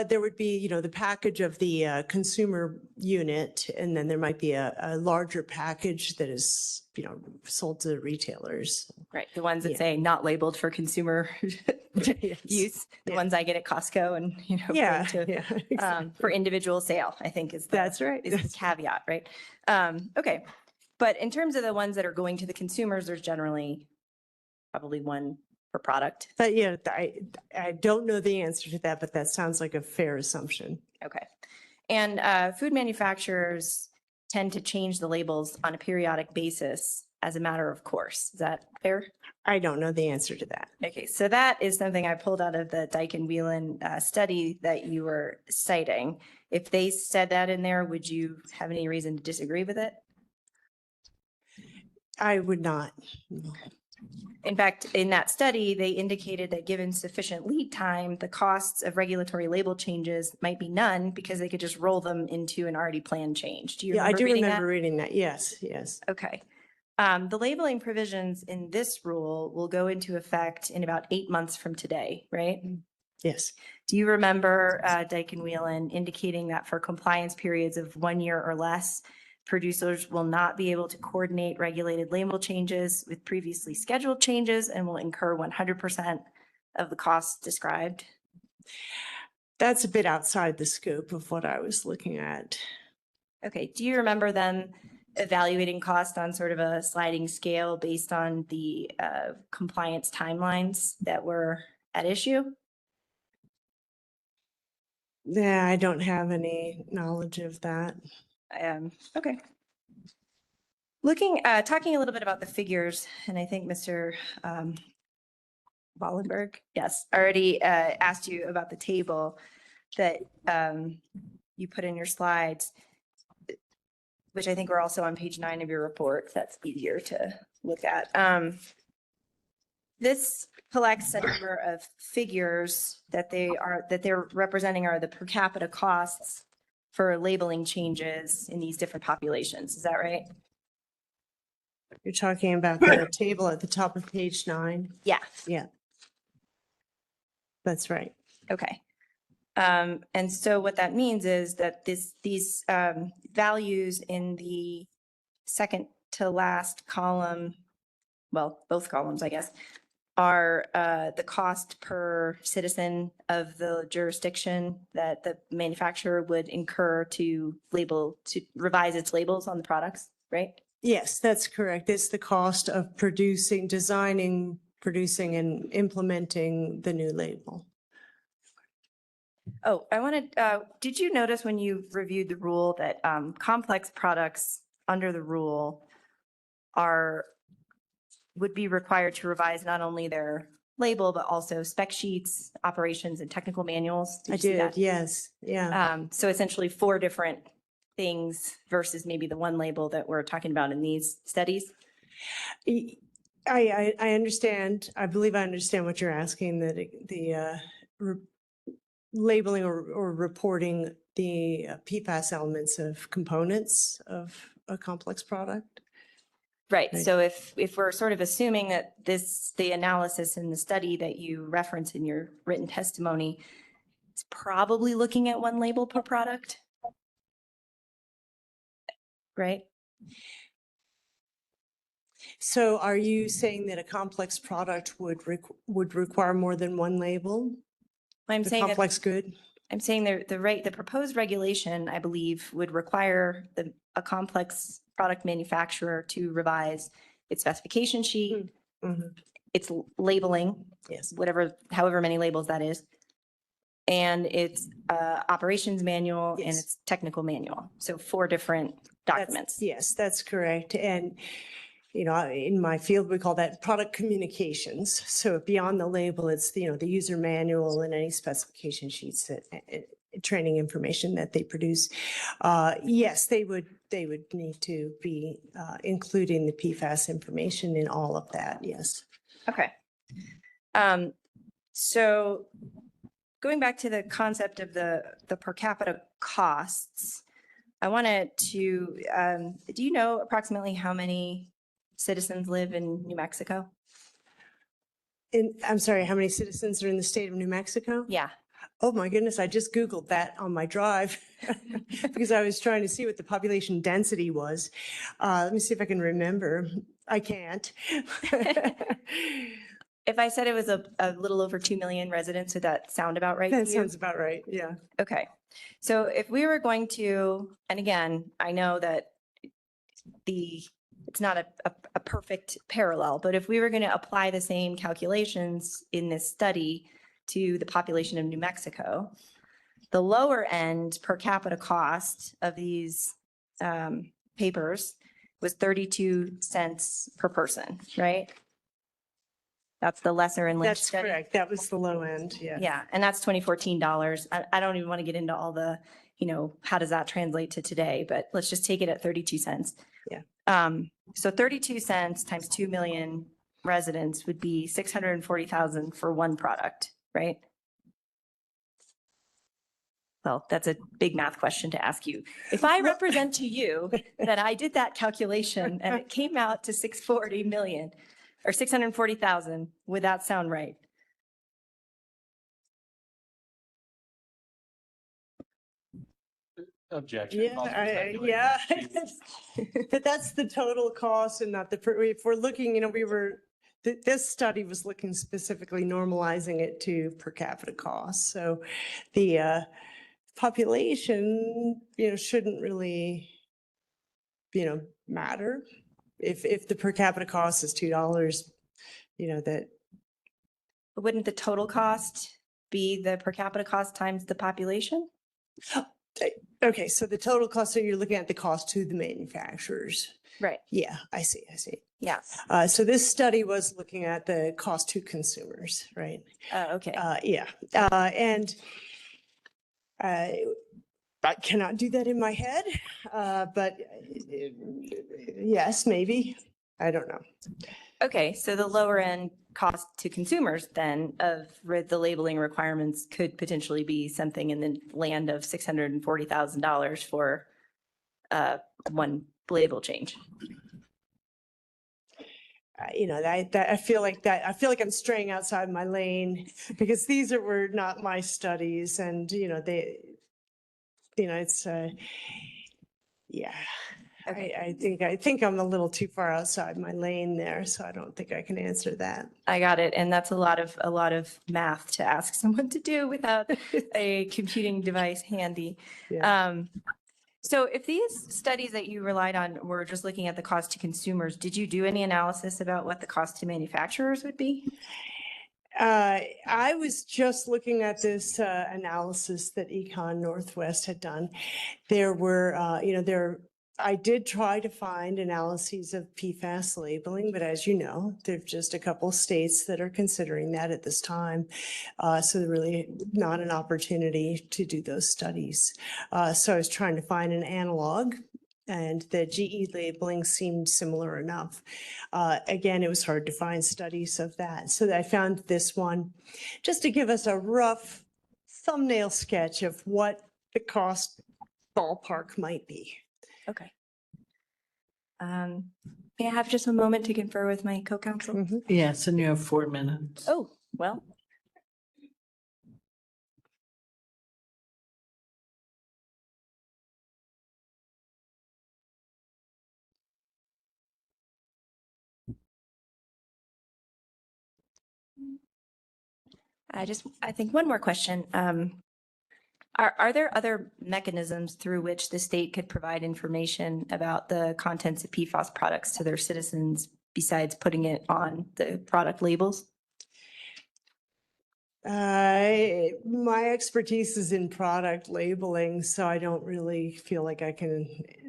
there would be, the package of the consumer unit, and then there might be a larger package that is, sold to retailers. Right, the ones that say not labeled for consumer use, the ones I get at Costco and, for individual sale, I think is that's right. Is the caveat, right? Okay, but in terms of the ones that are going to the consumers, there's generally probably one per product. But yeah, I don't know the answer to that, but that sounds like a fair assumption. Okay. And food manufacturers tend to change the labels on a periodic basis as a matter of course. Is that fair? I don't know the answer to that. Okay, so that is something I pulled out of the Dyken-Whelan study that you were citing. If they said that in there, would you have any reason to disagree with it? I would not. In fact, in that study, they indicated that given sufficient lead time, the costs of regulatory label changes might be none because they could just roll them into an already planned change. Do you Yeah, I remember do reading that? remember reading that. Yes, yes. Okay. The labeling provisions in this rule will go into effect in about 8 months from today, right? Yes. Do you remember Dyken-Whelan indicating that for compliance periods of 1 year or less, producers will not be able to coordinate regulated label changes with previously scheduled changes and will incur 100% of the costs described? That's a bit outside the scope of what I was looking at. Okay. Do you remember them evaluating cost on sort of a sliding scale based on the compliance timelines that were at issue? Yeah, I don't have any knowledge of that. Okay. Talking a little bit about the figures, and I think Mr. Wallenberg, yes, already asked you about the table that you put in your slides, which I think are also on page 9 of your report. That's easier to look at. This collects a number of figures that they're representing are the per capita costs for labeling changes in these different populations. Is that right? You're talking about the table at the top of page 9? Yeah. Yeah. That's right. Okay. And so what that means is that these values in the second to last column, well, both columns, I guess, are the cost per citizen of the jurisdiction that the manufacturer would incur to revise its labels on the products, right? Yes, that's correct. It's the cost of designing, producing, and implementing the new label. Oh, did you notice when you reviewed the rule that complex products under the rule would be required to revise not only their label, but also spec sheets, operations, and technical manuals? I did, yes, yeah. So essentially 4 different things versus maybe the one label that we're talking about in these studies? I understand. I believe I understand what you're asking, that the labeling or reporting the PFAS elements of components of a complex product. Right. So if we're sort of assuming that the analysis in the study that you reference in your written testimony is probably looking at one label per product, right? So are you saying that a complex product would require more than one label? I'm The saying complex good? I'm saying the proposed regulation, I believe, would require a complex product manufacturer to revise its specification sheet, its labeling, yes, however many labels that is, and its operations manual and its technical manual. So 4 different documents. Yes, that's correct. And in my field, we call that product communications. So beyond the label, it's the user manual and any specification sheets that training information that they produce. Yes, they would need to be including the PFAS information in all of that. Yes. Okay. So going back to the concept of the per capita costs, I wanted to, do you know approximately how many citizens live in New Mexico? I'm sorry, how many citizens are in the state of New Mexico? Yeah. Oh my goodness, I just Googled that on my drive because I was trying to see what the population density was. Let me see if I can remember. I can't. If I said it was a little over 2 million residents, would that sound about right to That you? sounds about right, yeah. Okay. So if we were going to, and again, I know that the it's not a perfect parallel, but if we were going to apply the same calculations in this study to the population of New Mexico, the lower end per capita cost of these papers was 32 cents per person, right? That's the lesser and Lynch That's study. correct. That was the low end, yeah. Yeah, and that's $2014. I don't even want to get into all the, how does that translate to today, but let's just take it at 32 cents. Yeah. So 32 cents times 2 million residents would be 640,000 for one product, right? Well, that's a big math question to ask you. If I represent to you that I did that calculation and it came out to 640 million or 640,000, would that sound right? Objection. Yeah. But that's the total cost and not if we're looking, this study was looking specifically normalizing it to per capita cost. So the population, shouldn't really, matter. If the per capita cost is $2, that. But wouldn't the total cost be the per capita cost times the population? Okay, so the total cost, so you're looking at the cost to the manufacturers. Right. Yeah, I see. Yeah. So this study was looking at the cost to consumers, right? Okay. Yeah. And I cannot do that in my head, but yes, maybe. I don't know. Okay, so the lower end cost to consumers then of the labeling requirements could potentially be something in the land of $640,000 for one label change. I feel like I'm straying outside my lane because these were not my studies, and it's yeah. Okay. I think I'm a little too far outside my lane there, so I don't think I can answer that. I got it, and that's a lot of math to ask someone to do without a computing device handy. Yeah. So if these studies that you relied on were just looking at the cost to consumers, did you do any analysis about what the cost to manufacturers would be? I was just looking at this analysis that Econ Northwest had done. There were, I did try to find analyses of PFAS labeling, but as you know, there's just a couple of states that are considering that at this time. So there really not an opportunity to do those studies. So I was trying to find an analog, and the GE labeling seemed similar enough. Again, it was hard to find studies of that. So I found this one just to give us a rough thumbnail sketch of what the cost ballpark might be. Okay. May I have just a moment to confer with my co-counsel? Yes, and you have 4 minutes. Oh, well. I think one more question. Are there other mechanisms through which the state could provide information about the contents of PFAS products to their citizens besides putting it on the product labels? My expertise is in product labeling, so I don't really feel like I can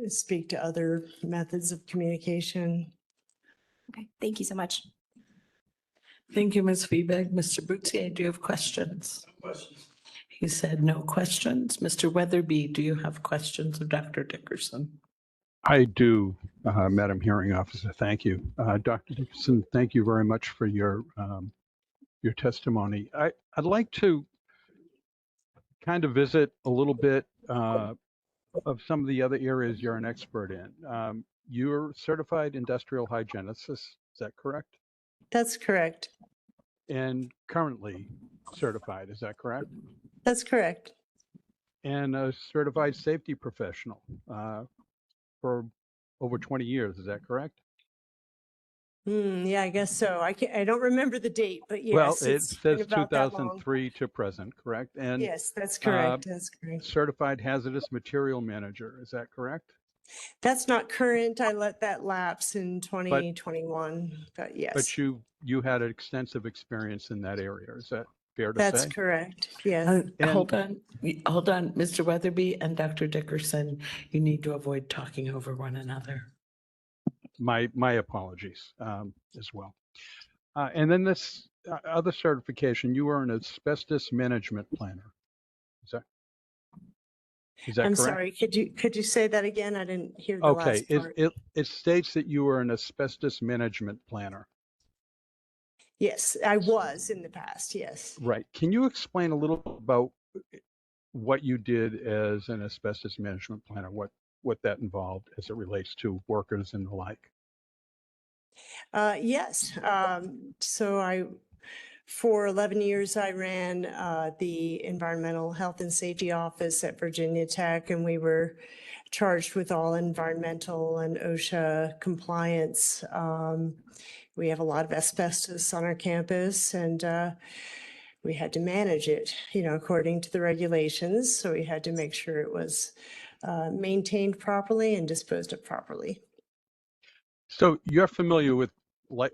speak to other methods of communication. Okay, thank you so much. Thank you, Ms. Feebeck. Mr. Boutier, do you have questions? Questions? He said no questions. Mr. Weatherby, do you have questions of Dr. Dickerson? I do, Madam Hearing Officer. Thank you. Dr. Dickerson, thank you very much for your testimony. I'd like to kind of visit a little bit of some of the other areas you're an expert in. You're certified industrial hygienist, is that correct? That's correct. And currently certified, is that correct? That's correct. And a certified safety professional for over 20 years, is that correct? Yeah, I guess so. I don't remember the date, but yes. Well, it it's been says about that long. 2003 to present, correct? And Yes, that's correct. That's correct. certified hazardous material manager, is that correct? That's not current. I let that lapse in 2021, but yes, But you had extensive experience in that area. Is that fair to that's say? correct. Yes. Hold on, Mr. Weatherby and Dr. Dickerson, you need to avoid talking over one another. My apologies as well. And then this other certification, you are an asbestos management planner. Is that I'm correct? sorry. Could you say that again? I didn't hear the Okay, last part. it states that you are an asbestos management planner. Yes, I was in the past. Yes. Right. Can you explain a little about what you did as an asbestos management planner, what that involved as it relates to workers and the like? Yes. For 11 years, I ran the Environmental Health and Safety Office at Virginia Tech, and we were charged with all environmental and OSHA compliance. We have a lot of asbestos on our campus, and we had to manage it, according to the regulations. So we had to make sure it was maintained properly and disposed of properly. So you're familiar with,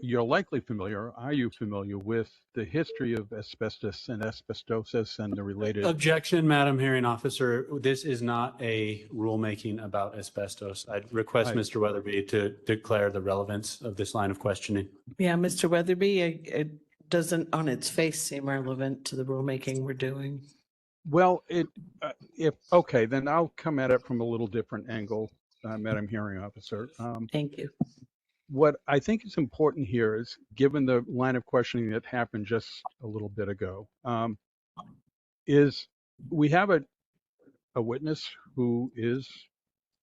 you're likely familiar, are you familiar with the history of asbestos and asbestosis and the related? Objection, Madam Hearing Officer. This is not a rulemaking about asbestos. I'd request Mr. Weatherby to declare the relevance of this line of questioning. Yeah, Mr. Weatherby, it doesn't on its face seem relevant to the rulemaking we're doing. Well, okay, then I'll come at it from a little different angle, Madam Hearing Officer. Thank you. What I think is important here is, given the line of questioning that happened just a little bit ago, is we have a witness who is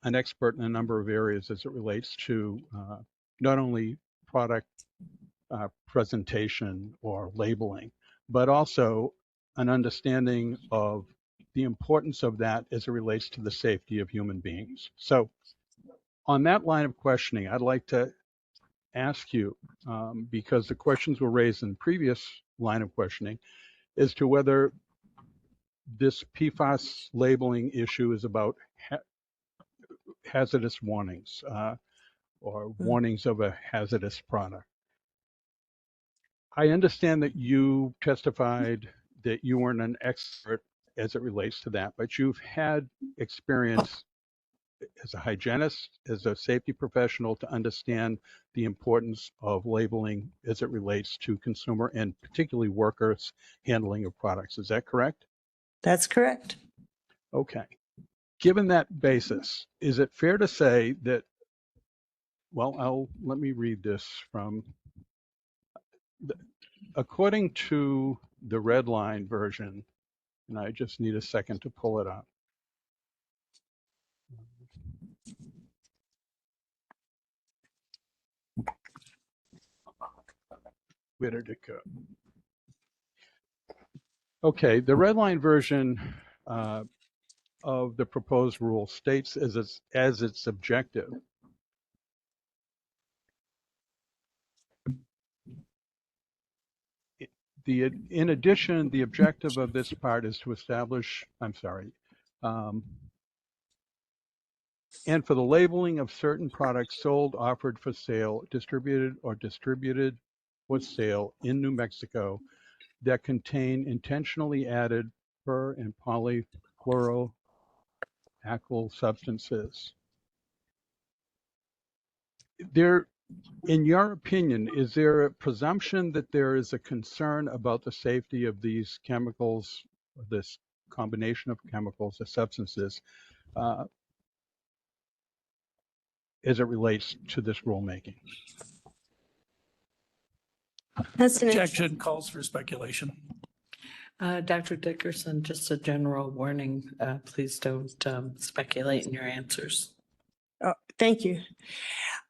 an expert in a number of areas as it relates to not only product presentation or labeling, but also an understanding of the importance of that as it relates to the safety of human beings. So on that line of questioning, I'd like to ask you, because the questions were raised in previous line of questioning, as to whether this PFAS labeling issue is about hazardous warnings or warnings of a hazardous product. I understand that you testified that you weren't an expert as it relates to that, but you've had experience as a hygienist, as a safety professional, to understand the importance of labeling as it relates to consumer and particularly workers' handling of products. Is that correct? That's correct. Okay. Given that basis, is it fair to say that, well, let me read this from, according to the red line version, and I just need a second to pull it up. Where did it go? Okay, the red line version of the proposed rule states as its objective in addition, the objective of this part is to establish, and for the labeling of certain products sold, offered for sale, distributed for sale in New Mexico that contain intentionally added per and polyfluoroalkyl substances. In your opinion, is there a presumption that there is a concern about the safety of these chemicals, this combination of chemicals or substances, as it relates to this rulemaking? Objection calls for speculation. Dr. Dickerson, just a general warning, please don't speculate in your answers. Oh, thank you.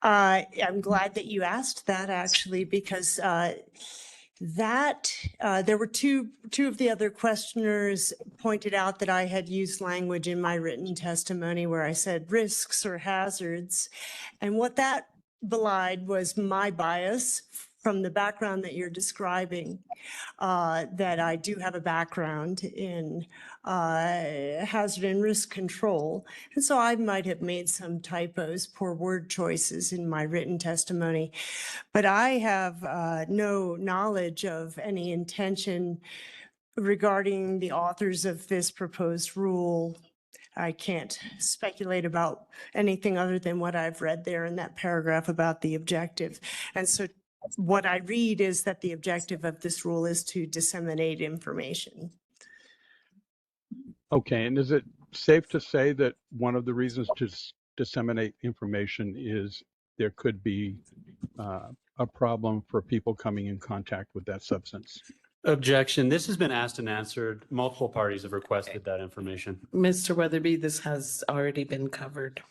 I'm glad that you asked that, actually, because there were two of the other questioners pointed out that I had used language in my written testimony where I said risks or hazards. And what that belied was my bias from the background that you're describing, that I do have a background in hazard and risk control. And so I might have made some typos, poor word choices in my written testimony, but I have no knowledge of any intention regarding the authors of this proposed rule. I can't speculate about anything other than what I've read there in that paragraph about the objective. And so what I read is that the objective of this rule is to disseminate information. Okay, and is it safe to say that one of the reasons to disseminate information is there could be a problem for people coming in contact with that substance? Objection. This has been asked and answered. Multiple parties have requested that information. Mr. Weatherby, this has already been covered.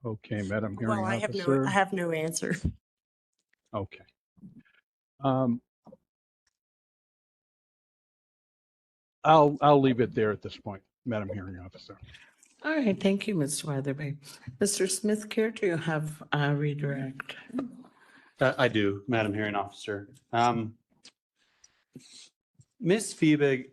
Okay, Madam Hearing Well, I Officer. have no answer. Okay. I'll leave it there at this point, Madam Hearing Officer. All right, thank you, Mr. Weatherby. Mr. Smith, do you have a redirect? I do, Madam Hearing Officer. Ms. Fiebig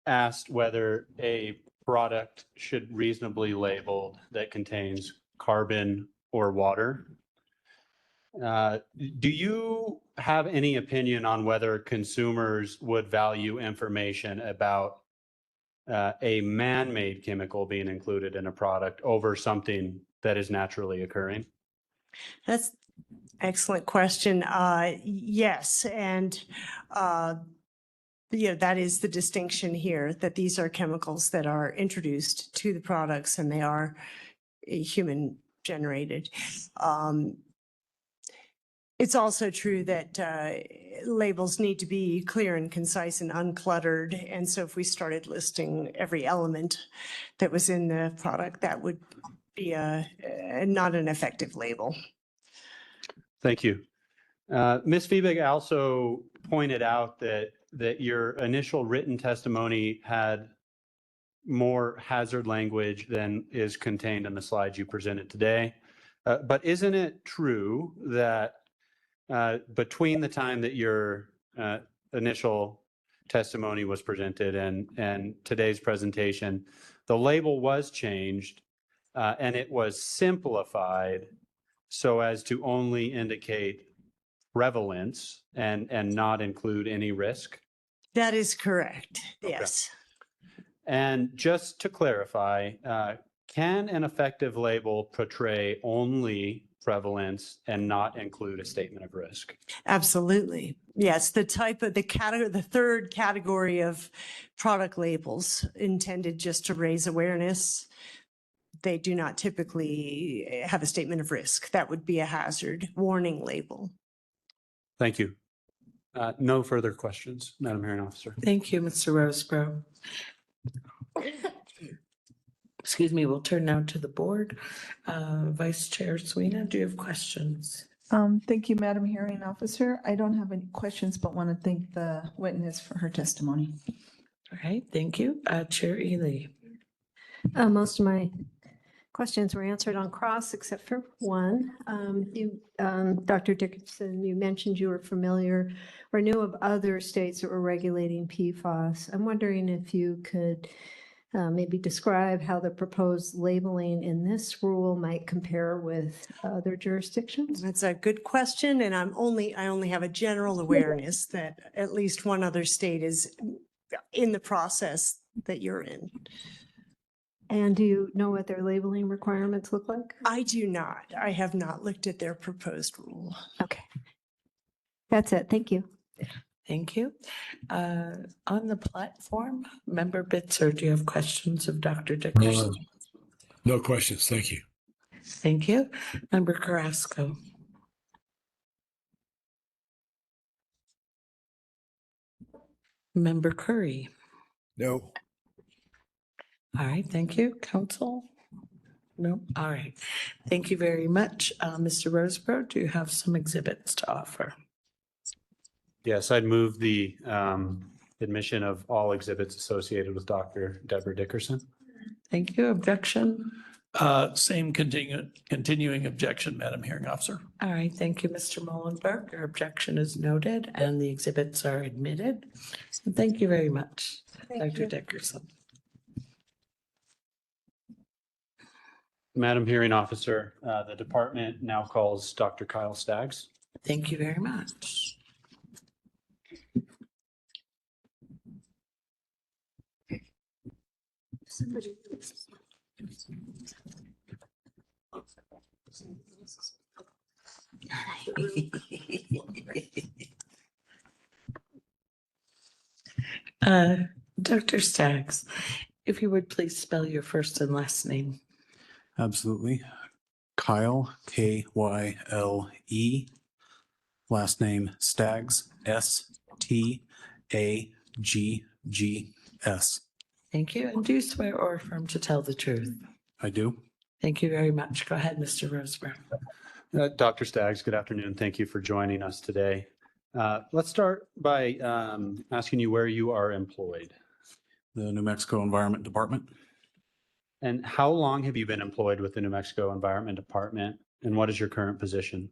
asked whether a product should reasonably labeled that contains carbon or water. Do you have any opinion on whether consumers would value information about a man-made chemical being included in a product over something that is naturally occurring? That's excellent question. Yes, and that is the distinction here, that these are chemicals that are introduced to the products and they are human generated. It's also true that labels need to be clear and concise and uncluttered. And so if we started listing every element that was in the product, that would be not an effective label. Thank you. Ms. Fiebig also pointed out that your initial written testimony had more hazard language than is contained in the slides you presented today. But isn't it true that between the time that your initial testimony was presented and today's presentation, the label was changed and it was simplified so as to only indicate prevalence and not include any risk? That is correct. Yes. And just to clarify, can an effective label portray only prevalence and not include a statement of risk? Absolutely. Yes, the third category of product labels intended just to raise awareness, they do not typically have a statement of risk. That would be a hazard warning label. Thank you. No further questions, Madam Hearing Officer. Thank you, Mr. Roseborough. Excuse me, we'll turn now to the board. Vice Chair Sweeney, do you have questions? Thank you, Madam Hearing Officer. I don't have any questions, but want to thank the witness for her testimony. All right, thank you. Chair Ely. Most of my questions were answered on cross except for one. Dr. Dickinson, you mentioned you were familiar or knew of other states that were regulating PFAS. I'm wondering if you could maybe describe how the proposed labeling in this rule might compare with other jurisdictions? That's a good question, and I only have a general awareness that at least one other state is in the process that you're in. And do you know what their labeling requirements look like? I do not. I have not looked at their proposed rule. Okay. That's it. Thank you. Thank you. On the platform, Member Bitzer, do you have questions of Dr. Dickerson? No questions. Thank you. Thank you. Member Carrasco. Member Curry. No. All right, thank you. Council? No? All right. Thank you very much. Mr. Roseborough, do you have some exhibits to offer? Yes, I'd move the admission of all exhibits associated with Dr. Deborah Dickerson. Thank you. Objection? Same continuing objection, Madam Hearing Officer. All right, thank you, Mr. Mullenberg. Your objection is noted and the exhibits are admitted. And thank you very much, Dr. Dickerson. Madam Hearing Officer, the department now calls Dr. Kyle Staggs. Thank you very much. Dr. Staggs, if you would please spell your first and last name. Absolutely. Kyle, K-Y-L-E. Last name Staggs, S-T-A-G-G-S. Thank you. And do you swear or affirm to tell the truth? I do. Thank you very much. Go ahead, Mr. Roseberg. Dr. Staggs, good afternoon. Thank you for joining us today. Let's start by asking you where you are employed. The New Mexico Environment Department. And how long have you been employed with the New Mexico Environment Department, and what is your current position?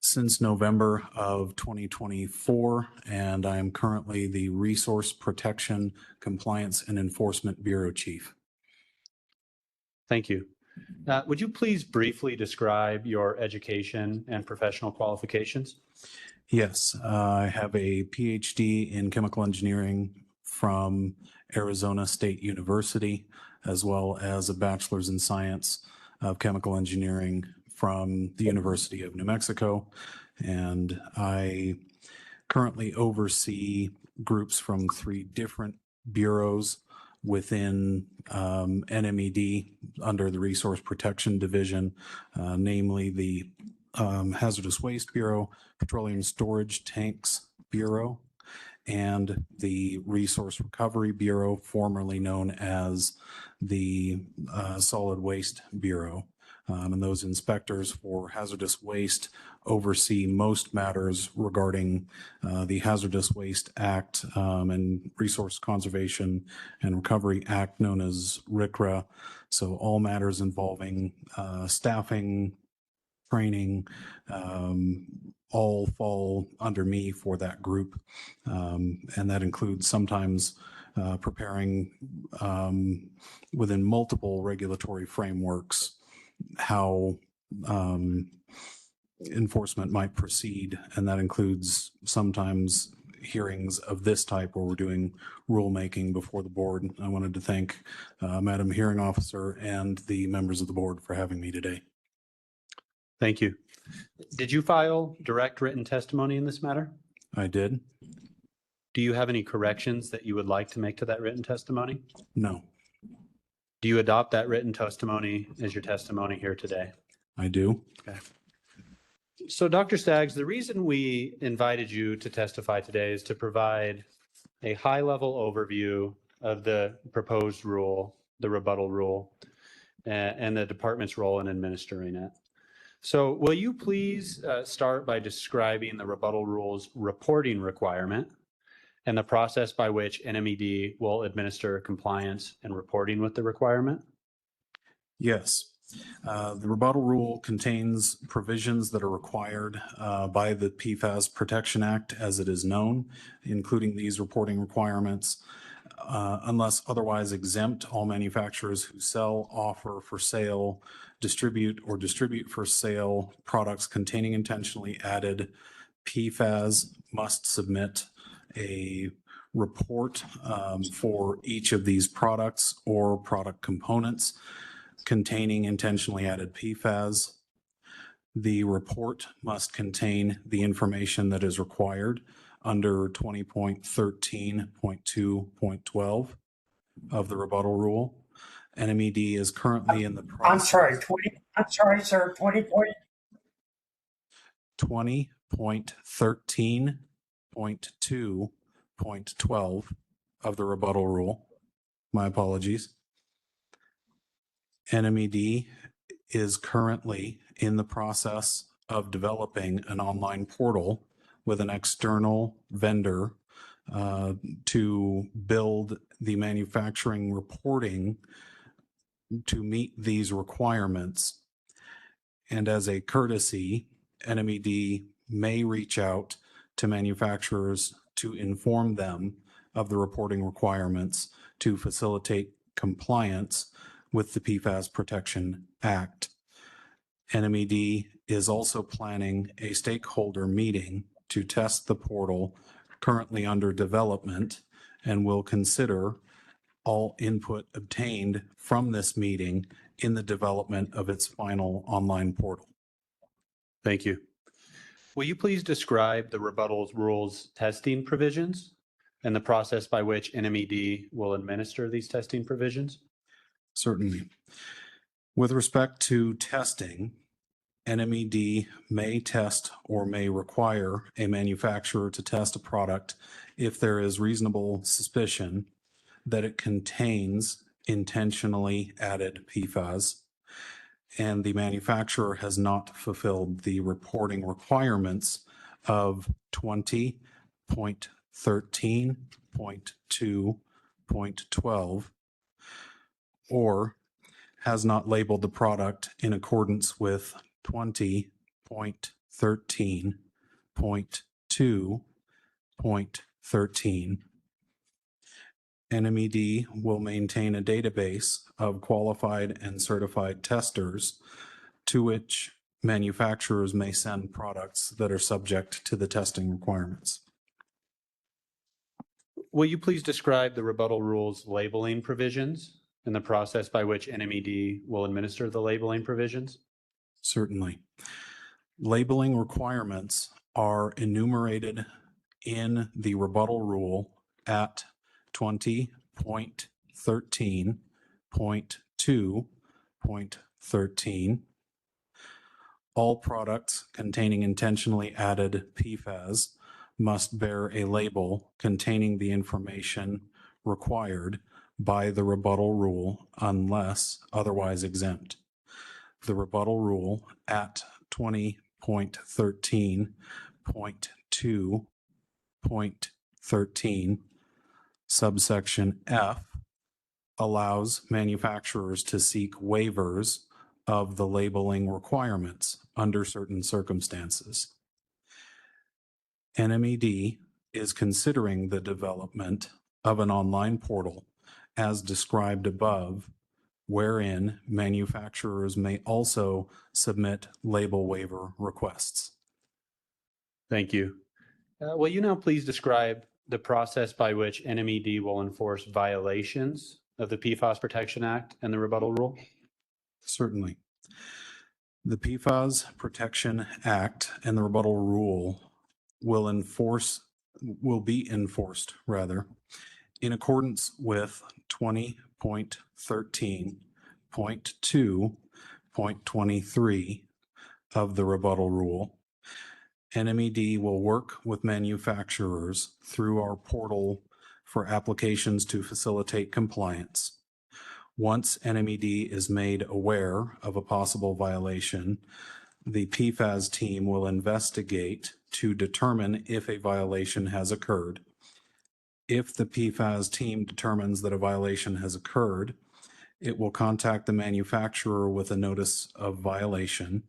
Since November of 2024, and I am currently the Resource Protection, Compliance, and Enforcement Bureau Chief. Thank you. Would you please briefly describe your education and professional qualifications? Yes, I have a PhD in chemical engineering from Arizona State University, as well as a bachelor's in science of chemical engineering from the University of New Mexico. And I currently oversee groups from 3 different bureaus within NMED under the Resource Protection Division, namely the Hazardous Waste Bureau, Petroleum Storage Tanks Bureau, and the Resource Recovery Bureau, formerly known as the Solid Waste Bureau. And those inspectors for hazardous waste oversee most matters regarding the Hazardous Waste Act and Resource Conservation and Recovery Act, known as RCRA. So all matters involving staffing, training, all fall under me for that group. And that includes sometimes preparing within multiple regulatory frameworks how enforcement might proceed. And that includes sometimes hearings of this type where we're doing rulemaking before the board. I wanted to thank Madam Hearing Officer and the members of the board for having me today. Thank you. Did you file direct written testimony in this matter? I did. Do you have any corrections that you would like to make to that written testimony? No. Do you adopt that written testimony as your testimony here today? I do. Okay. So Dr. Staggs, the reason we invited you to testify today is to provide a high-level overview of the proposed rule, the rebuttal rule, and the department's role in administering it. So will you please start by describing the rebuttal rule's reporting requirement and the process by which NMED will administer compliance and reporting with the requirement? Yes. The rebuttal rule contains provisions that are required by the PFAS Protection Act as it is known, including these reporting requirements. Unless otherwise exempt, all manufacturers who sell, offer for sale, distribute, or distribute for sale products containing intentionally added PFAS must submit a report for each of these products or product components containing intentionally added PFAS. The report must contain the information that is required under 20.13.2.12 of the rebuttal rule. NMED is currently in the process. Sir, 20.13.2.12 of the rebuttal rule. My apologies. NMED is currently in the process of developing an online portal with an external vendor to build the manufacturing reporting to meet these requirements. And as a courtesy, NMED may reach out to manufacturers to inform them of the reporting requirements to facilitate compliance with the PFAS Protection Act. NMED is also planning a stakeholder meeting to test the portal currently under development and will consider all input obtained from this meeting in the development of its final online portal. Thank you. Will you please describe the rebuttal rules testing provisions and the process by which NMED will administer these testing provisions? Certainly. With respect to testing, NMED may test or may require a manufacturer to test a product if there is reasonable suspicion that it contains intentionally added PFAS and the manufacturer has not fulfilled the reporting requirements of 20.13.2.12 or has not labeled the product in accordance with 20.13.2.13. NMED will maintain a database of qualified and certified testers to which manufacturers may send products that are subject to the testing requirements. Will you please describe the rebuttal rules labeling provisions and the process by which NMED will administer the labeling provisions? Certainly. Labeling requirements are enumerated in the rebuttal rule at 20.13.2.13. All products containing intentionally added PFAS must bear a label containing the information required by the rebuttal rule unless otherwise exempt. The rebuttal rule at 20.13.2.13 subsection F allows manufacturers to seek waivers of the labeling requirements under certain circumstances. NMED is considering the development of an online portal as described above, wherein manufacturers may also submit label waiver requests. Thank you. Will you now please describe the process by which NMED will enforce violations of the PFAS Protection Act and the rebuttal rule? Certainly. The PFAS Protection Act and the rebuttal rule will be enforced in accordance with 20.13.2.23 of the rebuttal rule. NMED will work with manufacturers through our portal for applications to facilitate compliance. Once NMED is made aware of a possible violation, the PFAS team will investigate to determine if a violation has occurred. If the PFAS team determines that a violation has occurred, it will contact the manufacturer with a notice of violation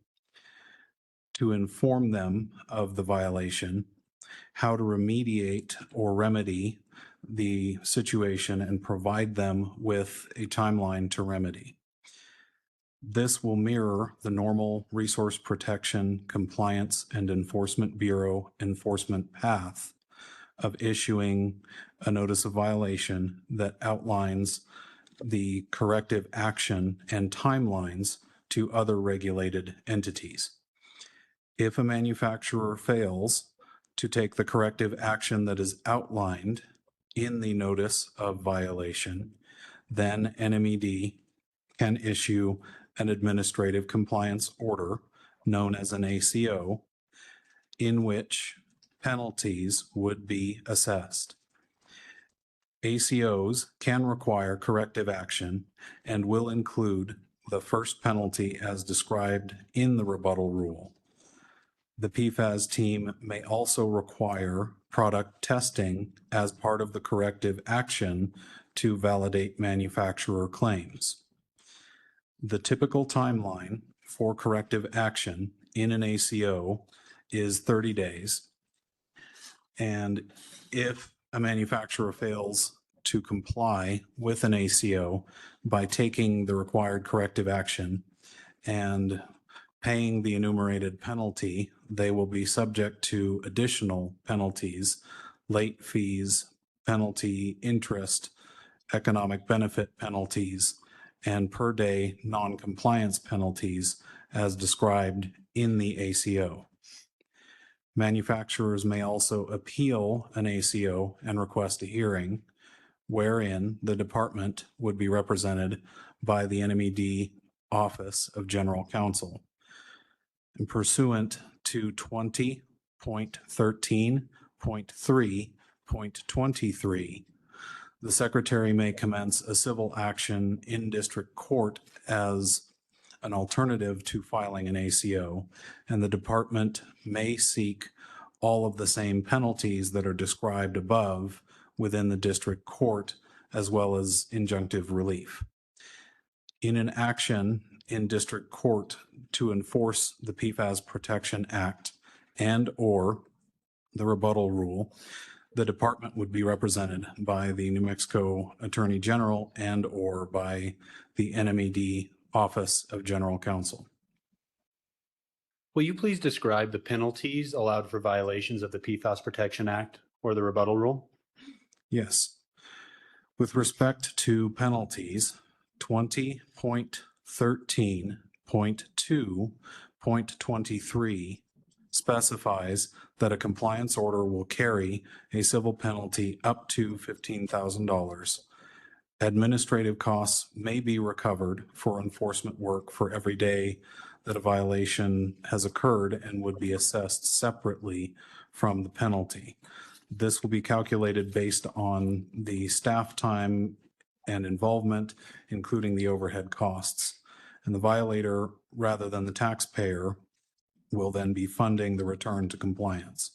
to inform them of the violation, how to remediate or remedy the situation, and provide them with a timeline to remedy. This will mirror the normal Resource Protection, Compliance, and Enforcement Bureau enforcement path of issuing a notice of violation that outlines the corrective action and timelines to other regulated entities. If a manufacturer fails to take the corrective action that is outlined in the notice of violation, then NMED can issue an administrative compliance order known as an ACO, in which penalties would be assessed. ACOs can require corrective action and will include the first penalty as described in the rebuttal rule. The PFAS team may also require product testing as part of the corrective action to validate manufacturer claims. The typical timeline for corrective action in an ACO is 30 days. And if a manufacturer fails to comply with an ACO by taking the required corrective action and paying the enumerated penalty, they will be subject to additional penalties, late fees, penalty, interest, economic benefit penalties, and per day non-compliance penalties as described in the ACO. Manufacturers may also appeal an ACO and request a hearing wherein the department would be represented by the NMED Office of General Counsel. And pursuant to 20.13.3.23, the Secretary may commence a civil action in district court as an alternative to filing an ACO, and the department may seek all of the same penalties that are described above within the district court, as well as injunctive relief. In an action in district court to enforce the PFAS Protection Act and/or the rebuttal rule, the department would be represented by the New Mexico Attorney General and/or by the NMED Office of General Counsel. Will you please describe the penalties allowed for violations of the PFAS Protection Act or the rebuttal rule? Yes. With respect to penalties, 20.13.2.23 specifies that a compliance order will carry a civil penalty up to $15,000. Administrative costs may be recovered for enforcement work for every day that a violation has occurred and would be assessed separately from the penalty. This will be calculated based on the staff time and involvement, including the overhead costs. And the violator, rather than the taxpayer, will then be funding the return to compliance.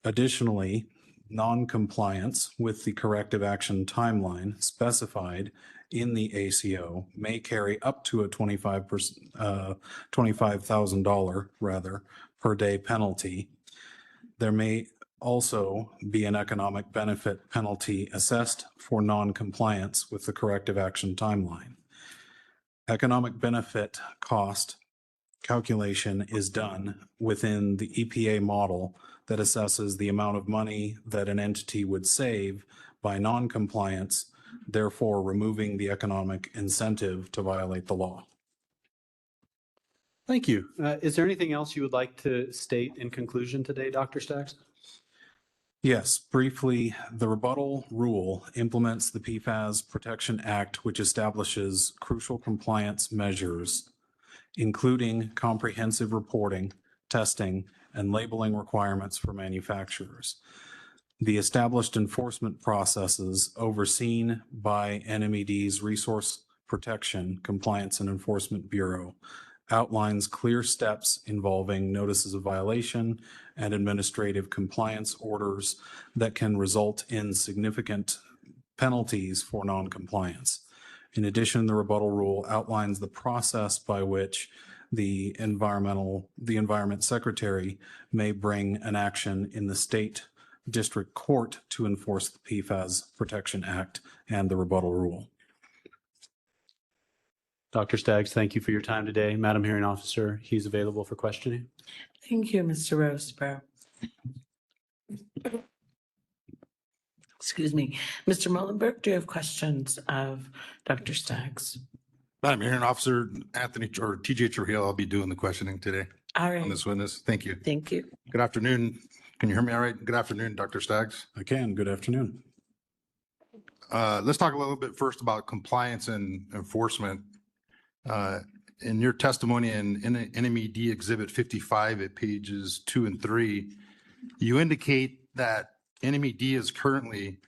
Additionally, non-compliance with the corrective action timeline specified in the ACO may carry up to a $25,000 per day penalty. There may also be an economic benefit penalty assessed for non-compliance with the corrective action timeline. Economic benefit cost calculation is done within the EPA model that assesses the amount of money that an entity would save by non-compliance, therefore removing the economic incentive to violate the law. Thank you. Is there anything else you would like to state in conclusion today, Dr. Staggs? Yes, briefly, the rebuttal rule implements the PFAS Protection Act, which establishes crucial compliance measures, including comprehensive reporting, testing, and labeling requirements for manufacturers. The established enforcement processes overseen by NMED's Resource Protection, Compliance and Enforcement Bureau outlines clear steps involving notices of violation and administrative compliance orders that can result in significant penalties for non-compliance. In addition, the rebuttal rule outlines the process by which the Environment Secretary may bring an action in the state district court to enforce the PFAS Protection Act and the rebuttal rule. Dr. Staggs, thank you for your time today. Madam Hearing Officer, he's available for questioning. Thank you, Mr. Roseborough. Excuse me. Mr. Mullenberg, do you have questions of Dr. Staggs? Madam Hearing Officer Anthony or TJ Trujillo, I'll be doing the questioning today All right. on this witness. Thank you. Thank you. Good afternoon. Can you hear me all right? Good afternoon, Dr. Staggs. I can. Good afternoon. Let's talk a little bit first about compliance and enforcement. In your testimony in NMED Exhibit 55 at pages 2 and 3, you indicate that NMED is currently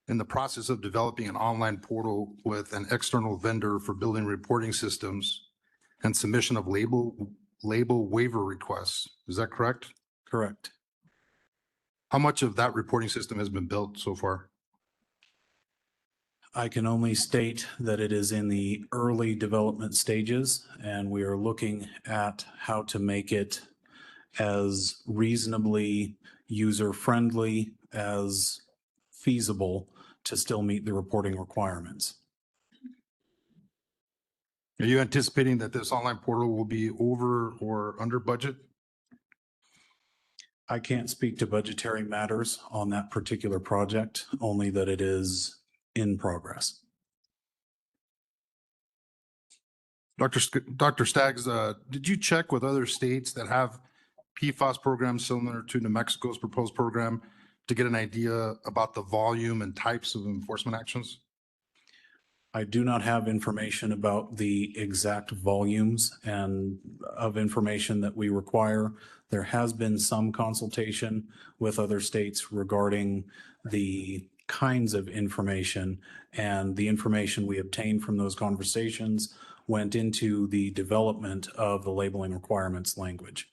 in the process of developing an online portal with an external vendor for building reporting systems and submission of label waiver requests. Is that correct? Correct. How much of that reporting system has been built so far? I can only state that it is in the early development stages, and we are looking at how to make it as reasonably user-friendly as feasible to still meet the reporting requirements. Are you anticipating that this online portal will be over or under budget? I can't speak to budgetary matters on that particular project, only that it is in progress. Dr. Staggs, did you check with other states that have PFAS programs similar to New Mexico's proposed program to get an idea about the volume and types of enforcement actions? I do not have information about the exact volumes and of information that we require. There has been some consultation with other states regarding the kinds of information, and the information we obtained from those conversations went into the development of the labeling requirements language.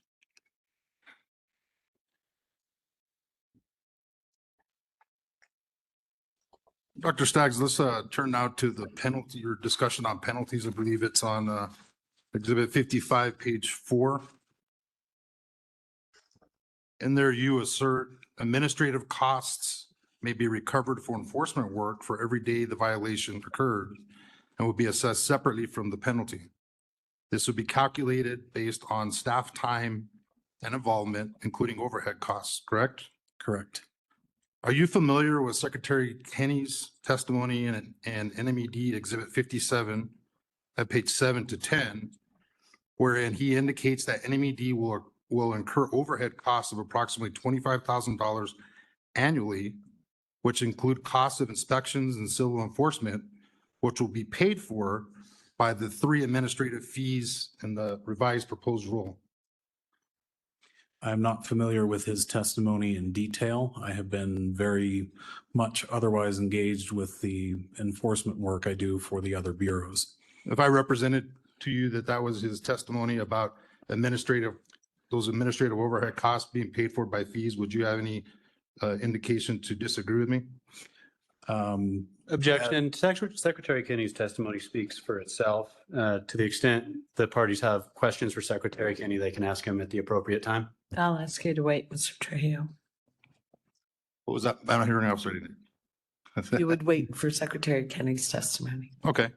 Dr. Staggs, let's turn now to the penalty, your discussion on penalties. I believe it's on Exhibit 55, page 4. In there, you assert administrative costs may be recovered for enforcement work for every day the violation occurred and will be assessed separately from the penalty. This would be calculated based on staff time and involvement, including overhead costs, correct? Correct. Are you familiar with Secretary Kenny's testimony in NMED Exhibit 57 at page 7 to 10, wherein he indicates that NMED will incur overhead costs of approximately $25,000 annually, which include costs of inspections and civil enforcement, which will be paid for by the 3 administrative fees in the revised proposed rule? I'm not familiar with his testimony in detail. I have been very much otherwise engaged with the enforcement work I do for the other bureaus. If I represented to you that that was his testimony about those administrative overhead costs being paid for by fees, would you have any indication to disagree with me? Objection. Secretary Kenny's testimony speaks for itself. To the extent the parties have questions for Secretary Kenny, they can ask him at the appropriate time. I'll ask you to wait, Mr. Trujillo. What was that? I'm not hearing officer. You would wait for Secretary Kenny's testimony. Okay.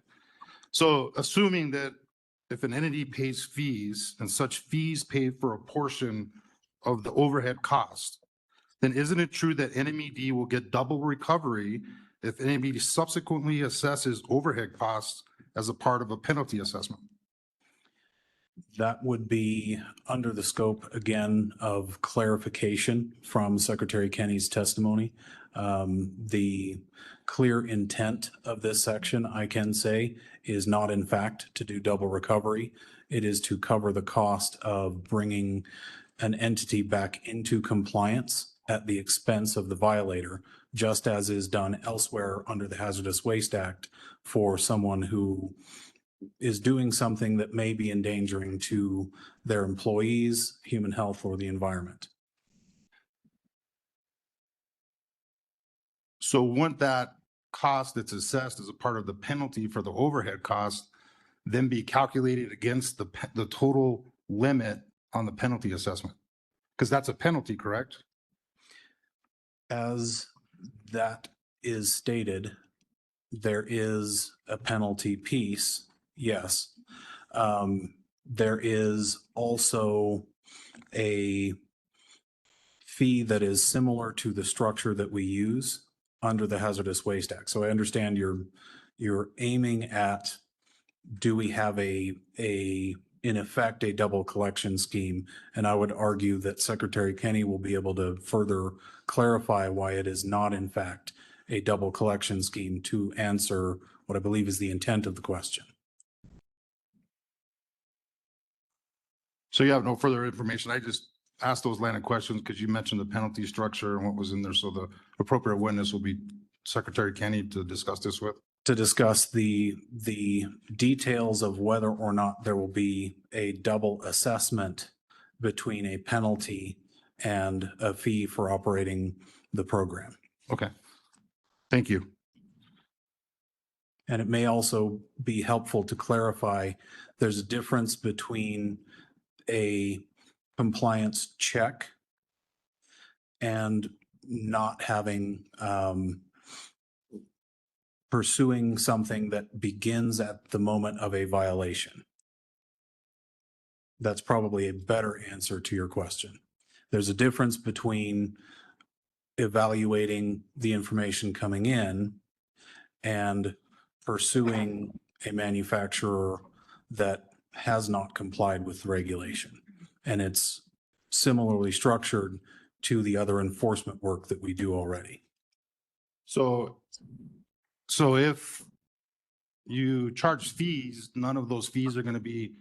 So assuming that if an entity pays fees and such fees pay for a portion of the overhead cost, then isn't it true that NMED will get double recovery if NMED subsequently assesses overhead costs as a part of a penalty assessment? That would be under the scope, again, of clarification from Secretary Kenny's testimony. The clear intent of this section, I can say, is not in fact to do double recovery. It is to cover the cost of bringing an entity back into compliance at the expense of the violator, just as is done elsewhere under the Hazardous Waste Act for someone who is doing something that may be endangering to their employees, human health, or the environment. So wouldn't that cost that's assessed as a part of the penalty for the overhead cost then be calculated against the total limit on the penalty assessment? Because that's a penalty, correct? As that is stated, there is a penalty piece, yes. There is also a fee that is similar to the structure that we use under the Hazardous Waste Act. So I understand you're aiming at, do we have in effect, a double collection scheme? And I would argue that Secretary Kenny will be able to further clarify why it is not in fact a double collection scheme to answer what I believe is the intent of the question. So you have no further information. I just asked those line of questions because you mentioned the penalty structure and what was in there. So the appropriate witness will be Secretary Kenny to discuss this with. To discuss the details of whether or not there will be a double assessment between a penalty and a fee for operating the program. Okay. Thank you. And it may also be helpful to clarify, there's a difference between a compliance check and not having, pursuing something that begins at the moment of a violation. That's probably a better answer to your question. There's a difference between evaluating the information coming in and pursuing a manufacturer that has not complied with the regulation. And it's similarly structured to the other enforcement work that we do already. So if you charge fees, none of those fees are going to be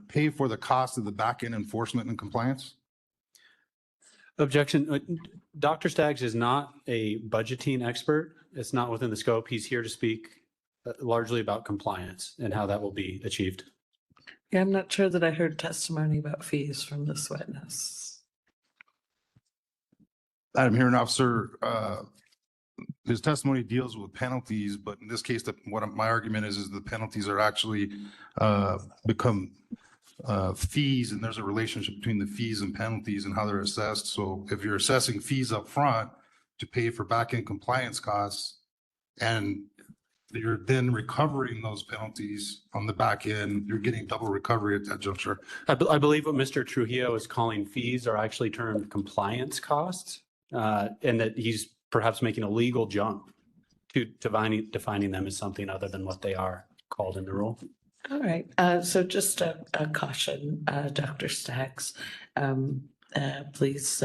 pay for the cost of the back-end enforcement and compliance? Objection. Dr. Staggs is not a budgeting expert. It's not within the scope. He's here to speak largely about compliance and how that will be achieved. Yeah, I'm not sure that I heard testimony about fees from this witness. Madam Hearing Officer, his testimony deals with penalties, but in this case, what my argument is the penalties are actually become fees, and there's a relationship between the fees and penalties and how they're assessed. So if you're assessing fees up front to pay for back-end compliance costs, and you're then recovering those penalties on the back end, you're getting double recovery at that juncture. I believe what Mr. Trujillo is calling fees are actually termed compliance costs, and that he's perhaps making a legal jump to defining them as something other than what they are called in the rule. All right, so just a caution, Dr. Staggs. Please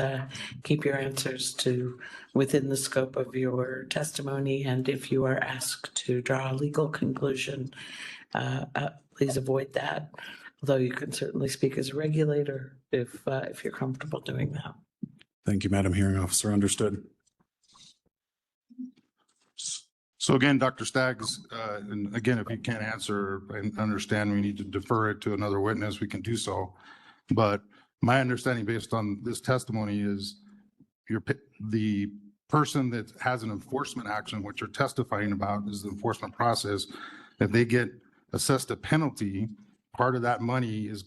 keep your answers to within the scope of your testimony, and if you are asked to draw a legal conclusion, please avoid that. Although you can certainly speak as a regulator if you're comfortable doing that. Thank you, Madam Hearing Officer. Understood. So again, Dr. Staggs, and again, if you can't answer and understand, we need to defer it to another witness, we can do so. But my understanding based on this testimony is the person that has an enforcement action, what you're testifying about is the enforcement process. If they get assessed a penalty, part of that money is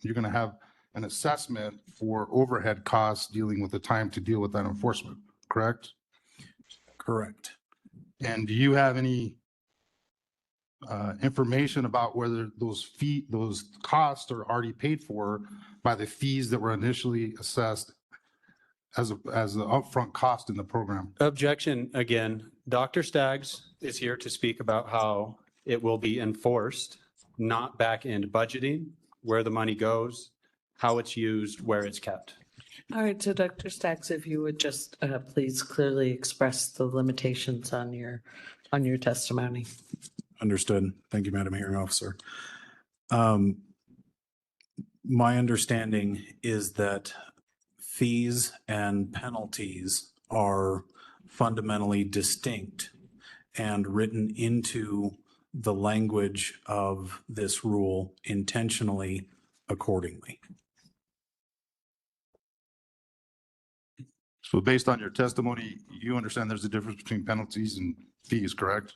you're gonna have an assessment for overhead costs dealing with the time to deal with that enforcement, correct? Correct. And do you have any information about whether those costs are already paid for by the fees that were initially assessed as the upfront cost in the program? Objection again. Dr. Staggs is here to speak about how it will be enforced, not back-end budgeting, where the money goes, how it's used, where it's kept. All right, so Dr. Staggs, if you would just please clearly express the limitations on your testimony. Understood. Thank you, Madam Hearing Officer. My understanding is that fees and penalties are fundamentally distinct and written into the language of this rule intentionally accordingly. So based on your testimony, you understand there's a difference between penalties and fees, correct?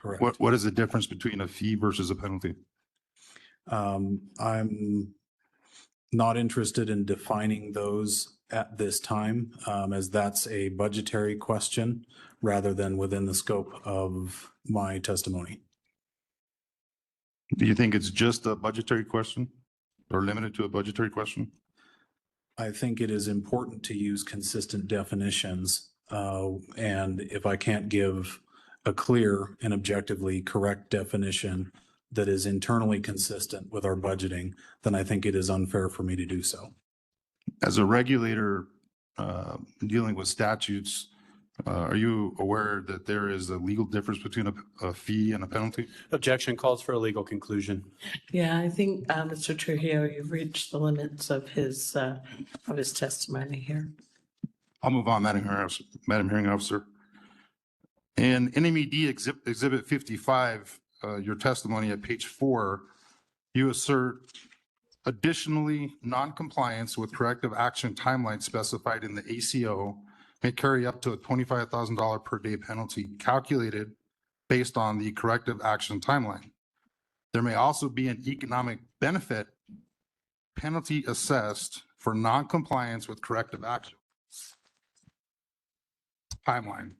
Correct. What is the difference between a fee versus a penalty? I'm not interested in defining those at this time, as that's a budgetary question rather than within the scope of my testimony. Do you think it's just a budgetary question or limited to a budgetary question? I think it is important to use consistent definitions. And if I can't give a clear and objectively correct definition that is internally consistent with our budgeting, then I think it is unfair for me to do so. As a regulator dealing with statutes, are you aware that there is a legal difference between a fee and a penalty? Objection calls for a legal conclusion. Yeah, I think, Mr. Trujillo, you've reached the limits of his testimony here. I'll move on, Madam Hearing Officer. In NMED Exhibit 55, your testimony at page 4, you assert additionally, non-compliance with corrective action timeline specified in the ACO may carry up to a $25,000 per day penalty calculated based on the corrective action timeline. There may also be an economic benefit penalty assessed for non-compliance with corrective action timeline.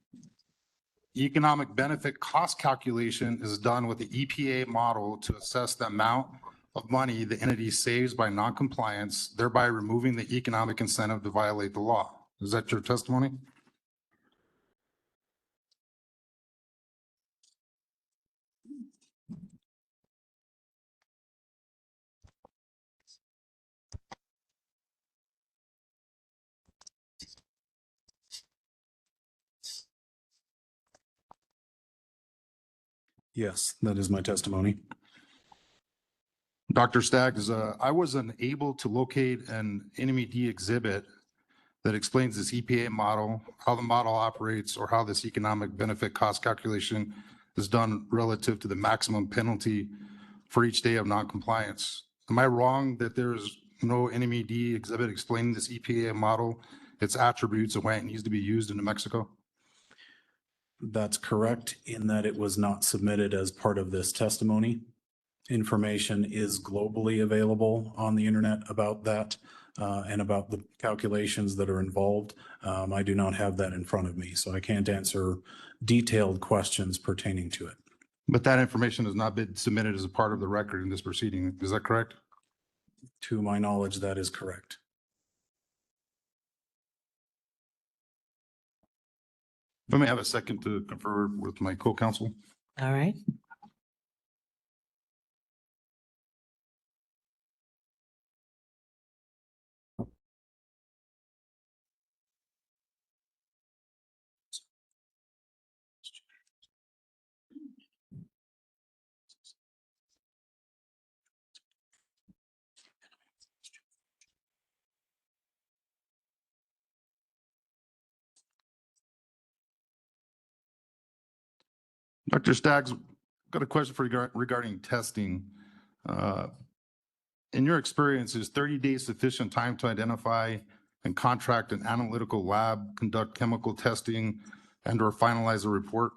Economic benefit cost calculation is done with the EPA model to assess the amount of money the entity saves by non-compliance, thereby removing the economic incentive to violate the law. Is that your testimony? Yes, that is my testimony. Dr. Staggs, I was unable to locate an NMED exhibit that explains this EPA model, how the model operates, or how this economic benefit cost calculation is done relative to the maximum penalty for each day of noncompliance. Am I wrong that there is no NMED exhibit explaining this EPA model, its attributes, and why it needs to be used in New Mexico? That's correct in that it was not submitted as part of this testimony. Information is globally available on the internet about that and about the calculations that are involved. I do not have that in front of me, so I can't answer detailed questions pertaining to it. But that information has not been submitted as a part of the record in this proceeding. Is that correct? To my knowledge, that is correct. If I may have a second to confer with my co-counsel. All right. Dr. Staggs, got a question for you regarding testing. In your experience, is 30 days sufficient time to identify and contract an analytical lab, conduct chemical testing, and/or finalize a report?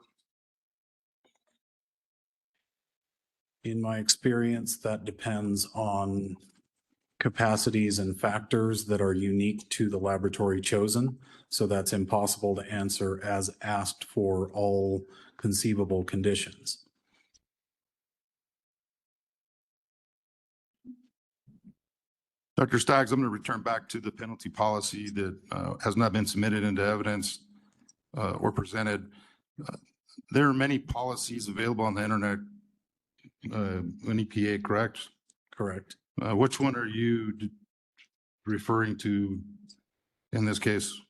In my experience, that depends on capacities and factors that are unique to the laboratory chosen. So that's impossible to answer as asked for all conceivable conditions. Dr. Staggs, I'm going to return back to the penalty policy that has not been submitted into evidence or presented. There are many policies available on the internet, in EPA, correct? Correct. Which one are you referring to in this case?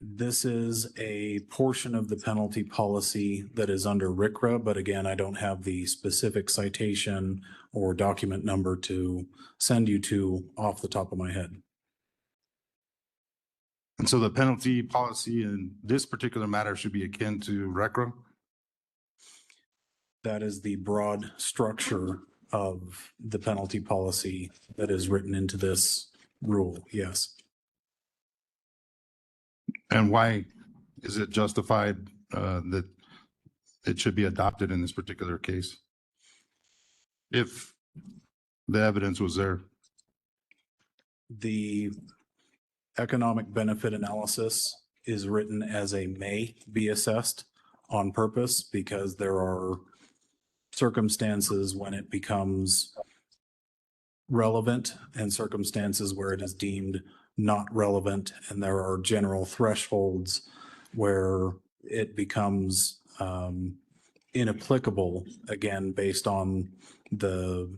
This is a portion of the penalty policy that is under RCRA, but again, I don't have the specific citation or document number to send you to off the top of my head. And so the penalty policy in this particular matter should be akin to RCRA? That is the broad structure of the penalty policy that is written into this rule, yes. And why is it justified that it should be adopted in this particular case? If the evidence was there. The economic benefit analysis is written as a may be assessed on purpose because there are circumstances when it becomes relevant and circumstances where it is deemed not relevant, and there are general thresholds where it becomes inapplicable, again, based on the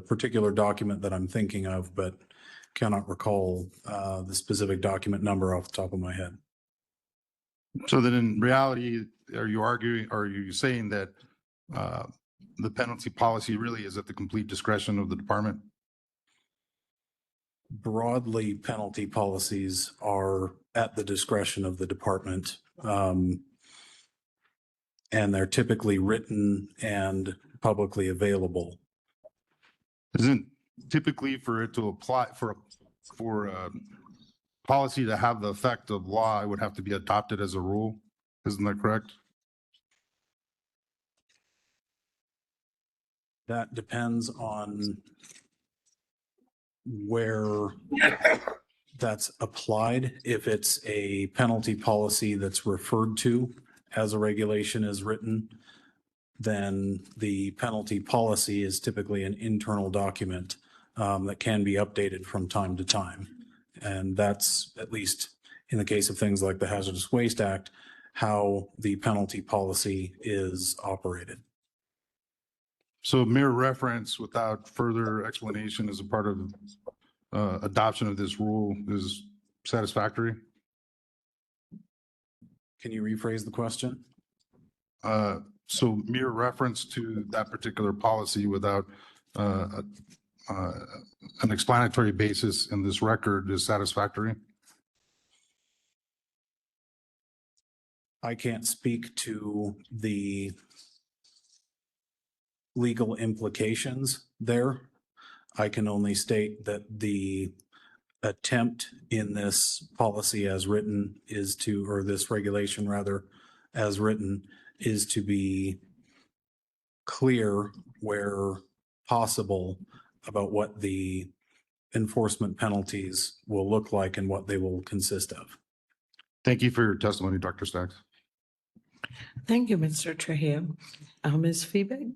particular document that I'm thinking of, but cannot recall the specific document number off the top of my head. So then in reality, are you saying that the penalty policy really is at the complete discretion of the department? Broadly, penalty policies are at the discretion of the department. And they're typically written and publicly available. Isn't typically for it to apply for a policy to have the effect of law, it would have to be adopted as a rule? Isn't that correct? That depends on where that's applied. If it's a penalty policy that's referred to as a regulation is written, then the penalty policy is typically an internal document that can be updated from time to time. And that's, at least in the case of things like the Hazardous Waste Act, how the penalty policy is operated. So mere reference without further explanation as a part of adoption of this rule is satisfactory? Can you rephrase the question? So mere reference to that particular policy without an explanatory basis in this record is satisfactory? I can't speak to the legal implications there. I can only state that the attempt in this policy as written is to, or this regulation rather, as written, is to be clear where possible about what the enforcement penalties will look like and what they will consist of. Thank you for your testimony, Dr. Staggs. Thank you, Mr. Trujillo. Ms. Feebig?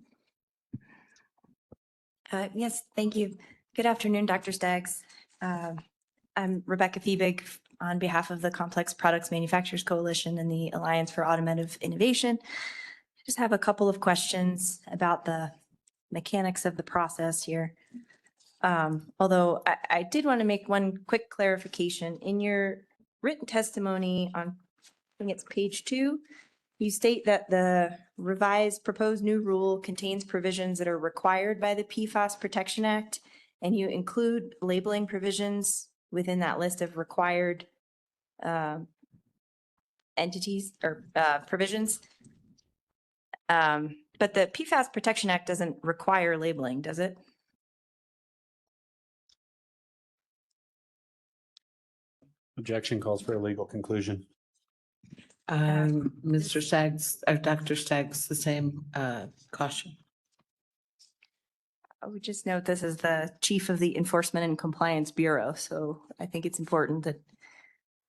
Yes, thank you. Good afternoon, Dr. Staggs. I'm Rebecca Feebig on behalf of the Complex Products Manufacturers Coalition and the Alliance for Automotive Innovation. I just have a couple of questions about the mechanics of the process here. Although I did want to make one quick clarification. In your written testimony on, I think it's page 2, you state that the revised proposed new rule contains provisions that are required by the PFAS Protection Act, and you include labeling provisions within that list of required entities or provisions. But the PFAS Protection Act doesn't require labeling, does it? Objection calls for a legal conclusion. Mr. Staggs, or Dr. Staggs, the same caution. I would just note this is the chief of the Enforcement and Compliance Bureau, so I think it's important that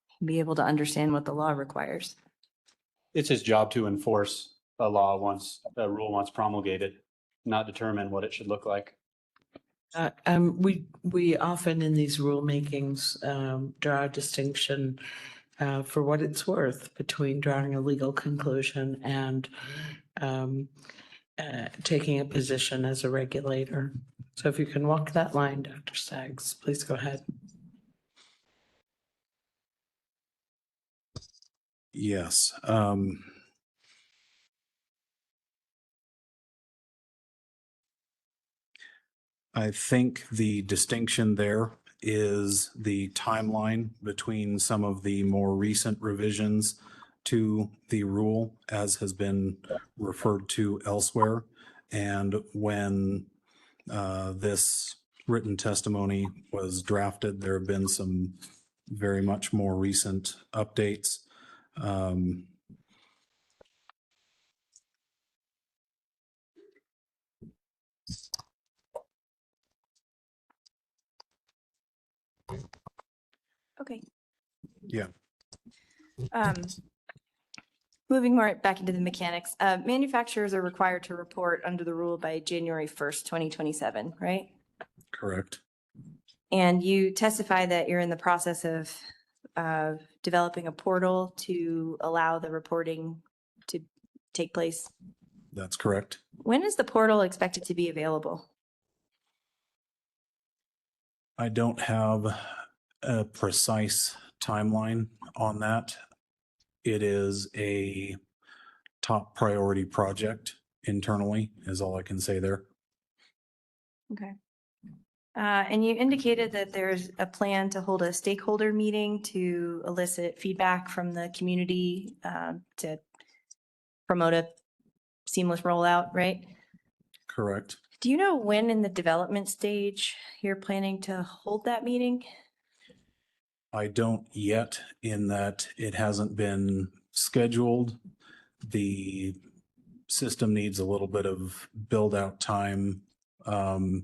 he be able to understand what the law requires. It's his job to enforce a law once, a rule once promulgated, not determine what it should look like. We often in these rulemakings draw a distinction for what it's worth between drawing a legal conclusion and taking a position as a regulator. So if you can walk that line, Dr. Staggs, please go ahead. Yes. I think the distinction there is the timeline between some of the more recent revisions to the rule as has been referred to elsewhere. And when this written testimony was drafted, there have been some very much more recent updates. Okay. Yeah. Moving more back into the mechanics, manufacturers are required to report under the rule by January 1st, 2027, right? Correct. And you testify that you're in the process of developing a portal to allow the reporting to take place. That's correct. When is the portal expected to be available? I don't have a precise timeline on that. It is a top priority project internally, is all I can say there. Okay. And you indicated that there's a plan to hold a stakeholder meeting to elicit feedback from the community to promote a seamless rollout, right? Correct. Do you know when in the development stage you're planning to hold that meeting? I don't yet, in that it hasn't been scheduled. The system needs a little bit of build out time I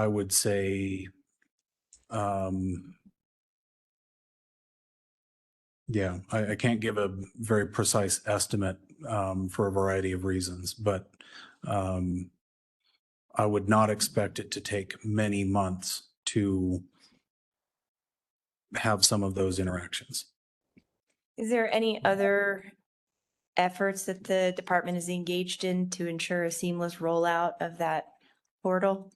would say, yeah, I can't give a very precise estimate for a variety of reasons, but I would not expect it to take many months to have some of those interactions. Is there any other efforts that the department is engaged in to ensure a seamless rollout of that portal?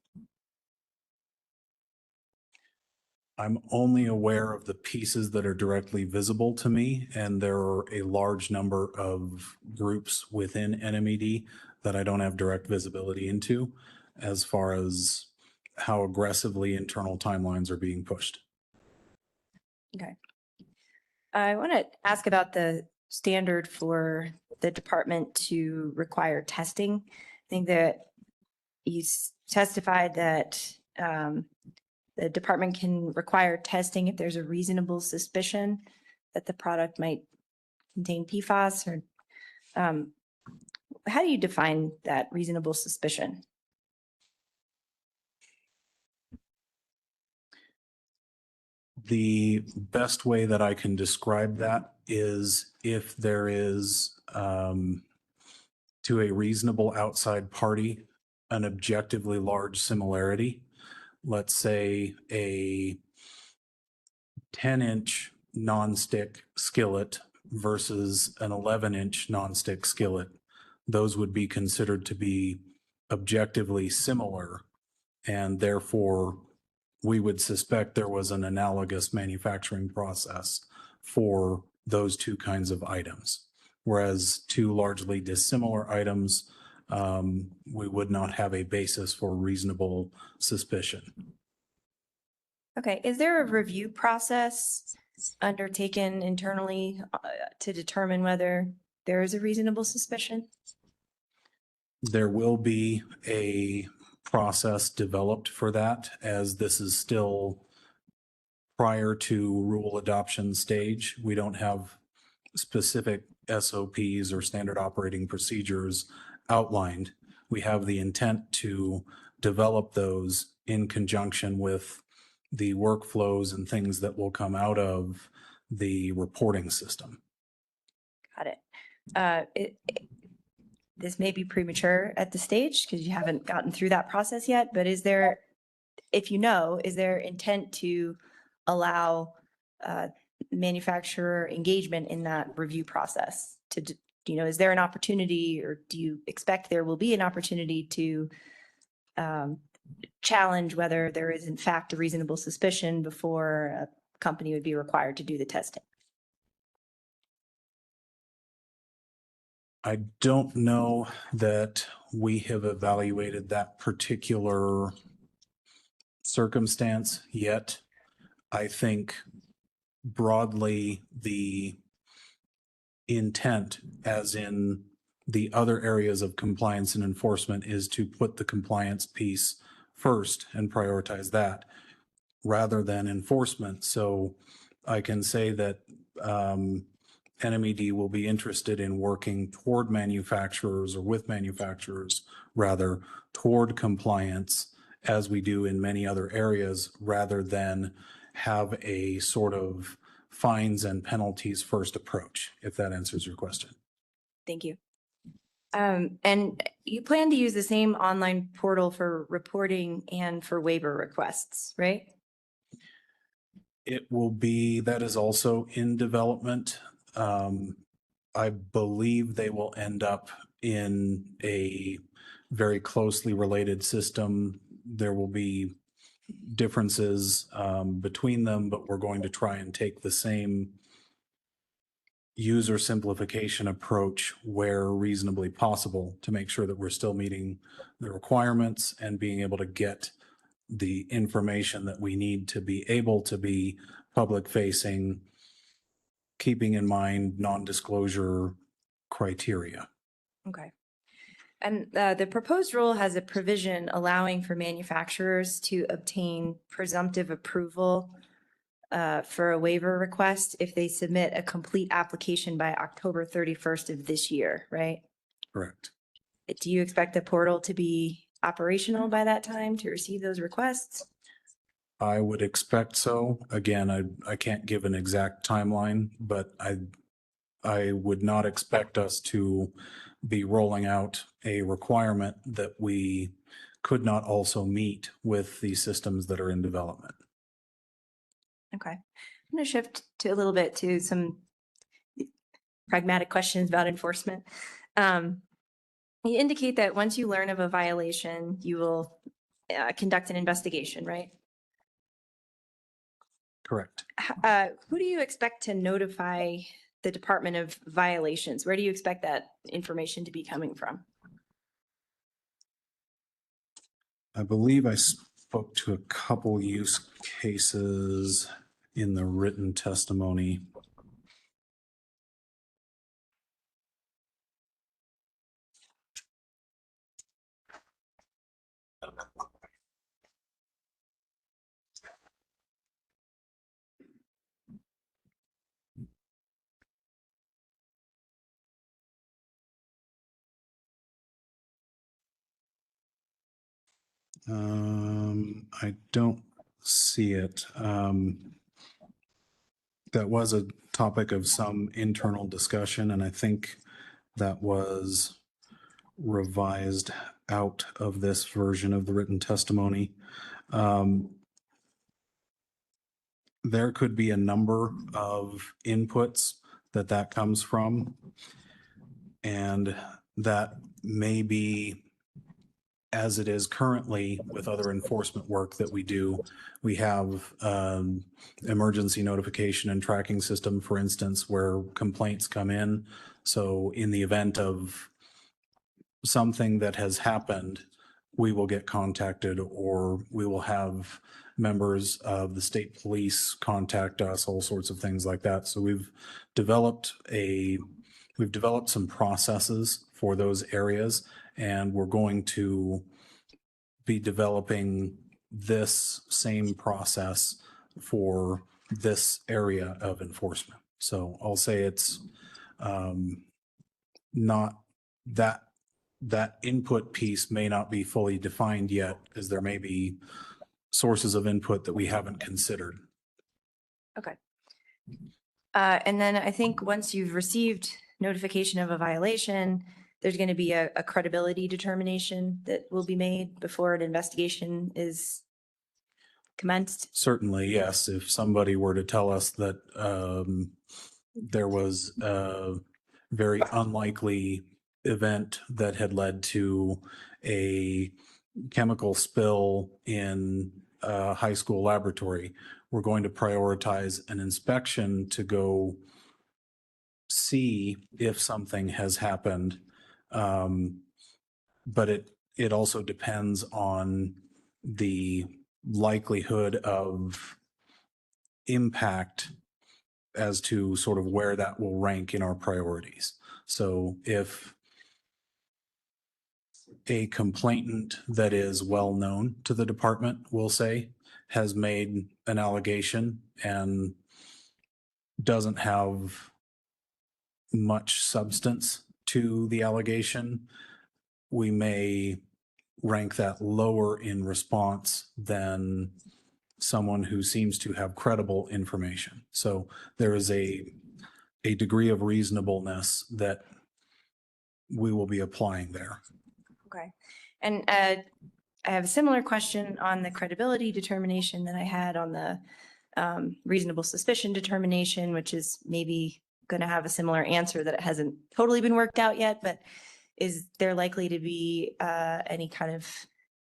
I'm only aware of the pieces that are directly visible to me, and there are a large number of groups within NMED that I don't have direct visibility into as far as how aggressively internal timelines are being pushed. Okay. I want to ask about the standard for the department to require testing. I think that you testified that the department can require testing if there's a reasonable suspicion that the product might contain PFAS, or how do you define that reasonable suspicion? The best way that I can describe that is if there is, to a reasonable outside party, an objectively large similarity. Let's say a 10-inch nonstick skillet versus an 11-inch nonstick skillet. Those would be considered to be objectively similar, and therefore we would suspect there was an analogous manufacturing process for those two kinds of items. Whereas two largely dissimilar items, we would not have a basis for reasonable suspicion. Okay, is there a review process undertaken internally to determine whether there is a reasonable suspicion? There will be a process developed for that, as this is still prior to rule adoption stage. We don't have specific SOPs or standard operating procedures outlined. We have the intent to develop those in conjunction with the workflows and things that will come out of the reporting system. Got it. This may be premature at this stage because you haven't gotten through that process yet, but is there, if you know, is there intent to allow manufacturer engagement in that review process? Is there an opportunity, or do you expect there will be an opportunity to challenge whether there is in fact a reasonable suspicion before a company would be required to do the testing? I don't know that we have evaluated that particular circumstance yet. I think broadly the intent, as in the other areas of compliance and enforcement, is to put the compliance piece first and prioritize that rather than enforcement. So I can say that NMED will be interested in working toward manufacturers, or with manufacturers rather, toward compliance, as we do in many other areas, rather than have a sort of fines and penalties first approach, if that answers your question. Thank you. And you plan to use the same online portal for reporting and for waiver requests, right? It will be, that is also in development. I believe they will end up in a very closely related system. There will be differences between them, but we're going to try and take the same user simplification approach where reasonably possible to make sure that we're still meeting the requirements and being able to get the information that we need to be able to be public facing, keeping in mind non-disclosure criteria. Okay. And the proposed rule has a provision allowing for manufacturers to obtain presumptive approval for a waiver request if they submit a complete application by October 31st of this year, right? Correct. Do you expect the portal to be operational by that time to receive those requests? I would expect so. Again, I can't give an exact timeline, but I would not expect us to be rolling out a requirement that we could not also meet with the systems that are in development. Okay. I'm going to shift to a little bit to some pragmatic questions about enforcement. You indicate that once you learn of a violation, you will conduct an investigation, right? Correct. Who do you expect to notify the Department of Violations? Where do you expect that information to be coming from? I believe I spoke to a couple use cases in the written testimony. I don't see it. That was a topic of some internal discussion, and I think that was revised out of this version of the written testimony. There could be a number of inputs that comes from, and that may be, as it is currently with other enforcement work that we do, we have emergency notification and tracking system, for instance, where complaints come in. So in the event of something that has happened, we will get contacted, or we will have members of the state police contact us, all sorts of things like that. So we've developed some processes for those areas, and we're going to be developing this same process for this area of enforcement. So I'll say it's not that input piece may not be fully defined yet, as there may be sources of input that we haven't considered. Okay. And then I think once you've received notification of a violation, there's going to be a credibility determination that will be made before an investigation is commenced. Certainly, yes. If somebody were to tell us that there was a very unlikely event that had led to a chemical spill in a high school laboratory, we're going to prioritize an inspection to go see if something has happened. But it also depends on the likelihood of impact as to sort of where that will rank in our priorities. So if a complainant that is well known to the department, we'll say, has made an allegation and doesn't have much substance to the allegation, we may rank that lower in response than someone who seems to have credible information. So there is a degree of reasonableness that we will be applying there. Okay. And I have a similar question on the credibility determination that I had on the reasonable suspicion determination, which is maybe going to have a similar answer, that it hasn't totally been worked out yet, but is there likely to be any kind of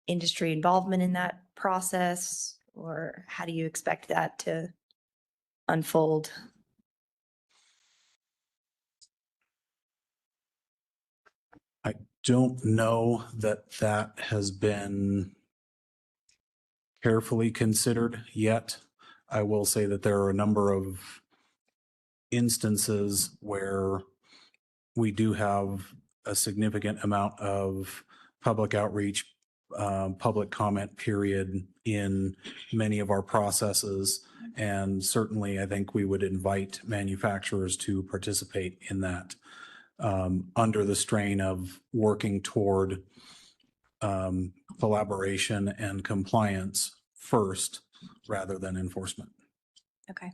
industry involvement in that process, or how do you expect that to unfold? I don't know that that has been carefully considered yet. I will say that there are a number of instances where we do have a significant amount of public outreach, public comment period in many of our processes. And certainly I think we would invite manufacturers to participate in that. under the strain of working toward collaboration and compliance first rather than enforcement. Okay.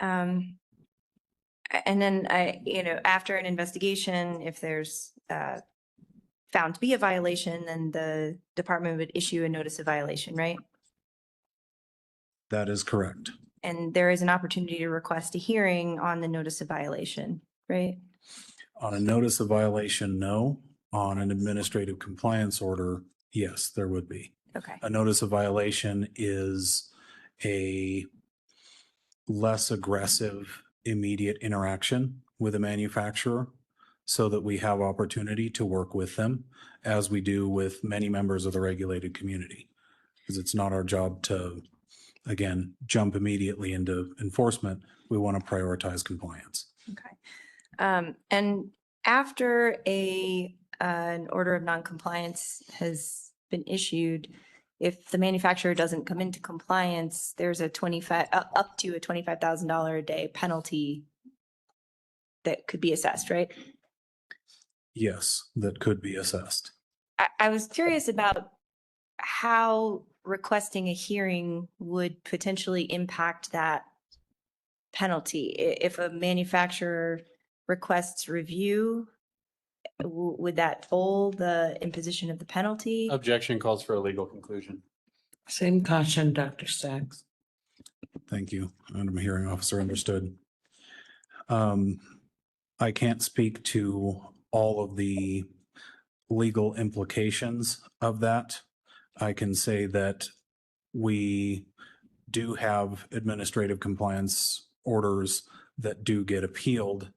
And then after an investigation, if there's found to be a violation, then the department would issue a notice of violation, right? That is correct. And there is an opportunity to request a hearing on the notice of violation, right? On a notice of violation, no. On an administrative compliance order, yes, there would be. Okay. A notice of violation is a less aggressive, immediate interaction with a manufacturer so that we have opportunity to work with them as we do with many members of the regulated community. Because it's not our job to, again, jump immediately into enforcement. We want to prioritize compliance. Okay. And after an order of noncompliance has been issued, if the manufacturer doesn't come into compliance, there's a up to a $25,000 a day penalty that could be assessed, right? Yes, that could be assessed. I was curious about how requesting a hearing would potentially impact that penalty. If a manufacturer requests review, would that toll the imposition of the penalty? Objection calls for a legal conclusion. Same caution, Dr. Staggs. Thank you. Madam Hearing Officer, understood. I can't speak to all of the legal implications of that. I can say that we do have administrative compliance orders that do get appealed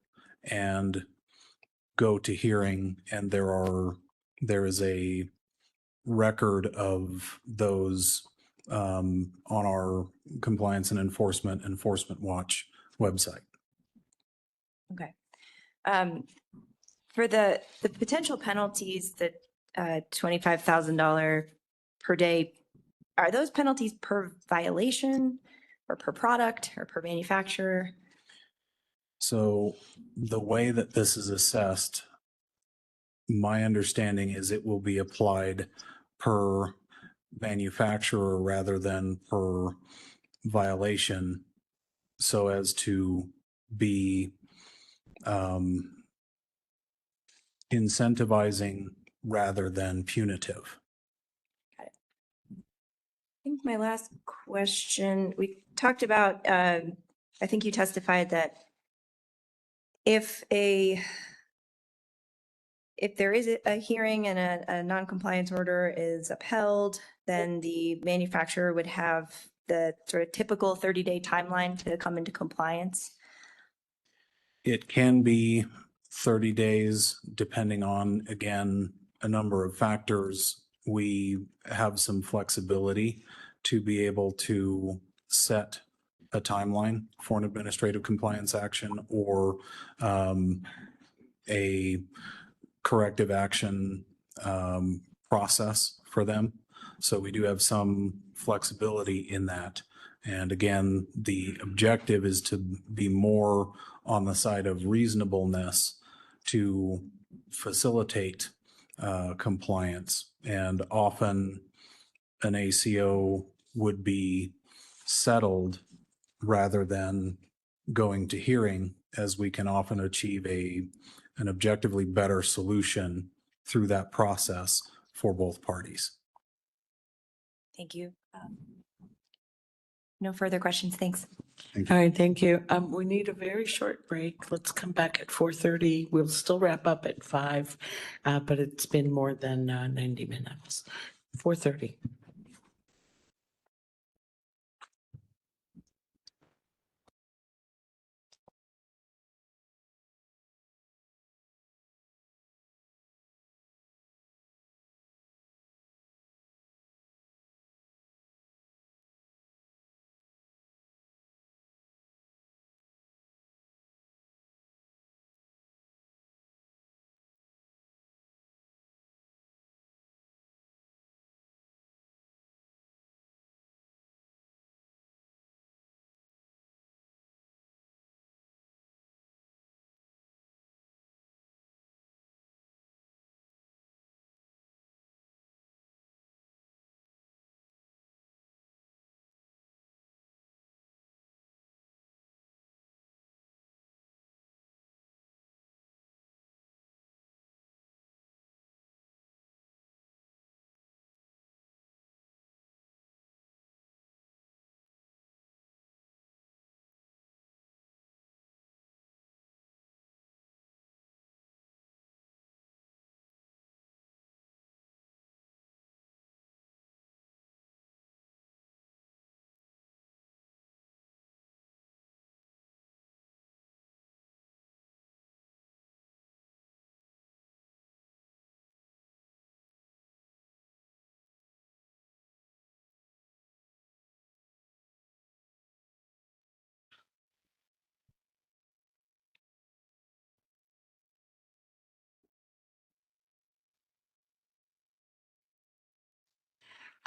and go to hearing, and there is a record of those on our Compliance and Enforcement Watch website. Okay. For the potential penalties, that $25,000 per day, are those penalties per violation or per product or per manufacturer? So the way that this is assessed, my understanding is it will be applied per manufacturer rather than per violation, so as to be incentivizing rather than punitive. Got it. I think my last question, we talked about, I think you testified that if there is a hearing and a non-compliance order is upheld, then the manufacturer would have the sort of typical 30-day timeline to come into compliance. It can be 30 days, depending on, again, a number of factors. We have some flexibility to be able to set a timeline for an administrative compliance action or a corrective action process for them. So we do have some flexibility in that. And again, the objective is to be more on the side of reasonableness to facilitate compliance. And often an ACO would be settled rather than going to hearing, as we can often achieve an objectively better solution through that process for both parties. Thank you. No further questions. Thanks. All right, thank you. We need a very short break. Let's come back at 4:30. We'll still wrap up at 5, but it's been more than 90 minutes. 4:30.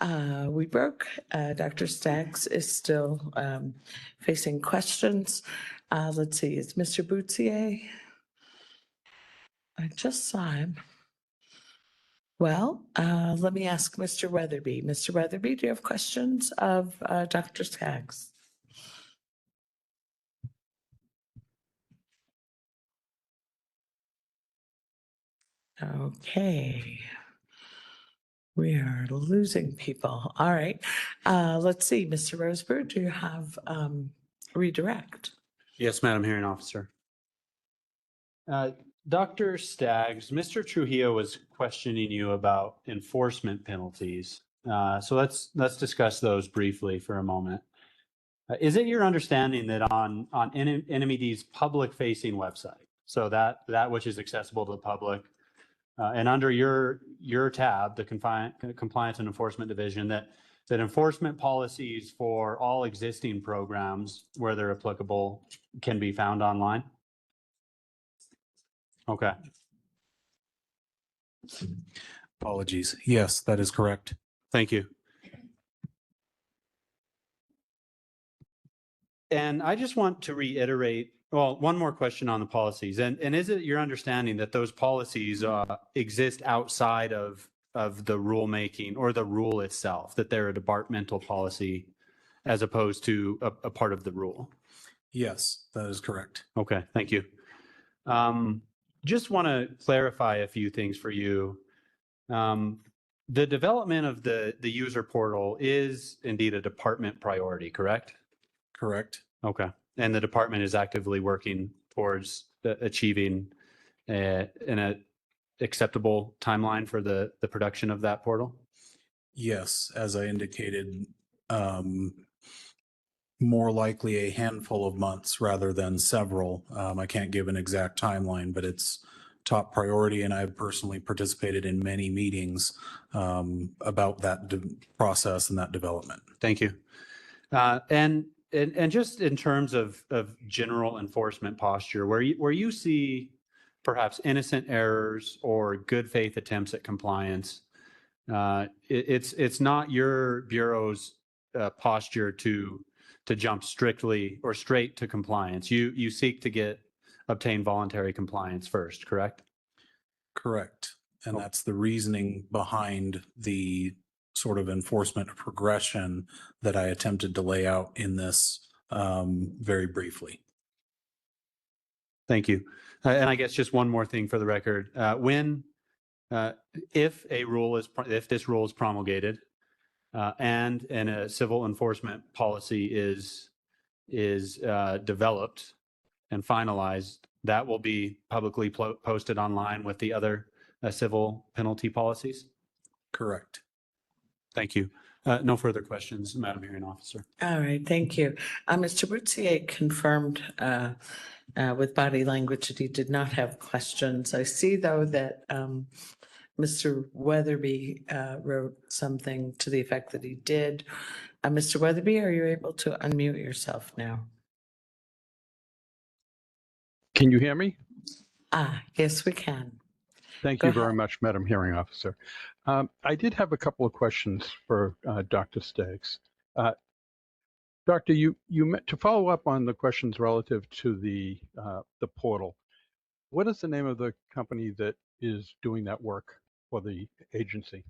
We broke. Dr. Staggs is still facing questions. Let's see, is Mr. Boutsier? I just saw him. Well, let me ask Mr. Weatherby. Mr. Weatherby, do you have questions of Dr. Staggs? Okay. We are losing people. All right. Let's see, Mr. Roseberg, do you have redirect? Yes, Madam Hearing Officer. Dr. Staggs, Mr. Trujillo was questioning you about enforcement penalties. So let's discuss those briefly for a moment. Is it your understanding that on NMED's public-facing website, so that which is accessible to the public, and under your tab, the Compliance and Enforcement Division, that enforcement policies for all existing programs, where they're applicable, can be found online? Okay. Apologies. Yes, that is correct. Thank you. And I just want to reiterate, well, one more question on the policies. And is it your understanding that those policies exist outside of the rulemaking or the rule itself, that they're a departmental policy as opposed to a part of the rule? Yes, that is correct. Okay, thank you. Just want to clarify a few things for you. The development of the user portal is indeed a department priority, correct? Correct. Okay. And the department is actively working towards achieving an acceptable timeline for the production of that portal? Yes, as I indicated, more likely a handful of months rather than several. I can't give an exact timeline, but it's top priority, and I've personally participated in many meetings about that process and that development. Thank you. And just in terms of general enforcement posture, where you see perhaps innocent errors or good faith attempts at compliance, it's not your bureau's posture to jump strictly or straight to compliance. You seek to obtain voluntary compliance first, correct? Correct. And that's the reasoning behind the sort of enforcement progression that I attempted to lay out in this very briefly. Thank you. And I guess just one more thing for the record. If this rule is promulgated and a civil enforcement policy is developed and finalized, that will be publicly posted online with the other civil penalty policies? Correct. Thank you. No further questions, Madam Hearing Officer. All right, thank you. Mr. Boutsier confirmed with body language that he did not have questions. I see, though, that Mr. Weatherby wrote something to the effect that he did. Mr. Weatherby, are you able to unmute yourself now? Can you hear me? Yes, we can. Thank you very much, Madam Hearing Officer. I did have a couple of questions for Dr. Staggs. Doctor, to follow up on the questions relative to the portal, what is the name of the company that is doing that work for the agency?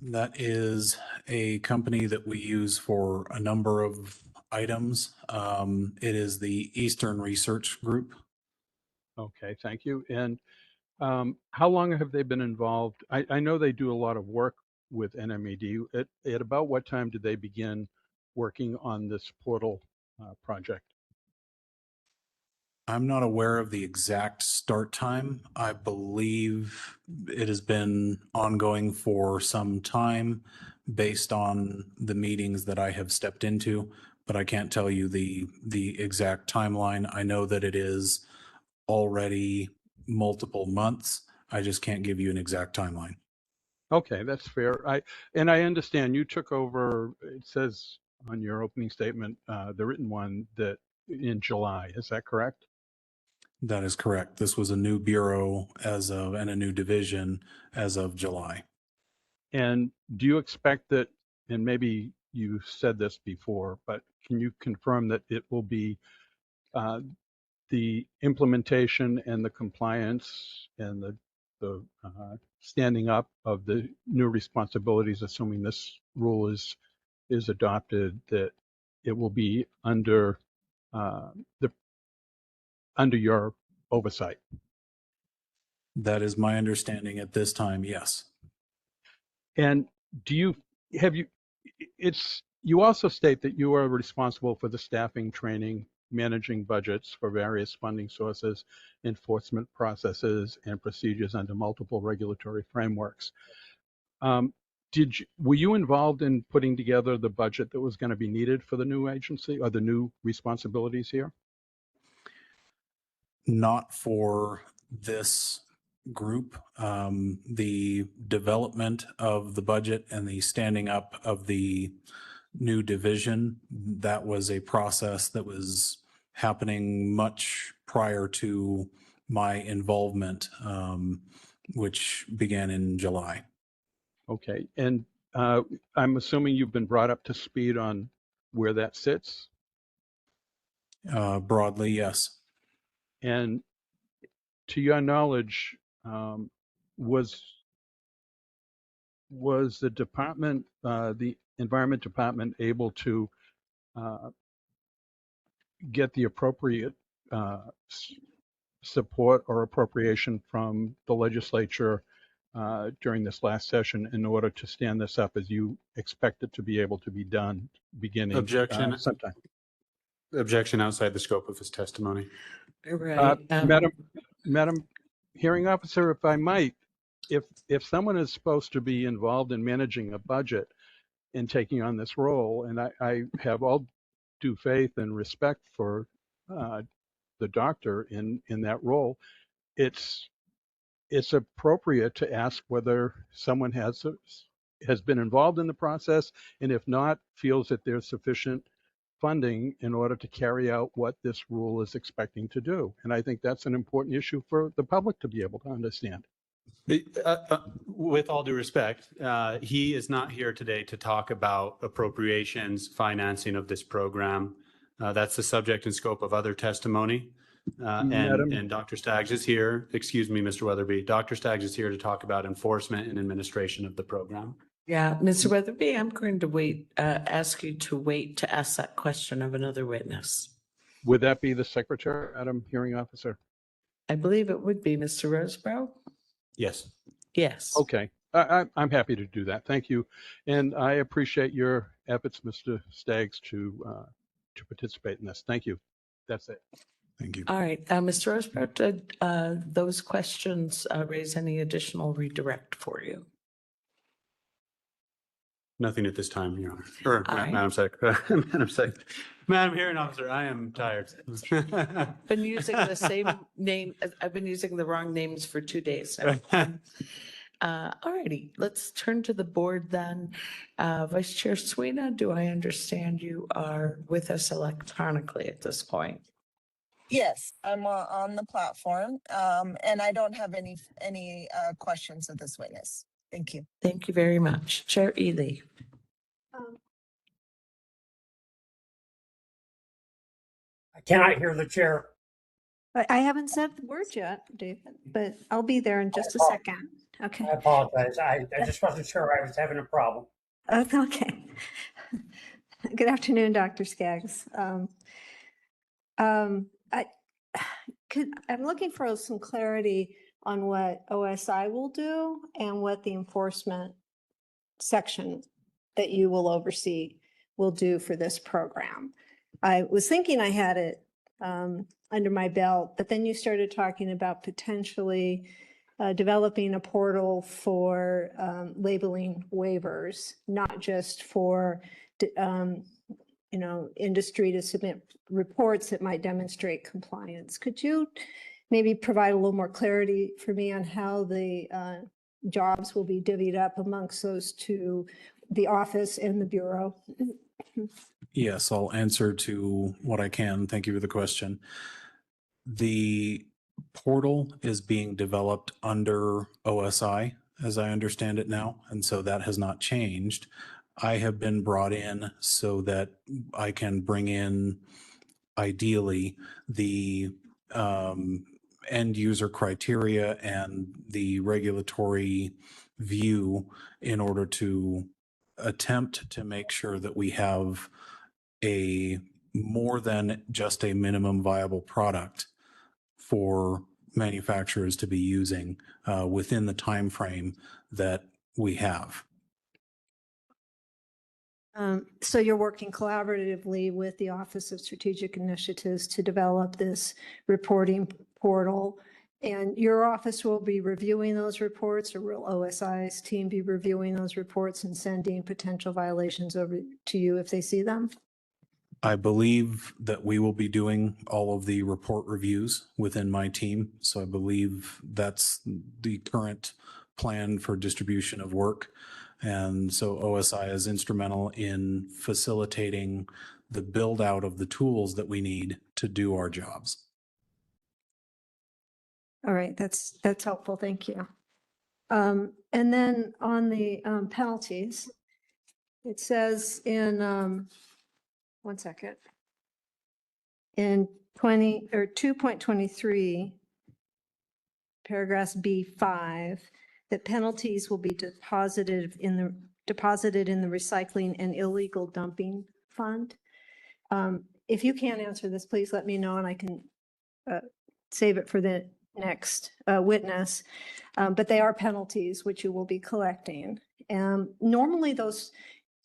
That is a company that we use for a number of items. It is the Eastern Research Group. Okay, thank you. And how long have they been involved? I know they do a lot of work with NMED. At about what time did they begin working on this portal project? I'm not aware of the exact start time. I believe it has been ongoing for some time based on the meetings that I have stepped into, but I can't tell you the exact timeline. I know that it is already multiple months. I just can't give you an exact timeline. Okay, that's fair. I understand you took over, it says on your opening statement, the written one, that in July. Is that correct? That is correct. This was a new bureau and a new division as of July. And do you expect that, and maybe you said this before, but can you confirm that it will be the implementation and the compliance and the standing up of the new responsibilities, assuming this rule is adopted, that it will be under under your oversight? That is my understanding at this time, yes. And you also state that you are responsible for the staffing, training, managing budgets for various funding sources, enforcement processes, and procedures under multiple regulatory frameworks. Were you involved in putting together the budget that was going to be needed for the new agency or the new responsibilities here? Not for this group. The development of the budget and the standing up of the new division, that was a process that was happening much prior to my involvement, which began in July. Okay, and I'm assuming you've been brought up to speed on where that sits? Broadly, yes. And to your knowledge, was the department, the Environment Department, able to get the appropriate support or appropriation from the legislature during this last session in order to stand this up as you expect it to be able to be done beginning sometime? Objection outside the scope of his testimony. Right. Madam Hearing Officer, if I might, if someone is supposed to be involved in managing a budget and taking on this role, and I have all due faith and respect for the doctor in that role, it's appropriate to ask whether someone has been involved in the process, and if not, feels that there's sufficient funding in order to carry out what this rule is expecting to do. And I think that's an important issue for the public to be able to understand. With all due respect, he is not here today to talk about appropriations, financing of this program. That's the subject and scope of other testimony. And Dr. Staggs is here, excuse me, Mr. Weatherby, Dr. Staggs is here to talk about enforcement and administration of the program. Yeah, Mr. Weatherby, I'm going to ask you to wait to ask that question of another witness. Would that be the secretary, Madam Hearing Officer? I believe it would be Mr. Roseborough. Yes. Yes. Okay, I'm happy to do that. Thank you. And I appreciate your efforts, Mr. Staggs, to participate in this. Thank you. That's it. Thank you. All right, Mr. Roseborough, did those questions raise any additional redirect for you? Nothing at this time, Your Honor. Or, right. Madam Secretary. Madam Hearing Officer, I am tired. Been using the same name. I've been using the wrong names for 2 days now. All righty, let's turn to the board then. Vice Chair Sweeney, do I understand you are with us electronically at this point? Yes, I'm on the platform, and I don't have any questions of this witness. Thank you. Thank you very much. Chair Ely. I cannot hear the chair. I haven't said the word yet, David, but I'll be there in just a second. Okay. I apologize. I just wasn't sure I was having a problem. Okay. Good afternoon, Dr. Skaggs. I'm looking for some clarity on what OSI will do and what the enforcement section that you will oversee will do for this program. I was thinking I had it under my belt, but then you started talking about potentially developing a portal for labeling waivers, not just for industry to submit reports that might demonstrate compliance. Could you maybe provide a little more clarity for me on how the jobs will be divvied up amongst those two, the office and the bureau? Yes, I'll answer to what I can. Thank you for the question. The portal is being developed under OSI. as I understand it now, and so that has not changed. I have been brought in so that I can bring in ideally the end user criteria and the regulatory view in order to attempt to make sure that we have a more than just a minimum viable product for manufacturers to be using within the time frame that we have. So you're working collaboratively with the Office of Strategic Initiatives to develop this reporting portal. And your office will be reviewing those reports, or will OSI's team be reviewing those reports and sending potential violations over to you if they see them? I believe that we will be doing all of the report reviews within my team. So I believe that's the current plan for distribution of work. And so OSI is instrumental in facilitating the build out of the tools that we need to do our jobs. All right, that's helpful. Thank you. And then on the penalties, it says in, one second, in 2.23, paragraphs B5, that penalties will be deposited in the recycling and illegal dumping fund. If you can't answer this, please let me know and I can save it for the next witness. But they are penalties which you will be collecting. Normally those,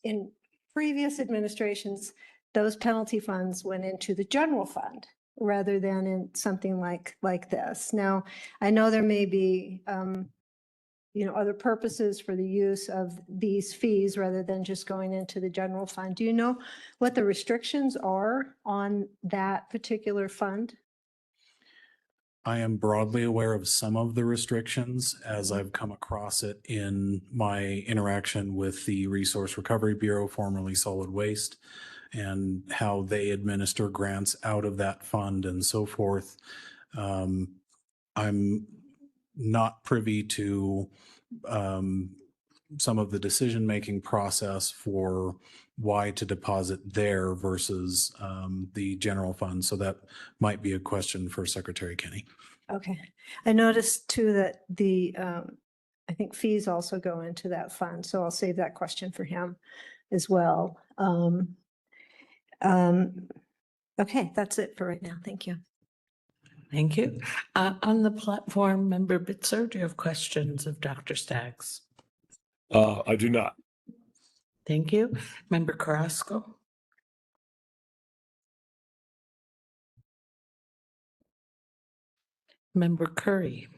in previous administrations, those penalty funds went into the general fund rather than in something like this. Now, I know there may be other purposes for the use of these fees rather than just going into the general fund. Do you know what the restrictions are on that particular fund? I am broadly aware of some of the restrictions as I've come across it in my interaction with the Resource Recovery Bureau, formerly Solid Waste, and how they administer grants out of that fund and so forth. I'm not privy to some of the decision-making process for why to deposit there versus the general fund. So that might be a question for Secretary Kenny. Okay. I noticed too that I think fees also go into that fund. So I'll save that question for him as well. Okay, that's it for right now. Thank you. Thank you. On the platform, Member Bitzer, do you have questions of Dr. Staggs? I do not. Thank you. Member Carrasco? Member Curry?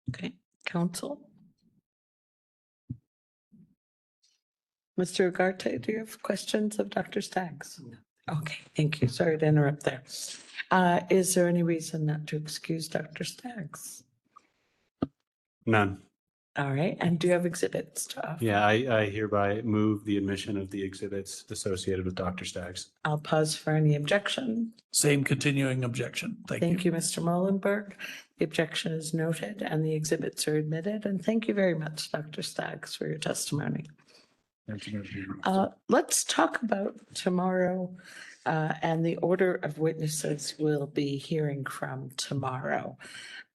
Okay, Council? Mr. Ugarte, do you have questions of Dr. Staggs? Okay, thank you. Sorry to interrupt there. Is there any reason not to excuse Dr. Staggs? None. All right, and do you have exhibits to offer? Yeah, I hereby move the admission of the exhibits associated with Dr. Staggs. I'll pause for any objection. Same continuing objection. Thank you. Mr. Molenberg. The objection is noted and the exhibits are admitted. And thank you very much, Dr. Staggs, for your testimony. Thank you. Let's talk about tomorrow and the order of witnesses we'll be hearing from tomorrow.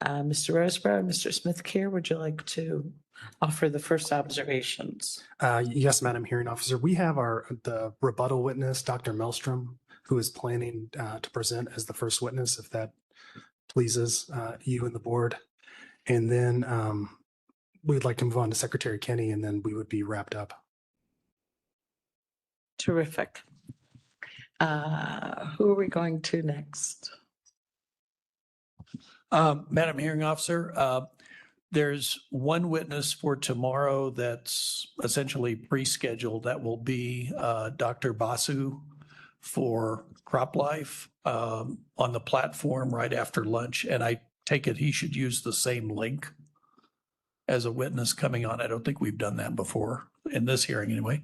Mr. Roseborough, Mr. Smith-Keir, would you like to offer the first observations? Yes, Madam Hearing Officer. We have the rebuttal witness, Dr. Maelstrom, who is planning to present as the first witness, if that pleases you and the board. And then we would like to move on to Secretary Kenny, and then we would be wrapped up. Terrific. Who are we going to next? Madam Hearing Officer, there's one witness for tomorrow that's essentially pre-scheduled. That will be Dr. Basu for Crop Life on the platform right after lunch. And I take it he should use the same link as a witness coming on. I don't think we've done that before in this hearing anyway.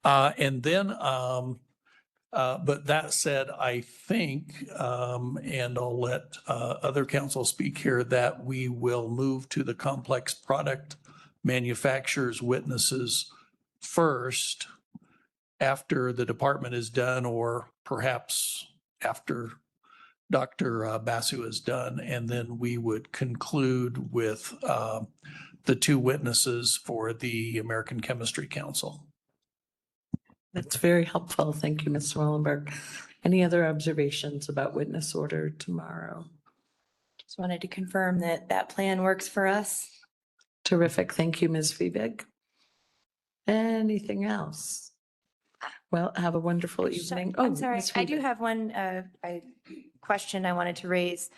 And then But that said, I think, and I'll let other council speak here, that we will move to the complex product manufacturers witnesses first after the department is done, or perhaps after Dr. Basu is done, and then we would conclude with the two witnesses for the American Chemistry Council. That's very helpful. Thank you, Mr. Wallenberg. Any other observations about witness order tomorrow? Just wanted to confirm that that plan works for us. Terrific. Thank you, Ms. Feebig. Anything else? Well, have a wonderful evening. I'm sorry, Ms. I do Feebig. have one question I wanted to raise.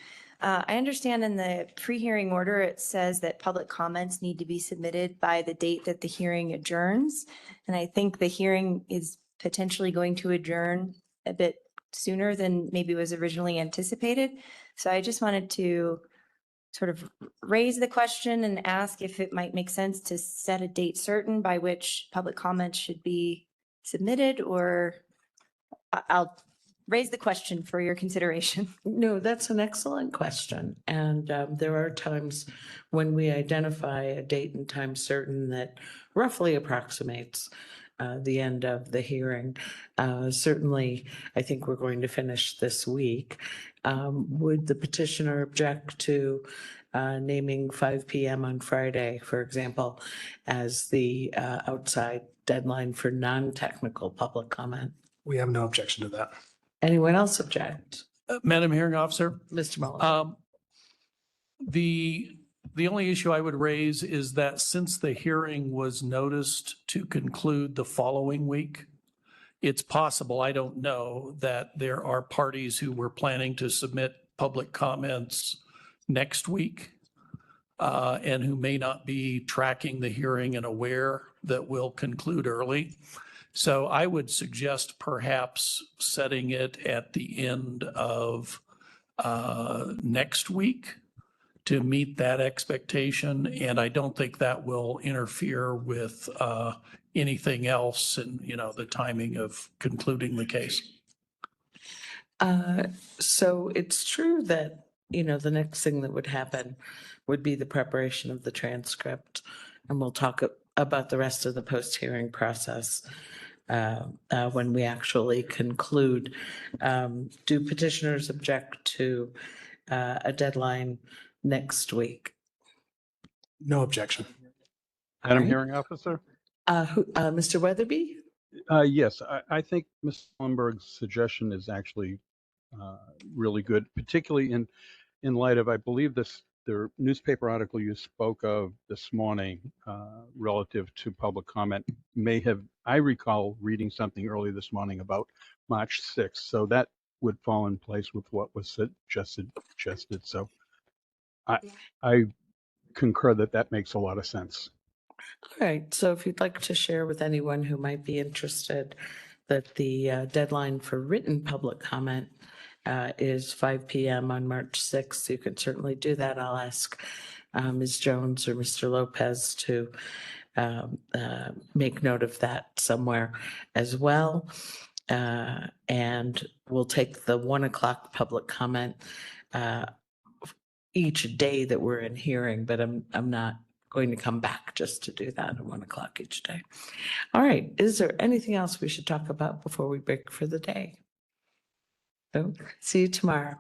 I understand in the pre-hearing order, it says that public comments need to be submitted by the date that the hearing adjourns. And I think the hearing is potentially going to adjourn a bit sooner than maybe was originally anticipated. So I just wanted to sort of raise the question and ask if it might make sense to set a date certain by which public comments should be submitted, or I'll raise the question for your consideration. No, that's an excellent question. And there are times when we identify a date and time certain that roughly approximates the end of the hearing. Certainly, I think we're going to finish this week. Would the petitioner object to naming 5 p.m. on Friday, for example, as the outside deadline for non-technical public comment? We have no objection to that. Anyone else object? Madam Hearing Officer? Mr. Mullin. The only issue I would raise is that since the hearing was noticed to conclude the following week, it's possible, I don't know, that there are parties who were planning to submit public comments next week and who may not be tracking the hearing and aware that we'll conclude early. So I would suggest perhaps setting it at the end of next week to meet that expectation. And I don't think that will interfere with anything else and, the timing of concluding the case. So it's true that, the next thing that would happen would be the preparation of the transcript. And we'll talk about the rest of the post-hearing process when we actually conclude. Do petitioners object to a deadline next week? No objection. Madam Hearing Officer? Mr. Weatherby? Yes, I think Ms. Wallenberg's suggestion is actually really good, particularly in light of, I believe the newspaper article you spoke of this morning relative to public comment I recall reading something early this morning about March 6th. So that would fall in place with what was suggested. So I concur that makes a lot of sense. All right. So if you'd like to share with anyone who might be interested that the deadline for written public comment is 5 p.m. on March 6th, you can certainly do that. I'll ask Ms. Jones or Mr. Lopez to make note of that somewhere as well. And we'll take the 1 o'clock public comment each day that we're in hearing, but I'm not going to come back just to do that at 1 o'clock each day. All right. Is there anything else we should talk about before we break for the day? So, see you tomorrow.